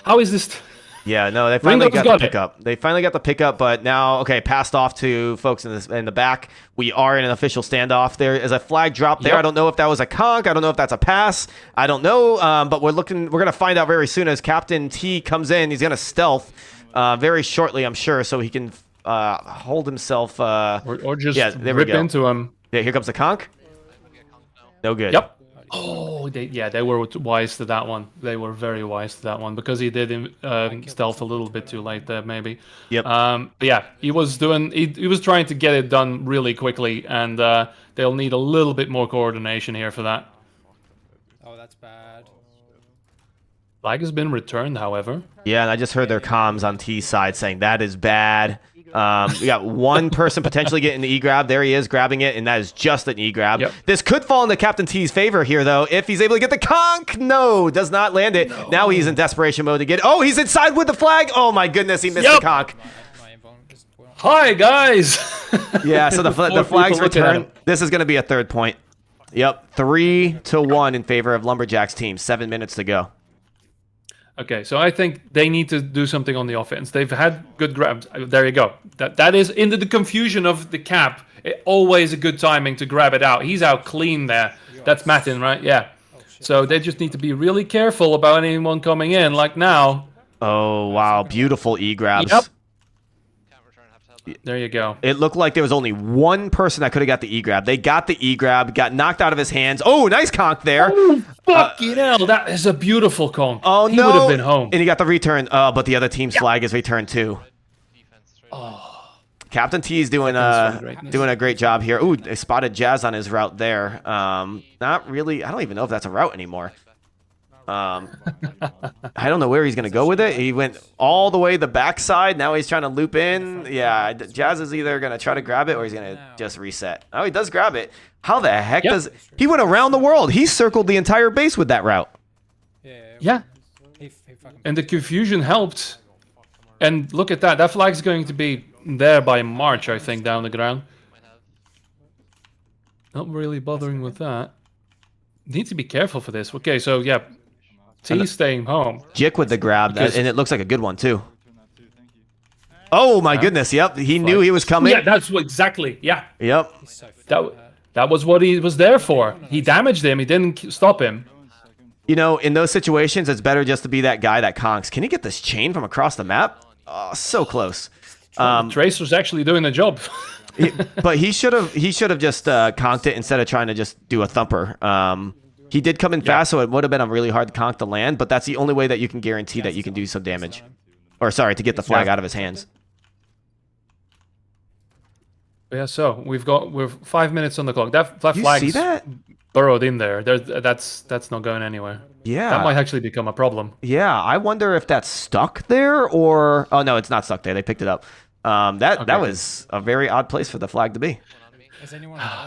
How is this? Yeah, no, they finally got the pickup. They finally got the pickup, but now, okay, passed off to folks in the back. We are in an official standoff. There is a flag drop there. Yep. I don't know if that was a conk. I don't know if that's a pass. I don't know, but we're going to find out very soon as CaptainTea comes in. He's going to stealth very shortly, I'm sure, so he can hold himself. Or just rip into him. Yeah, here comes the conk. No good. Yep. Oh, they were wise to that one. They were very wise to that one because he did stealth a little bit too late there, maybe. Yep. Yeah, he was trying to get it done really quickly, and they'll need a little bit more coordination here for that. Oh, that's bad. Flag has been returned, however. Yeah, and I just heard their comms on T's side saying that is bad. We got one person potentially getting the E-grab. There he is grabbing it, and that is just an E-grab. Yep. This could fall into CaptainTea's favor here, though, if he's able to get the conk. No, does not land it. No. Now he's in desperation mode to get. Oh, he's inside with the flag. Oh my goodness, he missed the conk. Hi guys. Yeah, so the flag's returned. This is going to be a third point. Yep, 3-1 in favor of Lumberjack's team. 7 minutes to go. Okay, so I think they need to do something on the offense. They've had good grabs. There you go. That is into the confusion of the cap. Always a good timing to grab it out. He's out clean there. That's Matin, right? Yeah. So they just need to be really careful about anyone coming in. Like now. Oh wow, beautiful E-grabs. Yep. There you go. It looked like there was only one person that could have got the E-grab. They got the E-grab, got knocked out of his hands. Oh, nice conk there. Oh, fucking hell. That is a beautiful conk. Oh, he would have been home. And he got the return. But the other team's flag is returned too. Oh. CaptainTea is doing a great job here. Ooh, they spotted Jazz on his route there. Not really. I don't even know if that's a route anymore. I don't know where he's going to go with it. He went all the way the backside. Now he's trying to loop in. Yeah, Jazz is either going to try to grab it or he's going to just reset. Oh, he does grab it. How the heck does... He went around the world. He circled the entire base with that route. Yeah. And the confusion helped. And look at that. That flag's going to be there by March, I think, down the ground. Not really bothering with that. Need to be careful for this. Okay, so yeah, T's staying home. Jick with the grab, and it looks like a good one too. Oh my goodness! Yep, he knew he was coming. Yeah, that's what, exactly. Yeah. Yep. That was what he was there for. He damaged him. He didn't stop him. You know, in those situations, it's better just to be that guy that conks. Can he get this chain from across the map? Oh, so close. Tracer's actually doing the job. But he should have just conked it instead of trying to just do a thumper. He did come in fast, so it would have been a really hard conk to land. But that's the only way that you can guarantee that you can do some damage, or sorry, to get the flag out of his hands. Yeah, so we're 5 minutes on the clock. That flag's burrowed in there. That's not going anywhere. Yeah, that might actually become a problem. Yeah, I wonder if that's stuck there or no, it's not stuck there. They picked it up. That was a very odd place for the flag to be.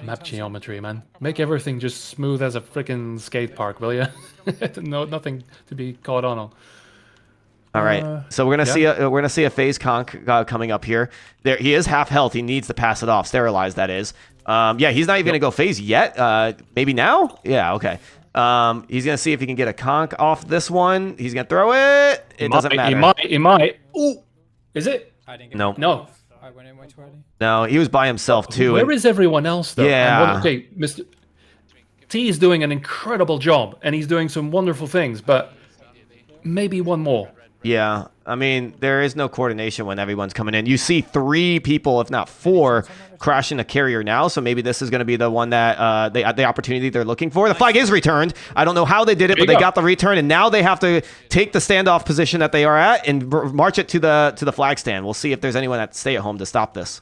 Map geometry, man. Make everything just smooth as a freaking skate park, will you? No, nothing to be caught on. All right, so we're gonna see a phase conk coming up here. There, he is half health. He needs to pass it off, sterilize. That is. Yeah, he's not even gonna go phase yet. Maybe now. Yeah, okay. He's gonna see if he can get a conk off this one. He's gonna throw it. It doesn't matter. He might. Ooh, is it? No. No. I went in way too early. No, he was by himself too. Where is everyone else though? Yeah. Okay, Mr. T is doing an incredible job, and he's doing some wonderful things, but maybe one more. Yeah, I mean, there is no coordination when everyone's coming in. You see 3 people, if not 4, crashing a carrier now, so maybe this is going to be the one that the opportunity they're looking for. The flag is returned. I don't know how they did it, but they got the return, and now they have to take the standoff position that they are at and march it to the flag stand. We'll see if there's anyone at stay at home to stop this.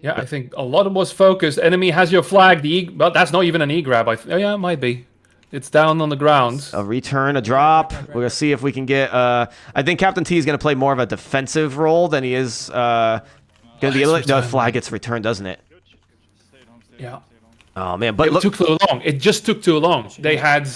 Yeah, I think a lot of was focused. Enemy has your flag. Well, that's not even an E-grab. Yeah, it might be. It's down on the ground. A return, a drop. We're going to see if we can get... I think CaptainTea is going to play more of a defensive role than he is going to be able to... The flag gets returned, doesn't it? Yeah. Oh, man. But it took too long. It just took too long. They had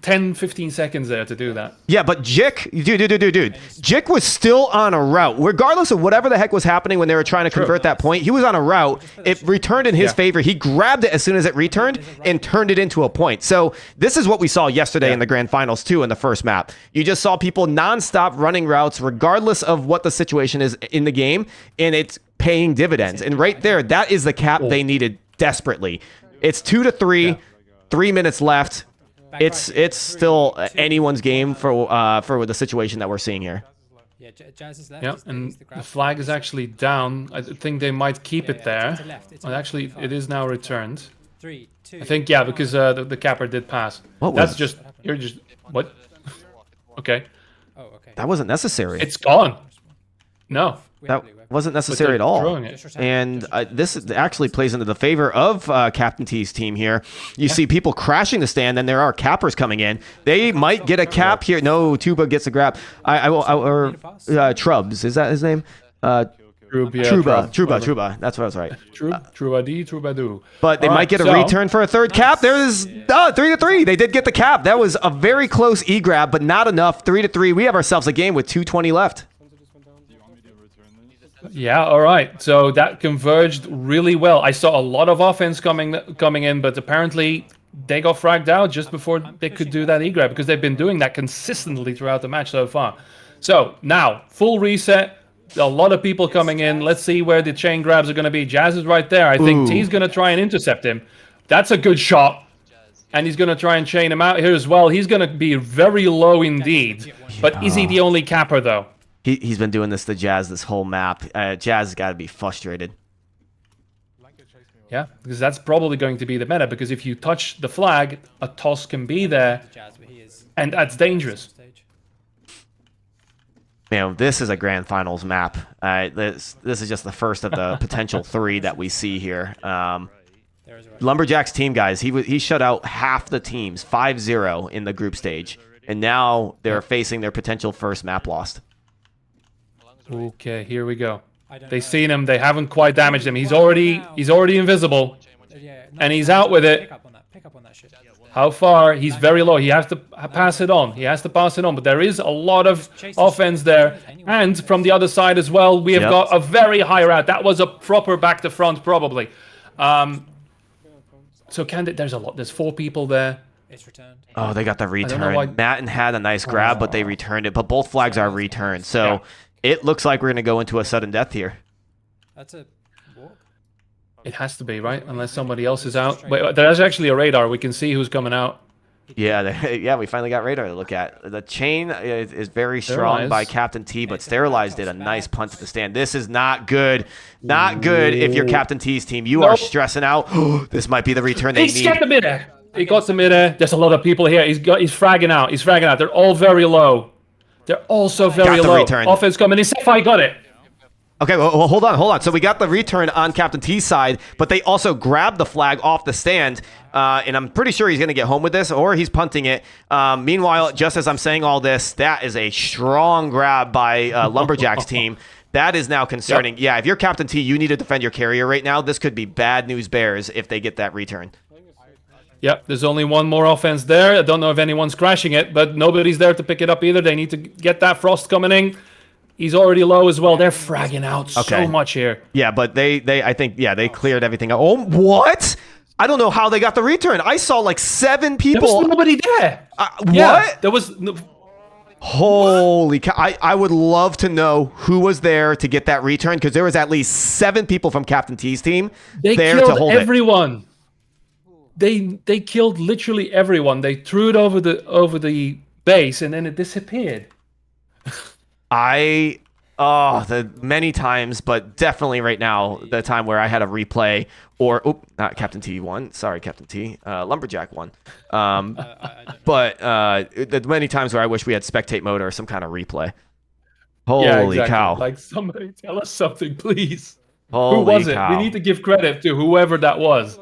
10, 15 seconds there to do that. Yeah, but Jick... Dude. Jick was still on a route. Regardless of whatever the heck was happening when they were trying to convert that point, he was on a route. It returned in his favor. He grabbed it as soon as it returned and turned it into a point. So this is what we saw yesterday in the grand finals too in the first map. You just saw people nonstop running routes regardless of what the situation is in the game, and it's paying dividends. And right there, that is the cap they needed desperately. It's 2-3, 3 minutes left. It's still anyone's game for the situation that we're seeing here. Yeah, Jazz is left. Yeah, and the flag is actually down. I think they might keep it there. Well, actually, it is now returned. 3, 2. I think yeah, because the capper did pass. That's just you're just what? Okay. Oh, okay. That wasn't necessary. It's gone. No. That wasn't necessary at all. And this actually plays into the favor of CaptainTea's team here. You see people crashing the stand, then there are cappers coming in. They might get a cap here. No, Tuba gets a grab. Or Trubs, is that his name? Truba. That's what I was right. Troubadour. But they might get a return for a third cap. There's 3-3. They did get the cap. That was a very close E-grab, but not enough. 3-3. We have ourselves a game with 2:20 left. Yeah, all right. So that converged really well. I saw a lot of offense coming in, but apparently they got fragged out just before they could do that E-grab because they've been doing that consistently throughout the match so far. So now, full reset. A lot of people coming in. Let's see where the chain grabs are going to be. Jazz is right there. I think T's going to try and intercept him. That's a good shot. And he's going to try and chain him out here as well. He's going to be very low indeed. But is he the only capper, though? He's been doing this to Jazz this whole map. Jazz has got to be frustrated. Yeah, because that's probably going to be the meta. Because if you touch the flag, a toss can be there. And that's dangerous. Man, this is a grand finals map. This is just the first of the potential 3 that we see here. Lumberjack's team, guys, he shut out half the teams, 5-0 in the group stage. And now they're facing their potential first map lost. Okay, here we go. They seen him. They haven't quite damaged him. He's already invisible. and he's out with it. Pick up on that shit. How far? He's very low. He has to pass it on. He has to pass it on. But there is a lot of offense there. And from the other side as well, we have got a very high route. That was a proper back to front, probably. So there's a lot. There's 4 people there. It's returned. Oh, they got the return. Matt had a nice grab, but they returned it. But both flags are returned. So it looks like we're going to go into a sudden death here. That's a walk. It has to be, right? Unless somebody else is out. Wait, there's actually a radar. We can see who's coming out. Yeah, we finally got radar to look at. The chain is very strong by CaptainTea, but Sterilized did a nice punt to the stand. This is not good. Not good if you're CaptainTea's team. You are stressing out. This might be the return they need. He's got the mid-air. He got the mid-air. There's a lot of people here. He's fragging out. He's fragging out. They're all very low. They're also very low. Return. Offense coming in. Sapphire got it. Okay, well, hold on. So we got the return on CaptainTea's side, but they also grabbed the flag off the stand, and I'm pretty sure he's going to get home with this, or he's punting it. Meanwhile, just as I'm saying all this, that is a strong grab by Lumberjack's team. That is now concerning. Yeah, if you're CaptainTea, you need to defend your carrier right now. This could be bad news bears if they get that return. Yep, there's only one more offense there. I don't know if anyone's crashing it, but nobody's there to pick it up either. They need to get that frost coming in. He's already low as well. They're fragging out so much here. Yeah, but I think they cleared everything out. Oh, what? I don't know how they got the return. I saw like 7 people. There was nobody there. What? There was... Holy cow. I would love to know who was there to get that return, because there was at least 7 people from CaptainTea's team there to hold everyone. They killed literally everyone. They threw it over the base, and then it disappeared. The many times, but definitely right now, the time where I had a replay, or not CaptainTea won. Sorry, CaptainTea. Lumberjack won. But the many times where I wish we had spectate mode or some kind of replay. Holy cow! Like, somebody tell us something, please. Holy Who was cow. it? We need to give credit to whoever that was.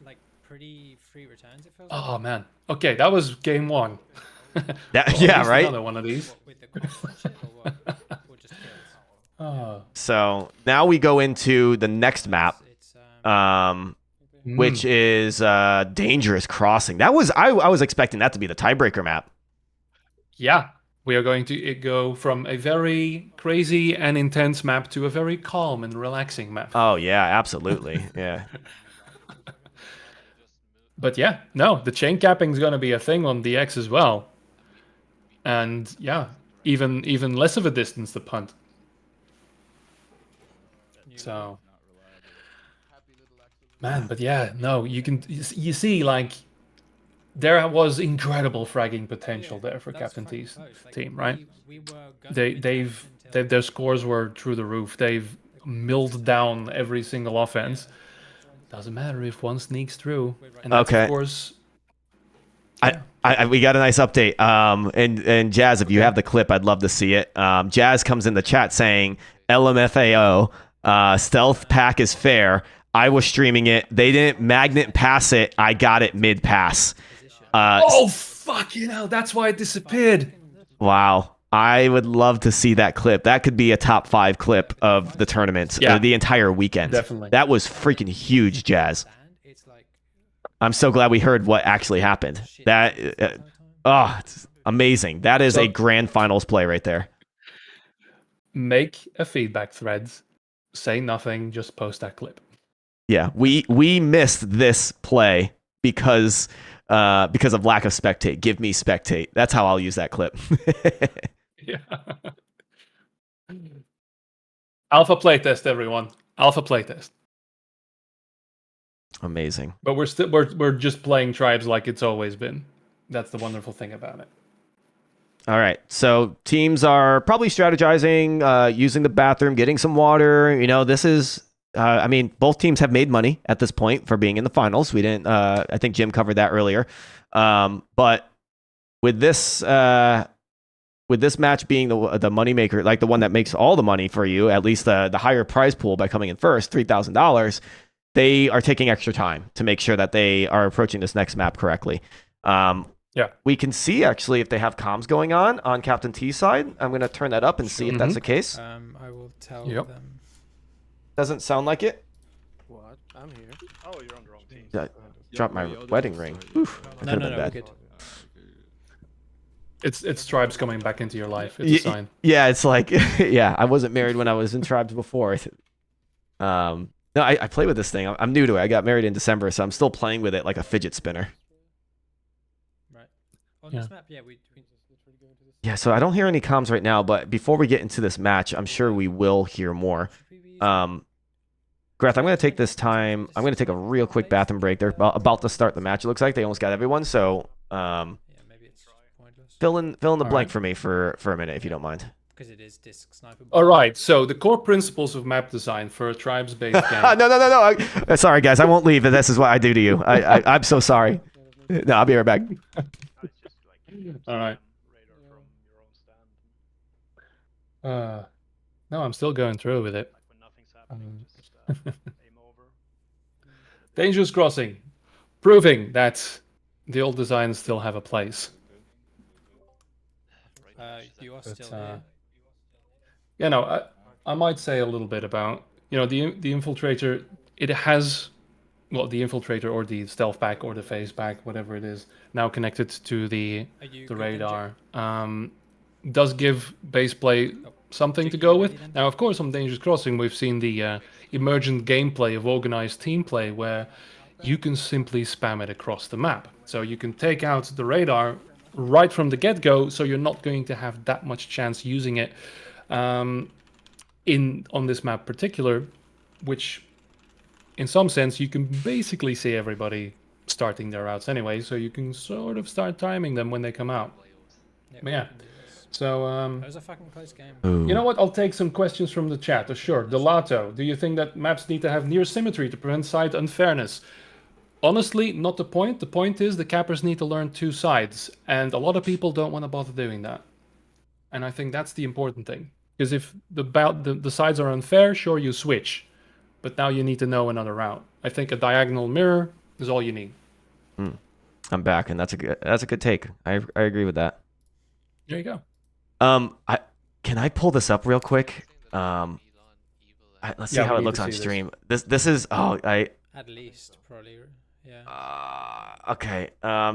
Like pretty free returns. It feels Oh man. Okay, that was game 1. Yeah, right. Another one of these. So now we go into the next map, which is Dangerous Crossing. That was I was expecting that to be the tiebreaker map. Yeah, we are going to go from a very crazy and intense map to a very calm and relaxing map. Oh yeah, absolutely. Yeah. But yeah, no, the chain capping is going to be a thing on DX as well. And yeah, even less of a distance to punt. So, man, but yeah, no, you see, like, there was incredible fragging potential there for CaptainTea's team, right? Their scores were through the roof. They've milled down every single offense. Doesn't matter if one sneaks through, and that's, of course. We got a nice update. And Jazz, if you have the clip, I'd love to see it. Jazz comes in the chat saying, LMFAO, stealth pack is fair. I was streaming it. They didn't magnet pass it. I got it mid pass. Oh, fucking hell. That's why it disappeared. Wow. I would love to see that clip. That could be a top 5 clip of the tournament, the entire weekend. Definitely. That was freaking huge, Jazz. I'm so glad we heard what actually happened. That, it's amazing. That is a grand finals play right there. Make a feedback thread. Say nothing. Just post that clip. Yeah, we missed this play because of lack of spectate. Give me spectate. That's how I'll use that clip. Yeah. Alpha playtest, everyone. Alpha playtest. Amazing. But we're just playing tribes like it's always been. That's the wonderful thing about it. All right. So teams are probably strategizing, using the bathroom, getting some water. You know, this is both teams have made money at this point for being in the finals. We didn't I think Jim covered that earlier. But with this match being the moneymaker, like the one that makes all the money for you, at least the higher prize pool by coming in first, $3,000, they are taking extra time to make sure that they are approaching this next map correctly. Yeah, we can see actually if they have comms going on CaptainTea's side. I'm going to turn that up and see if that's the case. I will tell them. Doesn't sound like it. What? I'm here. Dropped my wedding ring. Oof, that No, could no, have no, been we're bad. good. It's tribes coming back into your life. It's a sign. Yeah, it's like, yeah, I wasn't married when I was in tribes before. No, I play with this thing. I'm new to it. I got married in December, so I'm still playing with it like a fidget spinner. Right. On this map, yeah, we Yeah, so I don't hear any comms right now, but before we get into this match, I'm sure we will hear more. Greth, I'm going to take this time. I'm going to take a real quick bathroom break. They're about to start the match. It looks like they almost got everyone, so fill in the blank for me for a minute, if you don't mind. Because it is disc sniper. All right, so the core principles of map design for a tribes-based game. No. Sorry, guys. I won't leave. This is what I do to you. I'm so sorry. No, I'll be right back. All right. No, I'm still going through with it. Dangerous crossing, proving that the old designs still have a place. You are still here. You know, I might say a little bit about, you know, the infiltrator. It has, well, the infiltrator or the stealth pack or the phase pack, whatever it is, now connected to the radar. Does give base play something to go with. Now, of course, on Dangerous Crossing, we've seen the emergent gameplay of organized team play where you can simply spam it across the map. So you can take out the radar right from the get-go, so you're not going to have that much chance using it on this map particular, which in some sense you can basically see everybody starting their routes anyway, so you can sort of start timing them when they come out. Yeah. So, it was a fucking close game. You know what? I'll take some questions from the chat. Sure. Delato, do you think that maps need to have near symmetry to prevent side unfairness? Honestly, not the point. The point is the cappers need to learn two sides, and a lot of people don't want to bother doing that. And I think that's the important thing. Because if the sides are unfair, sure, you switch. But now you need to know another route. I think a diagonal mirror is all you need. I'm back, and that's a good take. I agree with that. There you go. Can I pull this up real quick? Let's see how it looks on stream. This is at least probably, yeah. Okay.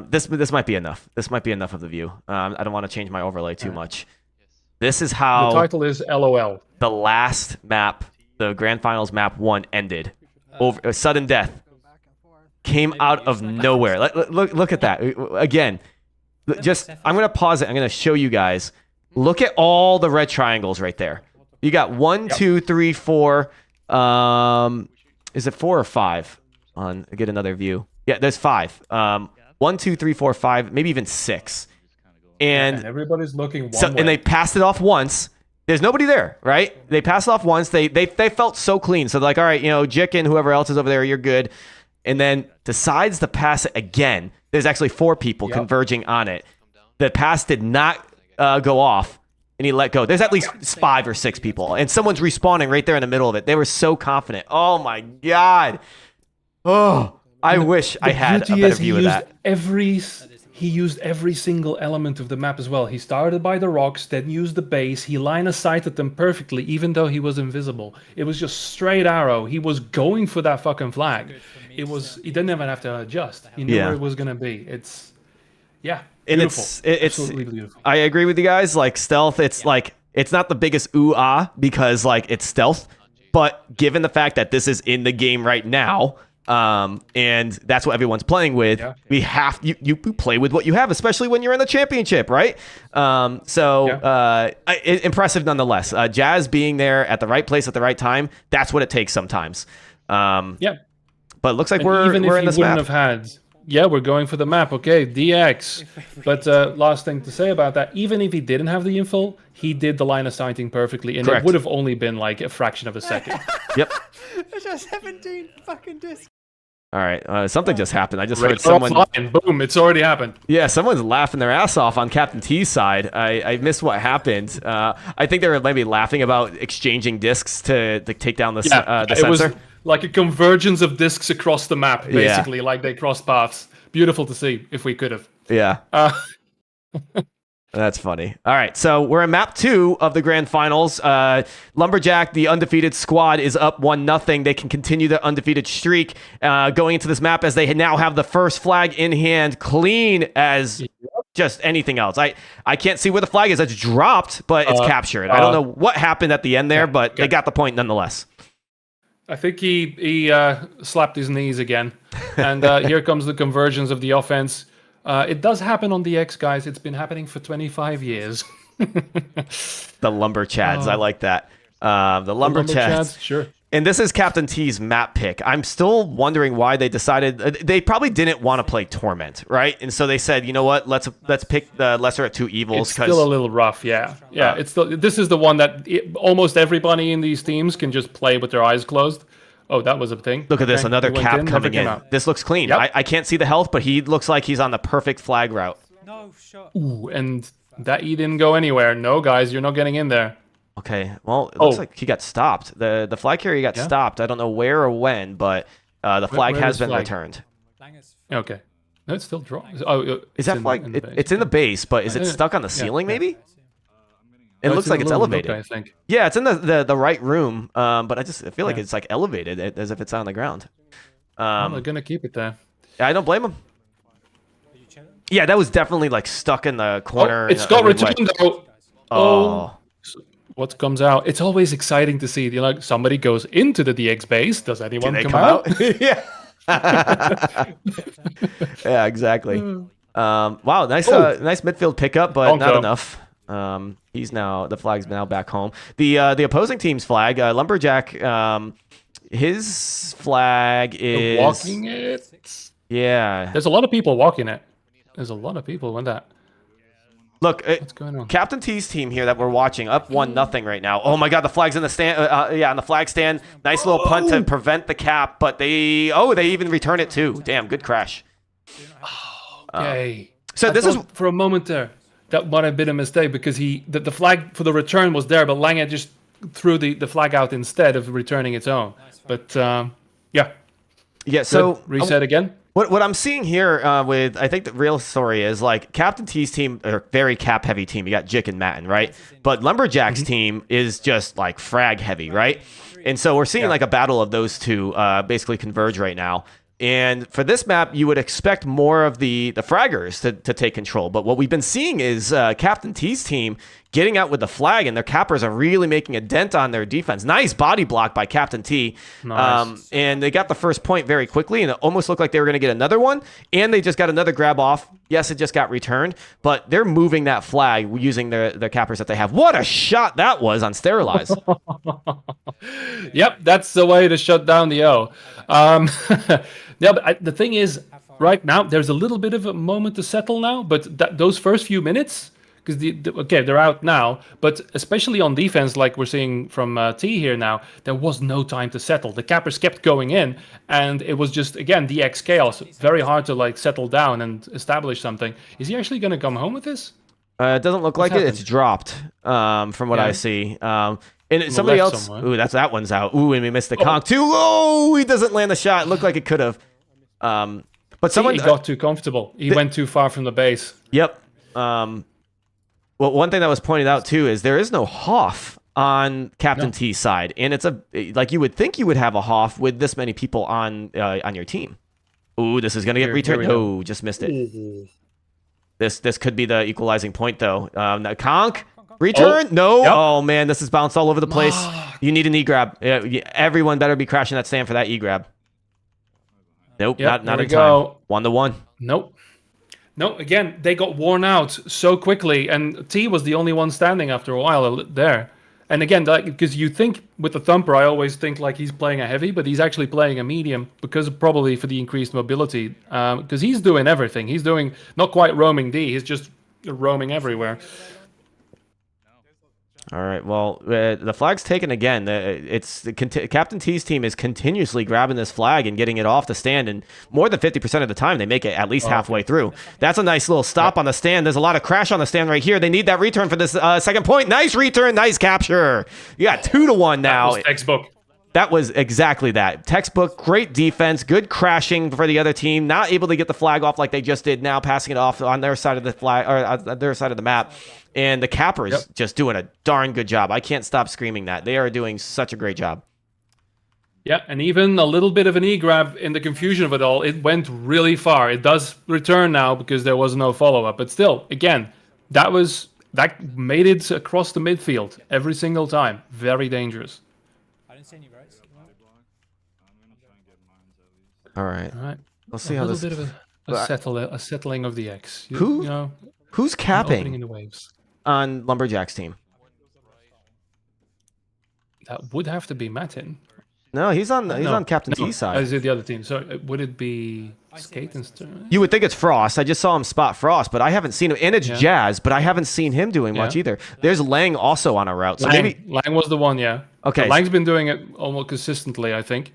This might be enough. This might be enough of the view. I don't want to change my overlay too much. This is how the title is LOL. The last map, the Grand Finals map 1 ended. Over sudden death came out of nowhere. Look at that again. I'm gonna pause it. I'm gonna show you guys. Look at all the red triangles right there. You got 1, 2, 3, 4. Is it 4 or 5? Get another view. Yeah, there's 5. 1, 2, 3, 4, 5, maybe even 6. And everybody's looking one way. And they passed it off once. There's nobody there, right? They passed it off once. They felt so clean. So they're like, all right, you know, Jick and whoever else is over there, you're good. And then decides to pass it again. There's actually 4 people converging on it. The pass did not go off, and he let go. There's at least 5 or 6 people, and someone's respawning right there in the middle of it. They were so confident. Oh my god! Oh, I wish I had a better view of that. He used every single element of the map as well. He started by the rocks, then used the base. He line of sighted them perfectly, even though he was invisible. It was just straight arrow. He was going for that fucking flag. He didn't even have to adjust. He knew where it was gonna be. It's beautiful. And absolutely beautiful. I agree with you guys. Like stealth, it's like it's not the biggest because like it's stealth, but given the fact that this is in the game right now, and that's what everyone's playing with, we have you play with what you have, especially when you're in the championship, right? Impressive nonetheless. Jazz being there at the right place at the right time, that's what it takes sometimes. But it looks like we're in this map. We're going for the map. Okay, DX. But last thing to say about that, even if he didn't have the info, he did the line of sighting perfectly, and Correct. it would have only been like a fraction of a second. Yep. There's just 17 fucking discs. All right, something just happened. I just Right, heard someone. Boom! It's already happened. Yeah, someone's laughing their ass off on CaptainTea's side. I missed what happened. I think they were maybe laughing about exchanging discs to take down the it sensor. was like a convergence of discs across the map, basically, like they crossed paths. Beautiful to see. If we could have. Yeah. That's funny. All right, so we're in map 2 of the grand finals. Lumberjack, the undefeated squad, is up 1-0. They can continue the undefeated streak going into this map as they now have the first flag in hand, clean as just anything else. I can't see where the flag is. It's dropped, but it's captured. I don't know what happened at the end there, but they got the point nonetheless. I think he slapped his knees again. And here comes the conversions of the offense. It does happen on the X, guys. It's been happening for 25 years. The Lumber Chads. I like that. The Lumber Chads. Sure. And this is CaptainTea's map pick. I'm still wondering why they decided. They probably didn't want to play Torment, right? And so they said, you know what? Let's pick the lesser of two evils. It's still a little rough, yeah. This is the one that almost everybody in these teams can just play with their eyes closed. Oh, that was a thing. Look at this, another cap coming in. This looks clean. Yep. I can't see the health, but he looks like he's on the perfect flag route. No shot. Ooh, and that E didn't go anywhere. No, guys, you're not getting in there. Okay, well, it looks like he got stopped. The flag carrier got stopped. I don't know where or when, but the flag has been returned. Okay. No, it's still dropped. Is that flag? It's in the base, but is it stuck on the ceiling, maybe? It looks like it's elevated. I think. Yeah, it's in the right room, but I feel like it's like elevated as if it's on the ground. They're gonna keep it there. I don't blame them. Yeah, that was definitely like stuck in the corner. It's got returned though. Oh. What comes out? It's always exciting to see. Like somebody goes into the DX base. Does anyone come out? Yeah. Yeah, exactly. Wow, nice midfield pickup, but not enough. The flag's now back home. The opposing team's flag, Lumberjack, his flag is walking it. Yeah, there's a lot of people walking it. There's a lot of people in that. Look, what's going on? CaptainTea's team here that we're watching up 1-0 right now. Oh my God, the flag's in the stand. On the flag stand. Nice little punt to prevent the cap, but they even return it too. Damn, good crash. Okay. So this is for a moment there. That might have been a mistake because the flag for the return was there, but Lange just threw the flag out instead of returning its own. But yeah. So good. Reset again. What I'm seeing here I think the real story is like CaptainTea's team are very cap heavy team. You got Jick and Matten, right? But Lumberjack's team is just like frag heavy, right? And so we're seeing like a battle of those two basically converge right now. And for this map, you would expect more of the fraggers to take control. But what we've been seeing is CaptainTea's team getting out with the flag, and their cappers are really making a dent on their defense. Nice body block by CaptainTea. Nice. And they got the first point very quickly, and it almost looked like they were going to get another one. And they just got another grab off. Yes, it just got returned, but they're moving that flag using their cappers that they have. What a shot that was on Sterilize. Yep, that's the way to shut down the O. Yeah, but the thing is, right now, there's a little bit of a moment to settle now, but those first few minutes, because they're out now, but especially on defense, like we're seeing from T here now, there was no time to settle. The cappers kept going in, and it was just, again, DX chaos. Very hard to like settle down and establish something. Is he actually going to come home with this? It doesn't look like it. It's dropped from what I see. And somebody else. Somewhere. Ooh, that one's out. Ooh, and we missed the conk too. Oh, he doesn't land the shot. It looked like it could have. But someone he got too comfortable. He went too far from the base. Yep. Well, one thing that was pointed out too is there is no Hoff on CaptainTea's side, and it's like you would think you would have a Hoff with this many people on your team. Ooh, this is gonna get returned. Oh, just missed it. This could be the equalizing point though. Conk. Return? No. Yep. Oh man, this is bounced all over the place. You need an E-grab. Everyone better be crashing that stand for that E-grab. Nope, not in time. 1-1. Nope. No, again, they got worn out so quickly, and T was the only one standing after a while there. And again, because you think with the thumper, I always think like he's playing a heavy, but he's actually playing a medium because probably for the increased mobility. Because he's doing everything. He's doing not quite roaming D. He's just roaming everywhere. All right. Well, the flag's taken again. CaptainTea's team is continuously grabbing this flag and getting it off the stand, and more than 50% of the time they make it at least halfway through. That's a nice little stop on the stand. There's a lot of crash on the stand right here. They need that return for this second point. Nice return, nice capture. You got 2-1 now. That was textbook. That was exactly that. Textbook, great defense, good crashing for the other team, not able to get the flag off like they just did now, passing it off on their side of the flag or on their side of the map. And the Cappers just doing a darn good job. I can't stop screaming that. They are doing such a great job. Yeah, and even a little bit of an E-grab in the confusion of it all, it went really far. It does return now because there was no follow-up. But still, again, that made it across the midfield every single time. Very dangerous. I didn't see any roads. All right. Let's see a how little this... bit of a settling of the X. Who's capping in the waves on Lumberjack's team? That would have to be Matin. No, he's on CaptainTea side. Is it the other team? So would it be Skate and Stern? You would think it's Frost. I just saw him spot Frost, but I haven't seen him. And it's Jazz, but I haven't seen him doing much either. There's Lang also on a route. So maybe Lang was the one, yeah. Okay. So Lang's been doing it almost consistently, I think.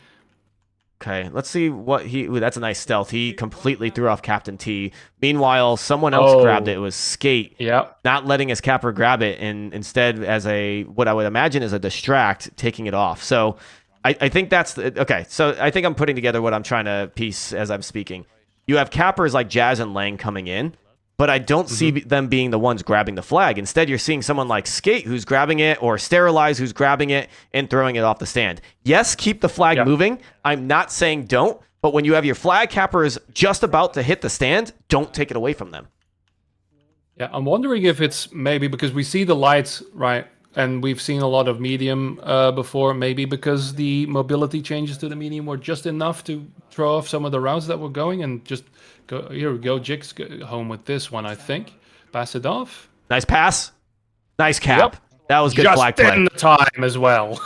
Okay, let's see what he... Ooh, that's a nice stealth. He completely threw off CaptainTea. Meanwhile, someone else grabbed it. It was Skate. Yeah. Not letting his capper grab it, and instead, as what I would imagine is a distract, taking it off. So I think that's... Okay, so I think I'm putting together what I'm trying to piece as I'm speaking. You have cappers like Jazz and Lang coming in, but I don't see them being the ones grabbing the flag. Instead, you're seeing someone like Skate who's grabbing it, or Sterilize who's grabbing it and throwing it off the stand. Yes, keep the flag moving. I'm not saying don't, but when you have your flag cappers just about to hit the stand, don't take it away from them. Yeah, I'm wondering if it's maybe because we see the lights, right? And we've seen a lot of medium before, maybe because the mobility changes to the medium were just enough to throw off some of the routes that were going and just go. Here we go, Jix home with this one, I think. Pass it off. Nice pass. Nice cap. That was good just flag play. in the time as well.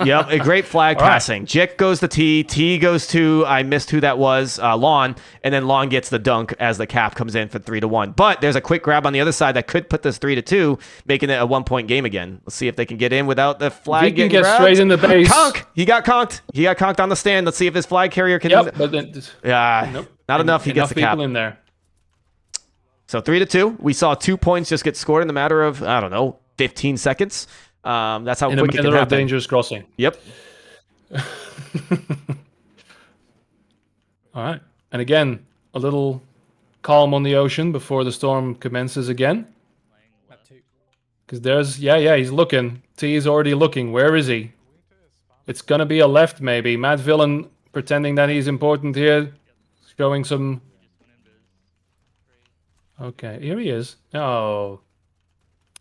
Yep, a great flag passing. Jick goes to T. T goes to, I missed who that was, Lon. And then Lon gets the dunk as the cap comes in for 3-1. But there's a quick grab on the other side that could put this 3-2, making it a 1-point game again. Let's see if they can get in without the flag getting get grabbed. Straight in the base. Conk! He got conked. He got conked on the stand. Let's see if his flag carrier can... Yep, but then... Not enough. He gets the cap. People in there. So 3-2. We saw 2 points just get scored in a matter of, I don't know, 15 seconds. That's how quick it can happen. Dangerous crossing. Yep. All right. And again, a little calm on the ocean before the storm commences again. Because there's... Yeah, he's looking. T is already looking. Where is he? It's going to be a left, maybe. Matt Villain pretending that he's important here. Showing some... Okay, here he is. Oh.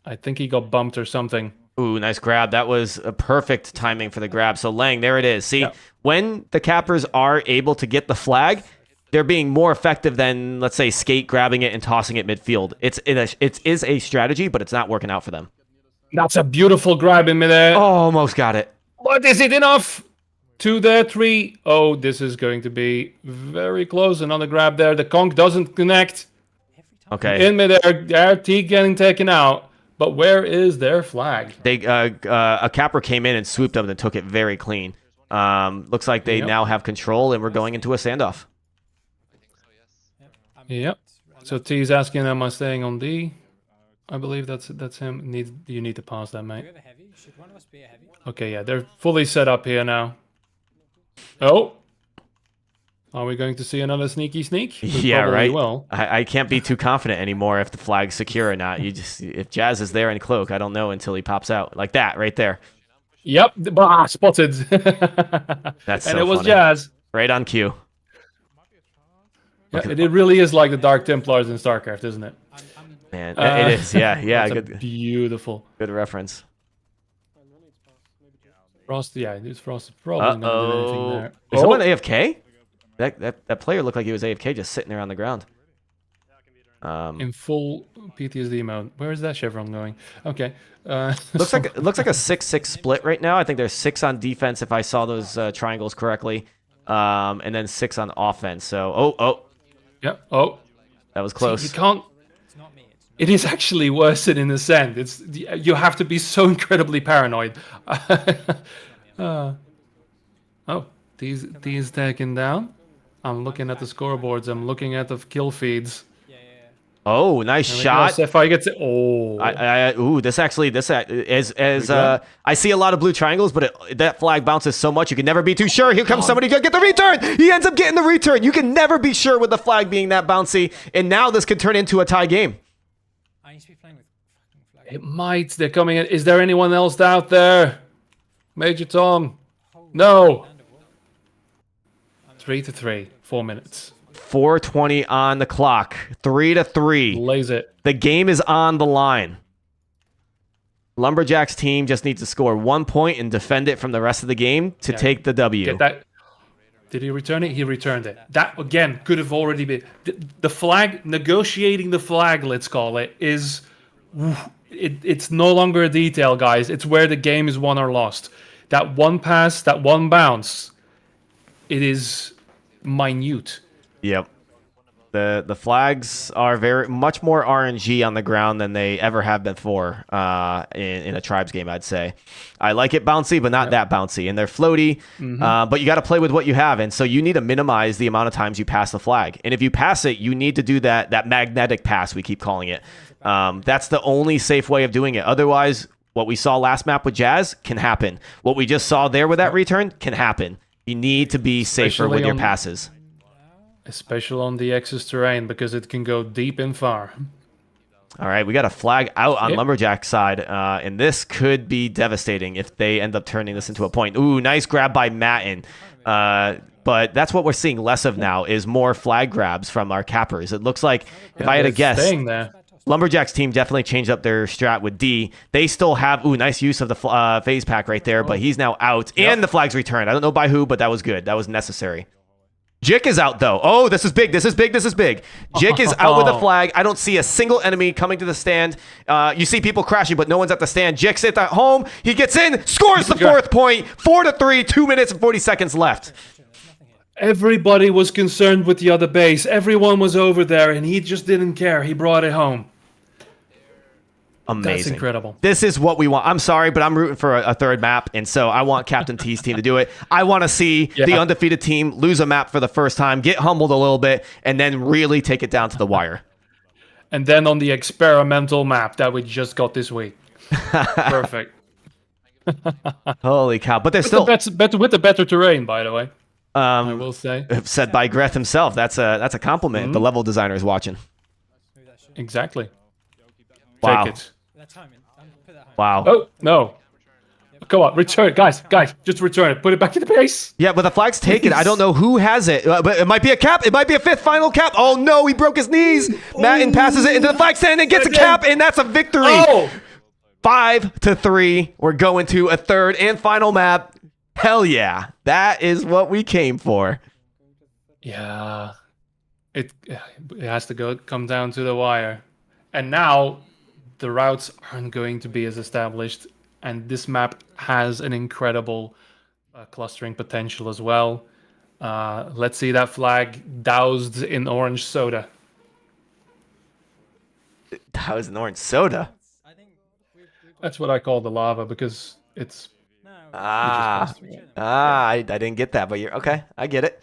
I think he got bumped or something. Ooh, nice grab. That was a perfect timing for the grab. So Lang, there it is. See, when the cappers are able to get the flag, they're being more effective than, let's say, Skate grabbing it and tossing it midfield. It is a strategy, but it's not working out for them. That's a beautiful grab in midair. Oh, almost got it. But is it enough? 2 there, 3. Oh, this is going to be very close. Another grab there. The conk doesn't connect. Okay. In midair, their T getting taken out. But where is their flag? They a capper came in and swooped up and took it very clean. Looks like they now have control, and we're going into a standoff. Yep. So T's asking, am I staying on D? I believe that's him. You need to pass that, mate. Should one of us be a heavy? Okay, yeah, they're fully set up here now. Oh. Are we going to see another sneaky sneak? Yeah, right. Will. I can't be too confident anymore if the flag's secure or not. If Jazz is there in cloak, I don't know until he pops out like that right there. Yep, spotted. That's so and it was funny. Jazz. Right on cue. Yeah, it really is like the Dark Templars in StarCraft, isn't it? Man, it is. Yeah. That's beautiful. Good reference. Frost, it's Frost. Probably not doing anything there. Is someone AFK? That player looked like he was AFK, just sitting there on the ground. In full PTSD mode. Where is that chevron going? Okay. Looks like a 6-6 split right now. I think there's 6 on defense if I saw those triangles correctly, and then 6 on offense. So Yep. That was close. See, you can't. It is actually worse than in Ascent. You have to be so incredibly paranoid. These taken down. I'm looking at the scoreboards. I'm looking at the kill feeds. Oh, nice shot. Sapphire gets it. Oh. This I see a lot of blue triangles, but that flag bounces so much you can never be too sure. Here comes somebody to get the return. He ends up getting the return. You can never be sure with the flag being that bouncy, and now this could turn into a tie game. I used to be playing with fucking flag. It might. They're coming in. Is there anyone else out there? Major Tom. No. 3-3. 4 minutes. 4:20 on the clock. 3-3. Lays it. The game is on the line. Lumberjack's team just needs to score 1 point and defend it from the rest of the game to take the W. Get that. Did he return it? He returned it. That, again, could have already been... The flag, negotiating the flag, let's call it, is... It's no longer a detail, guys. It's where the game is won or lost. That one pass, that one bounce, it is minute. Yep. The flags are very much more RNG on the ground than they ever have before in a tribes game, I'd say. I like it bouncy, but not that bouncy. And they're floaty, but you got to play with what you have. And so you need to minimize the amount of times you pass the flag. And if you pass it, you need to do that magnetic pass, we keep calling it. That's the only safe way of doing it. Otherwise, what we saw last map with Jazz can happen. What we just saw there with that return can happen. You need to be safer with your passes. Especially on the X's terrain, because it can go deep and far. All right, we got a flag out on Lumberjack's side, and this could be devastating if they end up turning this into a point. Ooh, nice grab by Matten. But that's what we're seeing less of now, is more flag grabs from our cappers. It looks like, if I had to guess, Lumberjack's team definitely changed up their strat with D. They still have, nice use of the phase pack right there, but he's now out, and the flag's returned. I don't know by who, but that was good. That was necessary. Jick is out, though. Oh, this is big. This is big. This is big. Jick is out with a flag. I don't see a single enemy coming to the stand. You see people crashing, but no one's at the stand. Jick's at home. He gets in, scores the 4th point. 4-3, 2 minutes and 40 seconds left. Everybody was concerned with the other base. Everyone was over there, and he just didn't care. He brought it home. Amazing. That's incredible. This is what we want. I'm sorry, but I'm rooting for a third map, and so I want CaptainTea's team to do it. I want to see the undefeated team lose a map for the first time, get humbled a little bit, and then really take it down to the wire. And then on the experimental map that we just got this week. Perfect. Holy cow. But there's with still... with the better terrain, by the way. I will say. Said by Greth himself. That's a compliment if the level designer is watching. Exactly. Wow. Take it. Wow. Oh, no. Come on, return it. Guys, just return it. Put it back in the base. Yeah, but the flag's taken. I don't know who has it, but it might be a cap. It might be a 5th final cap. Oh, no, he broke his knees. Matten passes it into the flag stand and gets a cap, and that's a victory. Oh. 5-3. We're going to a 3rd and final map. Hell yeah. That is what we came for. Yeah. It has to come down to the wire. And now the routes aren't going to be as established, and this map has an incredible clustering potential as well. Let's see that flag doused in orange soda. Doused in orange soda? That's what I call the lava, because it's... I didn't get that, but you're... Okay, I get it.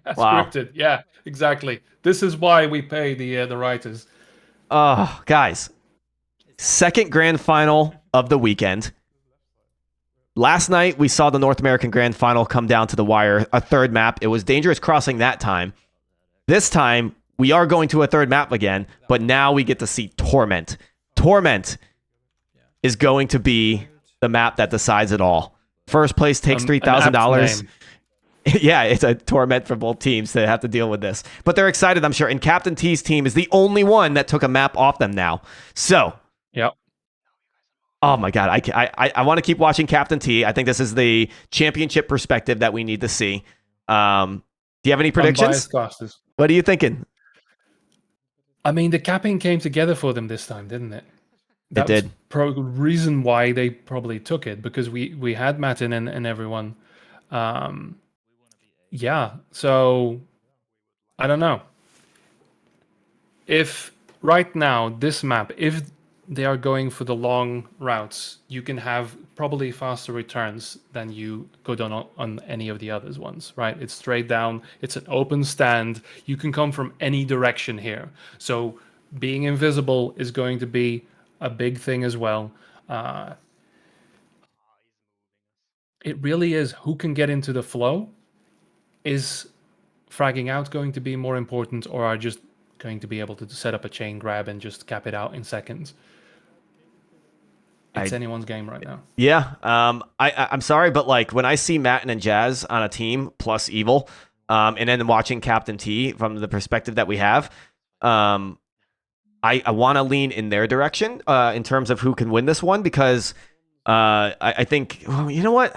Scripted, yeah, exactly. This is why we pay the writers. Oh, guys. 2nd grand final of the weekend. Last night, we saw the North American Grand Final come down to the wire, a 3rd map. It was dangerous crossing that time. This time, we are going to a 3rd map again, but now we get to see Torment. Torment is going to be the map that decides it all. First place takes $3,000. Yeah, it's a torment for both teams to have to deal with this. But they're excited, I'm sure. And CaptainTea's team is the only one that took a map off them now. So, oh my God, I want to keep watching CaptainTea. I think this is the championship perspective that we need to see. Do you have any predictions? What are you thinking? I mean, the capping came together for them this time, didn't it? It did. The reason why they probably took it, because we had Matten and everyone. Yeah, so I don't know. If right now this map, if they are going for the long routes, you can have probably faster returns than you go down on any of the others ones, right? It's straight down. It's an open stand. You can come from any direction here. So being invisible is going to be a big thing as well. It really is who can get into the flow. Is fragging out going to be more important, or are just going to be able to set up a chain grab and just cap it out in seconds? It's anyone's game right now. Yeah. I'm sorry, but like when I see Matt and Jazz on a team plus Evil, and then watching CaptainTea from the perspective that we have, I want to lean in their direction in terms of who can win this one, because I think, well, you know what?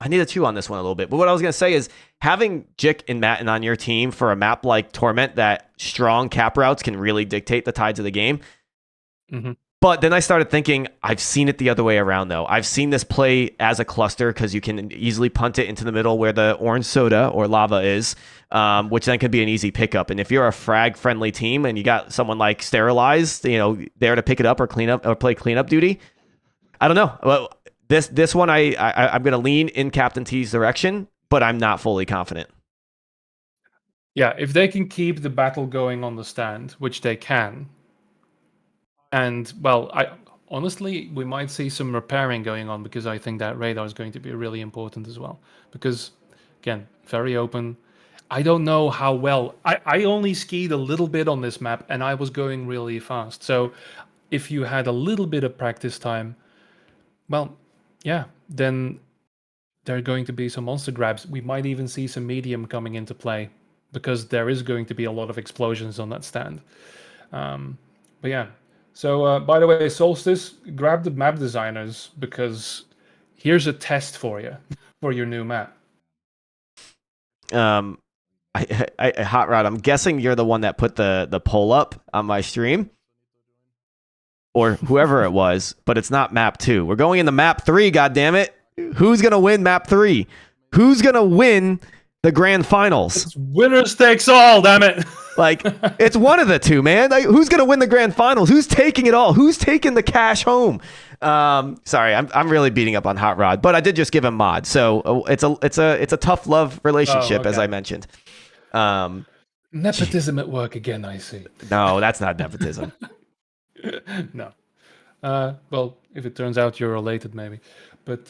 I need to chew on this one a little bit. But what I was going to say is having Jick and Matten on your team for a map like Torment, that strong cap routes can really dictate the tides of the game. Mm-hmm. But then I started thinking, I've seen it the other way around, though. I've seen this play as a cluster because you can easily punt it into the middle where the orange soda or lava is, which then could be an easy pickup. And if you're a frag-friendly team and you got someone like Sterilized, there to pick it up or clean up or play cleanup duty, I don't know. Well, this one, I'm going to lean in CaptainTea's direction, but I'm not fully confident. Yeah, if they can keep the battle going on the stand, which they can. And, well, honestly, we might see some repairing going on, because I think that radar is going to be really important as well. Because, again, very open. I don't know how well. I only skied a little bit on this map, and I was going really fast. So if you had a little bit of practice time, well, yeah, then there are going to be some monster grabs. We might even see some medium coming into play, because there is going to be a lot of explosions on that stand. But yeah. So, by the way, Solstice, grab the map designers, because here's a test for you, for your new map. Hot Rod, I'm guessing you're the one that put the poll up on my stream, or whoever it was, but it's not map 2. We're going into map 3, goddammit. Who's going to win map 3? Who's going to win the grand finals? It's winners takes all, damn it. Like, it's one of the two, man. Like, who's going to win the grand finals? Who's taking it all? Who's taking the cash home? Sorry, I'm really beating up on Hot Rod, but I did just give him mod. So it's a tough love relationship, as I mentioned. Nepotism at work again, I see. No, that's not nepotism. No. Well, if it turns out you're related, maybe. But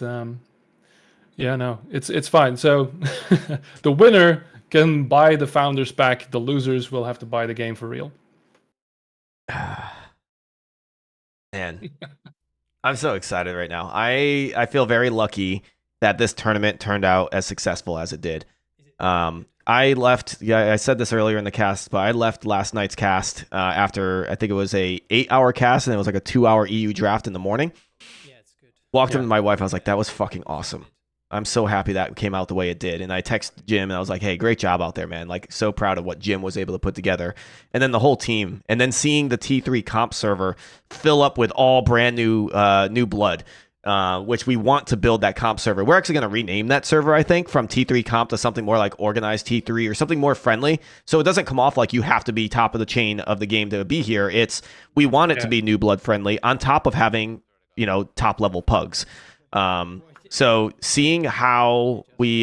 yeah, no, it's fine. So the winner can buy the Founders Pack. The losers will have to buy the game for real. Man, I'm so excited right now. I feel very lucky that this tournament turned out as successful as it did. I left. Yeah, I said this earlier in the cast, but I left last night's cast after I think it was a 8-hour cast, and it was like a 2-hour EU draft in the morning. Yeah, it's good. Walked up to my wife. I was like, "That was fucking awesome. I'm so happy that came out the way it did." And I texted Jim and I was like, "Hey, great job out there, man. Like, so proud of what Jim was able to put together." And then the whole team, and then seeing the T3 comp server fill up with all brand new new blood, which we want to build that comp server. We're actually going to rename that server, I think, from T3 comp to something more like organized T3 or something more friendly. So it doesn't come off like you have to be top of the chain of the game to be here. We want it to be new blood friendly on top of having, top level pugs. So seeing how we,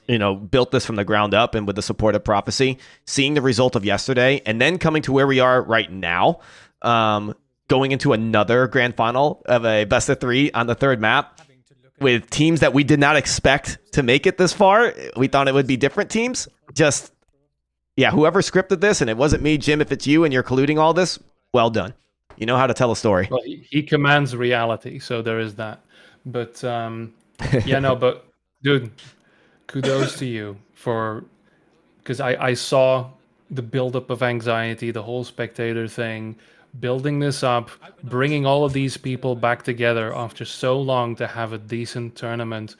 built this from the ground up and with the support of Prophecy, seeing the result of yesterday, and then coming to where we are right now, going into another grand final of a best of 3 on the third map with teams that we did not expect to make it this far. We thought it would be different teams. Just, yeah, whoever scripted this, and it wasn't me, Jim, if it's you and you're colluding all this, well done. You know how to tell a story. Well, he commands reality, so there is that. But yeah, no, but dude, kudos to you because I saw the buildup of anxiety, the whole spectator thing, building this up, bringing all of these people back together after so long to have a decent tournament,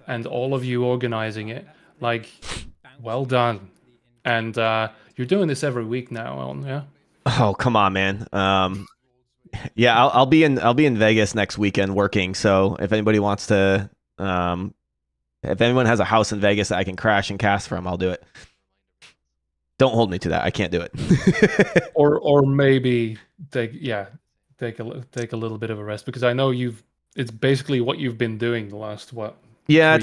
and all of you organizing it. Like, well done. And you're doing this every week now, yeah? Oh, come on, man. Yeah, I'll be in Vegas next weekend working. So if anybody wants to, if anyone has a house in Vegas that I can crash and cast from, I'll do it. Don't hold me to that. I can't do it. or maybe take a little bit of a rest, because I know it's basically what you've been doing the last 3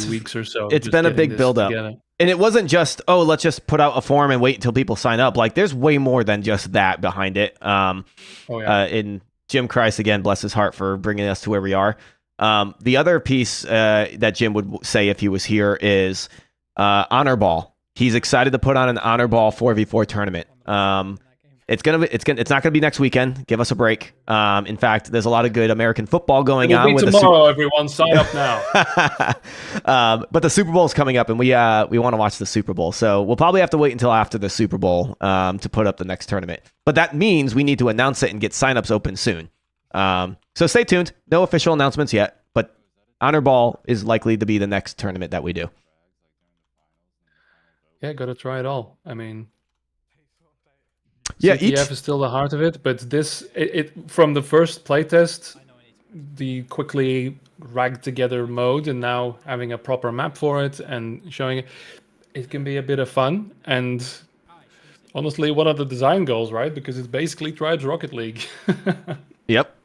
weeks or so. It's just been a getting big this build up. together. And it wasn't just, let's just put out a form and wait until people sign up. Like, there's way more than just that behind it. And Jim Christ, again, bless his heart for bringing us to where we are. The other piece that Jim would say if he was here is Honor Ball. He's excited to put on an Honor Ball 4v4 tournament. It's not gonna be next weekend. Give us a break. In fact, there's a lot of good American football going on. It'll be tomorrow, everyone. Sign up now. But the Super Bowl is coming up, and we want to watch the Super Bowl. So we'll probably have to wait until after the Super Bowl to put up the next tournament. But that means we need to announce it and get signups open soon. So stay tuned. No official announcements yet, but Honor Ball is likely to be the next tournament that we do. Yeah, gotta try it all. I mean, yeah, CTF is still the heart of it, but from the first playtest, the quickly ragged together mode, and now having a proper map for it and showing it can be a bit of fun. And honestly, what are the design goals, right? Because it's basically Tribes Rocket League. Yep.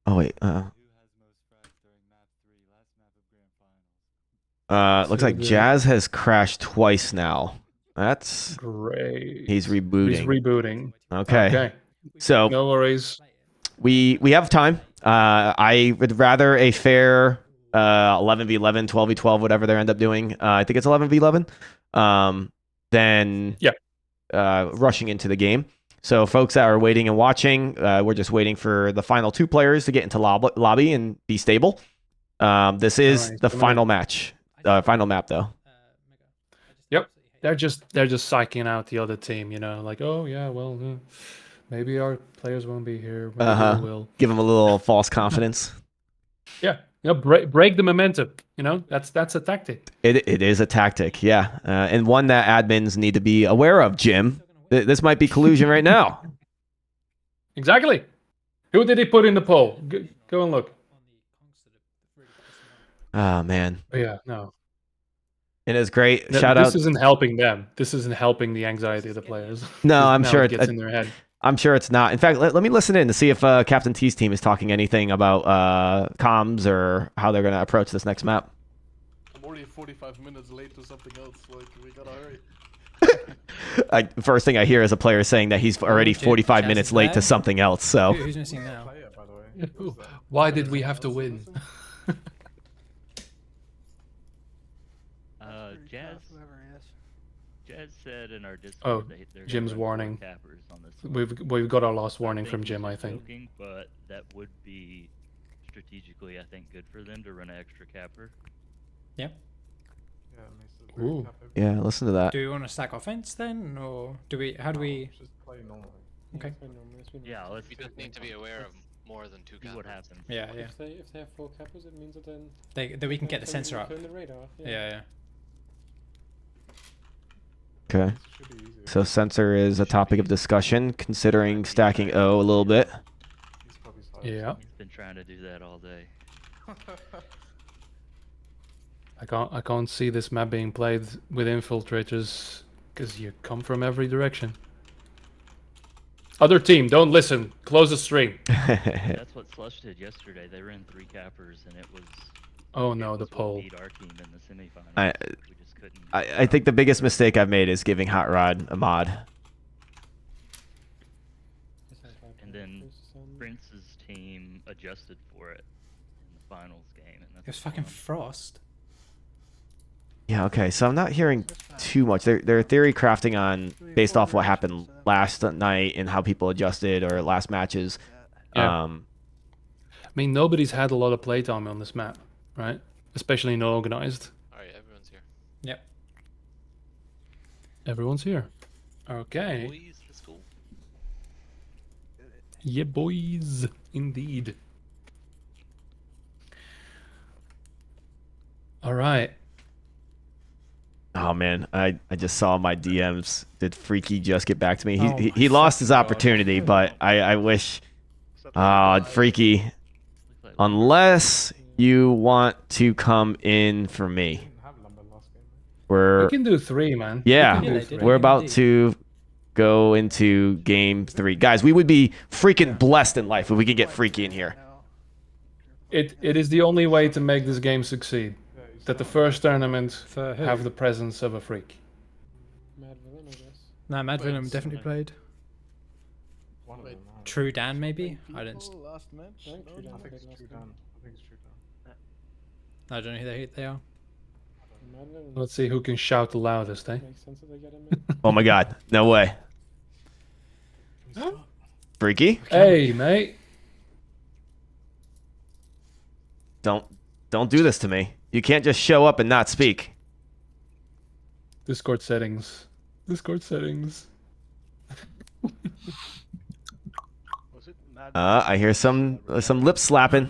Oh wait. Looks like Jazz has crashed twice now. That's great. He's rebooting. He's rebooting. Okay. So no worries. We have time. I would rather a fair 11v11, 12v12, whatever they end up doing. I think it's 11v11. Than rushing into the game. So folks that are waiting and watching, we're just waiting for the final 2 players to get into lobby and be stable. This is the final match. Final map though. Yep. They're just psyching out the other team, like, oh yeah, well, maybe our players won't be here. Maybe we will. Give them a little false confidence. Yeah. Break the momentum. That's a tactic. It is a tactic, yeah, and one that admins need to be aware of. Jim, this might be collusion right now. Exactly. Who did he put in the poll? Go and look. Oh man. Yeah. No. It is great. Shout out. This isn't helping them. This isn't helping the anxiety of the players. No, I'm sure it gets in their head. I'm sure it's not. In fact, let me listen in to see if CaptainTea's team is talking anything about comms or how they're going to approach this next map. I'm already 45 minutes late to something else. Like, we gotta hurry. First thing I hear is a player saying that he's already 45 minutes late to something else. So. Who's missing now? Why did we have to win? Jazz said in our Discord that Jim's warning. We've got our last warning from Jim, I think. But that would be strategically, I think, good for them to run an extra capper. Yep. Ooh. Yeah, listen to that. Do we want to stack offense then, or how do we? Just play normally. Okay. Yeah, You just need to be aware of more than 2 cappers. What happens? Yeah. If they have 4 cappers, it means that then we can get the sensor up. Turn the radar. Yeah. Okay. So sensor is a topic of discussion, considering stacking O a little bit. Yeah. He's been trying to do that all day. I can't see this map being played with infiltrators because you come from every direction. Other team, don't listen. Close the stream. That's what Slush did yesterday. They ran 3 cappers and it was. Oh no, the poll. Beat our team in the semifinals. We just couldn't. I think the biggest mistake I've made is giving HotRod a mod. And then Prince's team adjusted for it in the finals game. And it was fucking Frost. Yeah, okay, so I'm not hearing too much. They're theory crafting on based off what happened last night and how people adjusted or last matches. Yeah. I mean, nobody's had a lot of playtime on this map, right? Especially no organized. Alright, everyone's here. Yep. Everyone's here. Okay. Boys, let's go. Yeah, boys. Indeed. All right. Oh man, I just saw my DMs. Did Freaky just get back to me? He lost his opportunity, but I wish. Freaky, unless you want to come in for me. We're We can do 3, man. yeah, We can do 3. we're about to go into game 3. Guys, we would be freaking blessed in life if we could get freaky in here. It is the only way to make this game succeed. That the first tournament have the presence of a freak. No, Mad Villain definitely played. True Dan, maybe? I don't know who they are. Let's see who can shout the loudest, eh? Oh my god, no way. Freaky? Hey, mate. Don't do this to me. You can't just show up and not speak. Discord settings. Discord settings. I hear some lip slapping.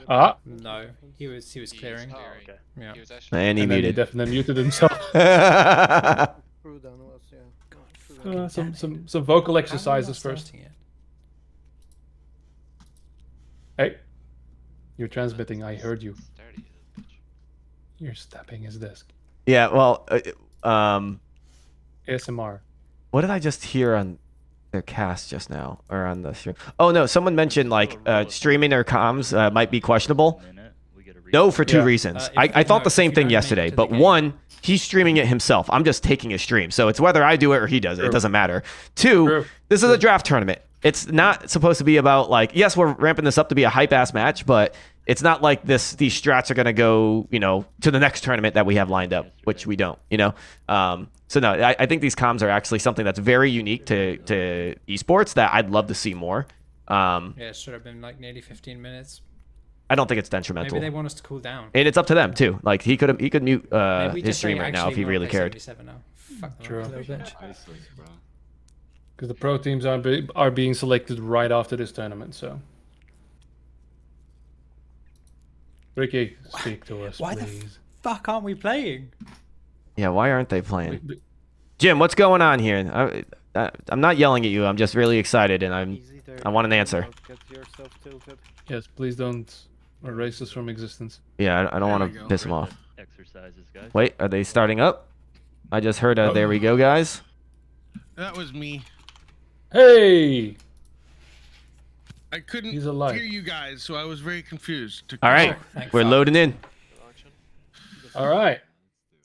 No, he was clearing. Oh, okay. Yeah. And he muted. Definitely muted himself. Some vocal exercises first. Hey, you're transmitting. I heard you. You're stepping his desk. Yeah, well, ASMR. what did I just hear on their cast just now, or on the stream? Oh no, someone mentioned like streaming their comms might be questionable. No, for two reasons. I thought the same thing yesterday, but one, he's streaming it himself. I'm just taking his stream, so it's whether I do it or he does it. It doesn't matter. Two, this is a draft tournament. It's not supposed to be about like, yes, we're ramping this up to be a hype ass match, but it's not like these strats are gonna go, to the next tournament that we have lined up, which we don't, So no, I think these comms are actually something that's very unique to esports that I'd love to see more. Yeah, it should have been like nearly 15 minutes. I don't think it's detrimental. Maybe they want us to cool down. And it's up to them too. Like he could mute Maybe his just stream say, right now if actually, he we wanna really play cared. 77 now. Fuck them True. up a little bit. Because the pro teams are being selected right after this tournament, so. Ricky, speak to us, Why please. the fuck aren't we playing? Yeah, why aren't they playing? Jim, what's going on here? I'm not yelling at you. I'm just really excited, and I want an answer. Yes, please don't erase us from existence. Yeah, I don't want to piss them off. Exercises, guys. Wait, are they starting up? I just heard there we go, guys. That was me. Hey! I couldn't He's alive. hear you guys, so I was very confused. All right, we're loading in. All right.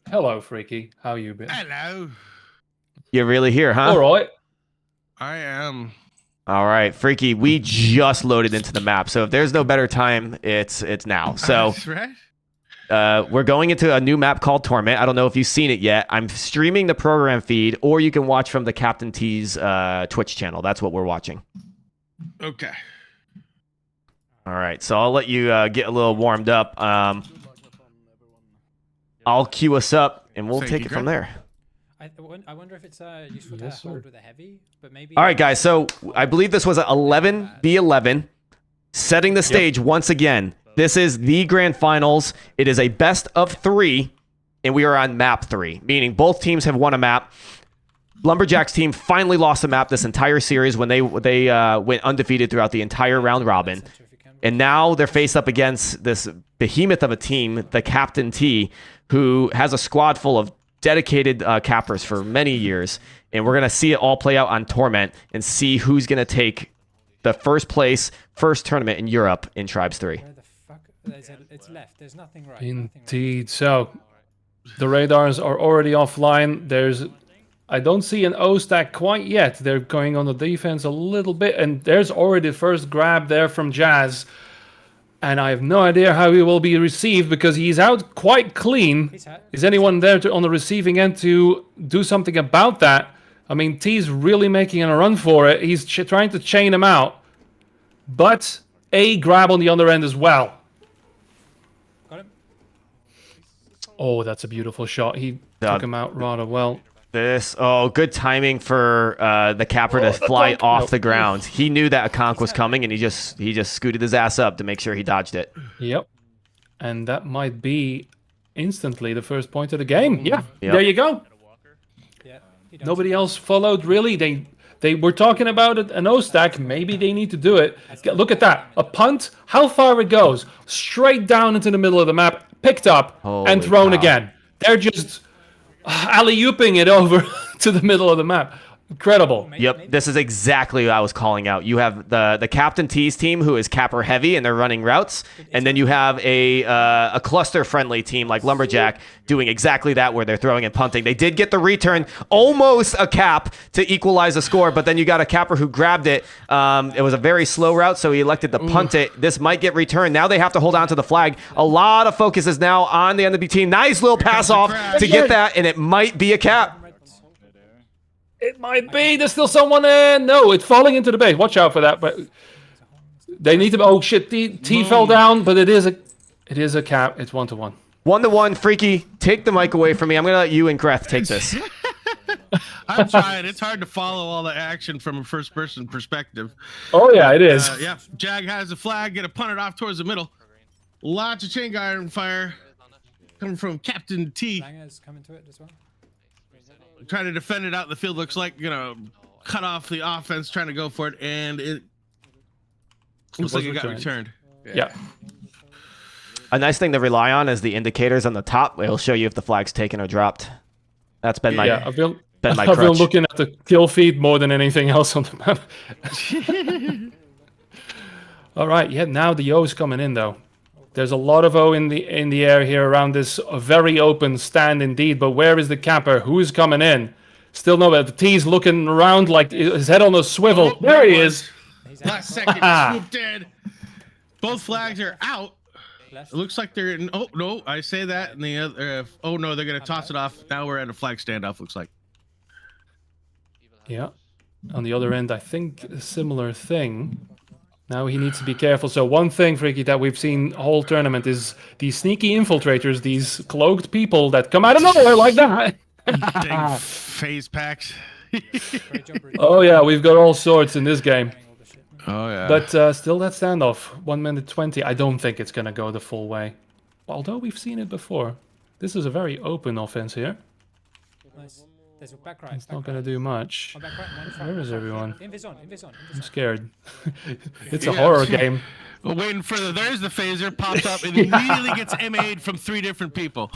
Hello, Freaky. How you been? Hello. You're really here, huh? All right. I am. All right, Freaky, we just loaded into the map, so if there's no better time, it's now. So That's right. we're going into a new map called Torment. I don't know if you've seen it yet. I'm streaming the program feed, or you can watch from the CaptainTea's Twitch channel. That's what we're watching. Okay. All right, so I'll let you get a little warmed up. I'll queue us up, and we'll take it from there. I wonder if it's useful to hold with a heavy, but maybe. All right, guys. So I believe this was an 11v11, setting the stage once again. This is the grand finals. It is a best of 3, and we are on map 3, meaning both teams have won a map. Lumberjack's team finally lost a map this entire series when they went undefeated throughout the entire round robin, and now they're faced up against this behemoth of a team, the CaptainTea, who has a squad full of dedicated cappers for many years, and we're gonna see it all play out on Torment and see who's gonna take the first tournament in Europe in Tribes 3. Where the fuck? It's left. There's nothing right. Indeed. So, the radars are already offline. I don't see an O stack quite yet. They're going on the defense a little bit, and there's already the first grab there from Jazz. And I have no idea how he will be received because he's out quite clean. Is anyone there on the receiving end to do something about that? I mean, T's really making a run for it. He's trying to chain him out. But a grab on the other end as well. Got him. Oh, that's a beautiful shot. He took him out rather well. Good timing for the capper to fly off the ground. He knew that a conch was coming, and he just scooted his ass up to make sure he dodged it. Yep. And that might be instantly the first point of the game. Yeah, there you go. Nobody else followed, really. They were talking about it, an O-stack. Maybe they need to do it. Look at that. A punt, how far it goes. Straight down into the middle of the map, picked up, and thrown again. They're just alley-ooping it over to the middle of the map. Incredible. Yep, this is exactly what I was calling out. You have the CaptainTea's team, who is capper heavy, and they're running routes, and then you have a cluster-friendly team like Lumberjack doing exactly that, where they're throwing and punting. They did get the return, almost a cap to equalize the score, but then you got a capper who grabbed it. It was a very slow route, so he elected to punt it. This might get returned. Now they have to hold on to the flag. A lot of focus is now on the enemy team. Nice little pass off to get that, and it might be a cap. It might be. There's still someone there. No, it's falling into the base. Watch out for that. But they need to. Oh shit! T fell down, but it is a cap. It's 1-1. 1-1. Freaky, take the mic away from me. I'm gonna let you and Greth take this. I'm trying. It's hard to follow all the action from a first-person perspective. Oh yeah, it is. Yeah, Jag has a flag. Get a punted off towards the middle. Lots of chain iron fire coming from CaptainTea. Langer's coming to it as well. Trying to defend it out in the field. Looks like cut off the offense, trying to go for it, and it looks like it got returned. Yeah. A nice thing to rely on is the indicators on the top. It'll show you if the flag's taken or dropped. That's been my I've been crutch. looking at the kill feed more than anything else on the map. All right, yeah. Now the O's coming in though. There's a lot of O in the air here around this very open stand indeed. But where is the capper? Who's coming in? Still no, but the T's looking around like his head on a swivel. There he is. Last second, swooped in. Both flags are out. It looks like they're in. Oh no, I say that, and the other. Oh no, they're gonna toss it off. Now we're at a flag standoff. Looks like. Yeah. On the other end, I think a similar thing. Now he needs to be careful. So one thing, Freaky, that we've seen whole tournament is these sneaky infiltrators, these cloaked people that come out of nowhere like that. Dang phase packs. Oh yeah, we've got all sorts in this game. Oh yeah. But still that standoff, 1:20. I don't think it's gonna go the full way. Although we've seen it before. This is a very open offense here. Nice. There's a back right. It's not gonna do much. Where is everyone? I'm scared. It's a horror game. Well, waiting for there's the phaser, pops up, and immediately gets MA'd from 3 different people.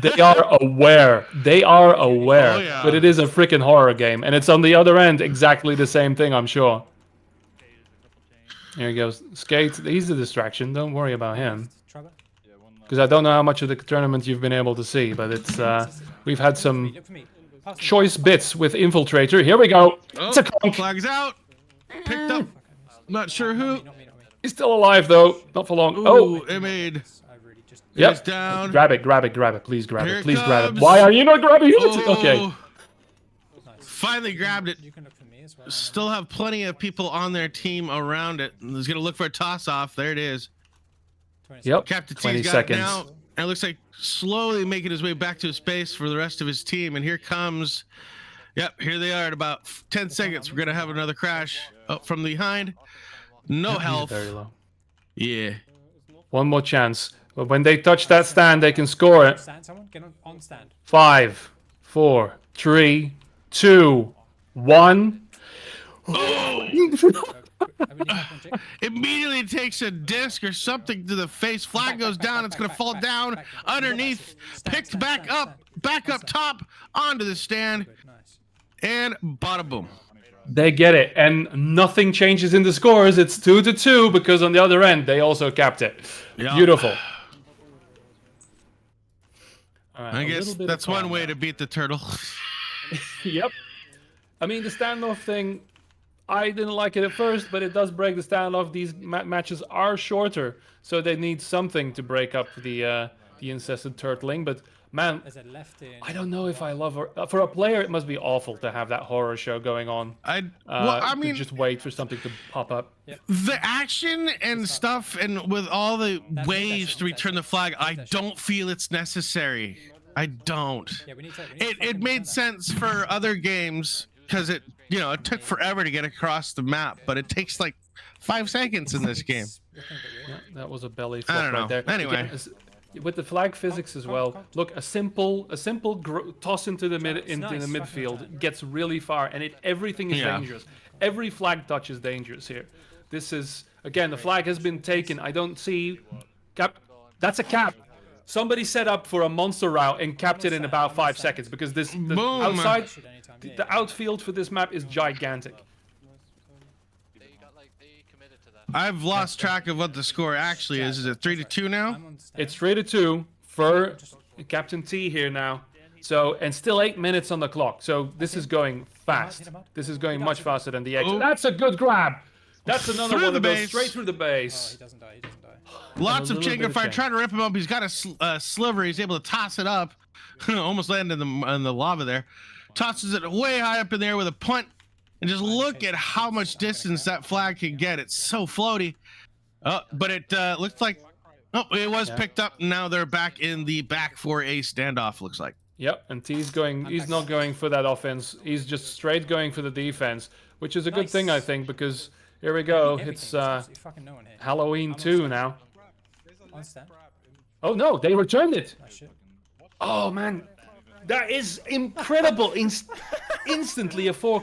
They are aware. They are aware. Oh, yeah. But it is a freaking horror game. And it's on the other end exactly the same thing, I'm sure. Here he goes. Skate, he's the distraction. Don't worry about him. Because I don't know how much of the tournament you've been able to see, but it's we've had some choice bits with Infiltrator. Here we go. Oh, it's a conk. Flag's out. Picked up. Not sure who. He's still alive though. Not for long. Ooh, MA'd. Yep. Down. Grab it, grab it, grab it. Please grab Here it. Please it grab it. comes. Why are you not grabbing it? Oh. Okay. Finally grabbed it. Still have plenty of people on their team around it. He's gonna look for a toss off. There it is. Yep. CaptainTea's 20 got seconds. it now. And it looks like slowly making his way back to his space for the rest of his team. And here comes. Yep, here they are at about 10 seconds. We're gonna have another crash up from behind. No health. Very low. Yeah. One more chance. But when they touch that stand, they can score it. Stand, someone get on stand. 5, 4, 3, 2, 1. Immediately takes a disc or something to the face. Flag goes down. It's gonna fall down underneath. Picked back up top onto the stand, and bada boom. They get it, and nothing changes in the scores. It's 2-2 because on the other end they also capped it. Yeah. Beautiful. All right, I a guess little bit that's of one fun. way to beat the turtle. Yep. I mean, the standoff thing, I didn't like it at first, but it does break the standoff. These matches are shorter, so they need something to break up the incessant turtling. But man, I don't know if I love her. For a player, it must be awful to have that horror show going on. I mean, just wait for something to pop up. The action and stuff, and with all the ways to return the flag, I don't feel it's necessary. I don't. It made sense for other games because it took forever to get across the map, but it takes like 5 seconds in this game. Yeah, that was a belly I flop don't know. right there. Anyway. Again, with the flag physics as well, look, a simple toss into the midfield gets really far, and everything is dangerous. Every flag touch is dangerous here. This is again, the flag has been taken. I don't see cap. That's a cap. somebody set up for a monster route and capped it in about 5 seconds because the outside, the outfield for this map is gigantic. I've lost track of what the score actually is. Is it 3-2 now? It's 3-2 for CaptainTea here now. So, and still 8 minutes on the clock. So this is going fast. This is going much faster than the exit. That's a good grab. That's another one that goes straight through the base. Oh, he doesn't die. He doesn't die. Lots of Jenga fire. Trying to rip him up. He's got a sliver. He's able to toss it up. Almost landed in the lava there. Tosses it way high up in the air with a punt. And just look at how much distance that flag can get. It's so floaty. But it looks like it was picked up. Now they're back in the back for a standoff, looks like. Yep, and T's going. He's not going for that offense. He's just straight going for the defense, which is a good thing, I think, because here we go. It's Halloween 2 now. Oh no, they returned it. Oh man, that is incredible. Instantly a 4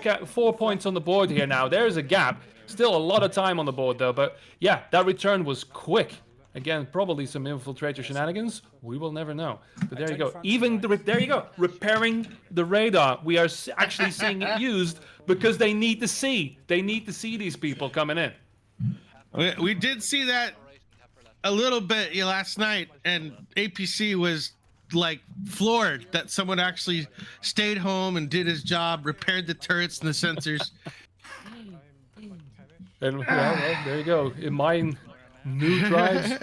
points on the board here now. There's a gap. Still a lot of time on the board though, but yeah, that return was quick. Again, probably some infiltrator shenanigans. We will never know. But there you go. Even there you go. Repairing the radar. We are actually seeing it used because they need to see. They need to see these people coming in. We did see that a little bit last night, and APC was like floored that someone actually stayed home and did his job, repaired the turrets and the sensors. And well, there you go. In mine. New drives.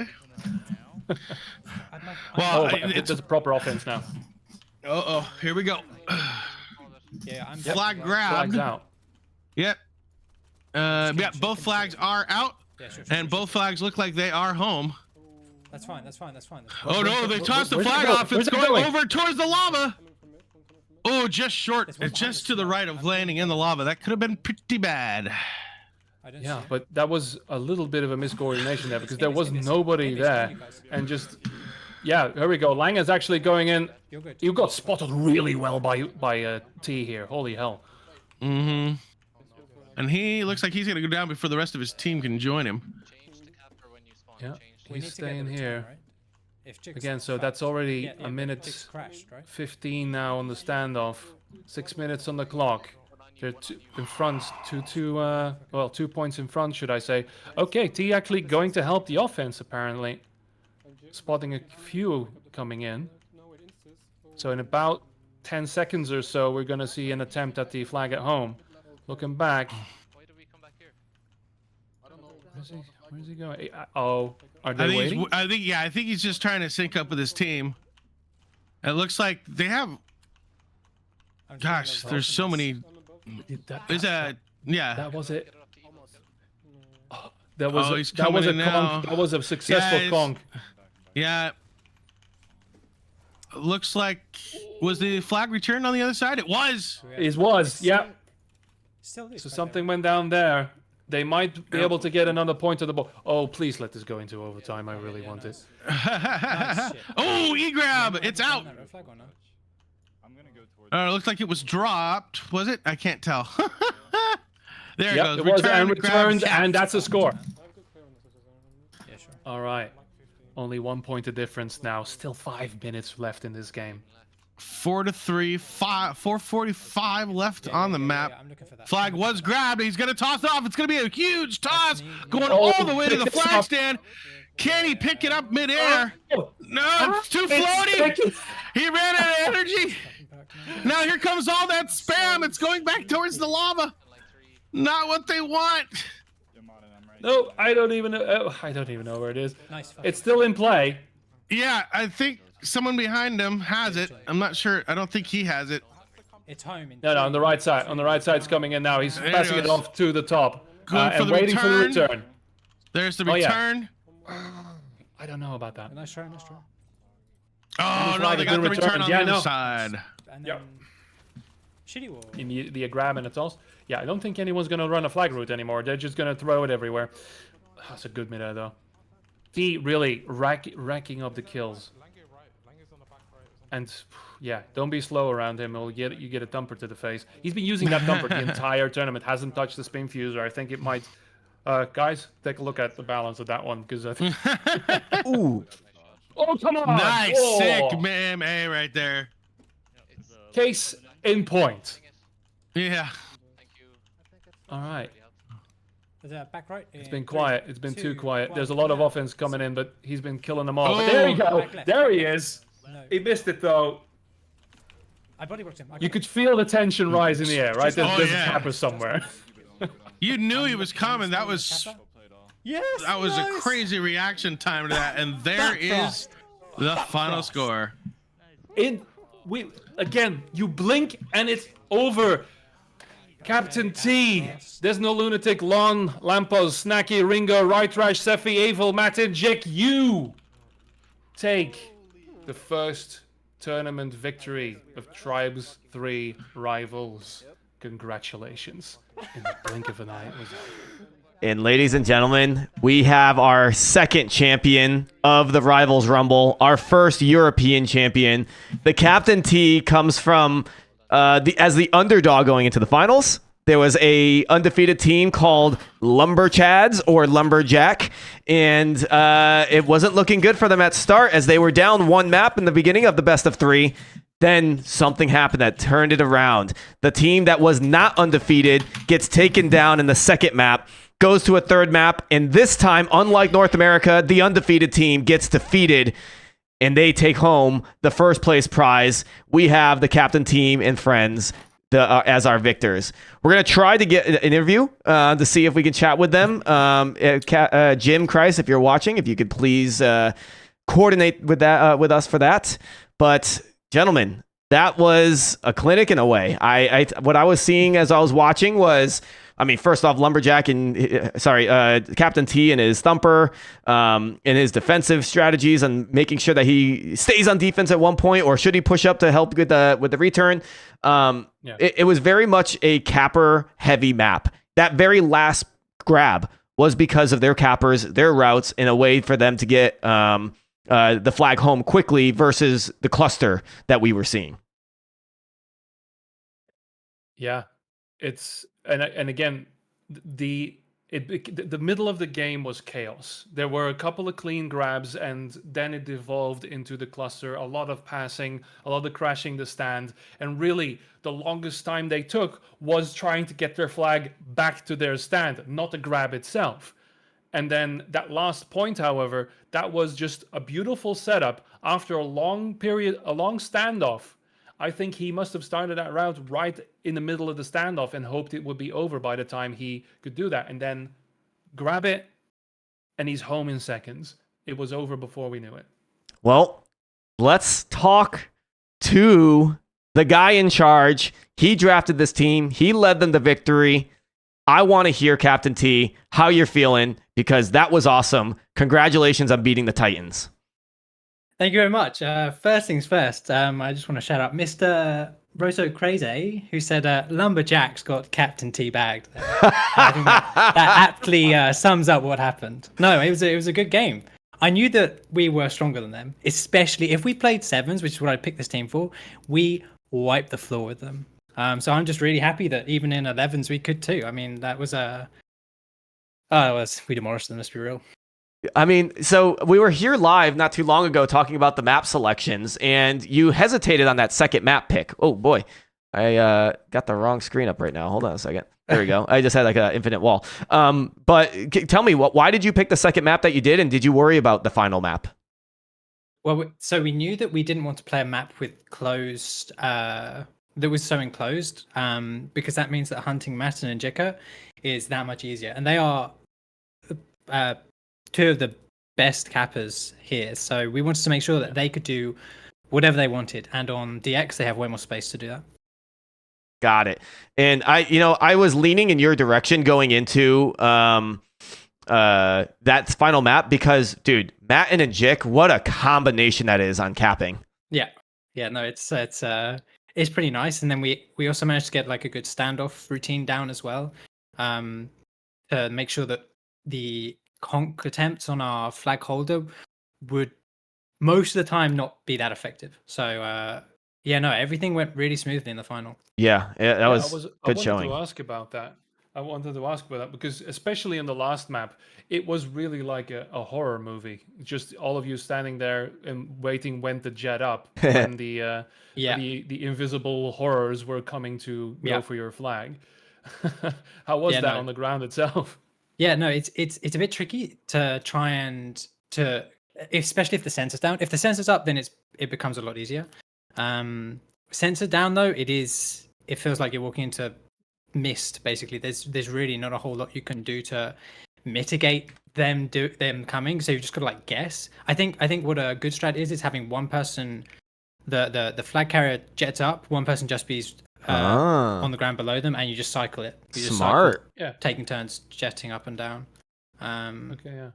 Well, it's a proper offense now. Here we go. Yeah, I'm flag grab. Flags out. Yep. Yeah, both flags are out, and both flags look like they are home. That's fine. That's fine. That's fine. Oh no, they tossed the flag off. It's going over towards the lava. Oh, just short. It's just to the right of landing in the lava. That could have been pretty bad. Yeah, but that was a little bit of a miscoordination there because there was nobody there, and just yeah, there we go. Lang is actually going in. You got spotted really well by T here. Holy hell. Mm-hmm. And he looks like he's gonna go down before the rest of his team can join him. Yeah, he's staying here. Again, so that's already a minute 15 now on the standoff. 6 minutes on the clock. They're in front, 2 points in front, should I say. Okay, T actually going to help the offense, apparently. Spotting a few coming in. So in about 10 seconds or so, we're going to see an attempt at the flag at home. Looking back. Where is he going? Oh, are they waiting? I think he's just trying to sync up with his team. It looks like they have... Gosh, there's so many... Yeah. That was it. That was he's coming in now. That was a successful conk. Yeah. Looks like was the flag returned on the other side? It was. It was. Yeah. So something went down there. They might be able to get another point to the ball. Oh, please let this go into overtime. I really want it. Oh, E-grab! It's out. It looks like it was dropped. Was it? I can't tell. There it goes. It was returned, and that's a score. Yeah, sure. All right. Only 1 point of difference now. Still 5 minutes left in this game. 4-3. 4:45 left on the map. Flag was grabbed. He's going to toss it off. It's going to be a huge toss going all the way to the flag stand. Can he pick it up midair? No, it's too floaty. He ran out of energy. Now here comes all that spam. It's going back towards the lava. Not what they want. No, I don't even know. Oh, I don't even know where it is. It's still in play. Yeah, I think someone behind him has it. I'm not sure. I don't think he has it. It's home. No, on the right side. On the right side, it's coming in now. He's passing it off to the top and waiting for the return. There's the return. I don't know about that. Nice try. Nice try. Oh no, they got the return on the other side. Yep. Shitty wall. The grab and a toss. Yeah, I don't think anyone's going to run a flag route anymore. They're just going to throw it everywhere. That's a good mid-air, though. T really racking up the kills. And, yeah, don't be slow around him. You get a thumper to the face. He's been using that thumper the entire tournament. Hasn't touched the spin fuser. I think it might... guys, take a look at the balance of that one, because I think... Ooh. Oh, come on! Nice, Oh. sick, man, A right there. Case in point. Yeah. All right. Is that back right? It's been quiet. It's been too quiet. There's a lot of offense coming in, but he's been killing them all. Oh. But there we go. Back left. There he is. He missed it though. I body blocked him. You could feel the tension rise in the air, right? There's yeah. a capper somewhere. You knew he was coming. That was that was a crazy reaction time to that, and there is the final score. Again, you blink and it's over. Captain T, there's no lunatic, Lon, Lampos, Snacky, Ringo, Right Rash, Sefi, Evil, Matin, Jik. You take the first tournament victory of Tribes 3 Rivals. Congratulations. In the blink of an eye, it was over. And ladies and gentlemen, we have our second champion of the Rivals Rumble, our first European champion. The CaptainTea comes from as the underdog going into the finals. There was a undefeated team called Lumberchads or Lumberjack, and it wasn't looking good for them at start as they were down one map in the beginning of the best of three. Then something happened that turned it around. The team that was not undefeated gets taken down in the second map, goes to a third map, and this time, unlike North America, the undefeated team gets defeated, and they take home the first place prize. We have the Captain Team and friends as our victors. We're going to try to get an interview to see if we can chat with them. Jim Christ, if you're watching, if you could please coordinate with that with us for that. But gentlemen, that was a clinic in a way. What I was seeing as I was watching was, I mean, first off, Lumberjack and CaptainTea and his thumper and his defensive strategies and making sure that he stays on defense at one point, or should he push up to help with the return? It was very much a capper heavy map. That very last grab was because of their cappers, their routes, in a way for them to get the flag home quickly versus the cluster that we were seeing. Yeah, it's and again, the middle of the game was chaos. There were a couple of clean grabs, and then it devolved into the cluster. A lot of passing, a lot of crashing the stand, and really the longest time they took was trying to get their flag back to their stand, not the grab itself. And then that last point, however, that was just a beautiful setup after a long period, a long standoff. I think he must have started that route right in the middle of the standoff and hoped it would be over by the time he could do that. And then grab it, and he's home in seconds. It was over before we knew it. Well, let's talk to the guy in charge. He drafted this team. He led them to victory. I want to hear, CaptainTea, how you're feeling, because that was awesome. Congratulations on beating the Titans. Thank you very much. First things first, I just want to shout out Mr. Rosso Crazy, who said Lumberjack's got CaptainTea bagged. I think that aptly sums up what happened. No, it was a good game. I knew that we were stronger than them, especially if we played sevens, which is what I picked this team for. We wiped the floor with them. So I'm just really happy that even in 11s we could too. I mean, that was we demolished them, let's be real. I mean, so we were here live not too long ago talking about the map selections, and you hesitated on that second map pick. Oh boy, I got the wrong screen up right now. Hold on a second. There we go. I just had like an infinite wall. But tell me, why did you pick the second map that you did, and did you worry about the final map? Well, so we knew that we didn't want to play a map with closed, that was so enclosed, because that means that hunting Matin and Jika is that much easier, and they are two of the best cappers here. So we wanted to make sure that they could do whatever they wanted, and on DX they have way more space to do that. Got it. And I was leaning in your direction going into that final map because, dude, Matin and Jik, what a combination that is on capping. Yeah, no, it's pretty nice. And then we also managed to get like a good standoff routine down as well, to make sure that the conk attempts on our flag holder would most of the time not be that effective. So everything went really smoothly in the final. Yeah, that was good showing. I wanted to ask about that. I wanted to ask about that because especially in the last map, it was really like a horror movie. Just all of you standing there and waiting when to jet up, when the invisible horrors were coming to go for your flag. How was that on the ground itself? Yeah, no, it's a bit tricky to try and especially if the sensor's down. If the sensor's up, then it becomes a lot easier. Sensor down though, it feels like you're walking into mist. Basically, there's really not a whole lot you can do to mitigate them coming. So you just gotta like guess. I think what a good strat is having one person, the flag carrier jets up, one person just be on the ground below them, and you just cycle it. Smart. Yeah. Taking turns jetting up and down. Okay, yeah.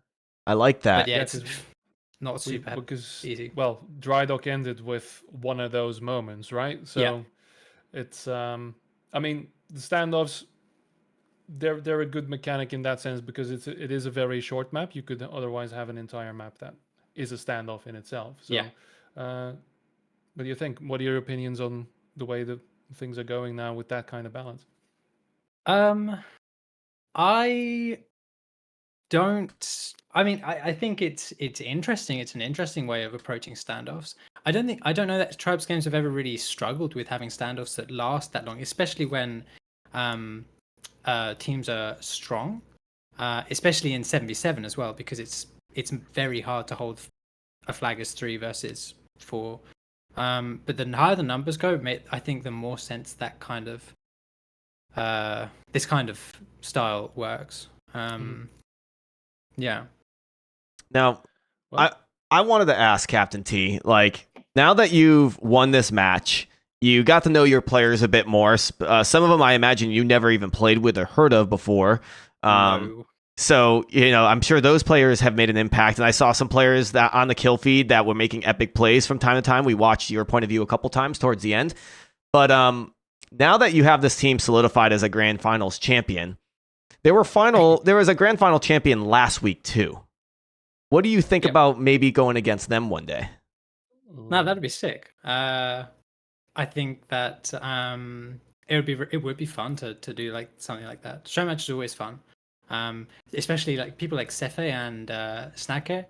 I like that. But yeah, it's not super easy. Well, dry dock ended with one of those moments, right? So it's I mean, the standoffs, they're a good mechanic in that sense because it is a very short map. You could otherwise have an entire map that is a standoff in itself. So what do you think? What are your opinions on the way that things are going now with that kind of balance? I think it's interesting. It's an interesting way of approaching standoffs. I don't know that Tribes games have ever really struggled with having standoffs that last that long, especially when teams are strong, especially in 7v7 as well, because it's very hard to hold a flag as 3 versus 4. But the higher the numbers go, I think the more sense that kind of this kind of style works. Yeah. Now, I wanted to ask CaptainTea, like, now that you've won this match, you got to know your players a bit more. Some of them I imagine you never even played with or heard of before. No. So, I'm sure those players have made an impact. And I saw some players that on the kill feed that were making epic plays from time to time. We watched your point of view a couple times towards the end. But now that you have this team solidified as a grand finals champion, there was a grand final champion last week too. What do you think about maybe going against them one day? No, that'd be sick. I think that it would be fun to do like something like that. Show match is always fun, especially like people like Sefe and Snakke.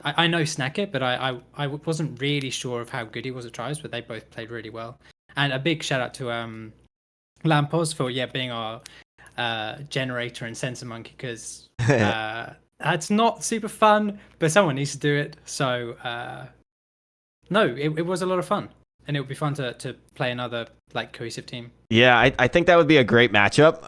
I know Snakke, but I wasn't really sure of how good he was at Tribes, but they both played really well. And a big shout out to Lampos for being our generator and sensor monkey, because that's not super fun, but someone needs to do it. So no, it was a lot of fun, and it would be fun to play another like cohesive team. Yeah, I think that would be a great matchup.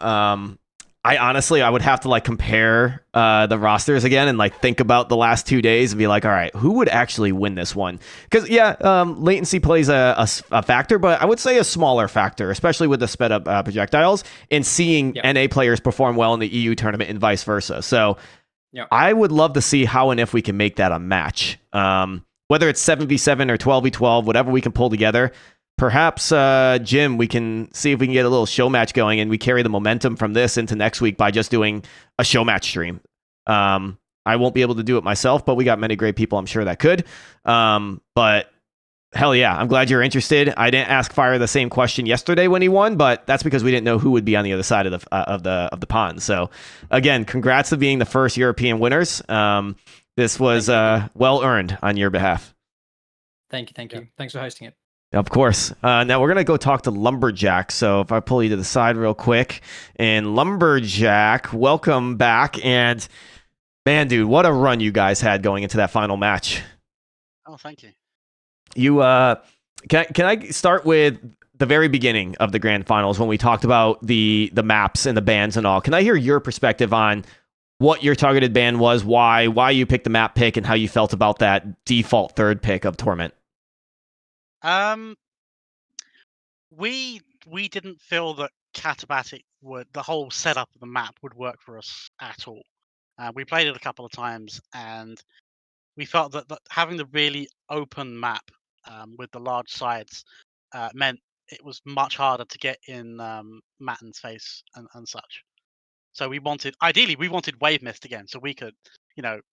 I would have to like compare the rosters again and like think about the last 2 days and be like, all right, who would actually win this one? Because latency plays a factor, but I would say a smaller factor, especially with the sped up projectiles, and seeing NA players perform well in the EU tournament and vice versa. So I would love to see how and if we can make that a match. Whether it's 7v7 or 12v12, whatever we can pull together. Perhaps, Jim, we can see if we can get a little show match going, and we carry the momentum from this into next week by just doing a show match stream. I won't be able to do it myself, but we got many great people I'm sure that could. But hell yeah, I'm glad you're interested. I didn't ask Fire the same question yesterday when he won, but that's because we didn't know who would be on the other side of the pond. So again, congrats to being the first European winners. This was well earned on your behalf. Thank you. Thanks for hosting it. Of course. Now we're going to go talk to Lumberjack. So if I pull you to the side real quick. And Lumberjack, welcome back. And man, dude, what a run you guys had going into that final match. Oh, thank you. You can I start with the very beginning of the grand finals when we talked about the maps and the bans and all? Can I hear your perspective on what your targeted ban was, why you picked the map pick, and how you felt about that default third pick of Torment? We didn't feel that Katabatic the whole setup of the map would work for us at all. We played it a couple of times, and we felt that having the really open map with the large sides meant it was much harder to get in Matten's face and such. So we wanted wave mist again, so we could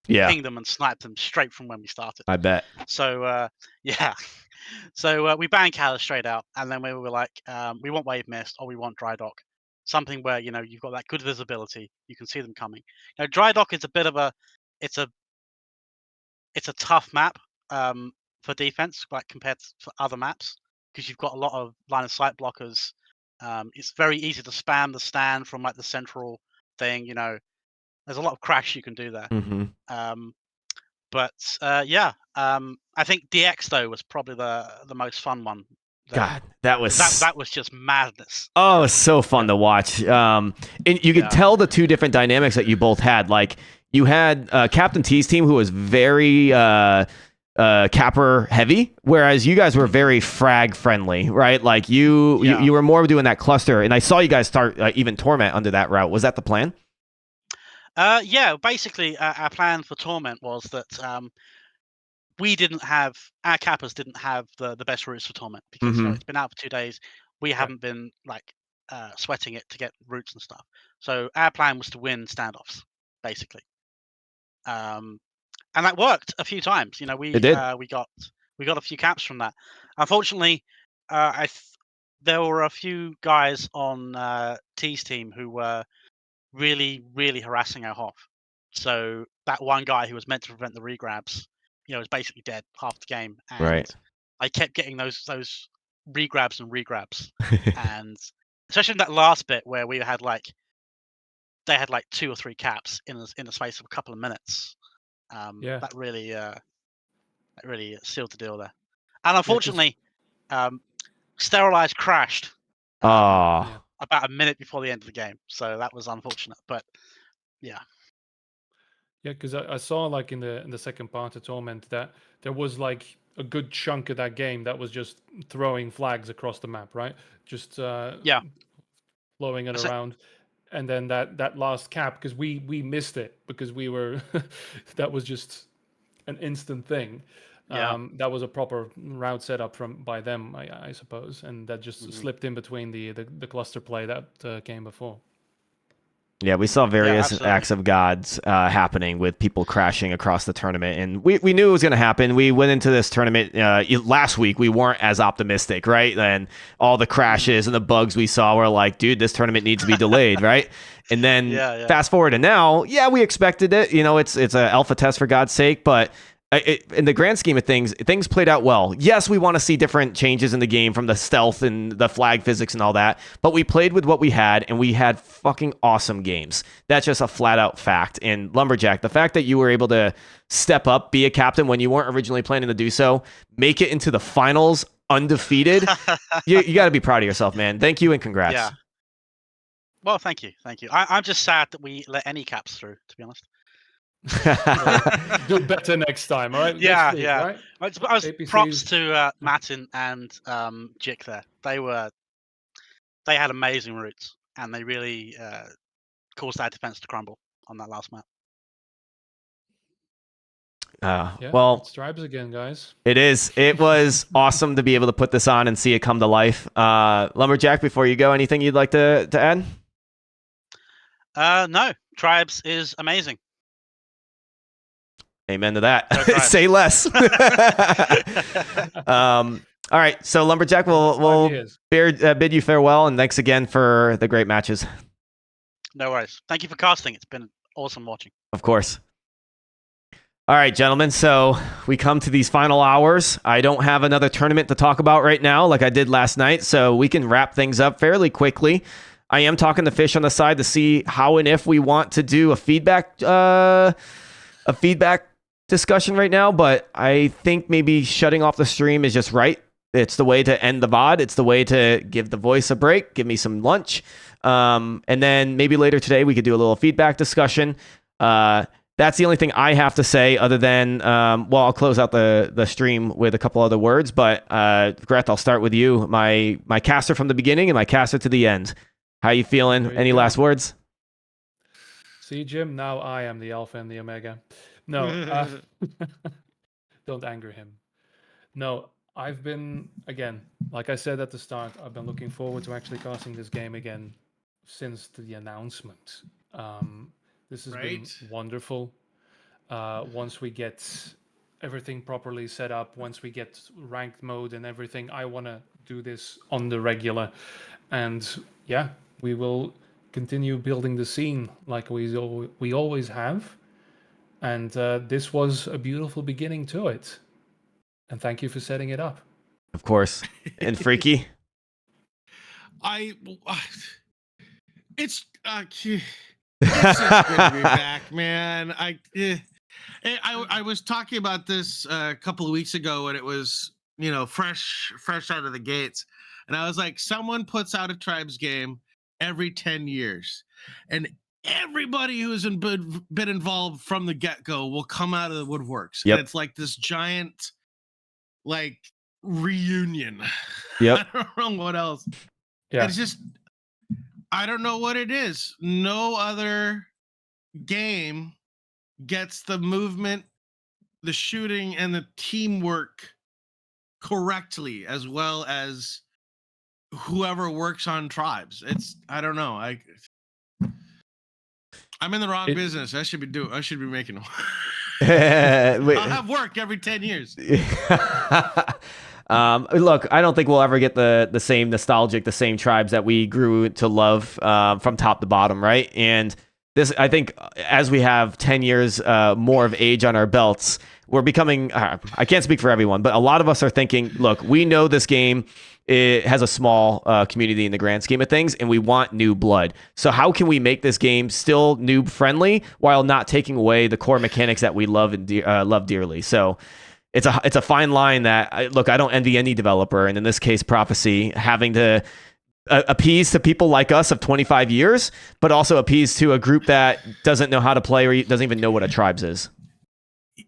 ping them and snipe them straight from when we started. I bet. So So we banned Kala straight out, and then we were like, we want wave mist or we want dry dock. something where you've got that good visibility. You can see them coming. Dry dock is a bit of it's a tough map for defense, like compared to other maps, because you've got a lot of line of sight blockers. It's very easy to spam the stand from like the central thing. There's a lot of crash you can do there. But I think DX though was probably the most fun one. God, that was that was just madness. Oh, it was so fun to watch. And you could tell the two different dynamics that you both had. Like you had CaptainTea's team who was very capper heavy, whereas you guys were very frag friendly, right? Like you were more doing that cluster, and I saw you guys start even Torment under that route. Was that the plan? Basically, our plan for Torment was that our cappers didn't have the best routes for Torment because it's been out for 2 days. We haven't been like sweating it to get routes and stuff. So our plan was to win standoffs, basically. And that worked a few times. We got a few caps from that. Unfortunately, there were a few guys on T's team who were really, really harassing our Hoff. So that one guy who was meant to prevent the regrabs, was basically dead half the game. And right. I kept getting those regrabs and regrabs, and especially in that last bit where they had like 2 or 3 caps in the space of a couple of minutes. That really sealed the deal there. And unfortunately, Sterilized crashed about a minute before the end of the game, so that was unfortunate. But yeah. Yeah, because I saw like in the second part of Torment that there was like a good chunk of that game that was just throwing flags across the map, right? Just blowing it around. And then that last cap, because we missed it because we were that was just an instant thing. That was a proper route set up by them, I suppose, and that just slipped in between the cluster play that came before. Yeah, we saw various acts of gods happening with people crashing across the tournament, and we knew it was going to happen. We went into this tournament last week. We weren't as optimistic, right? And all the crashes and the bugs we saw were like, dude, this tournament needs to be delayed, right? And then fast forward to now, we expected it. It's an alpha test for God's sake, but in the grand scheme of things played out well. Yes, we want to see different changes in the game from the stealth and the flag physics and all that, but we played with what we had, and we had fucking awesome games. That's just a flat out fact. And Lumberjack, the fact that you were able to step up, be a captain when you weren't originally planning to do so, make it into the finals undefeated, you got to be proud of yourself, man. Thank you and congrats. Yeah. Well, thank you. I'm just sad that we let any caps through, to be honest. Do better next time, all right? Yeah, next week, yeah. Right? I was props to Matin and Jik there. They had amazing routes, and they really caused our defense to crumble on that last map. Well, it's Stripes again, guys. It is. It was awesome to be able to put this on and see it come to life. Lumberjack, before you go, anything you'd like to add? No, Tribes is amazing. Amen to that. Say less. All right, so Lumberjack, we'll bid you farewell, and thanks again for the great matches. No worries. Thank you for casting. It's been awesome watching. Of course. All right, gentlemen, so we come to these final hours. I don't have another tournament to talk about right now like I did last night, so we can wrap things up fairly quickly. I am talking to Fish on the side to see how and if we want to do a feedback discussion right now, but I think maybe shutting off the stream is just right. It's the way to end the VOD. It's the way to give the voice a break, give me some lunch. And then maybe later today we could do a little feedback discussion. That's the only thing I have to say other than, I'll close out the stream with a couple other words, but Greth, I'll start with you. My caster from the beginning and my caster to the end. How you feeling? Any last words? See, Jim, now I am the Alpha and the Omega. No, don't anger him. No, I've been, again, like I said at the start, I've been looking forward to actually casting this game again since the announcement. This has been wonderful. Once we get everything properly set up, once we get ranked mode and everything, I want to do this on the regular. And yeah, we will continue building the scene like we always have. And this was a beautiful beginning to it. And thank you for setting it up. Of course. And Freaky? It's just good to be back, man. I was talking about this a couple of weeks ago when it was, fresh out of the gates, and I was like, someone puts out a Tribes game every 10 years, and everybody who's been involved from the get-go will come out of the woodworks. Yep. And it's like this giant, reunion. Yep. I don't know what else. Yeah. It's just, I don't know what it is. No other game gets the movement, the shooting, and the teamwork correctly, as well as whoever works on Tribes. I don't know. I'm in the wrong business. I should be making them. I'll have work every 10 years. Look, I don't think we'll ever get the same nostalgic, the same Tribes that we grew to love from top to bottom, right? And this, I think, as we have 10 years more of age on our belts, we're becoming, I can't speak for everyone, but a lot of us are thinking, look, we know this game, it has a small community in the grand scheme of things, and we want new blood. So how can we make this game still noob friendly while not taking away the core mechanics that we love and love dearly? So it's a fine line that, I don't envy any developer, and in this case, Prophecy, having to appease to people like us of 25 years, but also appease to a group that doesn't know how to play or doesn't even know what a Tribes is.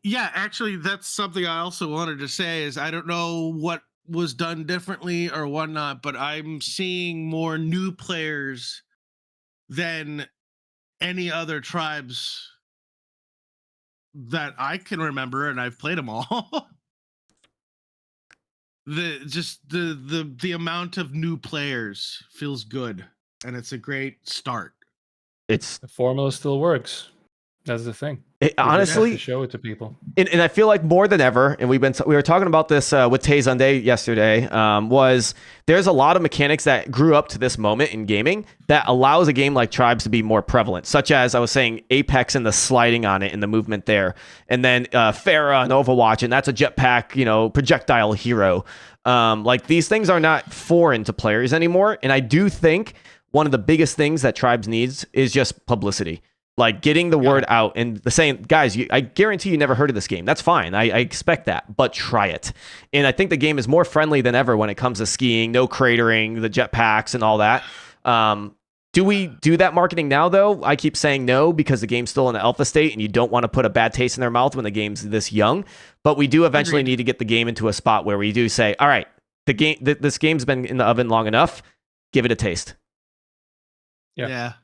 Yeah, actually, that's something I also wanted to say is I don't know what was done differently or whatnot, but I'm seeing more new players than any other Tribes that I can remember, and I've played them all. the amount of new players feels good, and it's a great start. The formula still works. That's the thing. Honestly, to show it to people. And I feel like more than ever, and we were talking about this with Tay Sunday yesterday, was there's a lot of mechanics that grew up to this moment in gaming that allows a game like Tribes to be more prevalent, such as I was saying Apex and the sliding on it and the movement there. And then Pharah and Overwatch, and that's a jetpack, projectile hero. These things are not foreign to players anymore. And I do think one of the biggest things that Tribes needs is just publicity. Getting the word out and saying, guys, I guarantee you never heard of this game. That's fine. I expect that, but try it. And I think the game is more friendly than ever when it comes to skiing, no cratering, the jetpacks and all that. Do we do that marketing now, though? I keep saying no because the game's still in the alpha state and you don't want to put a bad taste in their mouth when the game's this young. But we do eventually need to get the game into a spot where we do say, all right, this game's been in the oven long enough. Give it a taste. Yeah.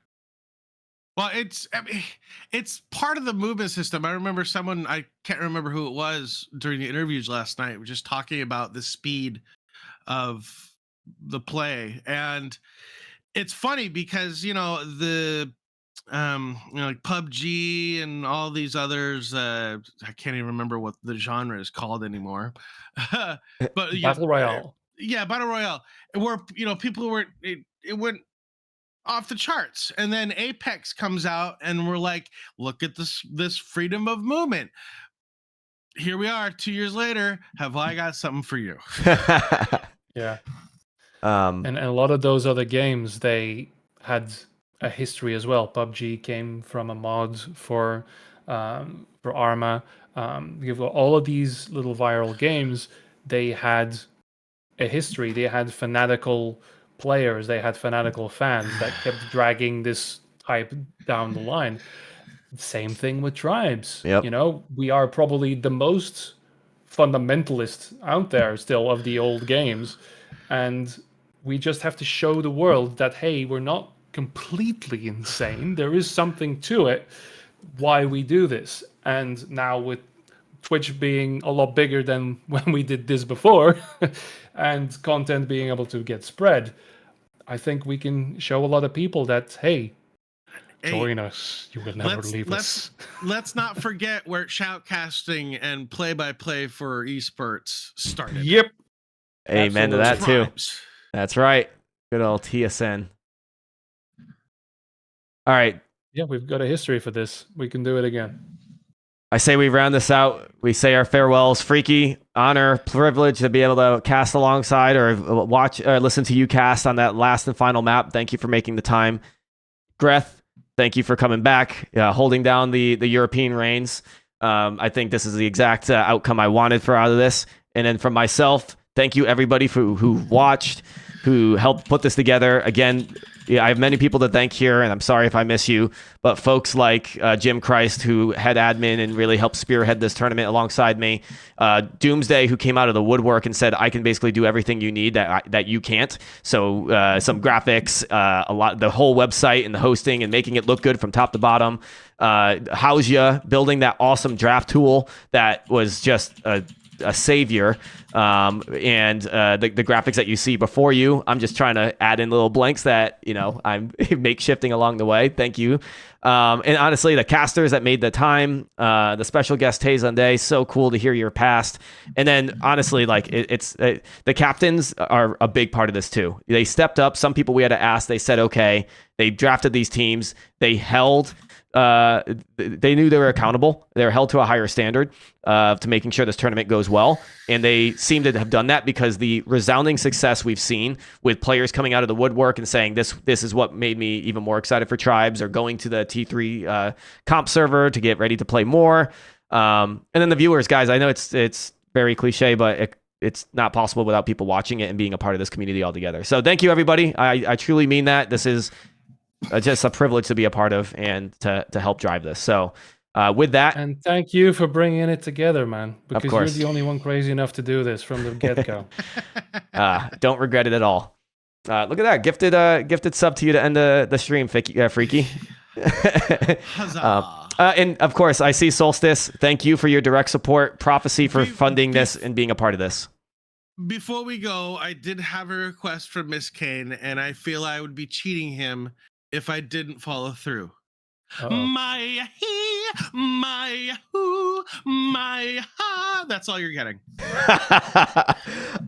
Well, it's part of the movement system. I remember someone, I can't remember who it was during the interviews last night, was just talking about the speed of the play. And it's funny because, the like PUBG and all these others, I can't even remember what the genre is called anymore. But Battle Royale. Yeah, Battle Royale. Where, people were, it went off the charts, and then Apex comes out and we're like, look at this freedom of movement. Here we are 2 years later. Have I got something for you? Yeah. And a lot of those other games, they had a history as well. PUBG came from a mod for Arma. You've got all of these little viral games. They had a history. They had fanatical players. They had fanatical fans that kept dragging this hype down the line. Same thing with Tribes. Yep. We are probably the most fundamentalist out there still of the old games, and we just have to show the world that, hey, we're not completely insane. There is something to it, why we do this. And now with Twitch being a lot bigger than when we did this before and content being able to get spread, I think we can show a lot of people that, hey, join us. You will never leave us. Let's not forget where shoutcasting and play-by-play for esports started. Yep. Amen to that too. Tribes. That's right. Good old TSN. All right. Yeah, we've got a history for this. We can do it again. I say we round this out. We say our farewells. Freaky, honor, privilege to be able to cast alongside or watch or listen to you cast on that last and final map. Thank you for making the time. Greth, thank you for coming back, holding down the European reigns. I think this is the exact outcome I wanted out of this. And then from myself, thank you everybody who watched, who helped put this together. Again, I have many people to thank here, and I'm sorry if I miss you, but folks like Jim Christ, who head admin and really helped spearhead this tournament alongside me, Doomsday, who came out of the woodwork and said, I can basically do everything you need that you can't. So some graphics, the whole website and the hosting and making it look good from top to bottom. Hausya, building that awesome draft tool that was just a savior, and the graphics that you see before you. I'm just trying to add in little blanks that I'm makeshifting along the way. Thank you. And honestly, the casters that made the time, the special guest Tay, so cool to hear your past. And then honestly, like the captains are a big part of this too. They stepped up. Some people we had to ask. They said okay. They drafted these teams. They held. They knew they were accountable. They were held to a higher standard to making sure this tournament goes well. And they seem to have done that because the resounding success we've seen with players coming out of the woodwork and saying this is what made me even more excited for Tribes, or going to the T3 comp server to get ready to play more. And then the viewers, guys, I know it's very cliche, but it's not possible without people watching it and being a part of this community altogether. So thank you, everybody. I truly mean that. This is just a privilege to be a part of and to help drive this. So with that, and thank you for bringing it together, man, because you're course. the only one crazy enough to do this from the get-go. Don't regret it at all. Look at that gifted sub to you to end the stream, Freaky. And of course, I see Solstice. Thank you for your direct support, Prophecy for funding this and being a part of this. Before we go, I did have a request from Miss Kane, and I feel I would be cheating him if I didn't follow through. My he, my who, my ha. That's all you're getting.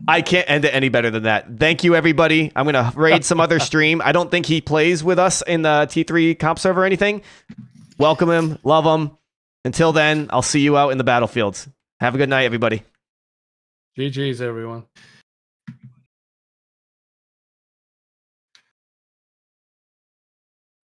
I can't end it any better than that. Thank you, everybody. I'm going to raid some other stream. I don't think he plays with us in the T3 comp server or anything. Welcome him. Love him. Until then, I'll see you out in the battlefields. Have a good night, everybody. GG's, everyone.